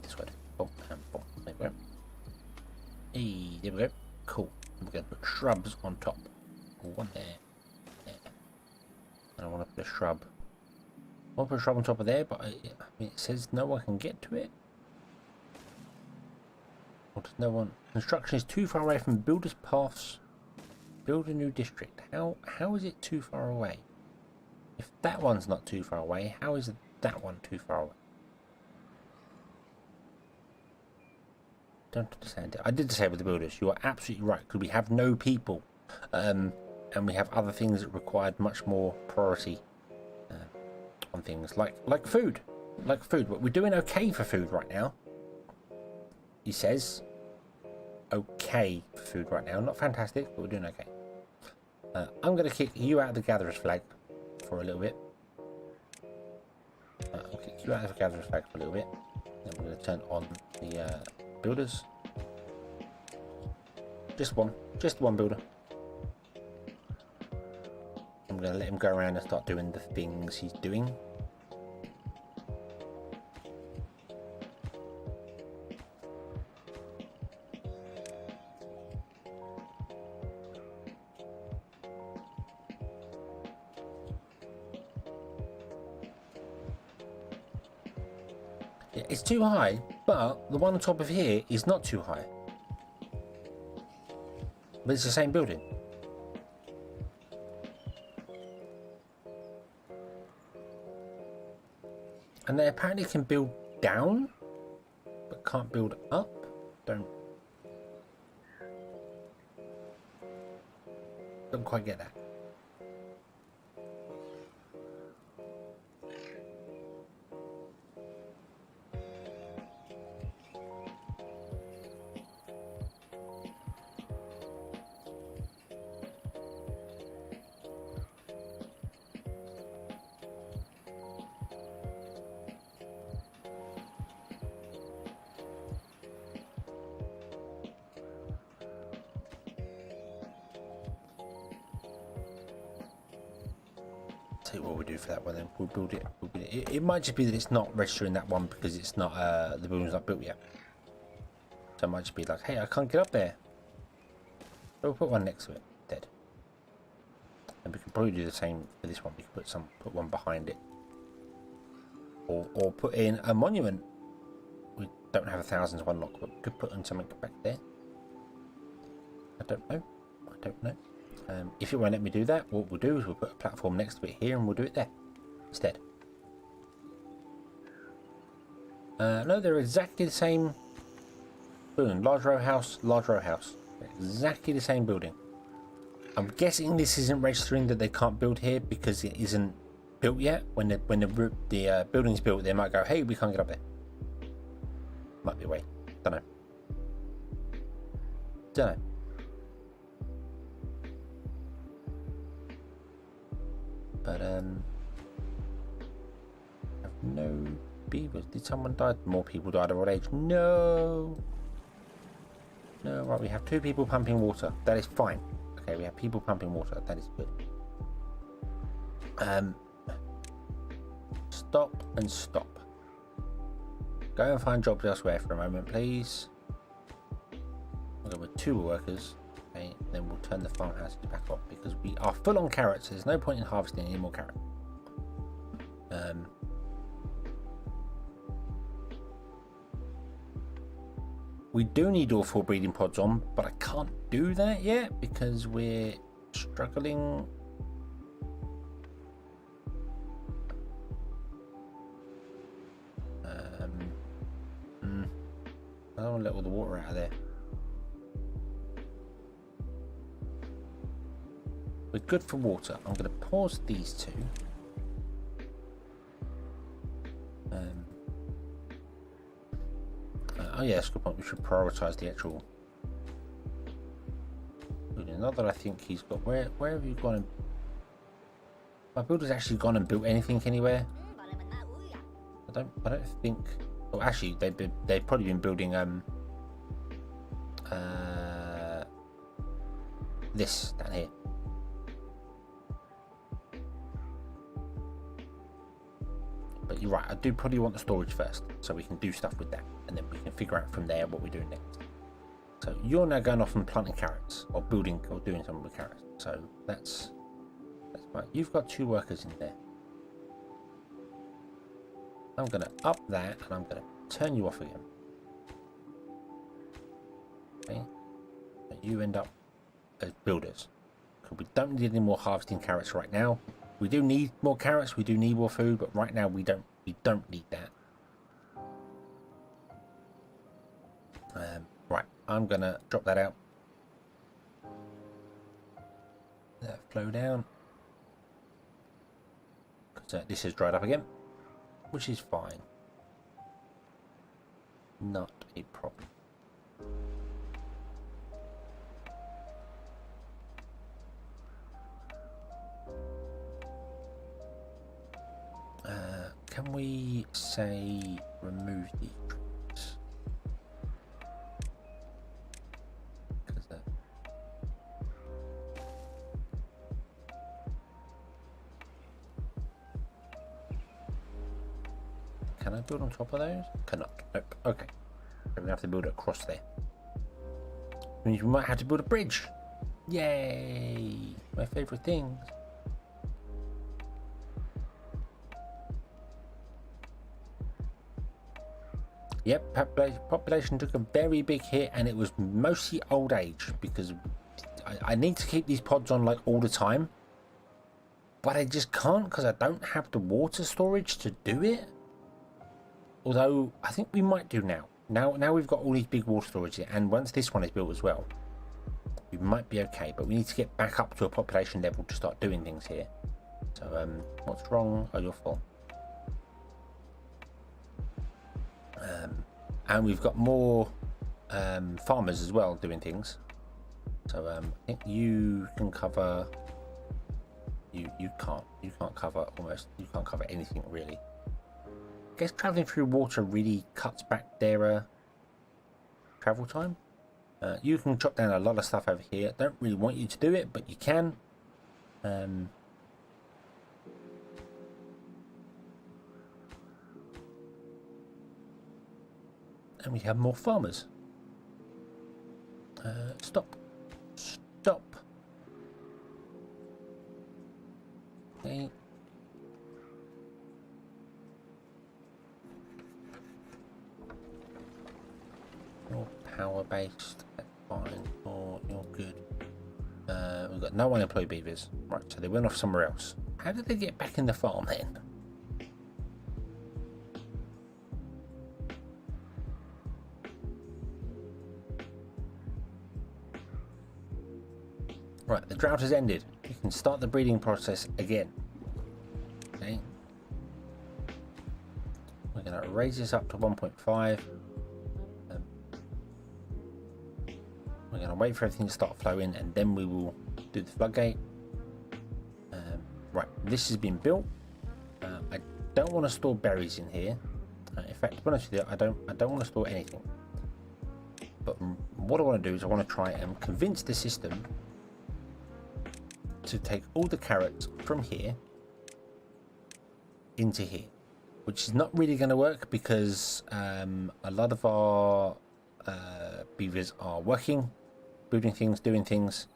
this way. Boom, boom. There we go. Hey, there we go. Cool. We're going to put shrubs on top. One there. There. And I want to put a shrub. I want to put a shrub on top of there, but I mean, it says no one can get to it. Or does no one? Construction is too far away from builders' paths. Build a new district. How is it too far away? If that one's not too far away, how is that one too far away? Don't understand it. I did disable the builders. You are absolutely right, because we have no people, and we have other things that required much more priority on things like food. like food, but we're doing okay for food right now. He says, okay for food right now. Not fantastic, but we're doing okay. I'm going to kick you out of the gatherer's flag for a little bit. I'll kick you out of the gatherer's flag for a little bit. Then we're going to turn on the builders. Just one builder. I'm going to let him go around and start doing the things he's doing. Yeah, it's too high, but the one on top of here is not too high. But it's the same building. And they apparently can build down, but can't build up. Don't quite get that. See what we do for that one then. We'll build it. It might just be that it's not registering that one because it's not the building's not built yet. So it might just be like, hey, I can't get up there. So we'll put one next to it instead. And we can probably do the same for this one. We can put one behind it. Or put in a monument. We don't have 1,000 to unlock, but we could put in something back there. I don't know. If it won't let me do that, what we'll do is we'll put a platform next to it here and we'll do it there instead. No, they're exactly the same building. Large row house, large row house. Exactly the same building. I'm guessing this isn't registering that they can't build here because it isn't built yet. When the building's built, they might go, hey, we can't get up there. Might be a way. Don't know. But have no beavers. Did someone die? More people died of old age. No, right, we have 2 people pumping water. That is fine. Okay, we have people pumping water. That is good. Stop and stop. Go and find jobs elsewhere for a moment, please. We'll go with 2 workers. Okay, then we'll turn the farmhouses back up because we are full on carrots. There's no point in harvesting any more carrot. We do need all 4 breeding pods on, but I can't do that yet because we're struggling. I don't want to let all the water out of there. We're good for water. I'm going to pause these 2. Oh yeah, that's a good point. We should prioritise the actual. Not that I think he's got. Where have you gone? My builder's actually gone and built anything anywhere. I don't think. Well, actually, they've probably been building this down here. But you're right, I do probably want the storage first, so we can do stuff with that, and then we can figure out from there what we're doing next. So you're now going off and planting carrots, or building, or doing something with carrots. So that's right. You've got 2 workers in there. I'm going to up that, and I'm going to turn you off again. Okay. So you end up as builders. Because we don't need any more harvesting carrots right now. We do need more carrots, we do need more food, but right now we don't need that. Right, I'm gonna drop that out. Let that flow down. Because this has dried up again, which is fine. not a problem. Can we say remove these trees? Can I build on top of those? Cannot. Nope. Okay. I'm gonna have to build it across there. Which means we might have to build a bridge. Yay! My favourite things. Yep, population took a very big hit, and it was mostly old age, because I need to keep these pods on like all the time, but I just can't because I don't have the water storage to do it. Although I think we might do now. Now we've got all these big water storage here, and once this one is built as well, we might be okay. But we need to get back up to a population level to start doing things here. So what's wrong? Oh, your fault. And we've got more farmers as well doing things. So I think you can cover. You can't cover almost. You can't cover anything really. I guess traveling through water really cuts back their travel time. You can chop down a lot of stuff over here. Don't really want you to do it, but you can. And we have more farmers. Stop. Okay. You're power based. That's fine. You're good. We've got no unemployed beavers. Right, so they went off somewhere else. How did they get back in the farm then? Right, the drought has ended. You can start the breeding process again. Okay. We're going to raise this up to 1.5. We're going to wait for everything to start flowing, and then we will do the floodgate. Right, this has been built. I don't want to store berries in here. In fact, to be honest with you, I don't want to store anything. But what I want to do is I want to try and convince the system to take all the carrots from here into here, which is not really going to work because a lot of our beavers are working, building things, doing things.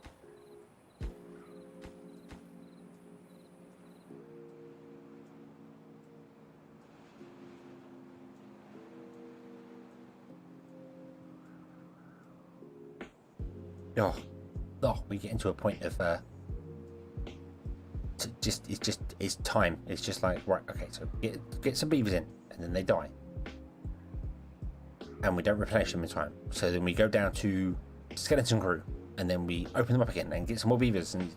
We get into a point of it's time. It's just like, right, okay, so get some beavers in, and then they die, and we don't replenish them in time. So then we go down to skeleton crew, and then we open them up again and get some more beavers. And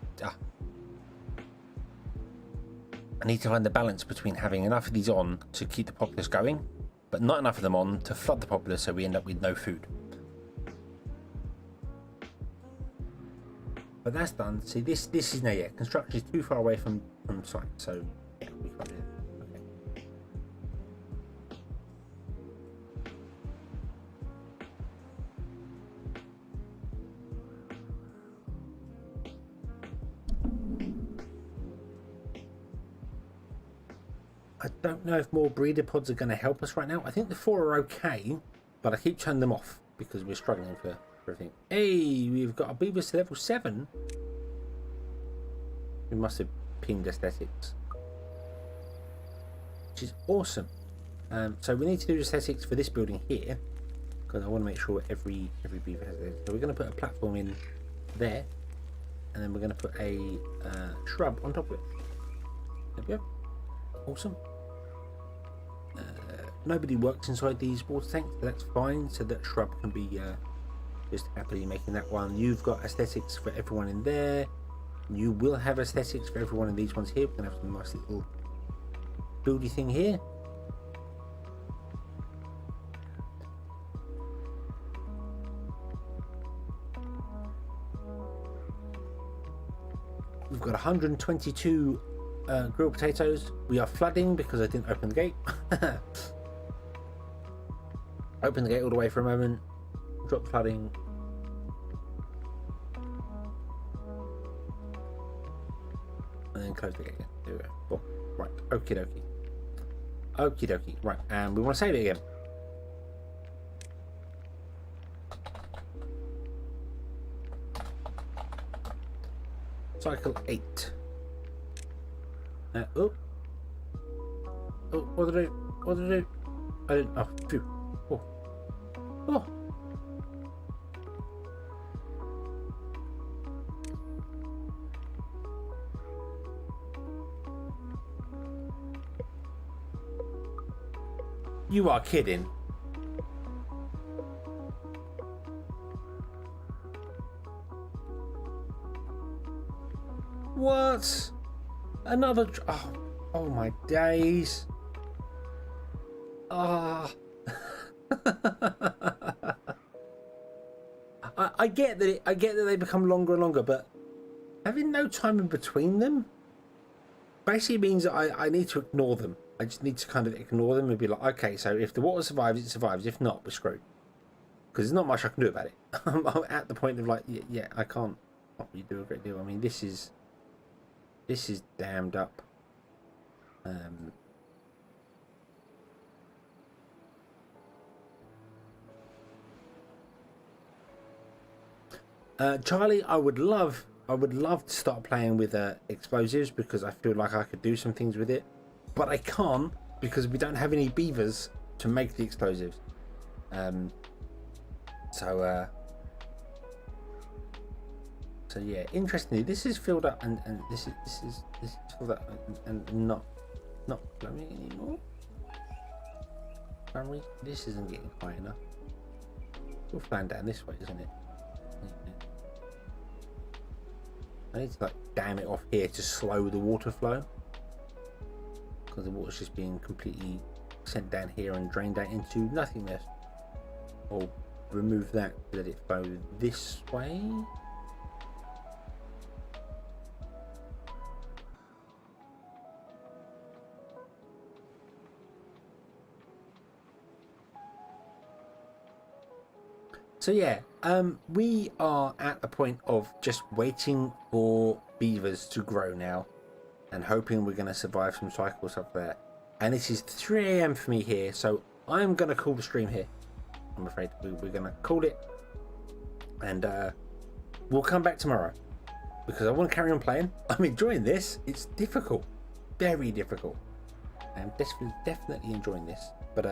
I need to find the balance between having enough of these on to keep the populace going, but not enough of them on to flood the populace, so we end up with no food. But that's done. See, this is now, construction is too far away from site, so yeah, we can't do it. Okay. I don't know if more breeder pods are going to help us right now. I think the 4 are okay, but I keep turning them off because we're struggling for everything. Hey, we've got a beavers to level 7. We must have pinged aesthetics, which is awesome. So we need to do aesthetics for this building here because I want to make sure every beaver has it. So we're going to put a platform in there, and then we're going to put a shrub on top of it. There we go. Awesome. Nobody works inside these water tanks, so that's fine. So that shrub can be just happily making that one. You've got aesthetics for everyone in there. You will have aesthetics for every one of these ones here. We're going to have some nice little buildy thing here. 122 grilled potatoes. We are flooding because I didn't open the gate. Open the gate all the way for a moment. Drop flooding. And then close the gate again. There we go. Boom. Right. Okie dokie. Okie dokie. Right. And we want to save it again. Cycle 8. Oh. Oh, what did I do? What did I do? I didn't. Oh, phew. Oh. Oh. You are kidding. What? Another... Oh my days. Ah. I get that I get that they become longer and longer, but having no time in between them basically means that I need to ignore them. I just need to kind of ignore them and be like, okay, so if the water survives, it survives. If not, we're screwed. Because there's not much I can do about it. I'm at the point of like, yeah, I can't really do a great deal. I mean, this is damned up. Charlie, I would love to start playing with explosives because I feel like I could do some things with it, but I can't because we don't have any beavers to make the explosives. So yeah, interestingly, this is filled up and this is filled up and not flowing anymore. This isn't getting high enough. We'll flowing down this way, isn't it? I need to like dam it off here to slow the water flow because the water's just being completely sent down here and drained out into nothingness. Or remove that, let it flow this way. So yeah, we are at the point of just waiting for beavers to grow now and hoping we're going to survive some cycles up there. And this is 3 AM for me here, so I'm going to call the stream here. I'm afraid we're going to call it, and we'll come back tomorrow because I want to carry on playing. I'm enjoying this. It's difficult, very difficult. I'm definitely enjoying this, but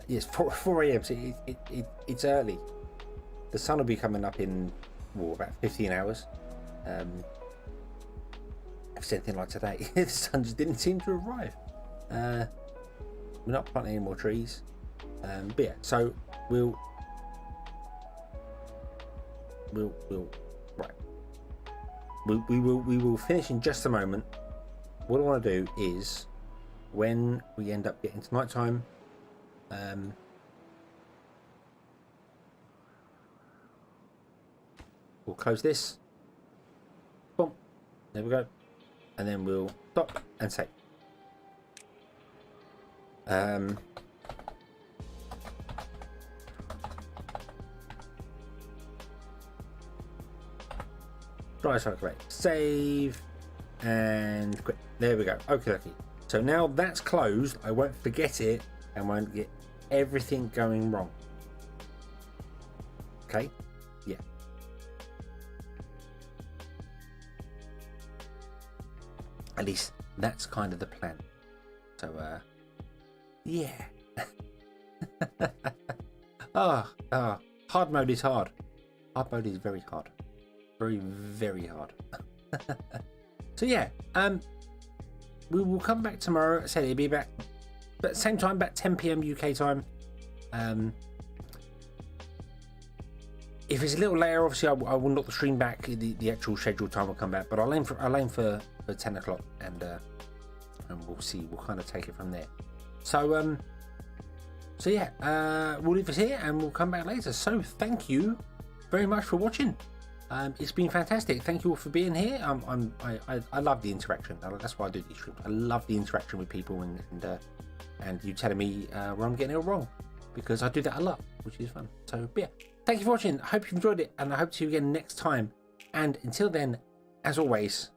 yes, 4 AM, so it's early. The sun will be coming up in about 15 hours. If it's anything like today, the sun just didn't seem to arrive. We're not planting any more trees, but yeah, so we'll we will finish in just a moment. What I want to do is when we end up getting to night time, we'll close this. Boom. There we go. And then we'll stop and save. Dry circulate, save, and quit. There we go. Okay. So now that's closed. I won't forget it and won't get everything going wrong. Okay. Yeah. At least that's kind of the plan. So yeah. Hard mode is hard. Hard mode is very hard. Very hard. So yeah, we will come back tomorrow. I said it'll be back, but same time, about 10 PM UK time. If it's a little later, obviously I will knock the stream back. The actual scheduled time will come back, but I'll aim for 10 o'clock, and we'll see. We'll kind of take it from there. So yeah, we'll leave it here and we'll come back later. So thank you very much for watching. It's been fantastic. Thank you all for being here. I love the interaction. That's why I do these streams. I love the interaction with people and you telling me where I'm getting it wrong, because I do that a lot, which is fun. So yeah, thank you for watching. I hope you enjoyed it, and I hope to see you again next time. And until then, as always,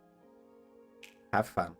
have fun.